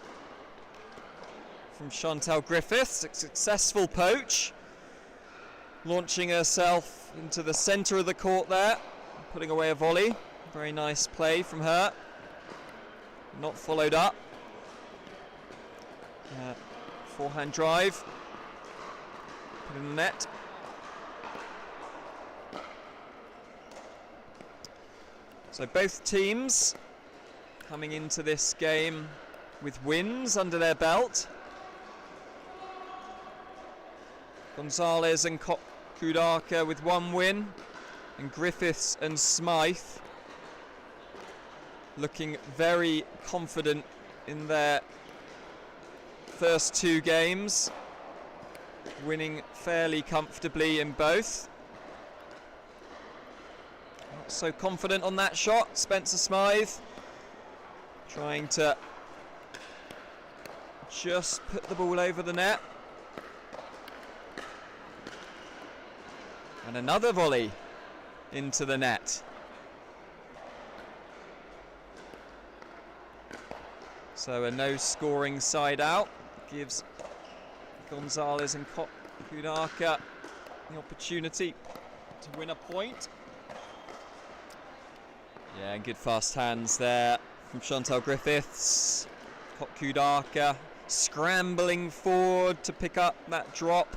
from Chantel Griffiths, a successful poach, launching herself into the centre of the court there, putting away a volley. Very nice play from her. Not followed up. Forehand drive. Put in the net. So both teams coming into this game with wins under their belt. Gonzalez and Kudaka with 1 win, and Griffiths and Smythe looking very confident in their first 2 games, winning fairly comfortably in both. Not so confident on that shot, Spencer Smythe trying to just put the ball over the net. And another volley into the net. So a no scoring side out gives Gonzalez and Kudaka the opportunity to win a point. Yeah, and good fast hands there from Chantel Griffiths. Kudaka scrambling forward to pick up that drop,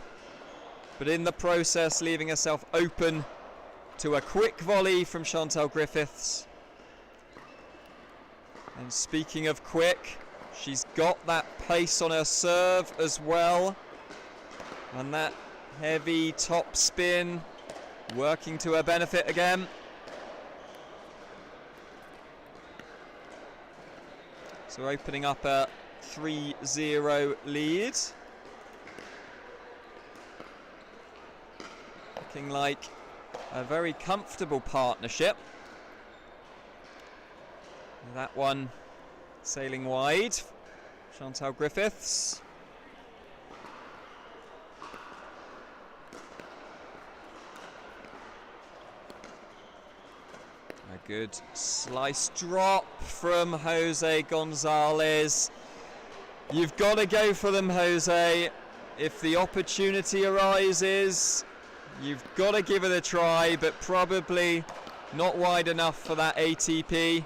but in the process leaving herself open to a quick volley from Chantel Griffiths. And speaking of quick, she's got that pace on her serve as well, and that heavy top spin working to her benefit again. So opening up a 3-0 lead. Looking like a very comfortable partnership. That one sailing wide. Chantel Griffiths. A good slice drop from Jose Gonzalez. You've got to go for them, Jose. If the opportunity arises, you've got to give it a try, but probably not wide enough for that ATP.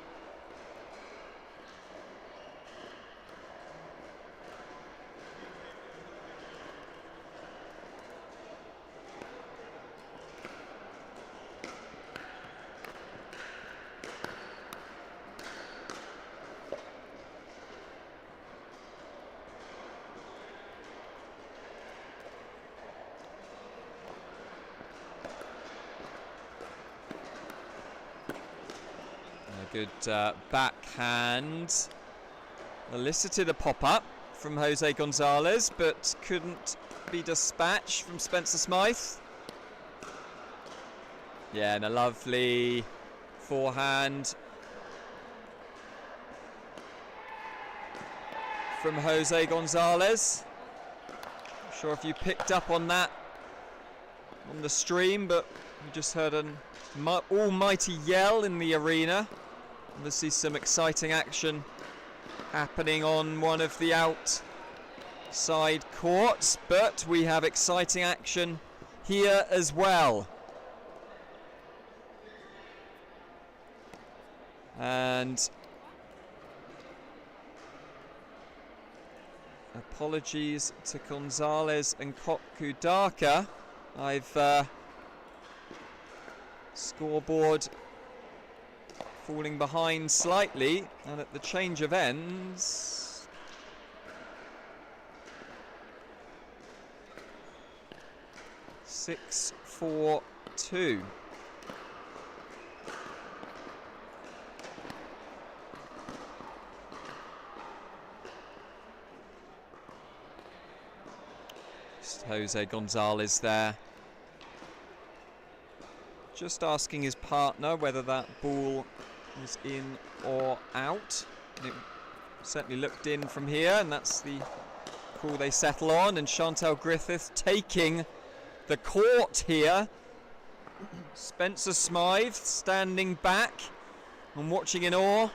Good backhand elicited a pop-up from Jose Gonzalez, but couldn't be dispatched from Spencer Smythe. Yeah, and a lovely forehand from Jose Gonzalez. Not sure if you picked up on that on the stream, but you just heard an almighty yell in the arena. Obviously some exciting action happening on one of the outside courts, but we have exciting action here as well. And apologies to Gonzalez and Kokudaka. I've scoreboard falling behind slightly, and at the change of ends, six, 4, 2. Jose Gonzalez there, just asking his partner whether that ball was in or out. It certainly looked in from here, and that's the call they settle on. And Chantal Griffith taking the court here. Spencer Smythe standing back and watching in awe.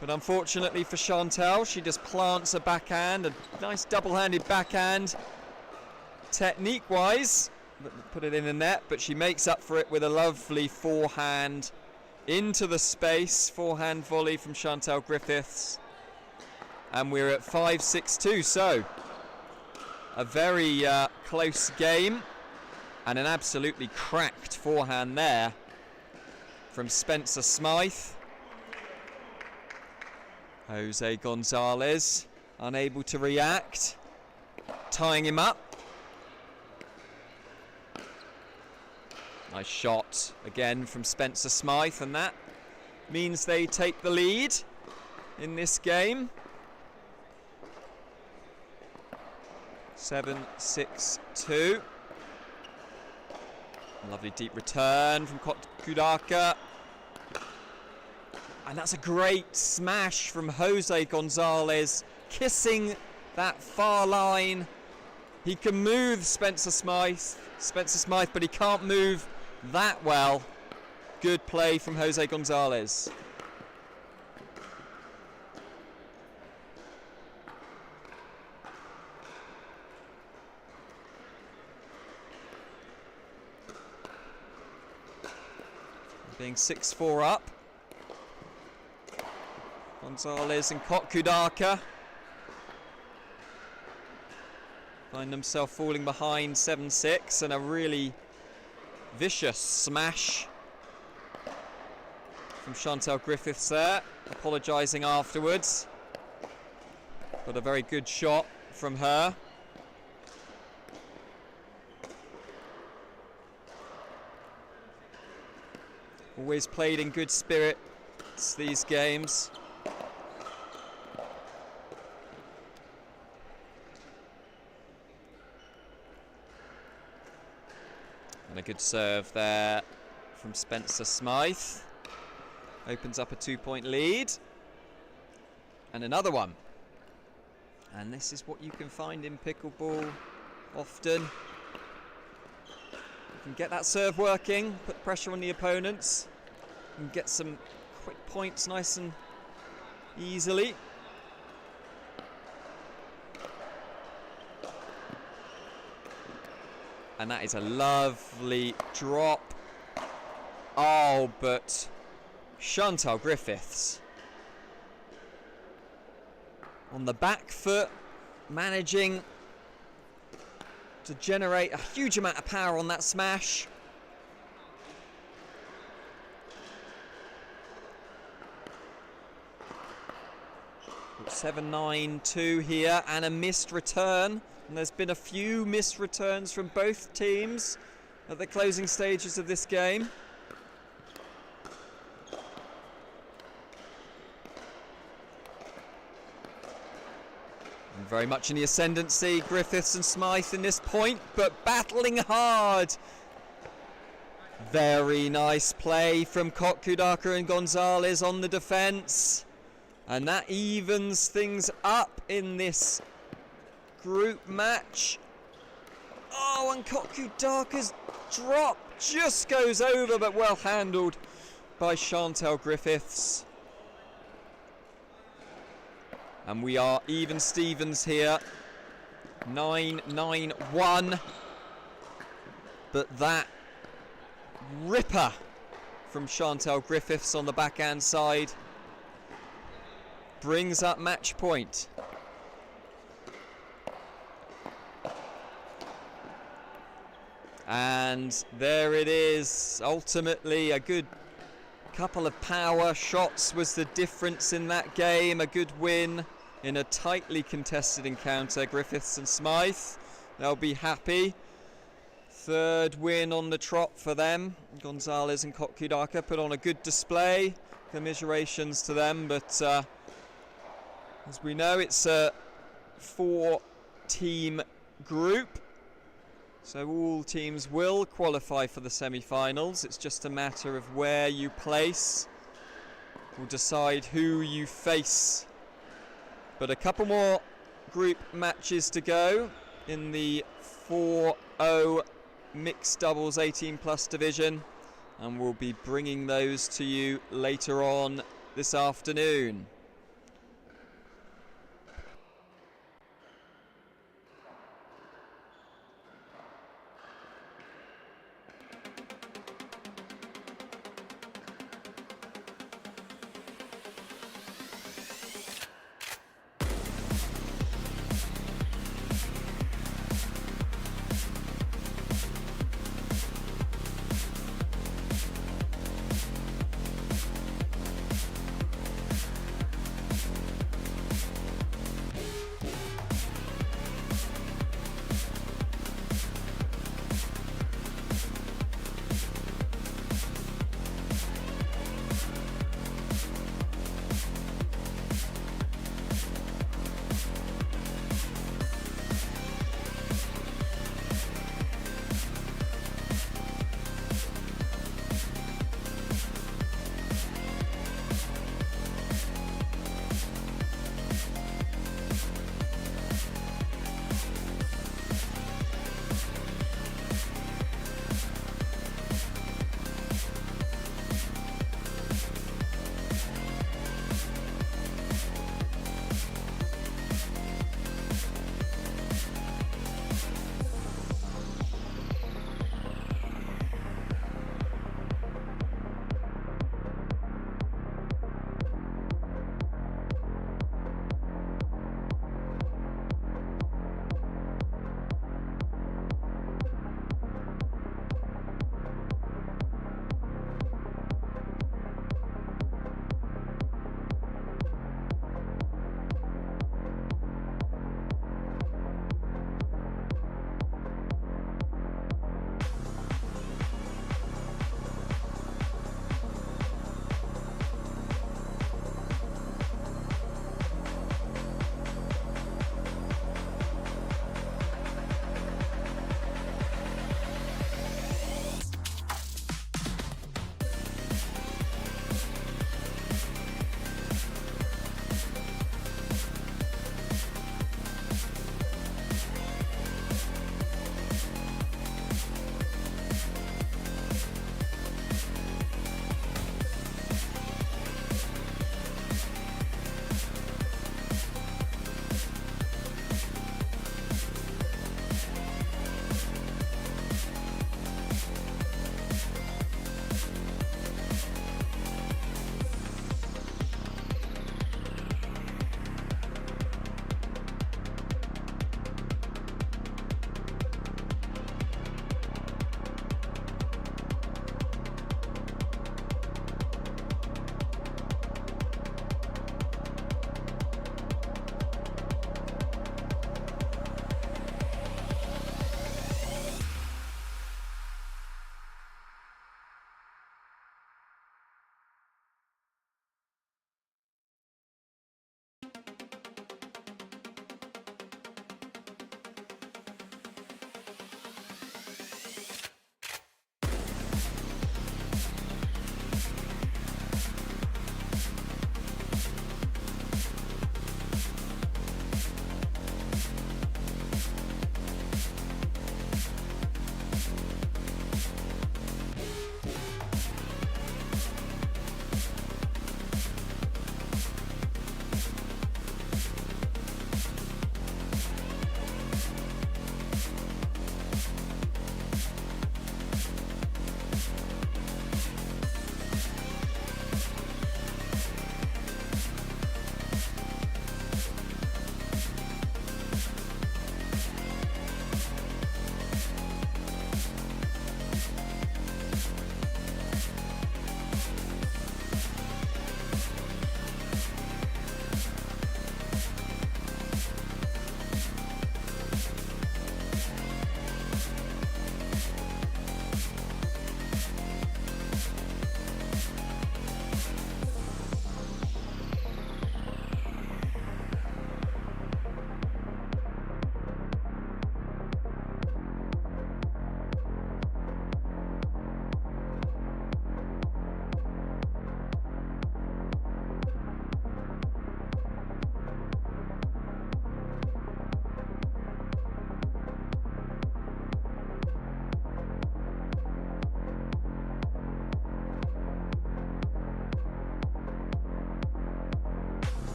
But unfortunately for Chantal, she just plants a backhand, a nice double-handed backhand, technique-wise, put it in the net, but she makes up for it with a lovely forehand into the space, forehand volley from Chantal Griffiths. And we're at 5-6-2, so a very close game, and an absolutely cracked forehand there from Spencer Smythe. Jose Gonzalez unable to react, tying him up. Nice shot again from Spencer Smythe, and that means they take the lead in this game. 7-6-2. Lovely deep return from Kokudaka. And that's a great smash from Jose Gonzalez, kissing that far line. He can move Spencer Smythe, but he can't move that well. Good play from Jose Gonzalez. Being 6-4 up. Gonzalez and Kokudaka find themselves falling behind 7-6, and a really vicious smash from Chantal Griffiths there, apologising afterwards, but a very good shot from her. Always played in good spirits, these games. And a good serve there from Spencer Smythe. Opens up a 2-point lead. And another one. And this is what you can find in pickleball often. You can get that serve working, put pressure on the opponents, and get some quick points nice and easily. And that is a lovely drop. Oh, but Chantal Griffiths on the back foot, managing to generate a huge amount of power on that smash. It's 7-9-2 here, and a missed return. And there's been a few missed returns from both teams at the closing stages of this game. Very much in the ascendancy, Griffiths and Smythe in this point, but battling hard. Very nice play from Kotkudaka and Gonzalez on the defence. And that evens things up in this group match. Oh, and Kotkudaka's drop just goes over, but well handled by Chantel Griffiths. And we are even Stevens here, 9-9-1. But that ripper from Chantel Griffiths on the backhand side brings up match point. And there it is. Ultimately, a good couple of power shots was the difference in that game. A good win in a tightly contested encounter. Griffiths and Smythe, they'll be happy. Third win on the trot for them. Gonzalez and Kotkudaka put on a good display. Commiserations to them, but as we know, it's a 4-team group. So all teams will qualify for the semi-finals. It's just a matter of where you place will decide who you face. But a couple more group matches to go in the 4-0 mixed doubles 18+ division, and we'll be bringing those to you later on this afternoon.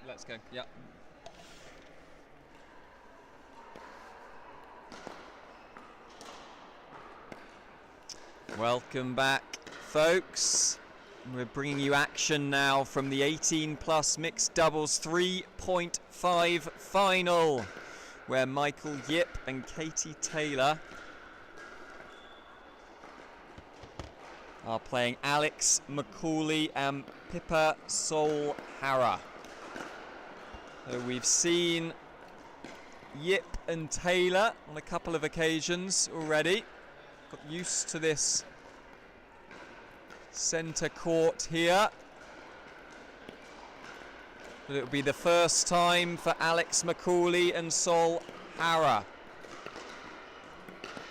Let's go. Yeah. Welcome back, folks. We're bringing you action now from the 18+ mixed doubles 3.5 final, where Michael Yip and Katie Taylor are playing Alex McCauley and Pippa Solhara. So we've seen Yip and Taylor on a couple of occasions already. Got used to this centre court here. But it'll be the first time for Alex McCauley and Solhara.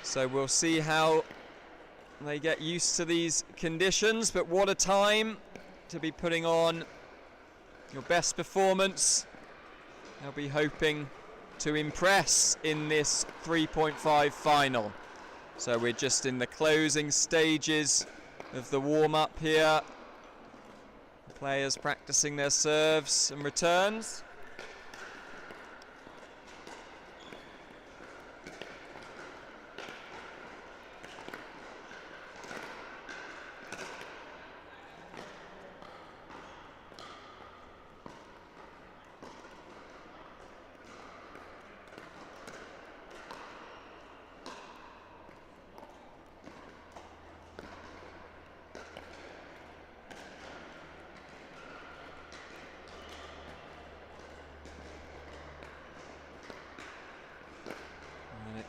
So we'll see how they get used to these conditions, but what a time to be putting on your best performance. They'll be hoping to impress in this 3.5 final. So we're just in the closing stages of the warm-up here. The players practicing their serves and returns.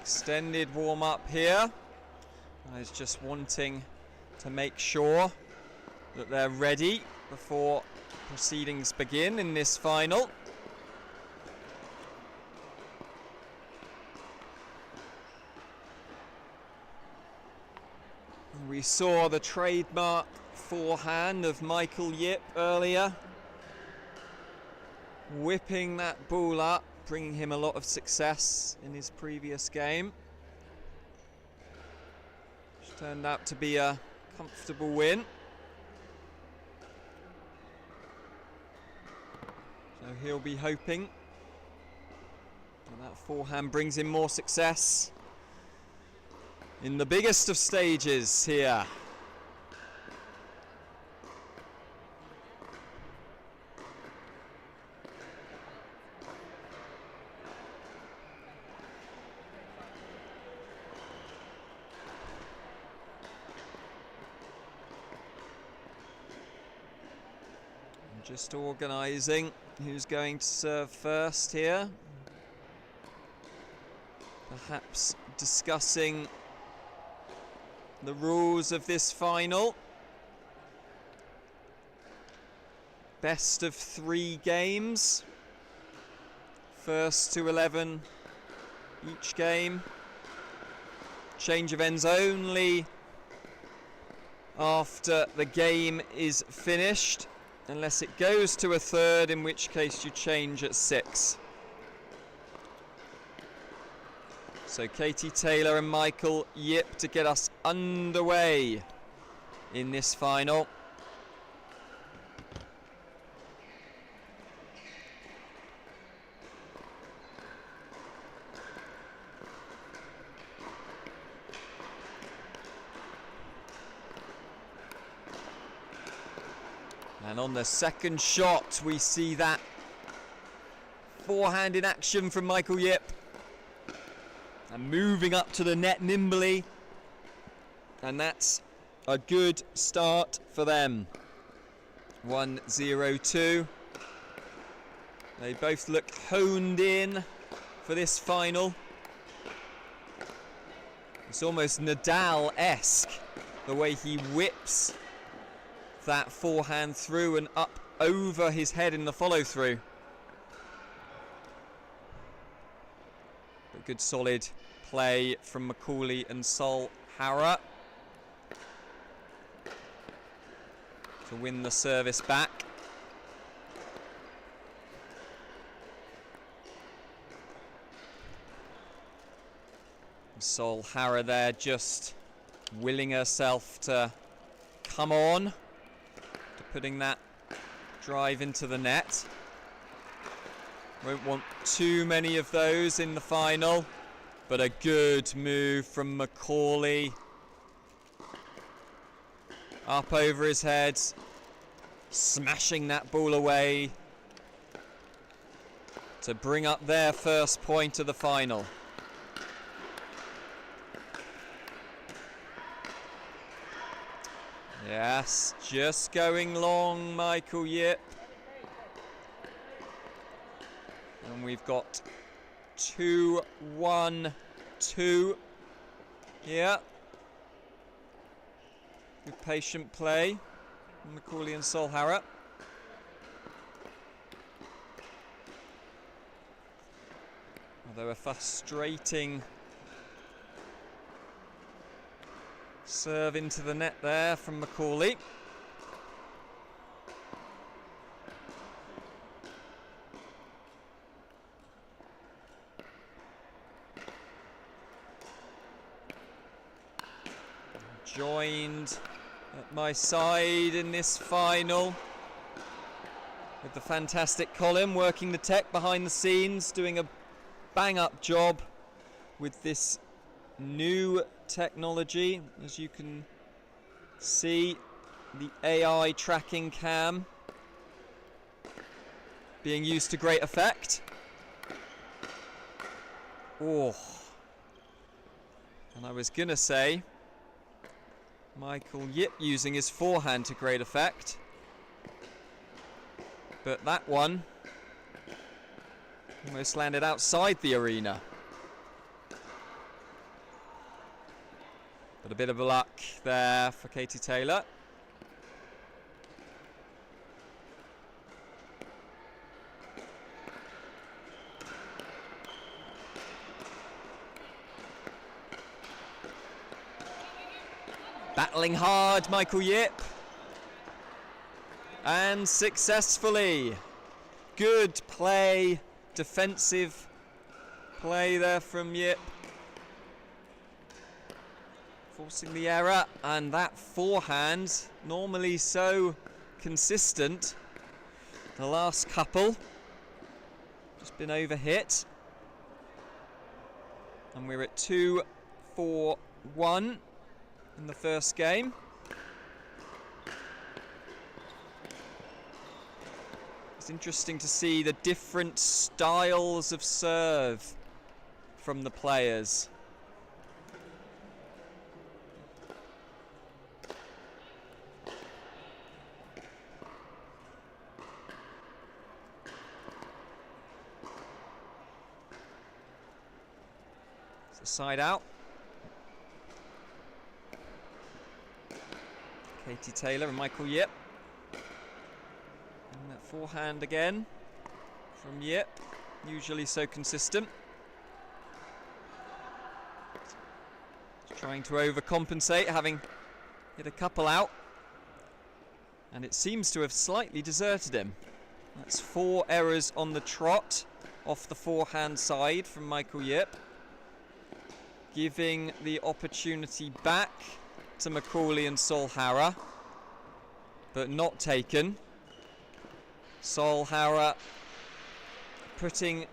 Extended warm-up here. Guys just wanting to make sure that they're ready before proceedings begin in this final. We saw the trademark forehand of Michael Yip earlier, whipping that ball up, bringing him a lot of success in his previous game. Which turned out to be a comfortable win. So he'll be hoping that forehand brings him more success in the biggest of stages here. Just organising who's going to serve first here. Perhaps discussing the rules of this final. Best of 3 games. First to 11 each game. Change of ends only after the game is finished, unless it goes to a third, in which case you change at 6. So Katie Taylor and Michael Yip to get us underway in this final. And on the second shot, we see that forehand in action from Michael Yip. And moving up to the net nimbly. And that's a good start for them. 1-0-2. They both look honed in for this final. It's almost Nadal-esque, the way he whips that forehand through and up over his head in the follow-through. But good solid play from McCauley and Solhara to win the service back. Solhara there just willing herself to come on, to putting that drive into the net. Won't want too many of those in the final, but a good move from Macaulay. Up over his head, smashing that ball away to bring up their first point of the final. Yes, just going long, Michael Yip. And we've got 2-1-2 here. With patient play, Macaulay and Solhara. Although a frustrating serve into the net there from Macaulay. Joined at my side in this final with the fantastic Colin working the tech behind the scenes, doing a bang-up job with this new technology. As you can see, the AI tracking cam being used to great effect. Oh, and I was gonna say Michael Yip using his forehand to great effect, but that one almost landed outside the arena. But a bit of luck there for Katie Taylor. Battling hard, Michael Yip. And successfully. Good play, defensive play there from Yip. Forcing the error, and that forehand, normally so consistent, the last couple, just been overhit. And we're at 2-4-1 in the first game. It's interesting to see the different styles of serve from the players. Side out. Katie Taylor and Michael Yip. And that forehand again from Yip, usually so consistent. Just trying to overcompensate, having hit a couple out. And it seems to have slightly deserted him. That's 4 errors on the trot off the forehand side from Michael Yip, giving the opportunity back to Macaulay and Solhara, but not taken. Solhara putting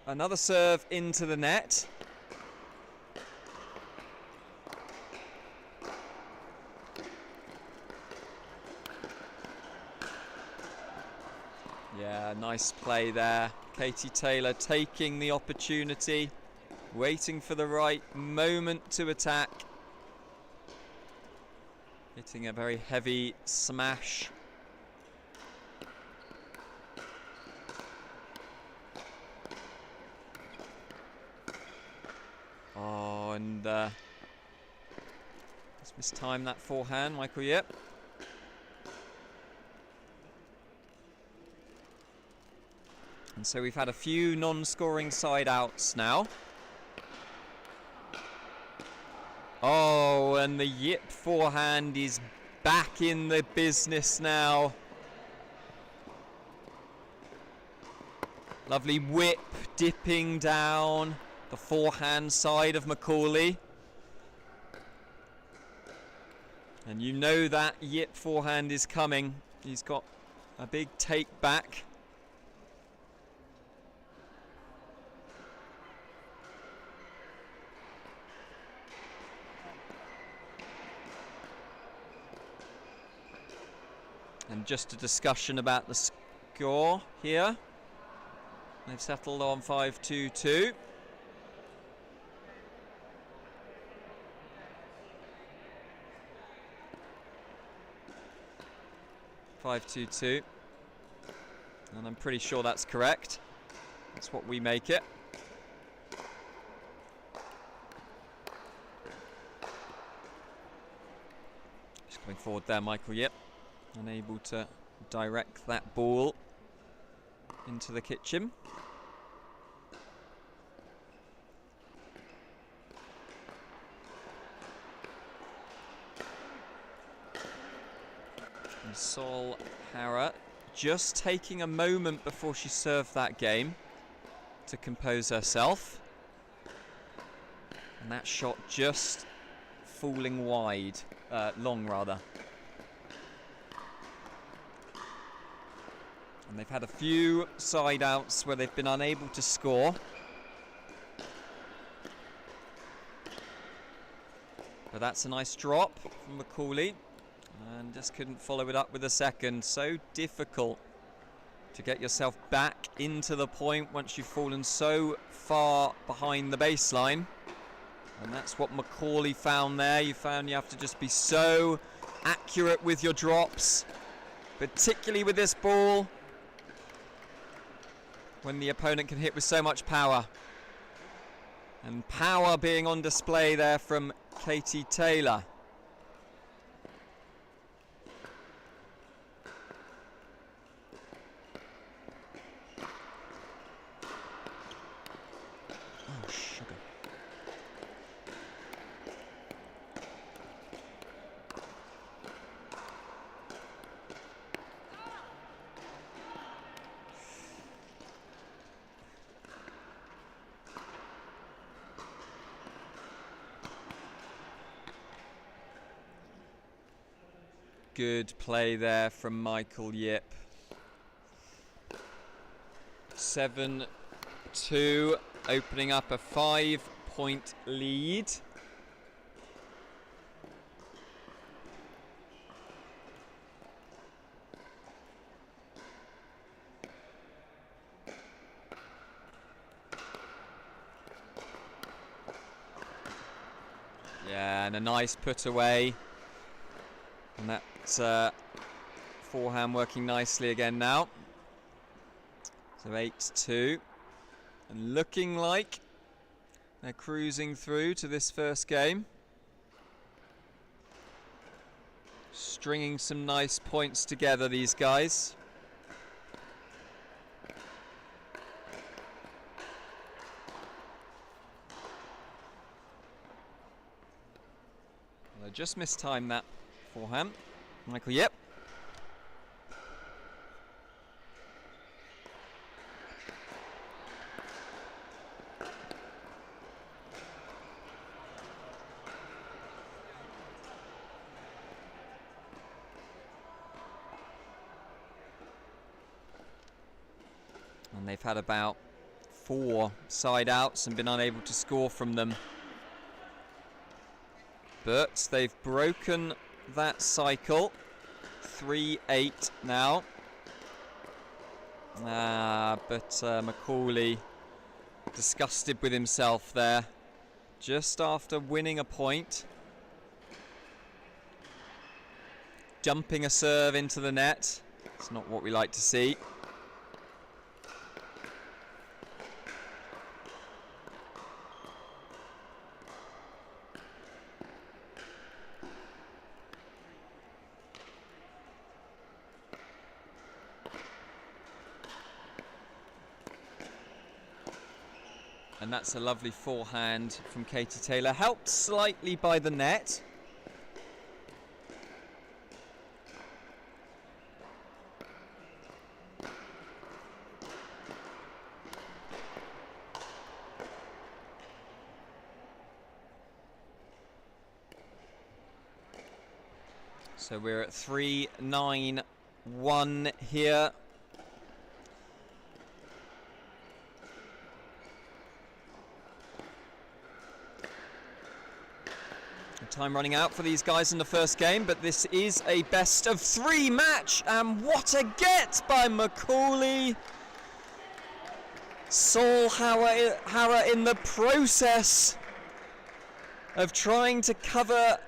another serve into the net. Yeah, nice play there. Katie Taylor taking the opportunity, waiting for the right moment to attack. Hitting a very heavy smash. Oh, and just mistimed that forehand, Michael Yip. And so we've had a few non-scoring side outs now. Oh, and the Yip forehand is back in the business now. Lovely whip dipping down the forehand side of Macaulay. And you know that Yip forehand is coming. He's got a big take back. And just a discussion about the score here. They've settled on 5-2-2. And I'm pretty sure that's correct. That's what we make it. Just coming forward there, Michael Yip, unable to direct that ball into the kitchen. And Sol Hara just taking a moment before she served that game to compose herself. And that shot just falling wide, long rather. And they've had a few side outs where they've been unable to score. But that's a nice drop from Macaulay. And just couldn't follow it up with a second. So difficult to get yourself back into the point once you've fallen so far behind the baseline. And that's what Macaulay found there. You found you have to just be so accurate with your drops, particularly with this ball, when the opponent can hit with so much power. And power being on display there from Katie Taylor. Oh, sugar. Good play there from Michael Yip. 7-2, opening up a 5-point lead. Yeah, and a nice put away. And that forehand working nicely again now. So 8-2. And looking like they're cruising through to this first game. Stringing some nice points together, these guys. Well, they just mistimed that forehand. Michael Yip. And they've had about 4 side outs and been unable to score from them. But they've broken that cycle. 3-8 now. But Macaulay disgusted with himself there. Just after winning a point. Dumping a serve into the net. It's not what we like to see. And that's a lovely forehand from Katie Taylor, helped slightly by the net. So we're at 3-9-1 here. Time running out for these guys in the first game, but this is a best of 3 match, and what a get by Macaulay. Saul Hara in the process of trying to cover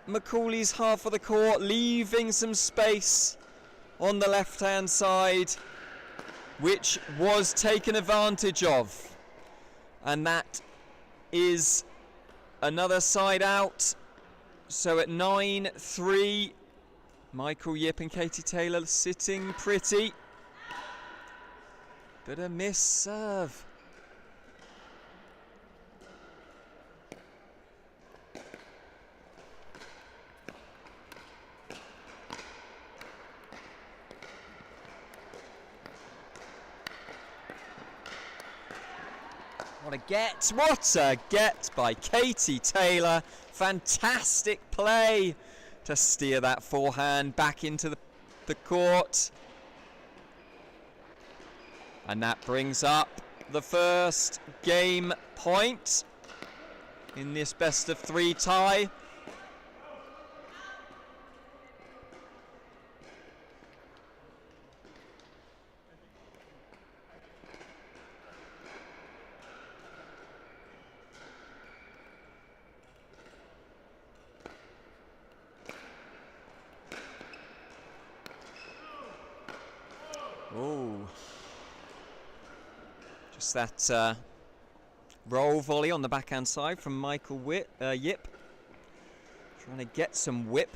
Macaulay's half of the court, leaving some space on the left-hand side, which was taken advantage of. And that is another side out. So at 9-3, Michael Yip and Katie Taylor sitting pretty. But a miss serve. What a get! What a get by Katie Taylor. Fantastic play to steer that forehand back into the court. And that brings up the first game point in this best of 3 tie. Oh, just that roll volley on the backhand side from Michael Yip. Trying to get some whip.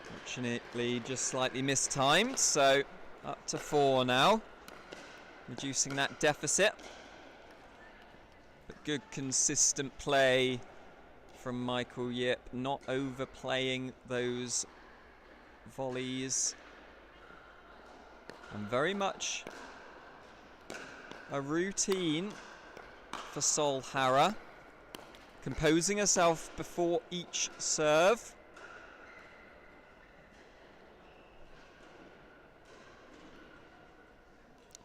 Fortunately, just slightly mistimed. So up to 4 now, reducing that deficit. But good consistent play from Michael Yip, not overplaying those volleys. And very much a routine for Sol Hara, composing herself before each serve.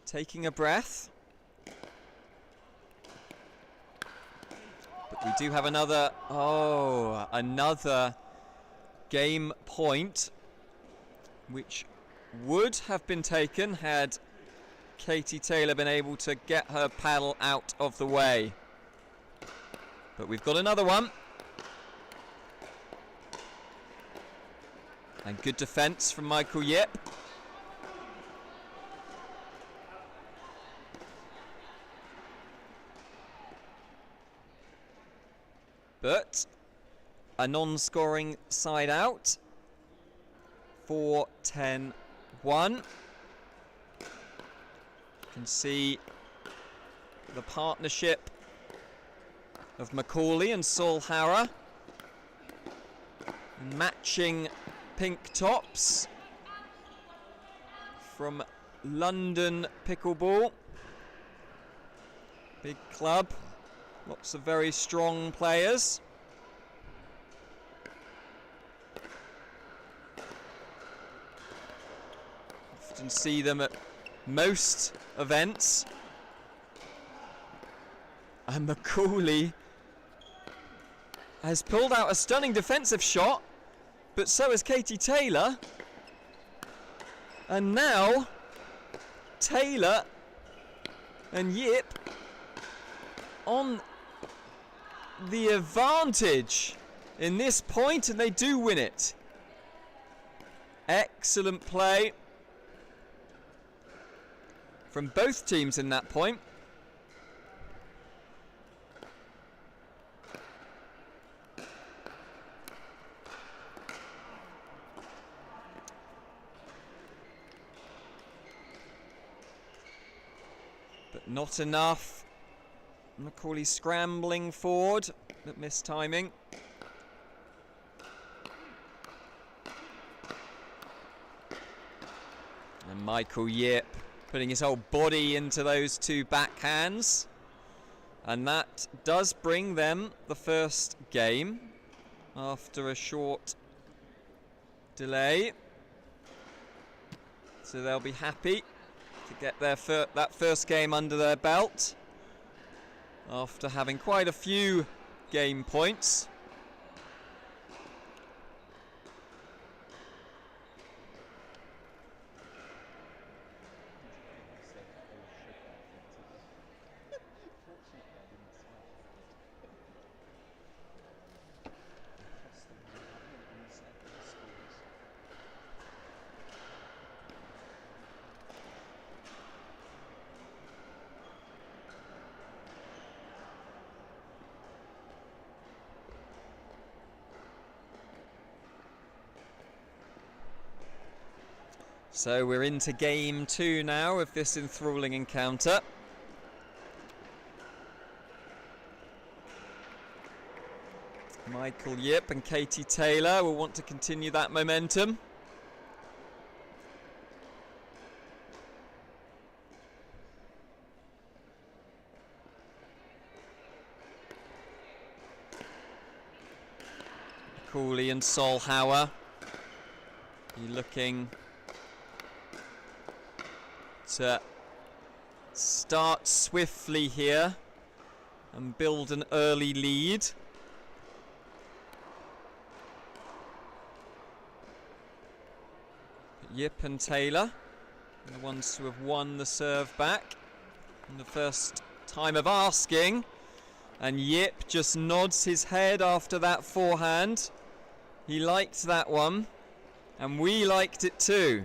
Taking a breath. But we do have another game point, which would have been taken had Katie Taylor been able to get her paddle out of the way. But we've got another one. And good defense from Michael Yip. But a non-scoring side out. 4-10-1. You can see the partnership of Macaulay and Saul Hara. Matching pink tops from London Pickleball. Big club, lots of very strong players. Often see them at most events. And Macaulay has pulled out a stunning defensive shot, but so has Katie Taylor. And now Taylor and Yip on the advantage in this point, and they do win it. Excellent play from both teams in that point. But not enough. Macaulay scrambling forward, but missed timing. And Michael Yip putting his whole body into those two backhands. And that does bring them the first game after a short delay. So they'll be happy to get their that first game under their belt after having quite a few game points. So we're into game 2 now of this enthralling encounter. Michael Yip and Katie Taylor will want to continue that momentum. Cooley and Solhauer. You're looking to start swiftly here and build an early lead. Yip and Taylor are the ones who have won the serve back in the first time of asking, and Yip just nods his head after that forehand. He liked that one, and we liked it too.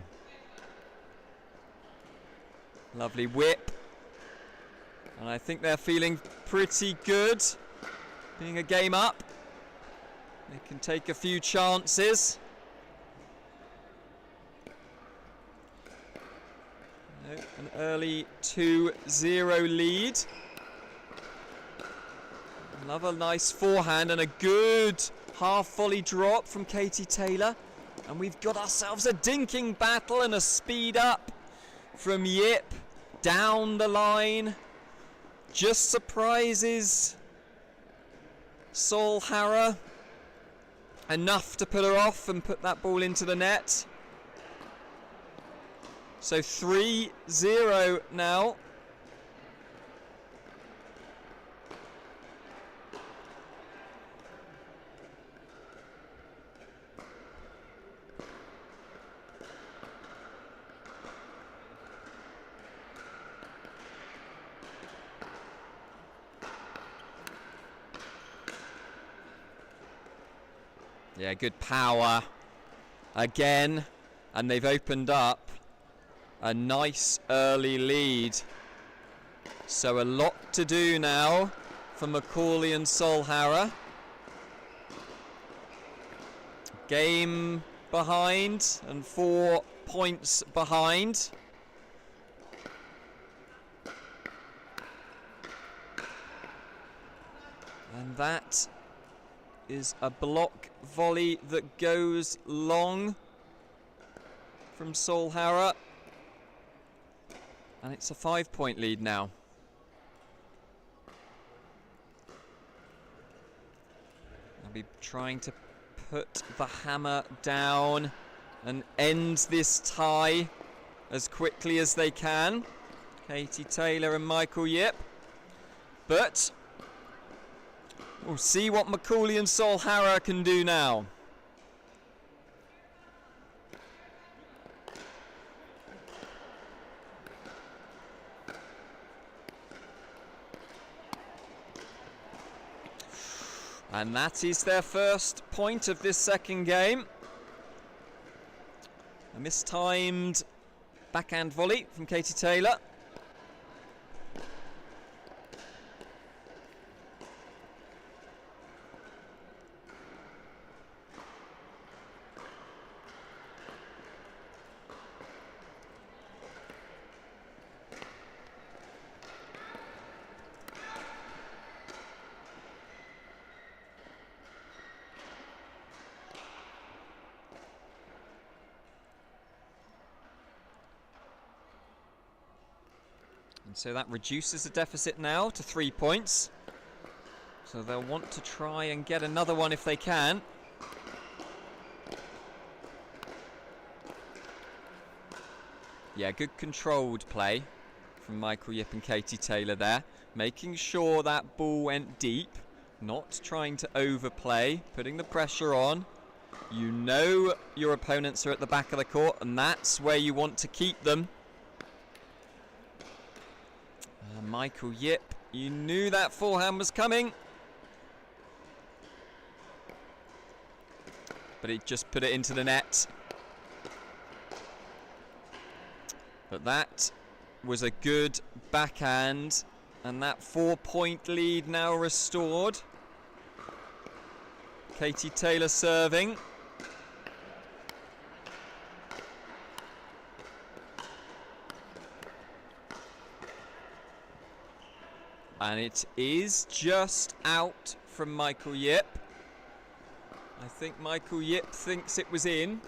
Lovely whip. And I think they're feeling pretty good. Being a game up, they can take a few chances. An early 2-0 lead. Another nice forehand and a good half volley drop from Katie Taylor. And we've got ourselves a dinking battle and a speed up from Yip down the line. Just surprises Solhauer enough to put her off and put that ball into the net. So 3-0 now. Yeah, good power again, and they've opened up a nice early lead. So a lot to do now for Macaulay and Solhauer. Game behind and 4 points behind. And that is a block volley that goes long from Solhauer. And it's a 5-point lead now. I'll be trying to put the hammer down and end this tie as quickly as they can. Katie Taylor and Michael Yip. But we'll see what Macaulay and Solhauer can do now. And that is their first point of this second game. A mistimed backhand volley from Katie Taylor. So that reduces the deficit now to 3 points. So they'll want to try and get another one if they can. Yeah, good controlled play from Michael Yip and Katie Taylor there. Making sure that ball went deep. Not trying to overplay. Putting the pressure on. You know your opponents are at the back of the court, and that's where you want to keep them. Michael Yip, you knew that forehand was coming. But he just put it into the net. But that was a good backhand. And that 4-point lead now restored. Katie Taylor serving. and it is just out from Michael Yip. I think Michael Yip thinks it was in.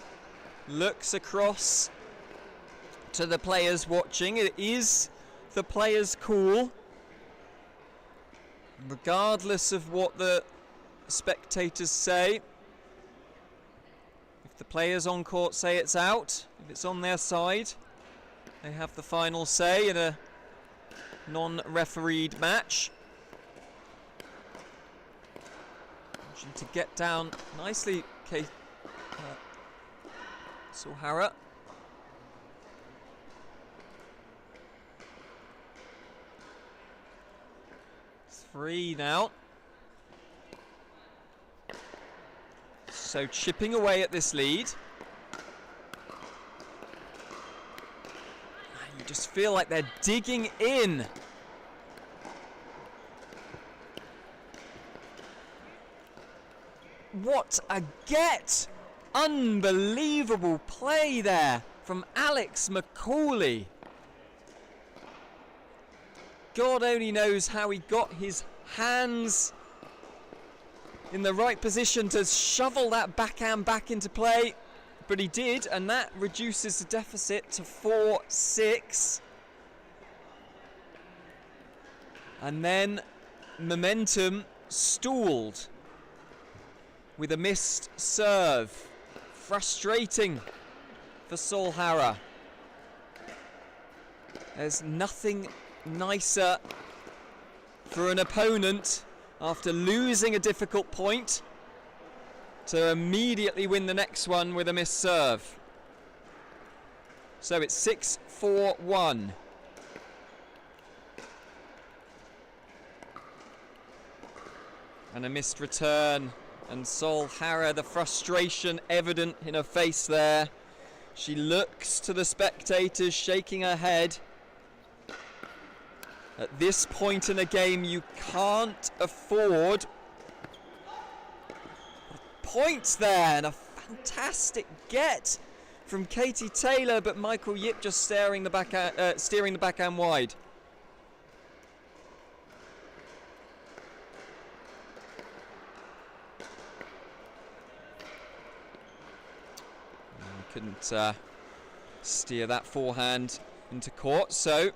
Looks across to the players watching. It is the players' call, regardless of what the spectators say. If the players on court say it's out, if it's on their side, they have the final say in a non-refereed match. To get down nicely, Sulhara. Three now. So chipping away at this lead. You just feel like they're digging in. What a get! Unbelievable play there from Alex McCauley. God only knows how he got his hands in the right position to shovel that backhand back into play, but he did, and that reduces the deficit to 4-6. And then momentum stalled with a missed serve. Frustrating for Sulhara. There's nothing nicer for an opponent after losing a difficult point to immediately win the next one with a missed serve. So it's 6-4-1. And a missed return. And Sulhara, the frustration evident in her face there. She looks to the spectators, shaking her head. At this point in a game, you can't afford points there. And a fantastic get from Katie Taylor, but Michael Yip just steering the backhand wide. Couldn't steer that forehand into court, so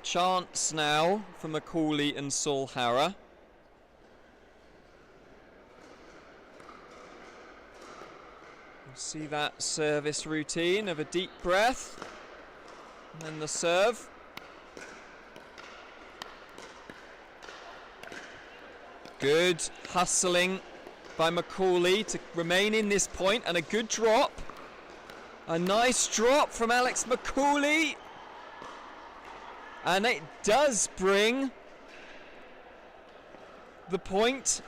chance now for McCauley and Sulhara. We'll see that service routine of a deep breath and then the serve. Good hustling by McCauley to remain in this point, and a good drop. A nice drop from Alex McCauley. And it does bring the point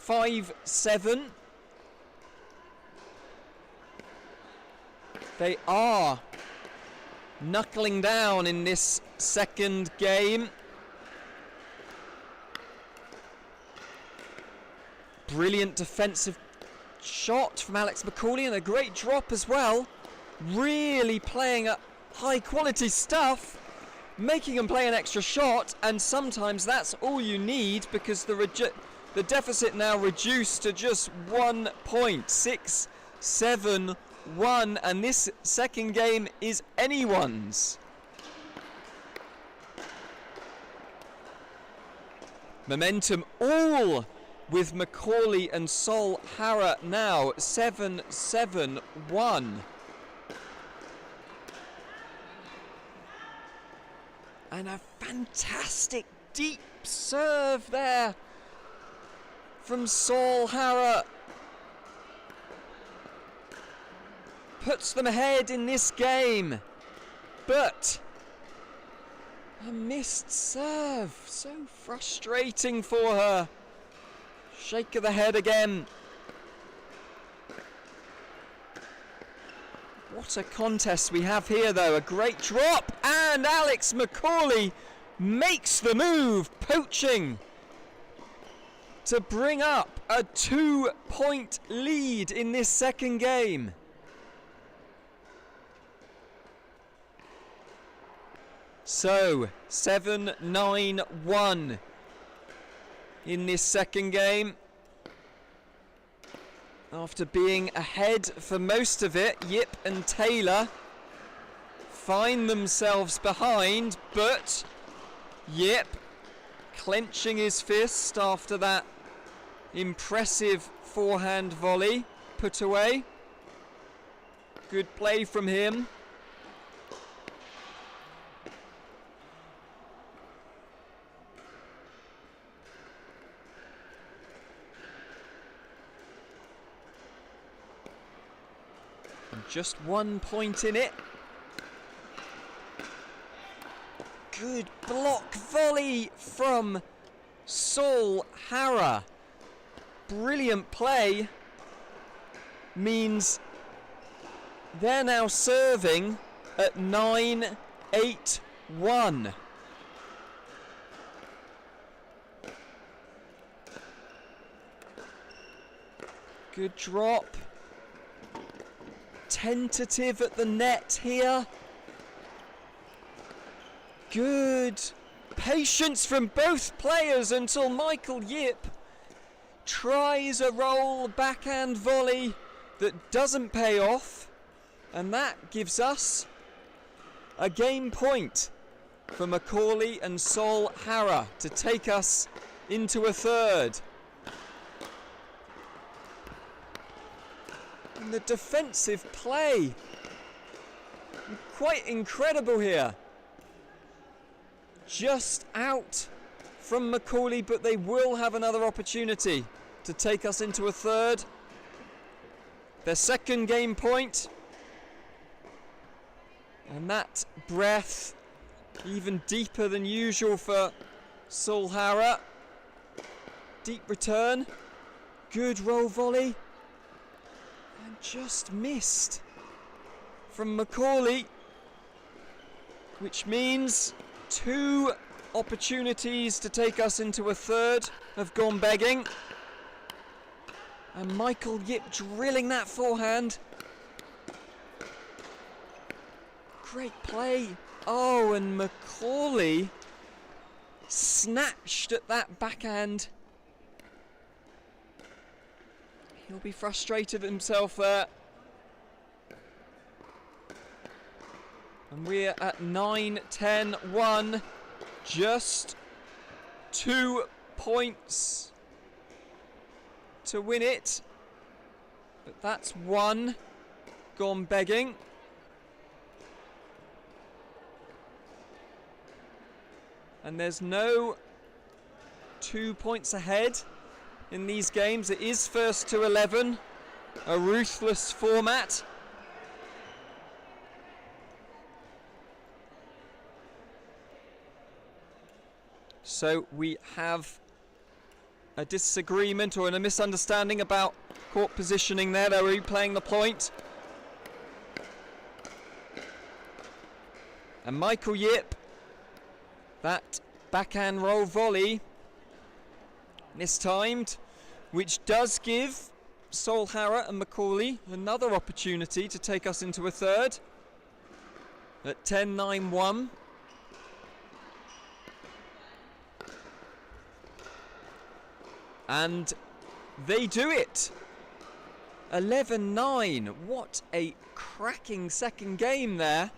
5-7. They are knuckling down in this second game. Brilliant defensive shot from Alex McCauley and a great drop as well. Really playing at high quality stuff, making them play an extra shot, and sometimes that's all you need because the deficit now reduced to just 1 point, 6-7-1, and this second game is anyone's. Momentum all with McCauley and Sulhara now, 7-7-1. And a fantastic deep serve there from Sulhara. Puts them ahead in this game. But a missed serve. So frustrating for her. Shake of the head again. What a contest we have here, though. A great drop, and Alex McCauley makes the move, poaching to bring up a 2-point lead in this second game. So 7-9-1 in this second game. After being ahead for most of it, Yip and Taylor find themselves behind, but Yip clenching his fist after that impressive forehand volley put away. Good play from him. And just 1 point in it. Good block volley from Saul Hara. Brilliant play. Means they're now serving at 9-8-1. Good drop. Tentative at the net here. Good patience from both players until Michael Yip tries a roll backhand volley that doesn't pay off, and that gives us a game point for Macaulay and Saul Hara to take us into a third. And the defensive play, quite incredible here. Just out from Macaulay, but they will have another opportunity to take us into a third. Their second game point. And that breath even deeper than usual for Saul Hara. Deep return. Good roll volley. And just missed from Macaulay. Which means 2 opportunities to take us into a third have gone begging. And Michael Yip drilling that forehand. Great play. Oh, and Macaulay snatched at that backhand. He'll be frustrated himself there. And we're at 9-10-1. Just 2 points to win it. But that's 1 gone begging. And there's no 2 points ahead in these games. It is first to 11, a ruthless format. So we have a disagreement or a misunderstanding about court positioning there. They're replaying the point. And Michael Yip, that backhand roll volley, mistimed, which does give Saul Hara and Macaulay another opportunity to take us into a third at 10-9-1. And they do it. 11-9. What a cracking second game there.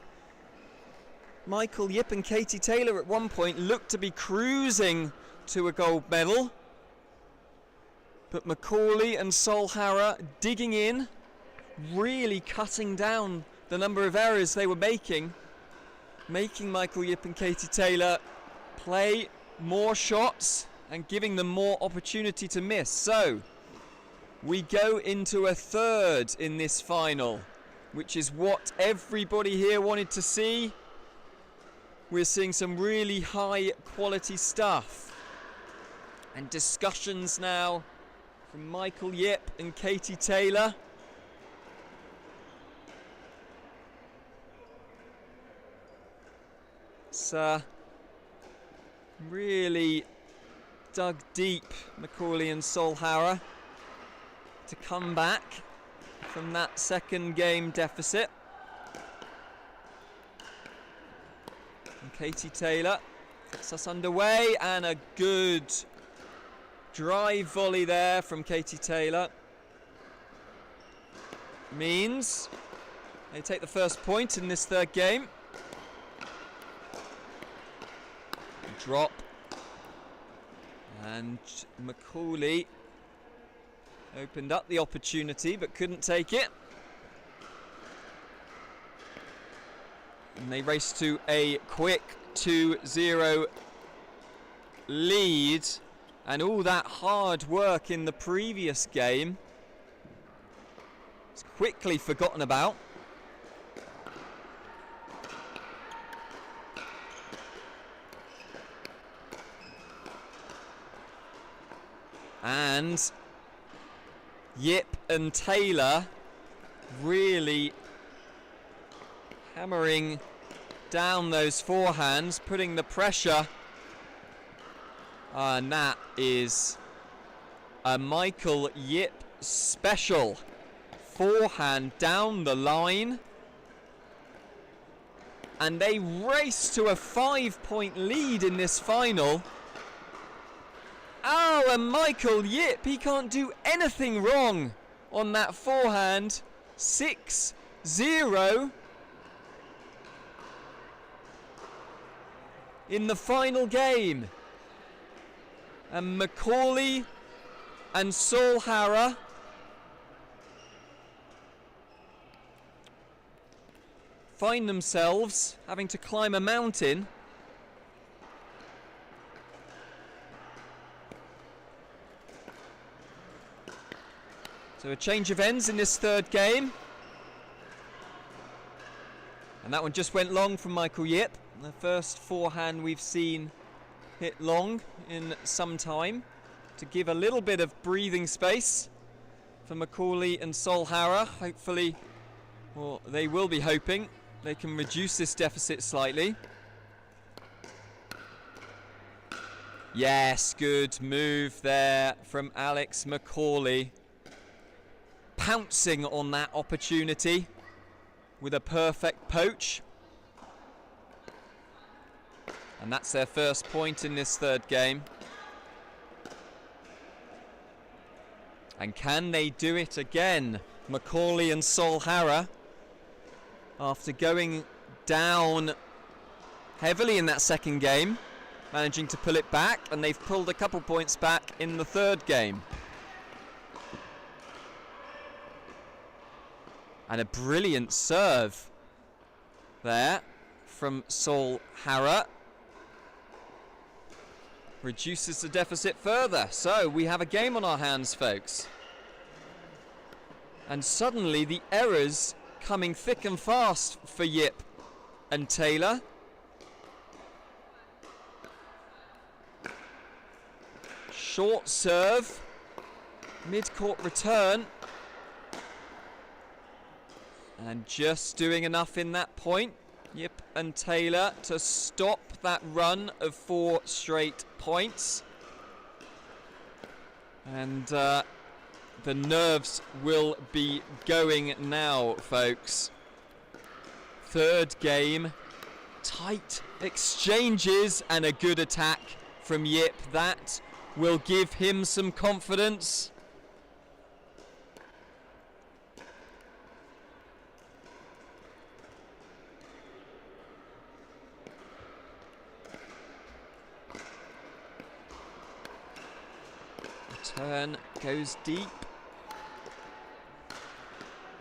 Michael Yip and Katie Taylor at one point looked to be cruising to a gold medal. But Macaulay and Saul Hara digging in, really cutting down the number of errors they were making Michael Yip and Katie Taylor play more shots and giving them more opportunity to miss. So we go into a third in this final, which is what everybody here wanted to see. We're seeing some really high quality stuff. And discussions now from Michael Yip and Katie Taylor. It's really dug deep, Macaulay and Saul Hara, to come back from that second game deficit. And Katie Taylor gets us underway, and a good drive volley there from Katie Taylor means they take the first point in this third game. Drop. And Macaulay opened up the opportunity but couldn't take it. And they race to a quick 2-0 lead. And all that hard work in the previous game is quickly forgotten about. And Yip and Taylor really hammering down those forehands, putting the pressure. And that is a Michael Yip special. Forehand down the line. And they race to a 5-point lead in this final. Oh, and Michael Yip, he can't do anything wrong on that forehand. 6-0 in the final game. And Macaulay and Solhara find themselves having to climb a mountain. So a change of ends in this third game. And that one just went long from Michael Yip. The first forehand we've seen hit long in some time to give a little bit of breathing space for Macaulay and Solhara. Hopefully, or they will be hoping, they can reduce this deficit slightly. Yes, good move there from Alex Macaulay. Pouncing on that opportunity with a perfect poach. And that's their first point in this third game. And can they do it again? Macaulay and Solhara, after going down heavily in that second game, managing to pull it back, and they've pulled a couple points back in the third game. And a brilliant serve there from Solhara. Reduces the deficit further. So we have a game on our hands, folks. And suddenly the errors coming thick and fast for Yip and Taylor. Short serve. Mid-court return. And just doing enough in that point, Yip and Taylor, to stop that run of 4 straight points. And the nerves will be going now, folks. Third game, tight exchanges and a good attack from Yip. That will give him some confidence. Turn goes deep.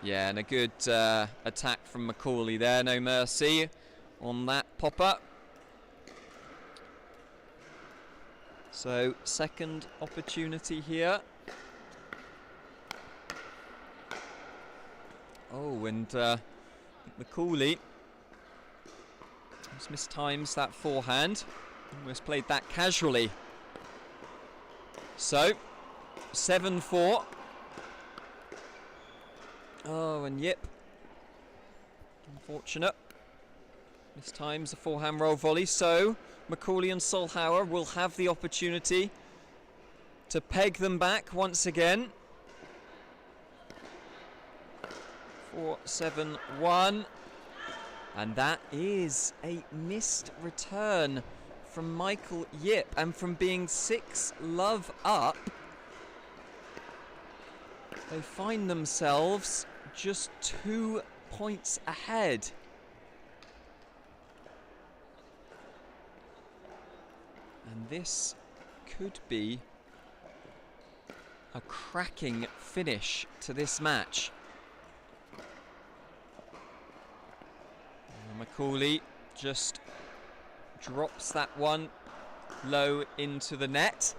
Yeah, and a good attack from Macaulay there. No mercy on that pop-up. So, second opportunity here. Oh, and Macaulay just mistimes that forehand. Almost played that casually. So, 7-4. Oh, and Yip. Unfortunate. This time's a forehand roll volley. So, Macaulay and Solhara will have the opportunity to peg them back once again. 4-7-1. And that is a missed return from Michael Yip, and from being 6-love up, they find themselves just 2 points ahead. And this could be a cracking finish to this match. Macaulay just drops that one low into the net.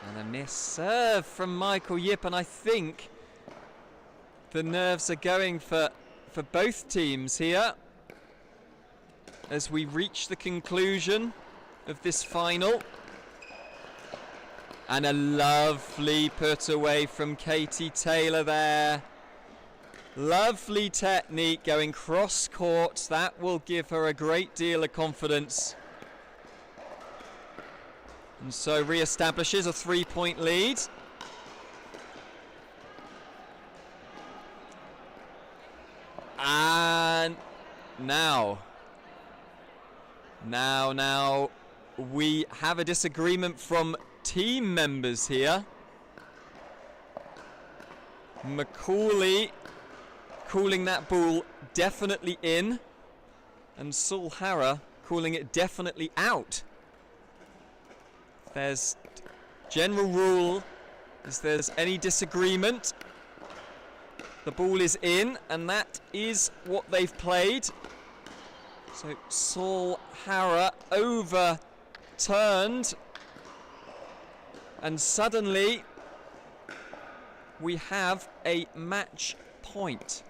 And a miss serve from Michael Yip, and I think the nerves are going for both teams here as we reach the conclusion of this final. And a lovely put away from Katie Taylor there. Lovely technique going cross court. That will give her a great deal of confidence. And so re-establishes a 3-point lead. And now we have a disagreement from team members here. Macaulay calling that ball definitely in, and Saul Harrer calling it definitely out. There's general rule, if there's any disagreement, the ball is in, and that is what they've played. So Saul Harrer overturned, and suddenly we have a match point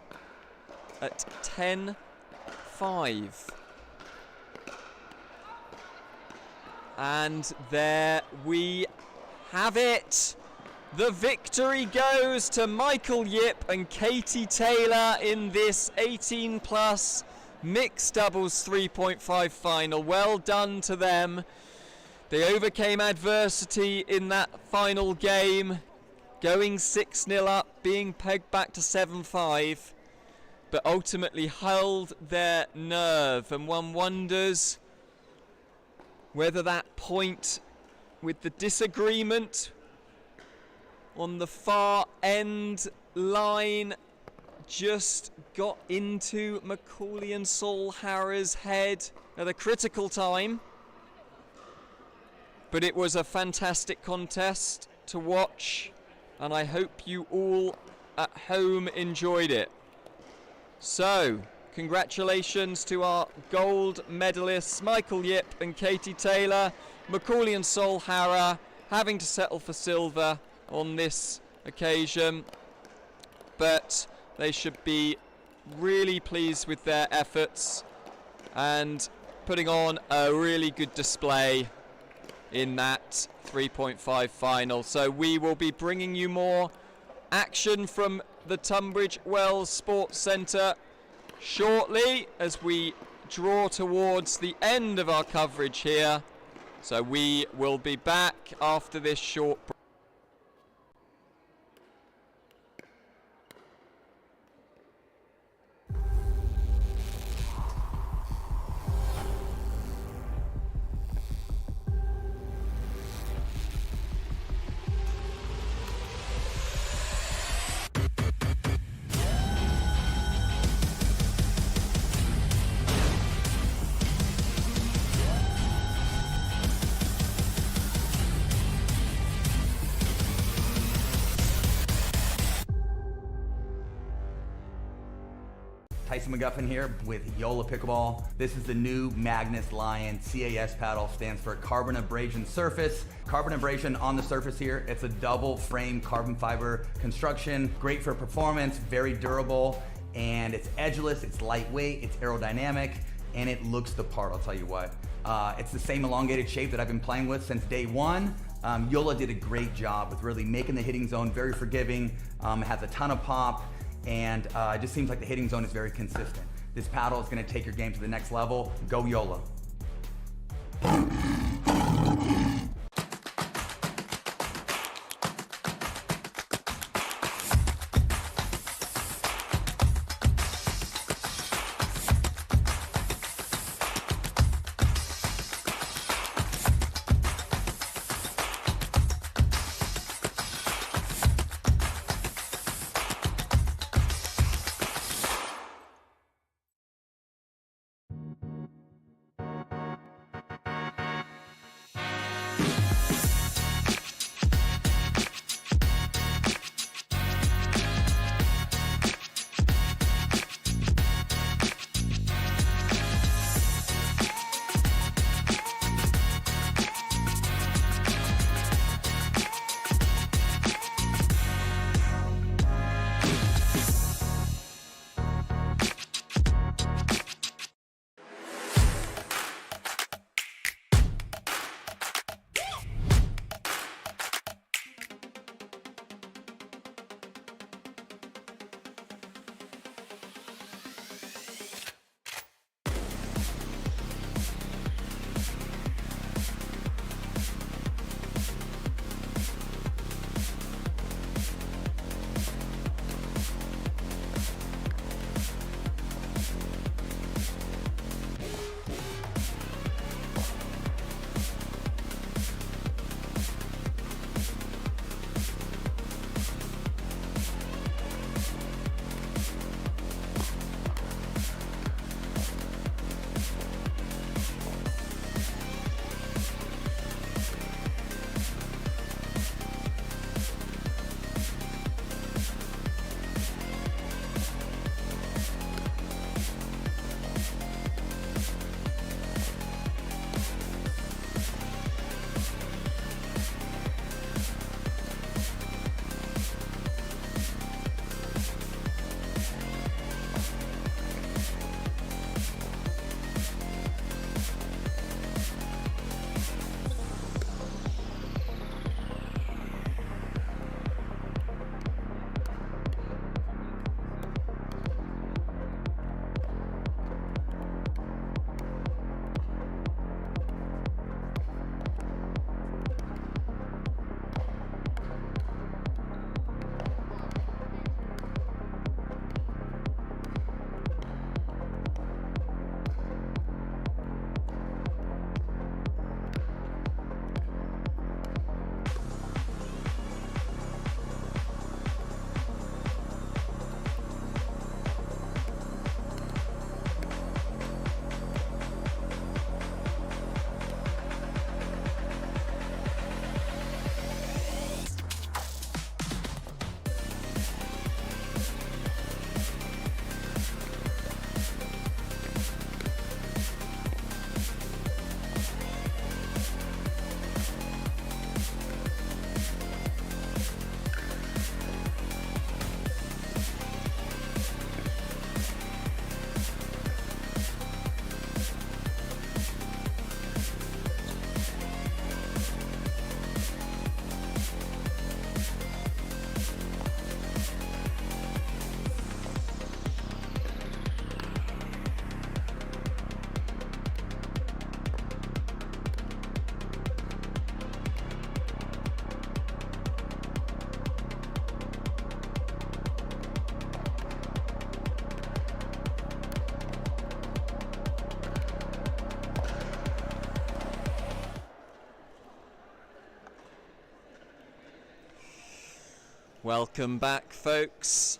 at 10-5. And there we have it. The victory goes to Michael Yip and Katie Taylor in this 18+ mixed doubles 3.5 final. Well done to them. They overcame adversity in that final game, going 6-0 up, being pegged back to 7-5, but ultimately held their nerve. And one wonders whether that point with the disagreement on the far end line just got into Macaulay and Saul Harrer's head at a critical time. But it was a fantastic contest to watch, and I hope you all at home enjoyed it. So, congratulations to our gold medalists, Michael Yip and Katie Taylor. Macaulay and Saul Harrer having to settle for silver on this occasion, but they should be really pleased with their efforts and putting on a really good display in that 3.5 final. So we will be bringing you more action from the Tunbridge Wells Sports Centre shortly as we draw towards the end of our coverage here. So we will be back after this short break. Tyson McGuffin here with JOOLA Pickleball. This is the new Magnus Lion CAS paddle, stands for carbon abrasion surface. Carbon abrasion on the surface here. It's a double frame carbon fiber construction, great for performance, very durable, and it's edgeless, it's lightweight, it's aerodynamic, and it looks the part, I'll tell you what. It's the same elongated shape that I've been playing with since day one. JOOLA did a great job with really making the hitting zone very forgiving, has a ton of pop, and it just seems like the hitting zone is very consistent. This paddle is going to take your game to the next level. Go JOOLA. Welcome back, folks.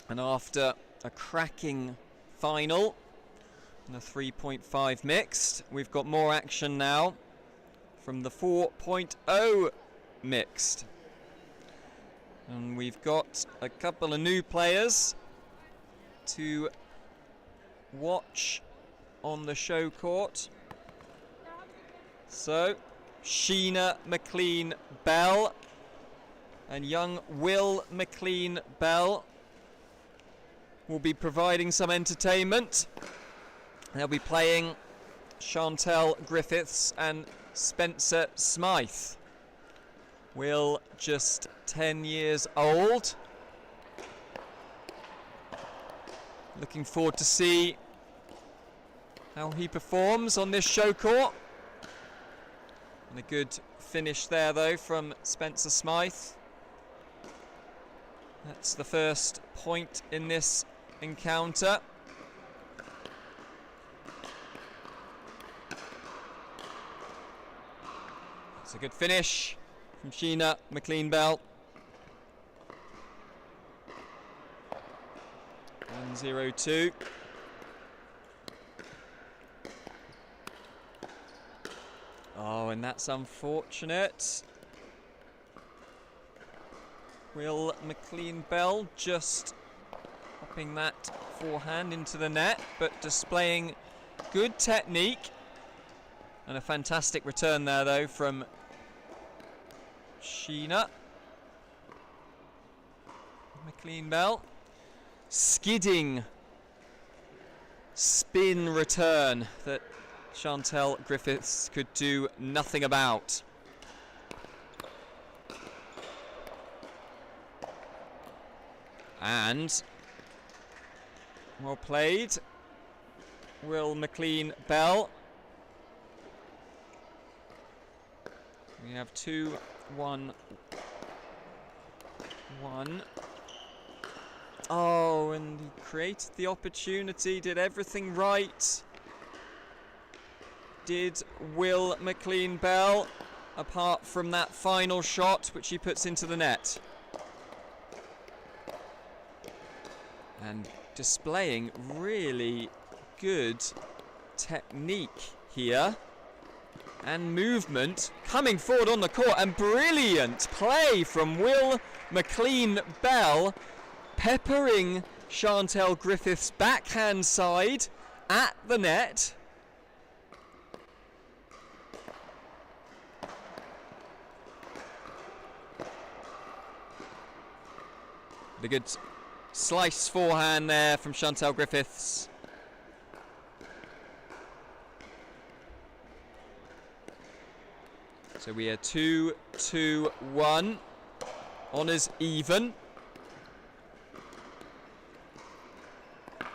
And after a cracking final and a 3.5 mixed, we've got more action now from the 4.0 mixed. And we've got a couple of new players to watch on the show court. So, Sheena McLean-Bell and young Will McLean-Bell will be providing some entertainment. They'll be playing Chantel Griffiths and Spencer Smythe. Will just 10 years old. Looking forward to see how he performs on this show court. And a good finish there though from Spencer Smythe. That's the first point in this encounter. It's a good finish from Sheena McLean-Bell. 1-0-2. Oh, and that's unfortunate. Will McLean-Bell just popping that forehand into the net, but displaying good technique. And a fantastic return there, though, from Sheena McLean-Bell. Skidding spin return that Chantel Griffiths could do nothing about. And well played, Will McLean-Bell. We have 2-1-1. Oh, and he created the opportunity, did everything right. Did Will McLean-Bell, apart from that final shot which he puts into the net. And displaying really good technique here. And movement coming forward on the court, and brilliant play from Will McLean-Bell, peppering Chantel Griffiths' backhand side at the net. The good slice forehand there from Chantel Griffiths. So we are 2-2-1. Honours even.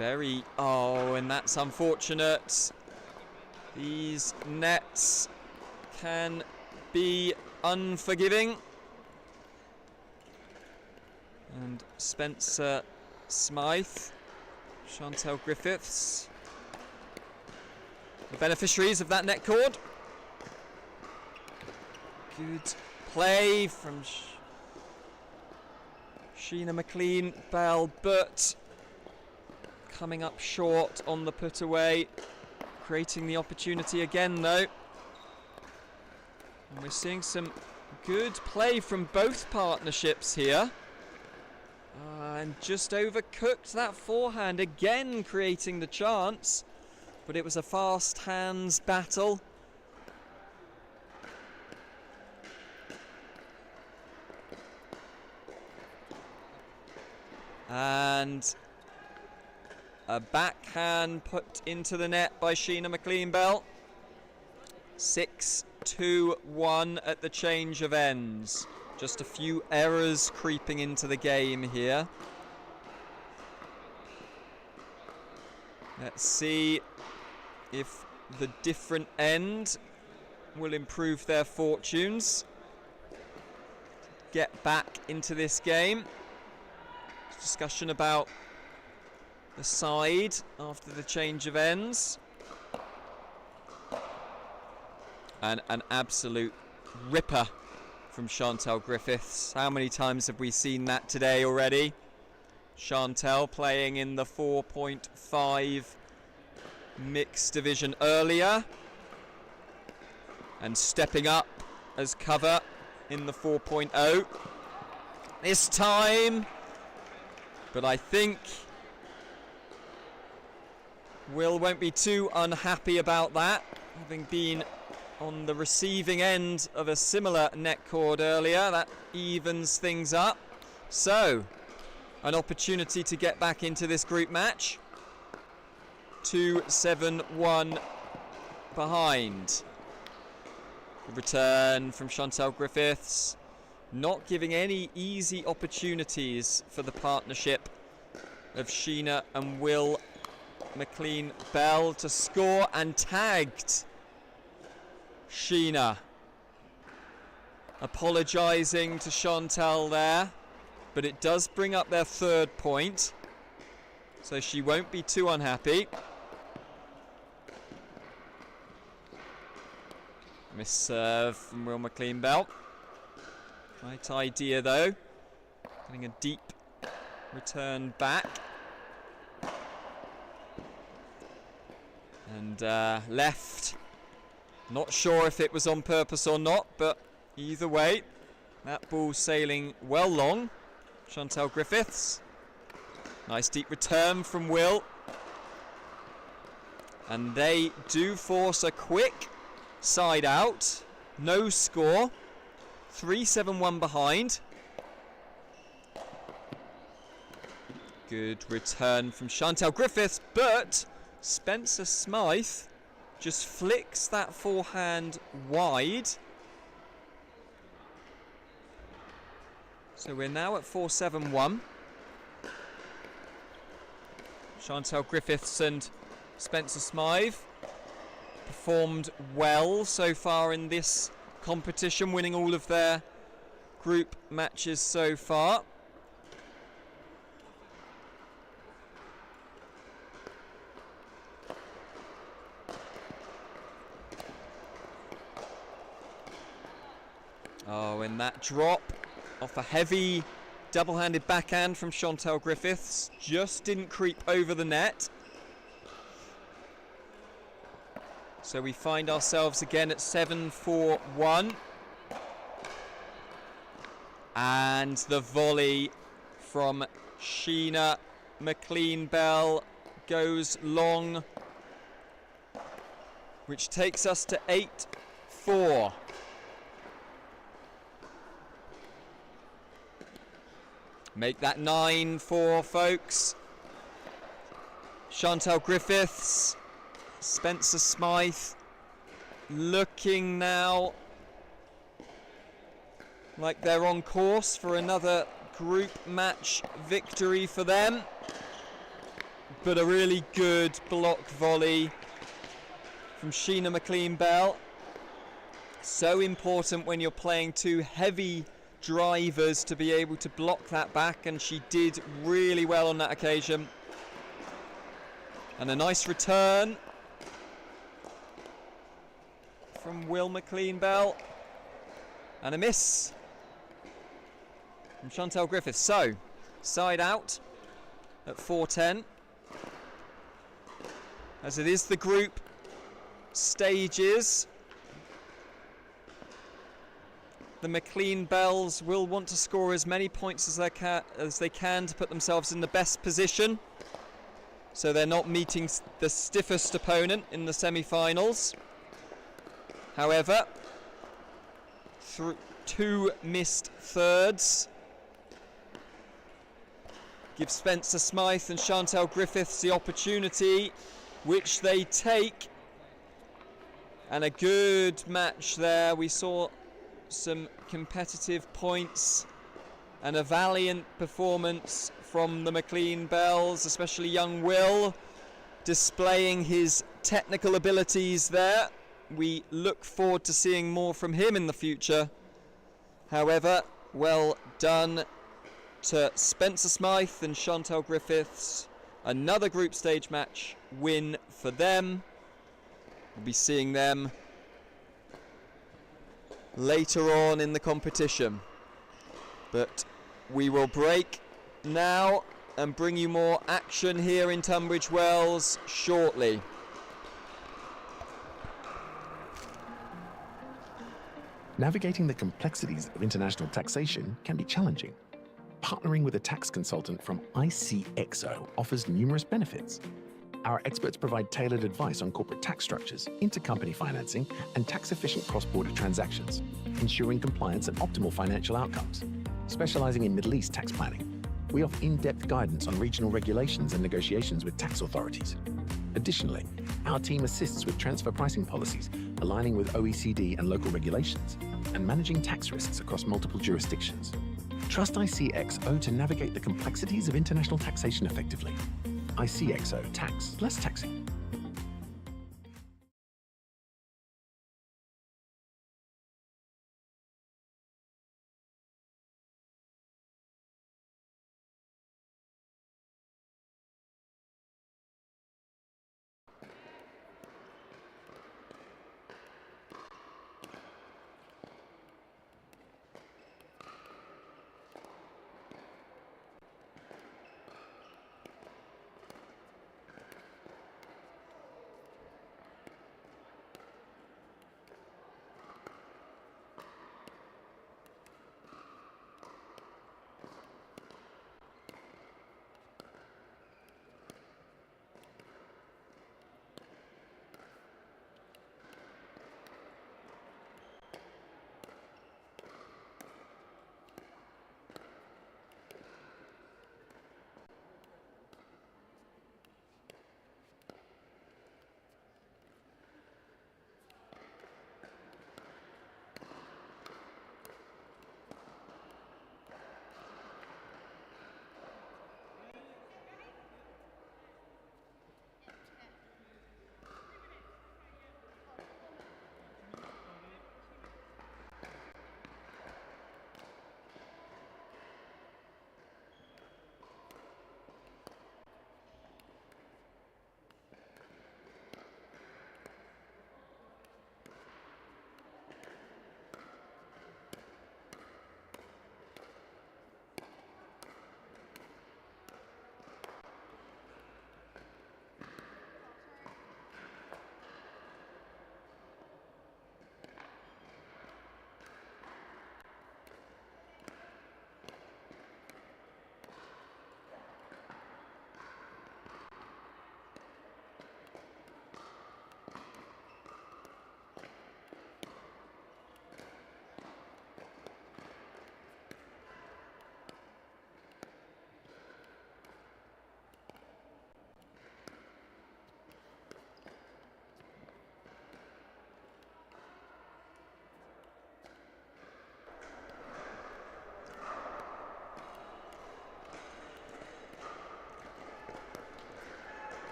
And that's unfortunate. These nets can be unforgiving. And Spencer Smythe, Chantel Griffiths, the beneficiaries of that net cord. Good play from Sheena McLean-Bell, but coming up short on the put away, creating the opportunity again though. And we're seeing some good play from both partnerships here. And just overcooked that forehand, again creating the chance, but it was a fast hands battle. And a backhand put into the net by Sheena McLean-Bell. 6-2-1 at the change of ends. Just a few errors creeping into the game here. Let's see if the different end will improve their fortunes. Get back into this game. Discussion about the side after the change of ends. And an absolute ripper from Chantal Griffiths. How many times have we seen that today already? Chantal playing in the 4.5 mixed division earlier and stepping up as cover in the 4.0 this time. But I think Will won't be too unhappy about that, having been on the receiving end of a similar net cord earlier. That evens things up. So, an opportunity to get back into this group match. 2-7-1 behind. Good return from Chantal Griffiths. Not giving any easy opportunities for the partnership of Sheena and Will McLean-Bell to score, and tagged Sheena. Apologising to Chantal there, but it does bring up their 3rd point, so she won't be too unhappy. Miss serve from Will McLean-Bell. Right idea though. Getting a deep return back. And left. Not sure if it was on purpose or not, but either way, that ball sailing well long. Chantal Griffiths. Nice deep return from Will. And they do force a quick side out. No score. 3-7-1 behind. Good return from Chantal Griffiths, but Spencer Smythe just flicks that forehand wide. So we're now at 4-7-1. Chantal Griffiths and Spencer Smythe performed well so far in this competition, winning all of their group matches so far. Oh, and that drop off a heavy double-handed backhand from Chantal Griffiths just didn't creep over the net. So we find ourselves again at 7-4-1. And the volley from Sheena McLean-Bell goes long, which takes us to 8-4. Make that 9-4, folks. Chantal Griffiths, Spencer Smythe looking now like they're on course for another group match victory for them. But a really good block volley from Sheena McLean-Bell. So important when you're playing two heavy drivers to be able to block that back, and she did really well on that occasion. And a nice return from Will McLean-Bell, and a miss from Chantal Griffiths. So, side out at 4-10. As it is the group stages, the McLean-Bells will want to score as many points as they can to put themselves in the best position, so they're not meeting the stiffest opponent in the semi-finals. However, through 2 missed thirds give Spencer Smythe and Chantal Griffiths the opportunity, which they take. And a good match there. We saw some competitive points and a valiant performance from the McLean-Bells, especially young Will displaying his technical abilities there. We look forward to seeing more from him in the future. However, well done to Spencer Smythe and Chantal Griffiths. Another group stage match win for them. We'll be seeing them later on in the competition. But we will break now and bring you more action here in Tunbridge Wells shortly. Navigating the complexities of international taxation can be challenging. Partnering with a tax consultant from ICXO offers numerous benefits. Our experts provide tailored advice on corporate tax structures, intercompany financing, and tax-efficient cross-border transactions, ensuring compliance and optimal financial outcomes. Specializing in Middle East tax planning, we offer in-depth guidance on regional regulations and negotiations with tax authorities. Additionally, our team assists with transfer pricing policies, aligning with OECD and local regulations, and managing tax risks across multiple jurisdictions. Trust ICXO to navigate the complexities of international taxation effectively. ICXO Tax, less taxing.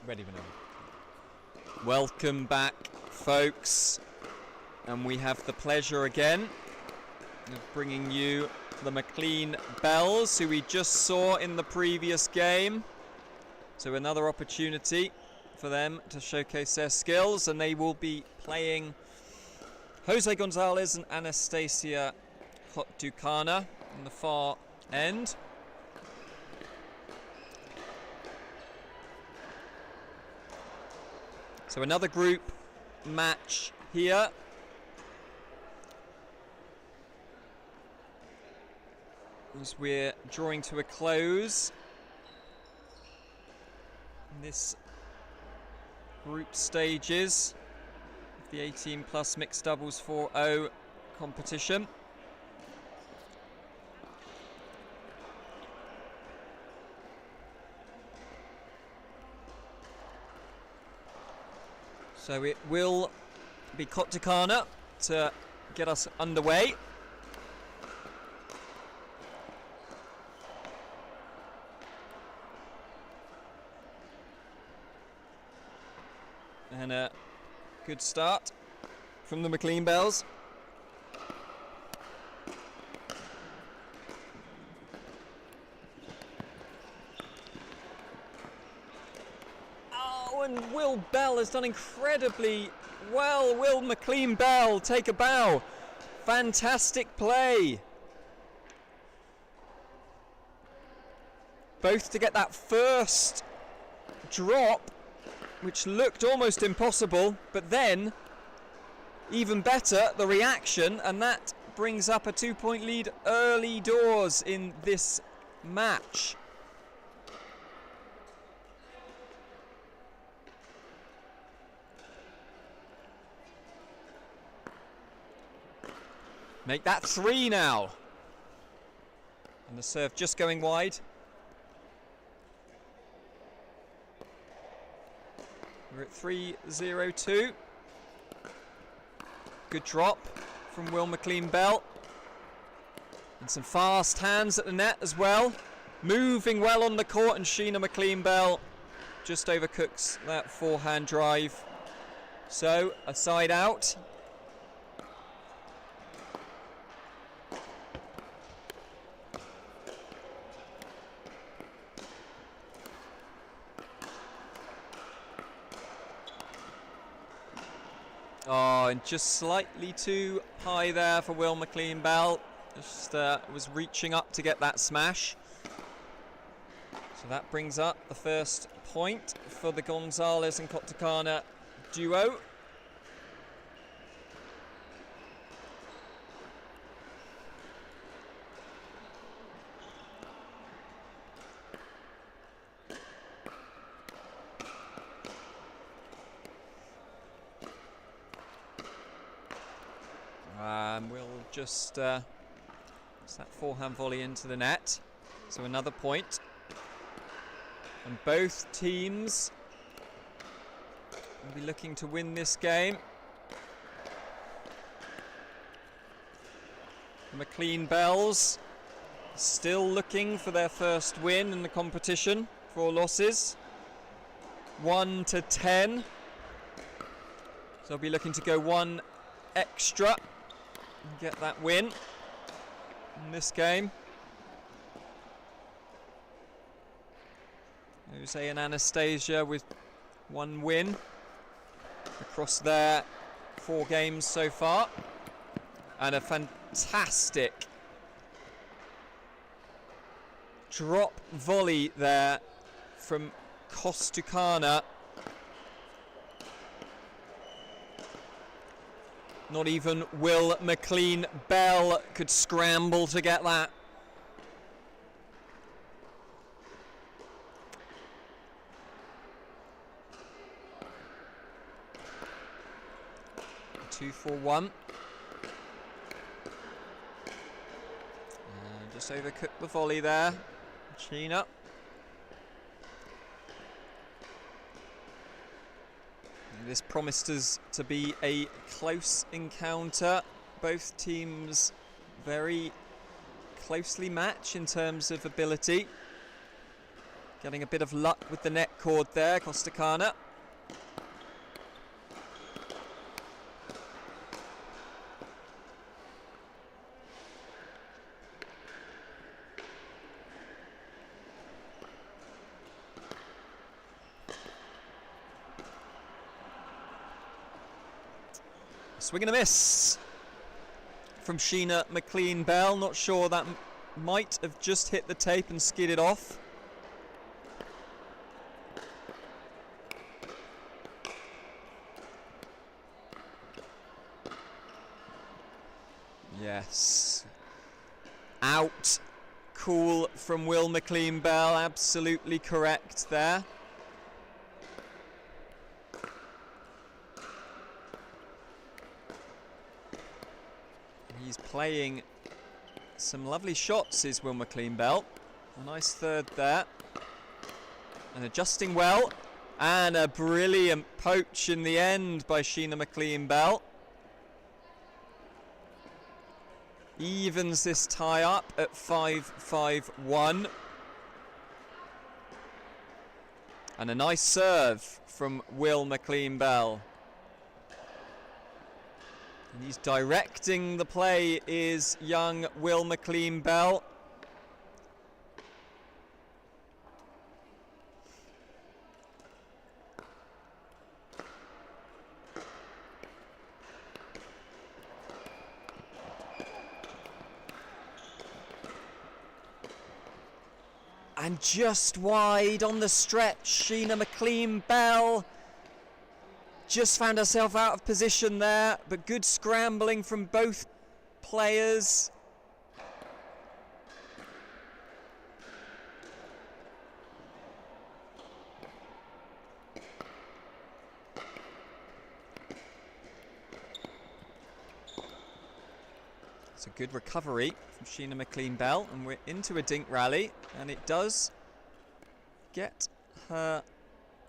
Ready, Vanilla. Welcome back, folks. And we have the pleasure again of bringing you the McLean Bells, who we just saw in the previous game. So another opportunity for them to showcase their skills, and they will be playing Jose Gonzalez and Anastasia Hotducana on the far end. So another group match here. As we're drawing to a close in this group stages of the 18 plus mixed doubles 4-0 competition. So it will be Hotducana to get us underway. And a good start from the McLean Bells. Bell has done incredibly well. Will McLean-Bell take a bow. Fantastic play. Both to get that first drop, which looked almost impossible, but then, even better, the reaction, and that brings up a 2-point lead early doors in this match. Make that 3 now. And the serve just going wide. We're at 3-0-2. Good drop from Will McLean-Bell. And some fast hands at the net as well. Moving well on the court, and Sheena McLean-Bell just overcooks that forehand drive. So, a side out. Oh, and just slightly too high there for Will McLean-Bell. Just was reaching up to get that smash. So that brings up the first point for the Gonzalez and Kotakana duo. We'll just that forehand volley into the net. So another point. And both teams will be looking to win this game. McLean-Bells still looking for their first win in the competition. 4 losses. 1-10. So they'll be looking to go 1 extra and get that win in this game. Jose and Anastasia with 1 win across their 4 games so far. And a fantastic drop volley there from Kotukana. Not even Will McLean-Bell could scramble to get that. Two for 1. And just overcooked the volley there. Sheena. This promised us to be a close encounter. Both teams very closely matched in terms of ability. Getting a bit of luck with the net cord there, Kotakana. Swing and a miss from Sheena McLean-Bell. Not sure, that might have just hit the tape and skidded off. Yes. Out. Cool from Will McLean-Bell. Absolutely correct there. He's playing some lovely shots, is Will McLean-Bell. A nice third there. And adjusting well. And a brilliant poach in the end by Sheena McLean-Bell. Evens this tie up at 5-5-1. And a nice serve from Will McLean-Bell. And he's directing the play is young Will McLean-Bell. And just wide on the stretch, Sheena McLean-Bell just found herself out of position there, but good scrambling from both players. It's a good recovery from Sheena McLean-Bell, and we're into a dink rally, and it does get her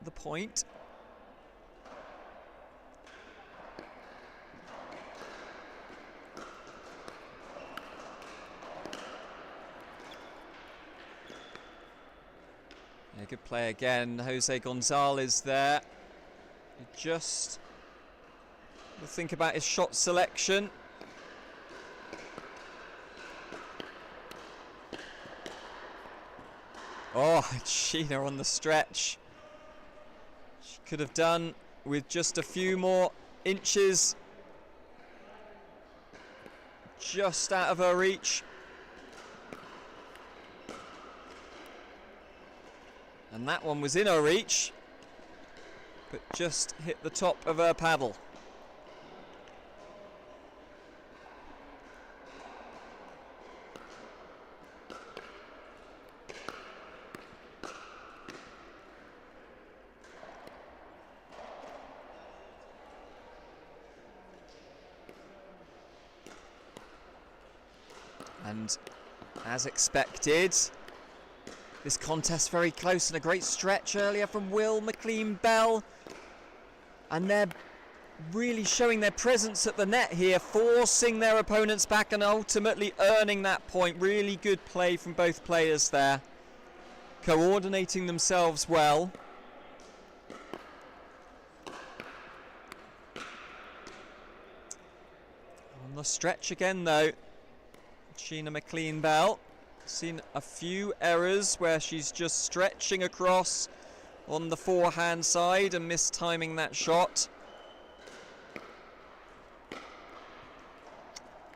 the point. Yeah, good play again, Jose Gonzalez there. Just think about his shot selection. Oh, Sheena on the stretch. She could have done with just a few more inches. Just out of her reach. And that one was in her reach, but just hit the top of her paddle. And as expected, this contest very close, and a great stretch earlier from Will McLean-Bell. And they're really showing their presence at the net here, forcing their opponents back and ultimately earning that point. Really good play from both players there, coordinating themselves well. On the stretch again though, Sheena McLean-Bell. Seen a few errors where she's just stretching across on the forehand side and mistiming that shot.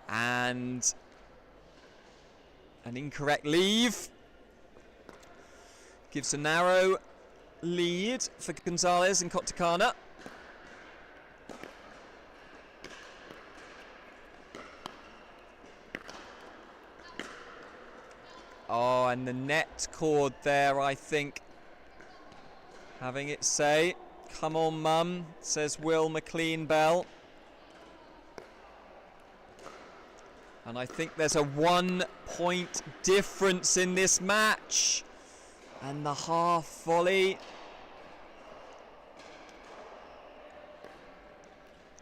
And an incorrect leave. Gives a narrow lead for Gonzalez and Kotakana. Oh, and the net cord there, I think, having it say, "Come on, mum," says Will McLean-Bell. And I think there's a 1-point difference in this match. And the half volley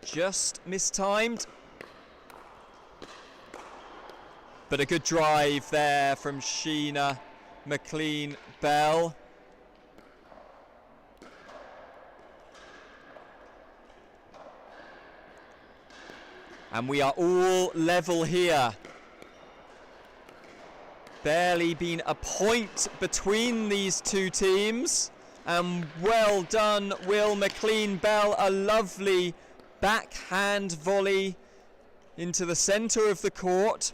just mistimed. But a good drive there from Sheena McLean-Bell. And we are all level here. Barely been a point between these two teams. And well done, Will McLean-Bell. A lovely backhand volley into the centre of the court.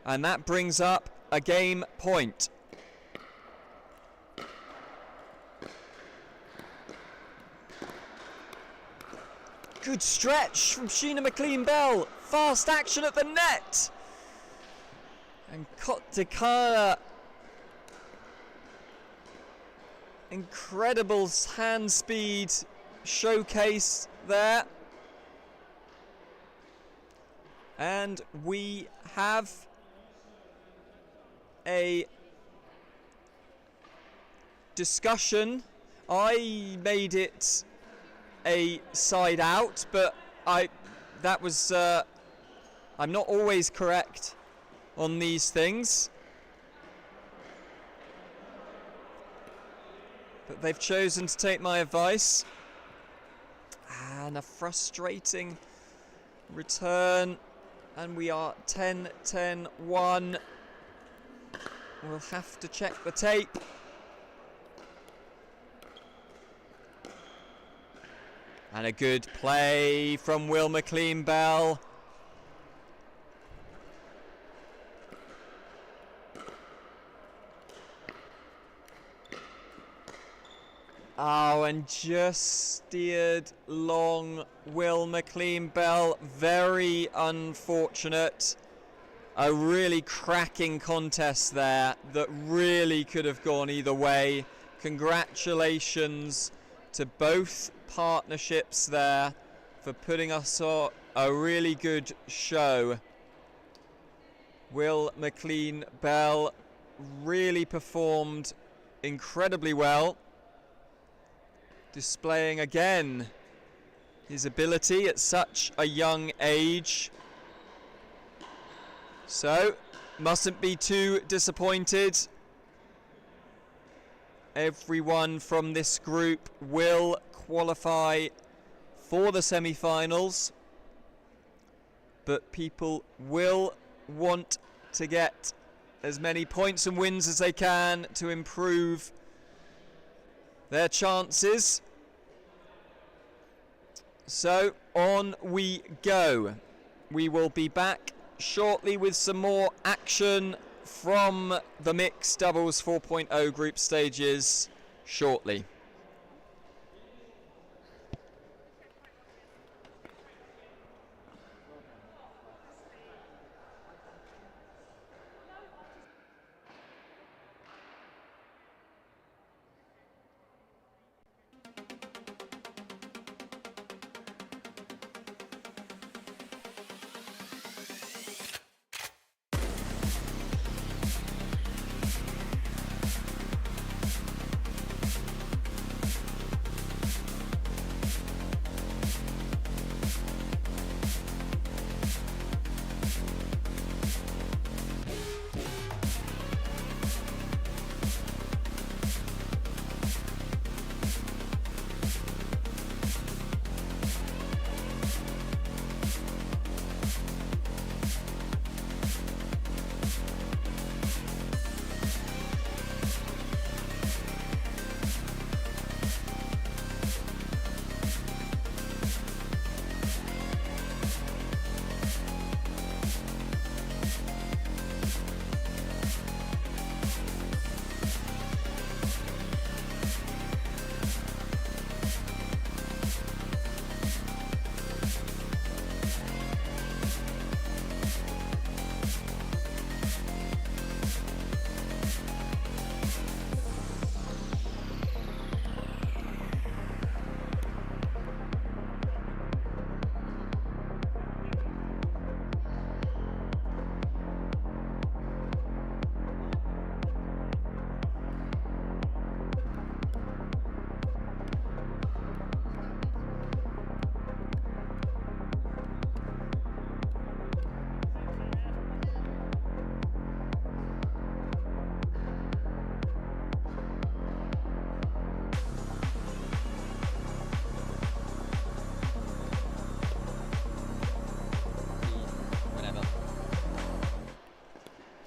And that brings up a game point. Good stretch from Sheena McLean-Bell. Fast action at the net. And Kotakana. Incredible hand speed showcase there. And we have a discussion. I made it a side out, but I'm not always correct on these things. But they've chosen to take my advice. And a frustrating return. And we are 10-10-1. We'll have to check the tape. And a good play from Will McLean-Bell. and just steered long. Will McLean-Bell, very unfortunate. A really cracking contest there that really could have gone either way. Congratulations to both partnerships there for putting us on a really good show. Will McLean-Bell really performed incredibly well, displaying again his ability at such a young age. So, mustn't be too disappointed. Everyone from this group will qualify for the semi-finals, but people will want to get as many points and wins as they can to improve their chances. So on we go. We will be back shortly with some more action from the mixed doubles 4.0 group stages shortly.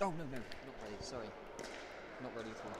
Oh, no, not ready, sorry. Not ready at all.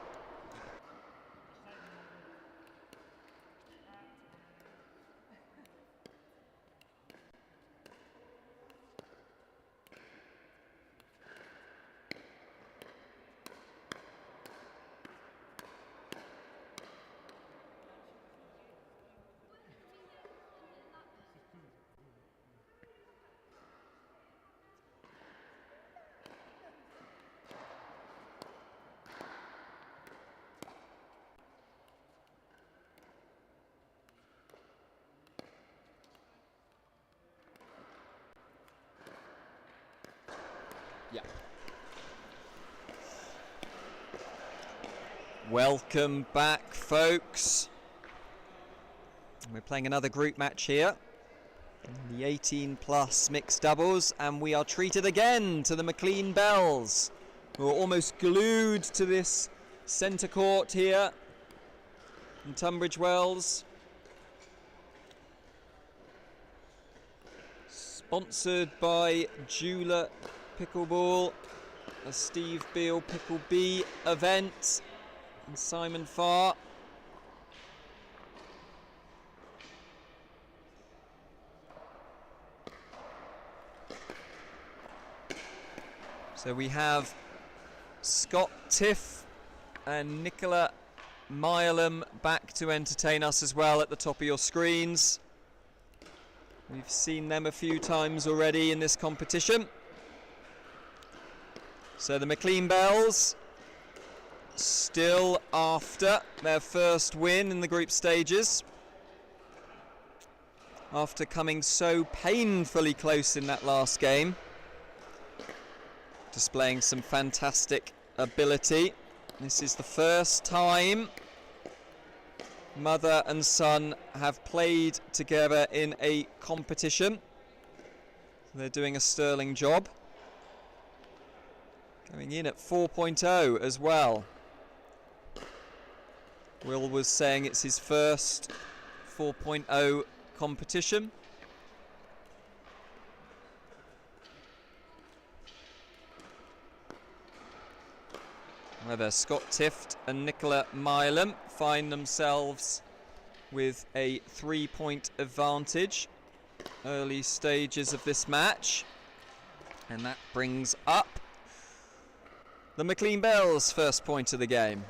Yeah. Welcome back, folks. We're playing another group match here. The 18 plus mixed doubles, and we are treated again to the McLean-Bells, who are almost glued to this centre court here in Tunbridge Wells. Sponsored by JOOLA Pickleball, a Steve Beale Pickle B event, and Simon Farr. So we have Scott Tiff and Nicola Milam back to entertain us as well at the top of your screens. We've seen them a few times already in this competition. So the McLean Bells still after their first win in the group stages, after coming so painfully close in that last game, displaying some fantastic ability. This is the first time mother and son have played together in a competition. They're doing a sterling job. Going in at 4.0 as well. Will was saying it's his first 4.0 competition. Whether Scott Tift and Nicola Milam find themselves with a 3-point advantage early stages of this match, and that brings up the McLean Bells' first point of the game.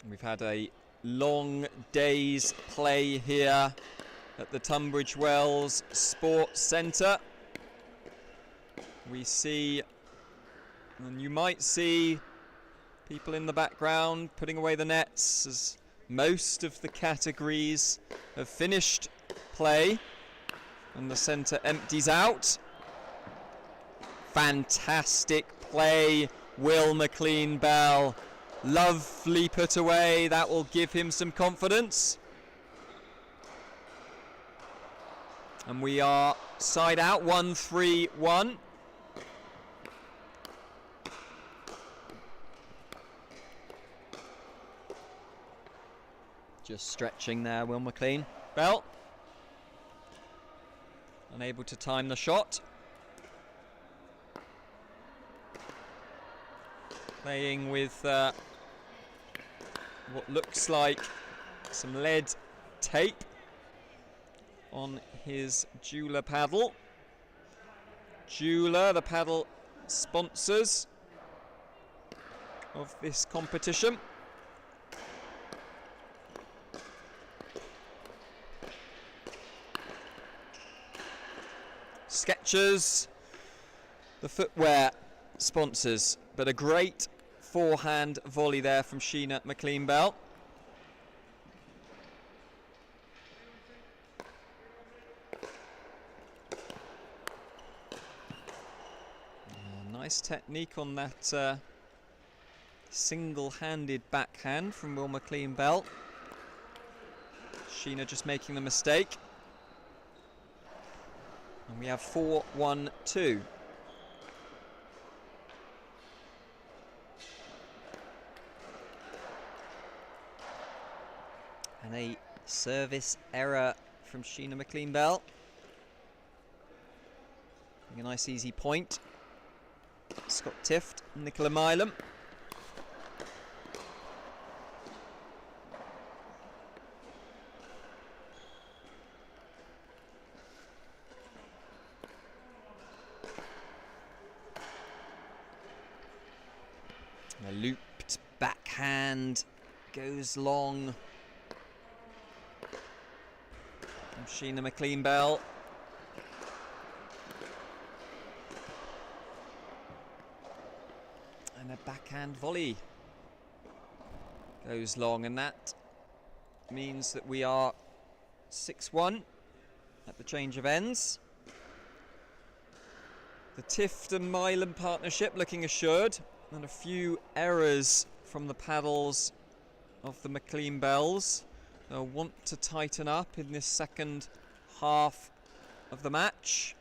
We've had a long day's play here at the Tunbridge Wells Sports Centre. We see, and you might see, people in the background putting away the nets as most of the categories have finished play and the centre empties out. Fantastic play, Will McLean Bell. Lovely put away, that will give him some confidence. And we are side out, 1-3-1. Just stretching there, Will McLean Bell. Unable to time the shot. Playing with what looks like some lead tape on his JOOLA paddle. JOOLA, the paddle sponsors of this competition. Skechers, the footwear sponsors, but a great forehand volley there from Sheena McLean Bell. Nice technique on that single-handed backhand from Will McLean Bell. Sheena just making the mistake. And we have 4-1-2. And a service error from Sheena McLean Bell. A nice easy point. Scott Tift, Nicola Milam. A looped backhand goes long from Sheena McLean Bell. And a backhand volley goes long, and that means that we are 6-1 at the change of ends. The Tift and Milam partnership looking assured, and a few errors from the paddles of the McLean Bells. They'll want to tighten up in this second half of the match.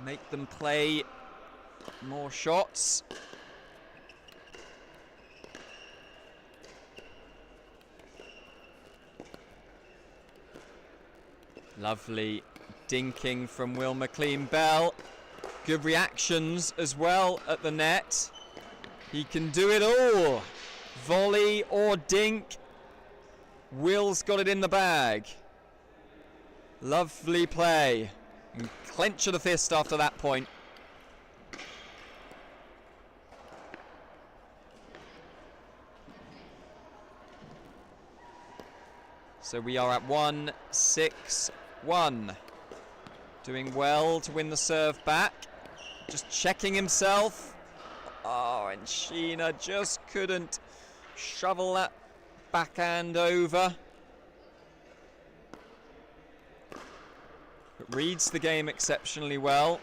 Make them play more shots. Lovely dinking from Will McLean Bell. Good reactions as well at the net. He can do it all. Volley or dink. Will's got it in the bag. Lovely play. And clench of the fist after that point. So we are at 1-6-1. Doing well to win the serve back. Just checking himself. Oh, and Sheena just couldn't shovel that backhand over. But reads the game exceptionally well.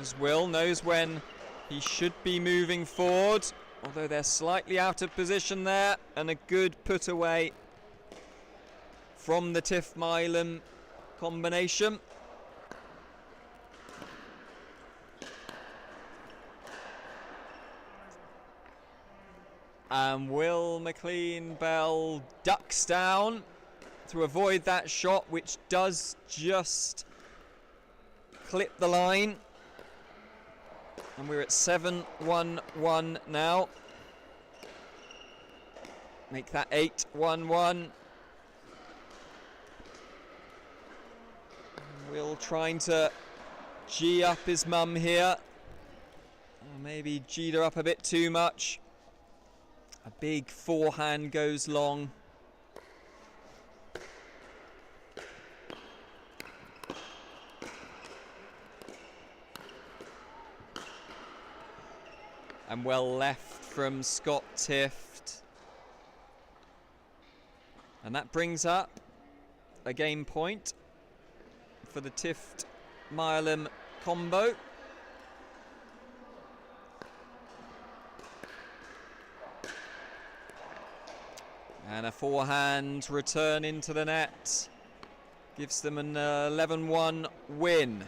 As Will knows when he should be moving forward. Although they're slightly out of position there. And a good put away from the Tiff-Milam combination. And Will McLean-Bell ducks down to avoid that shot, which does just clip the line. And we're at 7-1-1 now. Make that 8-1-1. Will trying to G up his mum here. Or maybe G'd her up a bit too much. A big forehand goes long. And well left from Scott Tift. And that brings up a game point for the Tift-Milam combo. And a forehand return into the net gives them an 11-1 win.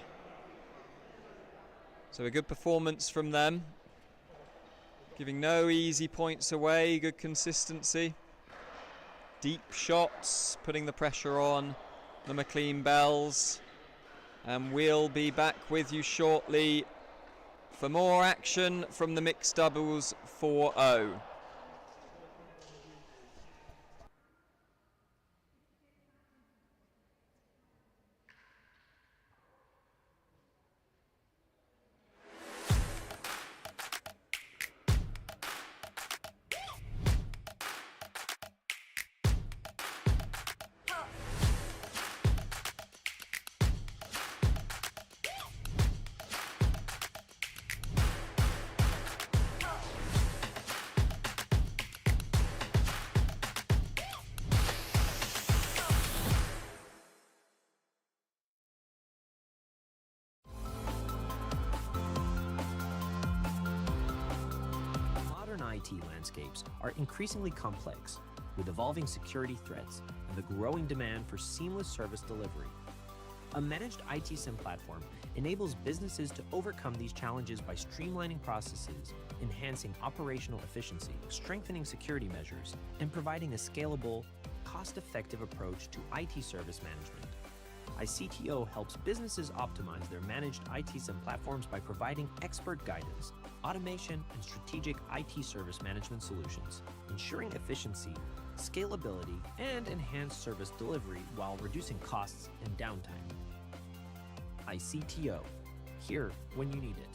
So a good performance from them. Giving no easy points away, good consistency. Deep shots, putting the pressure on the McLean-Bells. And we'll be back with you shortly for more action from the mixed doubles 4-0. IT landscapes are increasingly complex, with evolving security threats and the growing demand for seamless service delivery. A managed IT SIM platform enables businesses to overcome these challenges by streamlining processes, enhancing operational efficiency, strengthening security measures, and providing a scalable, cost-effective approach to IT service management. iCTO helps businesses optimize their managed IT SIM platforms by providing expert guidance, automation, and strategic IT service management solutions, ensuring efficiency, scalability, and enhanced service delivery while reducing costs and downtime. iCTO, here when you need it.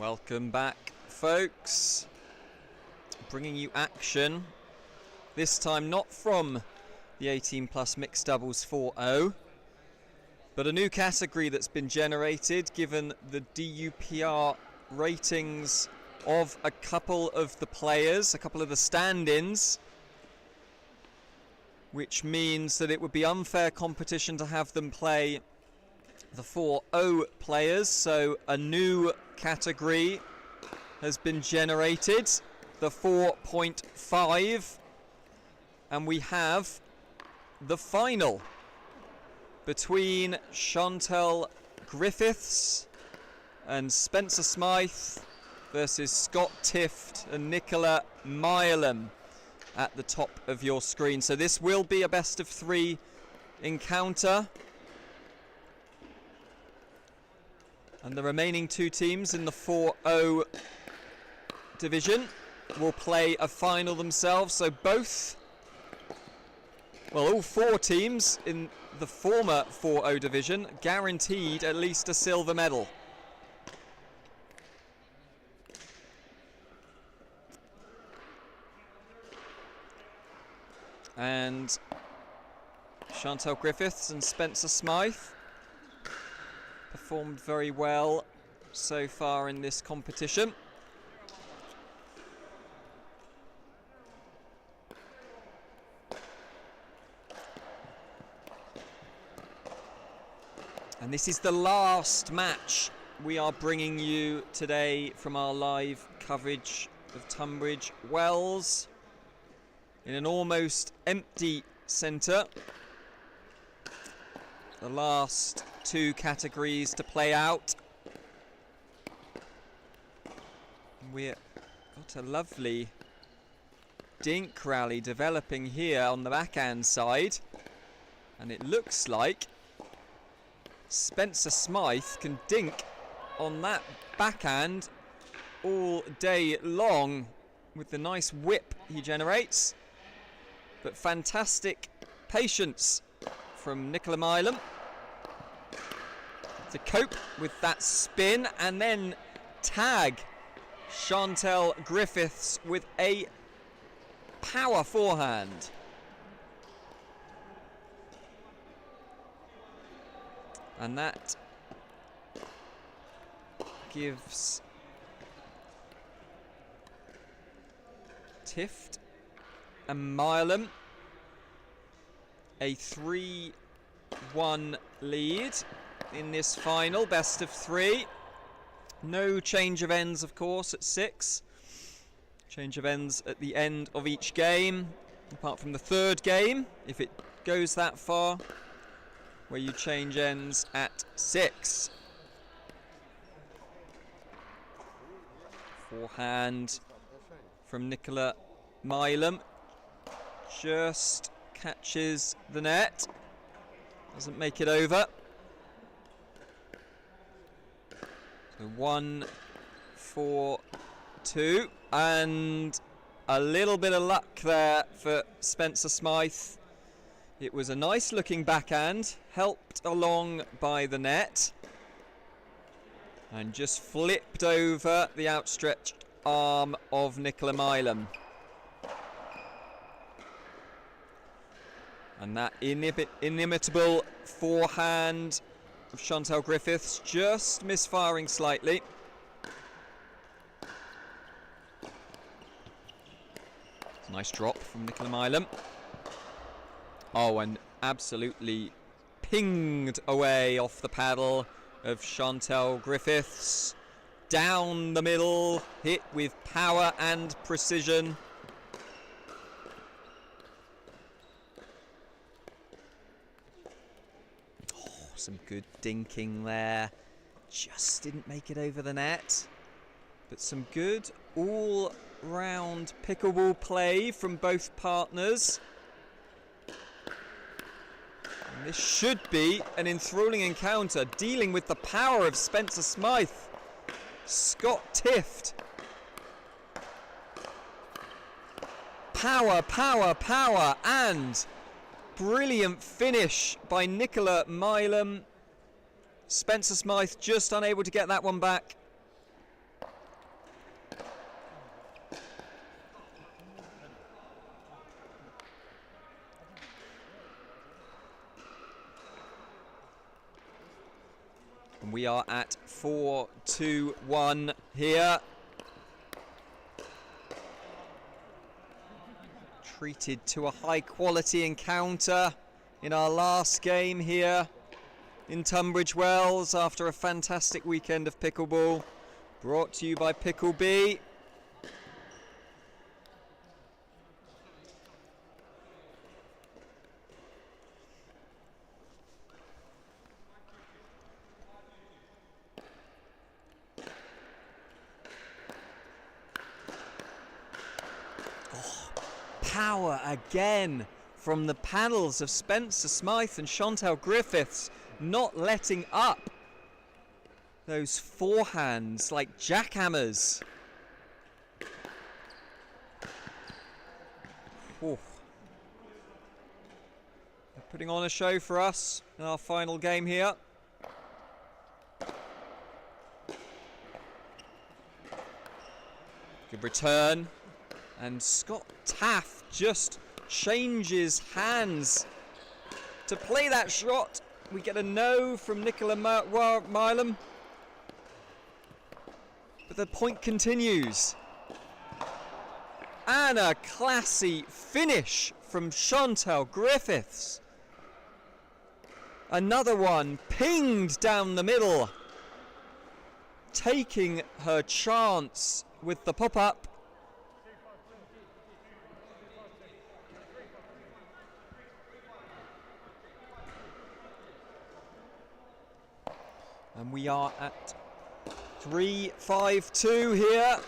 Welcome back, folks. Bringing you action. This time not from the 18 plus mixed doubles 4-0, but a new category that's been generated given the DUPR ratings of a couple of the players, a couple of the stand-ins, which means that it would be unfair competition to have them play the 4-0 players. So a new category has been generated, the 4.5, and we have the final between Chantel Griffiths and Spencer Smythe versus Scott Tift and Nicola Milam at the top of your screen. So this will be a best of 3 encounter, and the remaining 2 teams in the 4-0 division will play a final themselves. So all 4 teams in the former 4-0 division guaranteed at least a silver medal. And Chantel Griffiths and Spencer Smythe performed very well so far in this competition. And this is the last match we are bringing you today from our live coverage of Tunbridge Wells in an almost empty centre. The last 2 categories to play out. We've got a lovely dink rally developing here on the backhand side, and it looks like Spencer Smythe can dink on that backhand all day long with the nice whip he generates. But fantastic patience from Nicola Milam to cope with that spin and then tag Chantel Griffiths with a power forehand. And that gives Tift and Milam a 3-1 lead in this final, best of 3. No change of ends, of course, at 6. Change of ends at the end of each game, apart from the 3rd game, if it goes that far, where you change ends at 6. Forehand from Nicola Milam. Just catches the net. Doesn't make it over. So 1-4-2. And a little bit of luck there for Spencer Smythe. It was a nice looking backhand, helped along by the net, and just flipped over the outstretched arm of Nicola Milam. And that inimitable forehand of Chantel Griffiths just misfiring slightly. Nice drop from Nicola Milam. Oh, and absolutely pinged away off the paddle of Chantel Griffiths. Down the middle, hit with power and precision. Oh, some good dinking there. Just didn't make it over the net. But some good all-round pickleball play from both partners. And this should be an enthralling encounter, dealing with the power of Spencer Smythe. Scott Tift. Power, power, power, and brilliant finish by Nicola Milam. Spencer Smythe just unable to get that one back. we are at 4-2-1 here. Treated to a high quality encounter in our last game here in Tunbridge Wells after a fantastic weekend of pickleball. Brought to you by Pickleball. Power again from the panels of Spencer Smythe and Chantal Griffiths, not letting up. Those forehands like jackhammers. They're putting on a show for us in our final game here. Good return. And Scott Taff just changes hands to play that shot. We get a no from Nicola Milam. But the point continues. And a classy finish from Chantal Griffiths. Another one pinged down the middle. Taking her chance with the pop-up. And we are at 3-5-2 here.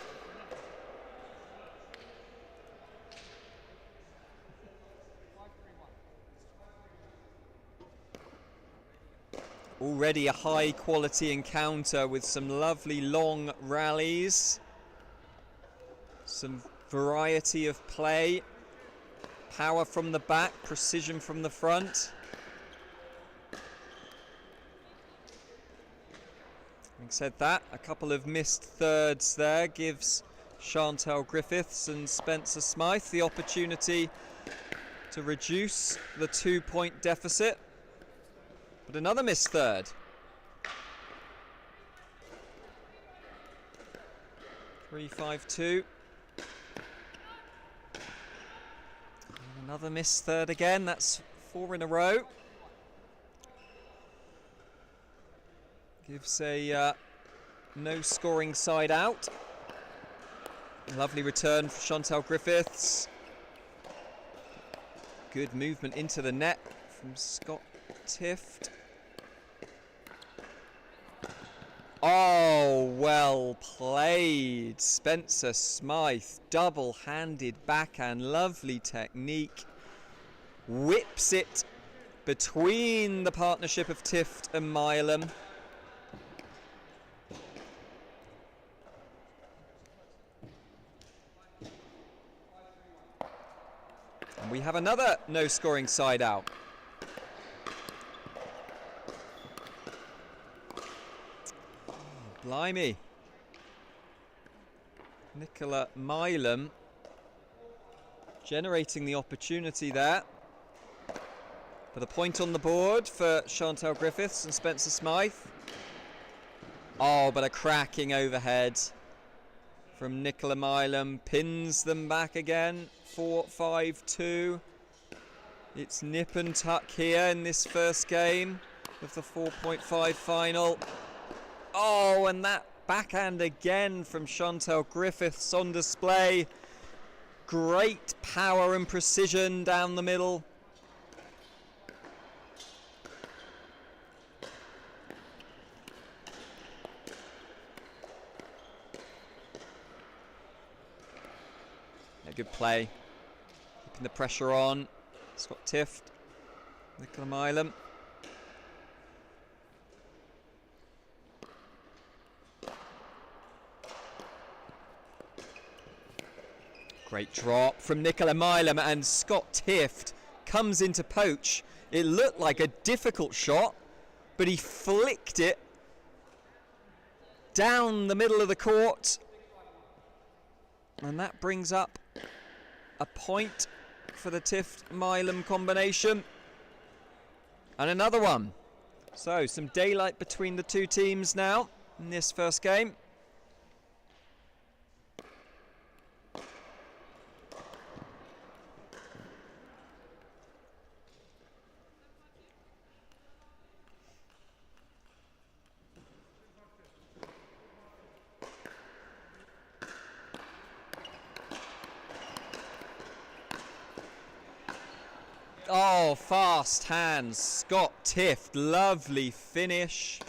Already a high quality encounter with some lovely long rallies. Some variety of play. Power from the back, precision from the front. Having said that, a couple of missed thirds there gives Chantal Griffiths and Spencer Smythe the opportunity to reduce the 2-point deficit. But another missed third. 3-5-2. Another missed third again. That's 4 in a row. Gives a no scoring side out. Lovely return for Chantal Griffiths. Good movement into the net from Scott Tift. Oh, well played. Spencer Smythe, double-handed backhand, lovely technique. Whips it between the partnership of Tift and Milam. And we have another no-scoring side out. Blimey. Nicola Milam generating the opportunity there. But a point on the board for Chantal Griffiths and Spencer Smythe. Oh, but a cracking overhead from Nicola Milam. Pins them back again. 4-5-2. It's nip and tuck here in this first game of the 4.5 final. Oh, and that backhand again from Chantal Griffiths on display. Great power and precision down the middle. Yeah, good play. Keeping the pressure on. Scott Tift, Nicola Milam. Great drop from Nicola Milam, and Scott Tift comes into poach. It looked like a difficult shot, but he flicked it down the middle of the court. And that brings up a point for the Tift-Milam combination. And another one. So, some daylight between the two teams now in this first game. Oh, fast hands. Scott Tift, lovely finish.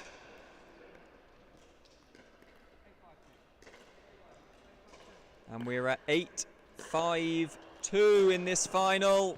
And we're at 8-5-2 in this final.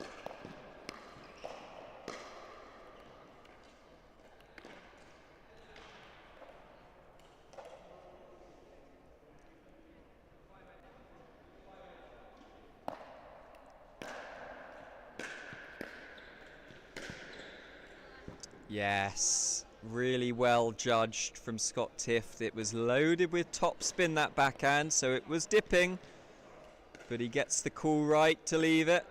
Yes, really well judged from Scott Tift. It was loaded with topspin, that backhand, so it was dipping. But he gets the call right to leave it.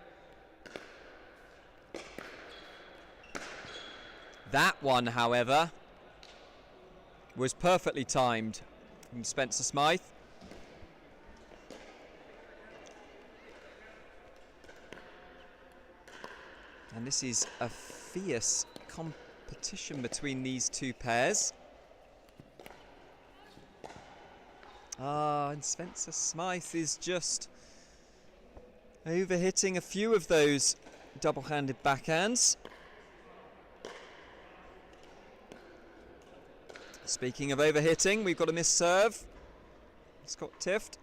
That one, however, was perfectly timed from Spencer Smythe. And this is a fierce competition between these two pairs. And Spencer Smythe is just overhitting a few of those double-handed backhands. Speaking of overhitting, we've got a missed serve. Scott Tift.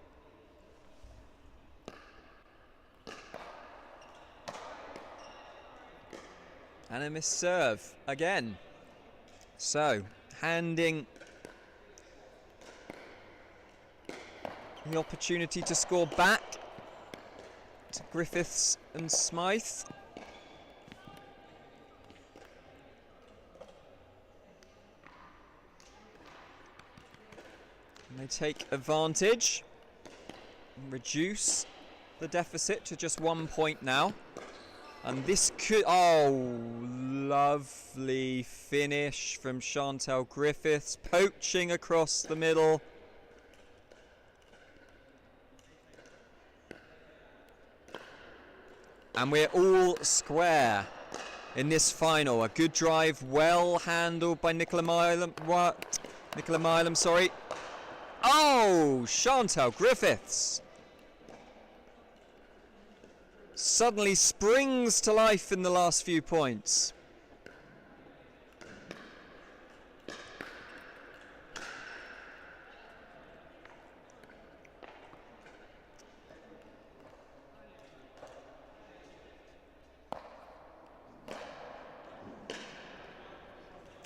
And a missed serve again. So, handing the opportunity to score back to Griffiths and Smythe. And they take advantage and reduce the deficit to just 1 point now. And this could, oh, lovely finish from Chantel Griffiths, poaching across the middle. And we're all square in this final. A good drive, well handled by Nicola Milam, sorry. Oh, Chantel Griffiths suddenly springs to life in the last few points.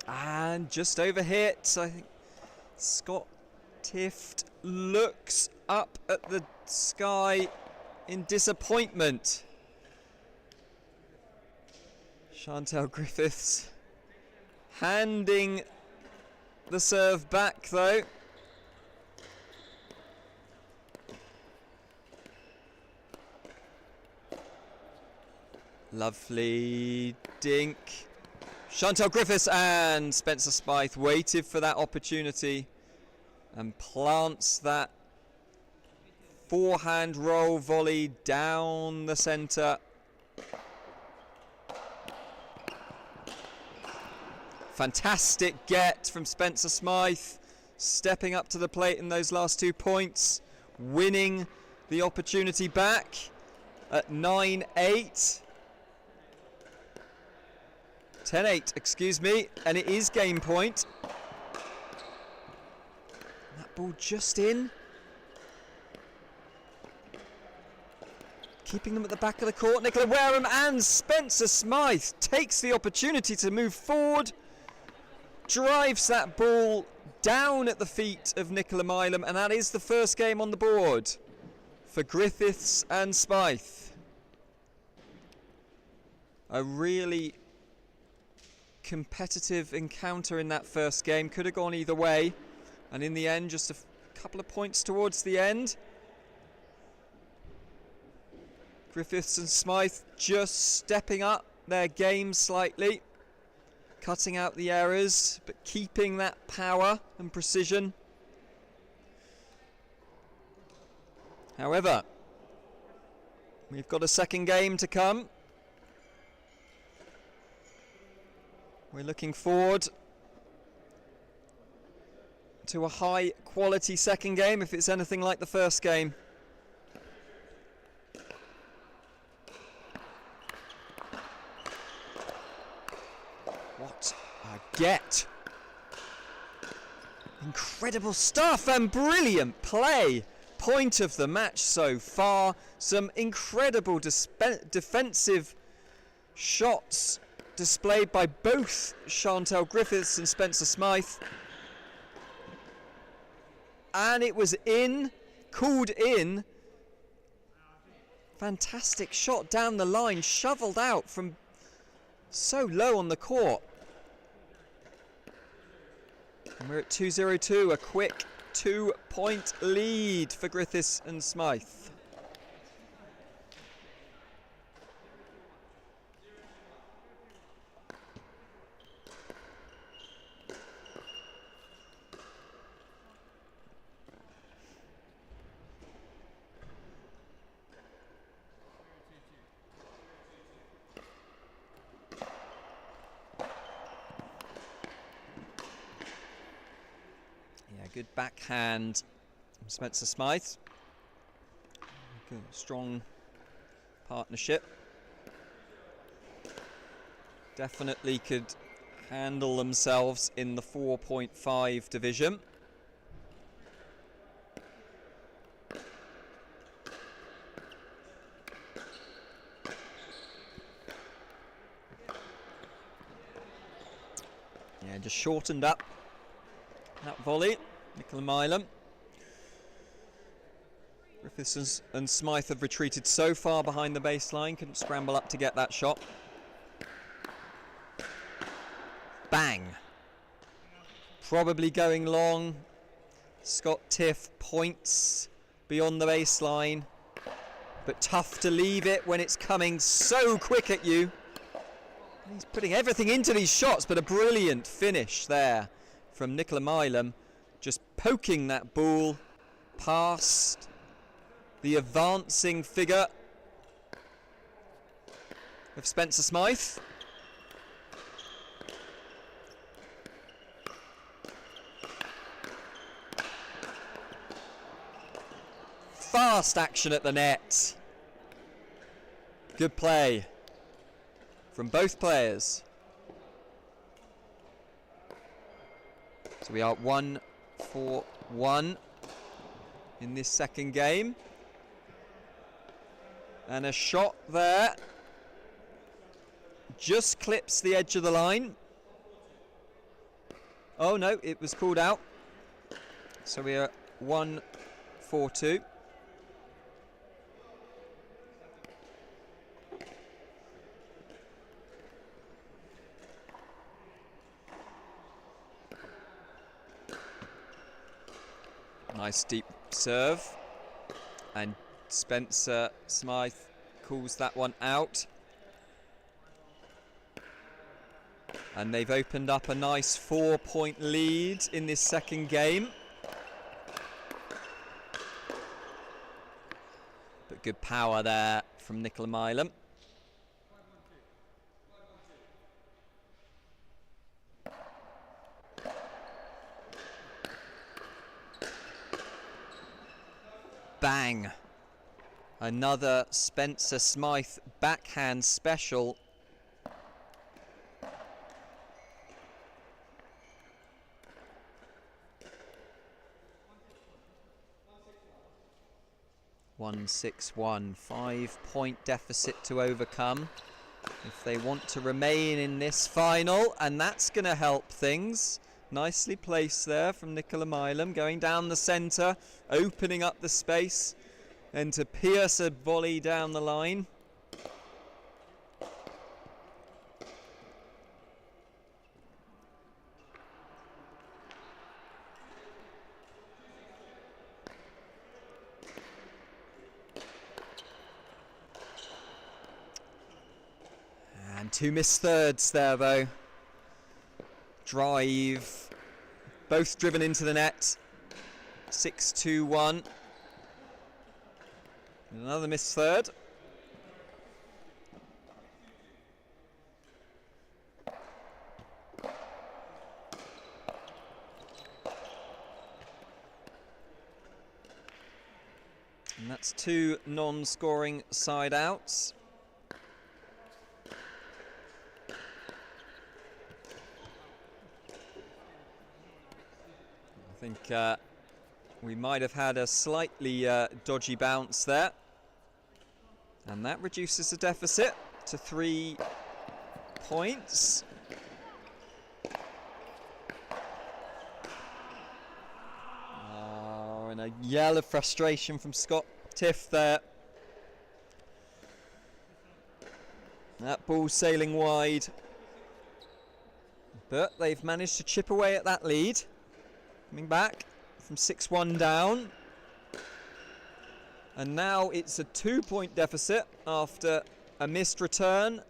And just overhit. I think Scott Tift looks up at the sky in disappointment. Chantel Griffiths handing the serve back though. Lovely dink. Chantel Griffiths, and Spencer Smythe waited for that opportunity and plants that forehand roll volley down the centre. Fantastic get from Spencer Smythe, stepping up to the plate in those last 2 points, winning the opportunity back at 9-8. 10-8, excuse me, and it is game point. That ball just in. Keeping them at the back of the court. Nicola Wareham and Spencer Smythe takes the opportunity to move forward. Drives that ball down at the feet of Nicola Milam, and that is the first game on the board for Griffiths and Smythe. A really competitive encounter in that first game. Could have gone either way, and in the end just a couple of points towards the end. Griffiths and Smythe just stepping up their game slightly. cutting out the errors, but keeping that power and precision. However, we've got a second game to come. We're looking forward to a high quality second game if it's anything like the first game. What a get! Incredible stuff and brilliant play. Point of the match so far. Some incredible defensive shots displayed by both Chantel Griffiths and Spencer Smythe. And it was in, called in. Fantastic shot down the line, shoveled out from so low on the court. And we're at 2-0-2, a quick 2-point lead for Griffiths and Smythe. Good backhand from Spencer Smythe. Good, strong partnership. Definitely could handle themselves in the 4.5 division. Yeah, just shortened up that volley. Nicola Milam. Griffiths and Smythe have retreated so far behind the baseline, couldn't scramble up to get that shot. Bang. Probably going long. Scott Tiff points beyond the baseline, but tough to leave it when it's coming so quick at you. He's putting everything into these shots, but a brilliant finish there from Nicola Milam. Just poking that ball past the advancing figure of Spencer Smythe. Fast action at the net. Good play from both players. So we are 1-4-1 in this second game. And a shot there just clips the edge of the line. Oh no, it was called out. So we are 1-4-2. Nice deep serve, and Spencer Smythe calls that one out. And they've opened up a nice 4-point lead in this second game. But good power there from Nicola Milam. Bang. Another Spencer Smythe backhand special. One 6-1, 5-point deficit to overcome if they want to remain in this final, and that's going to help things. Nicely placed there from Nicola Milam, going down the centre, opening up the space, and to pierce a volley down the line. And two missed thirds there though. drive, both driven into the net. 6-2-1. Another missed third. And that's 2 non-scoring side outs. I think we might have had a slightly dodgy bounce there. And that reduces the deficit to 3 points. Oh, and a yell of frustration from Scott Tiff there. That ball sailing wide. But they've managed to chip away at that lead. Coming back from 6-1 down. And now it's a 2-point deficit after a missed return.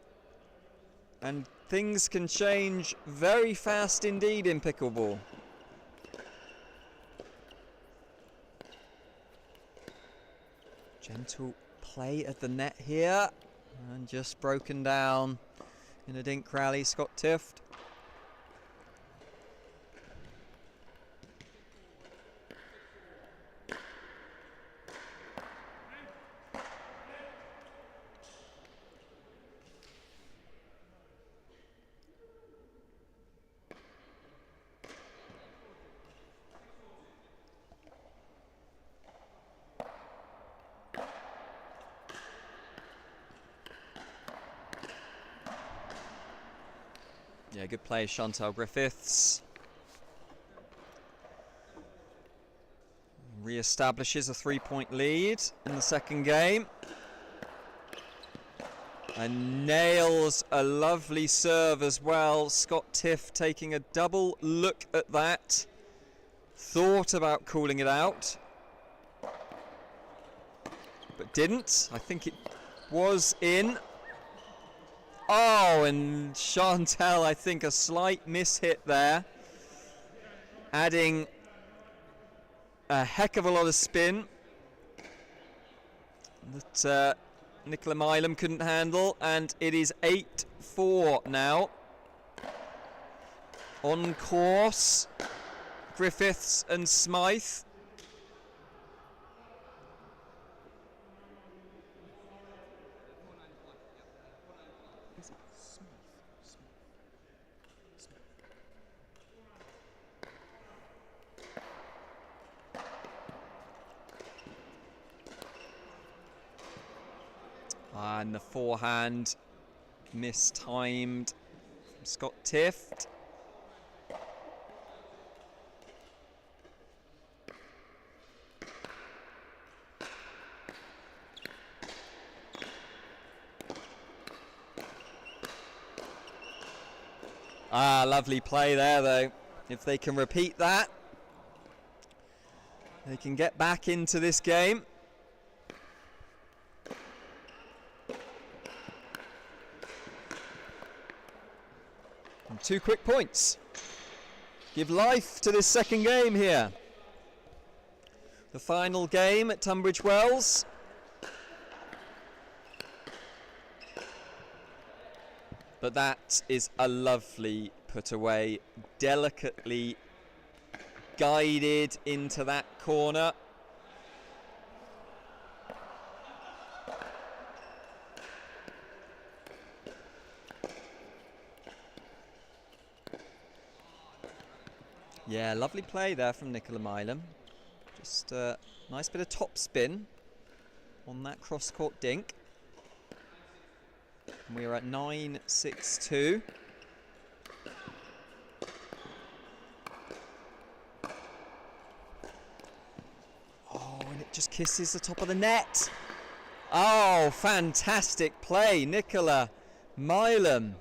And things can change very fast indeed in pickleball. Gentle play at the net here. And just broken down in a dink rally, Scott Tift. Yeah, good play, Chantal Griffiths. Re-establishes a 3-point lead in the second game. And nails a lovely serve as well. Scott Tiff taking a double look at that. Thought about calling it out, but didn't. I think it was in. Oh, and Chantal, I think a slight mishit there. Adding a heck of a lot of spin that Nicola Milam couldn't handle, and it is 8-4 now. On course, Griffiths and Smythe. And the forehand mistimed from Scott Tift. Ah, lovely play there though. If they can repeat that, they can get back into this game. And 2 quick points. Give life to this second game here. The final game at Tunbridge Wells. But that is a lovely put away, delicately guided into that corner. Yeah, lovely play there from Nicola Milam. Just a nice bit of top spin on that cross-court dink. And we're at 9-6-2. Oh, and it just kisses the top of the net. Oh, fantastic play, Nicola Milam.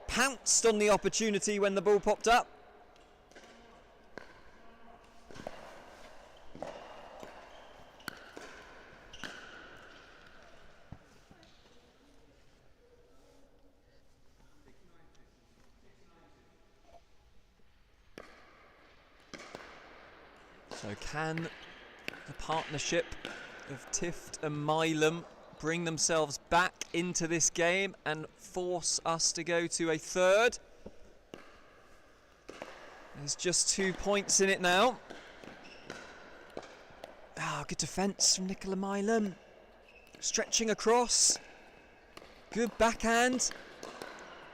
Pounced on the opportunity when the ball popped up. So can the partnership of Tift and Milam bring themselves back into this game and force us to go to a third? There's just 2 points in it now. Ah, good defence from Nicola Milam. Stretching across. Good backhand.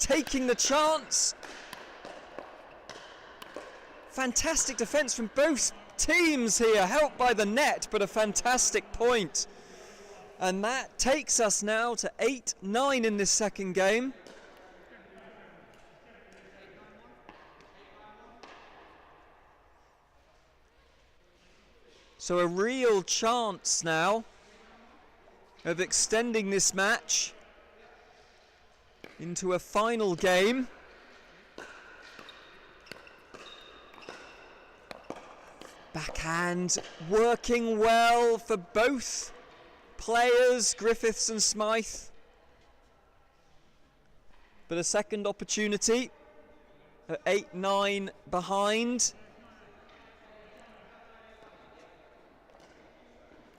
Taking the chance. Fantastic defence from both teams here, helped by the net, but a fantastic point. And that takes us now to 8-9 in this second game. So a real chance now of extending this match into a final game. Backhand working well for both players, Griffiths and Smythe. But a second opportunity at 8-9 behind.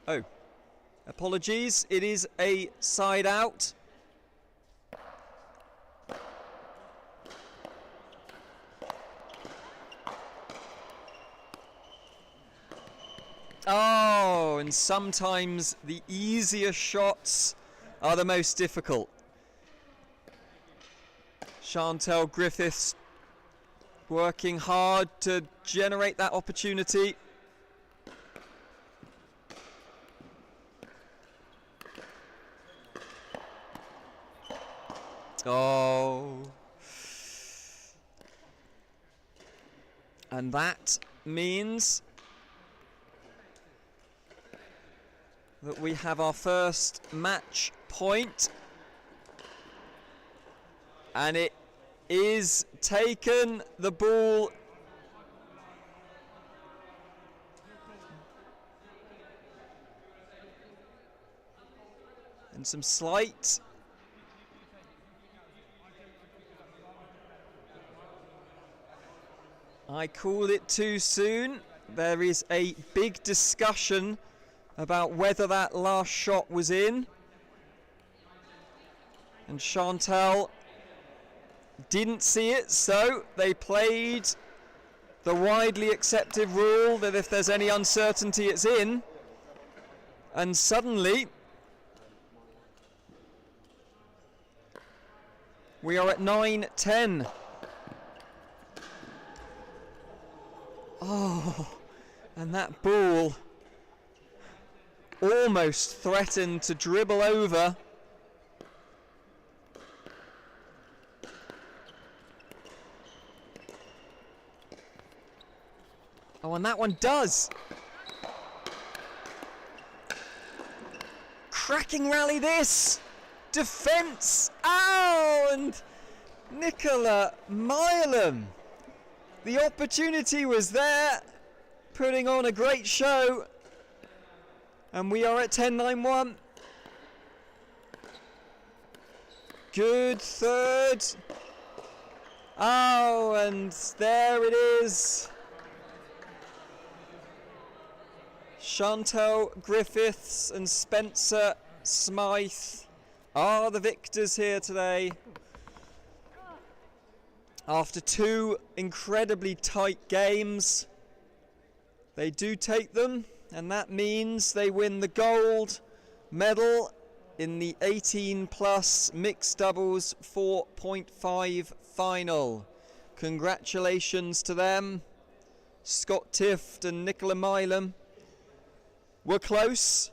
Oh, apologies, it is a side out. Oh, and sometimes the easier shots are the most difficult. Chantel Griffiths working hard to generate that opportunity. Oh. And that means that we have our first match point. And it is taken. The ball and some slight I called it too soon. There is a big discussion about whether that last shot was in. And Chantal didn't see it, so they played the widely accepted rule that if there's any uncertainty, it's in. And suddenly, we are at 9-10. Oh, and that ball almost threatened to dribble over. Oh, and that one does. Cracking rally this. Defence. Ow! And Nicola Milam. The opportunity was there, putting on a great show. And we are at 10-9-1. Good third. Oh, and there it is. Chantal Griffiths and Spencer Smythe are the victors here today. After two incredibly tight games, they do take them, and that means they win the gold medal in the 18+ mixed doubles 4.5 final. Congratulations to them. Scott Tift and Nicola Milam were close.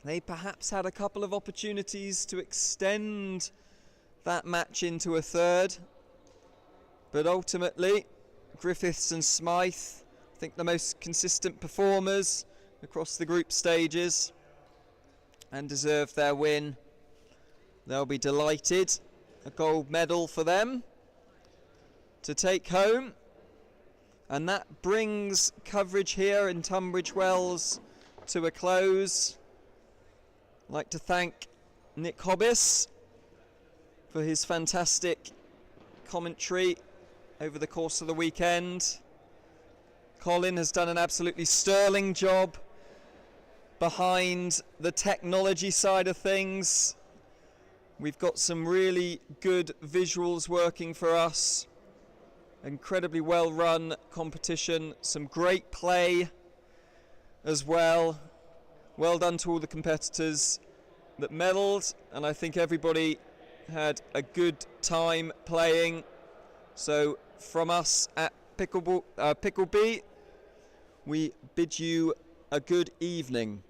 They perhaps had a couple of opportunities to extend that match into a third. But ultimately, Griffiths and Smythe, I think the most consistent performers across the group stages, and deserved their win. They'll be delighted. A gold medal for them to take home. And that brings coverage here in Tunbridge Wells to a close. I'd like to thank Nick Hobbis for his fantastic commentary over the course of the weekend. Colin has done an absolutely sterling job behind the technology side of things. We've got some really good visuals working for us. Incredibly well run competition, some great play as well. Well done to all the competitors that medalled, and I think everybody had a good time playing. So from us at Picklebee, we bid you a good evening.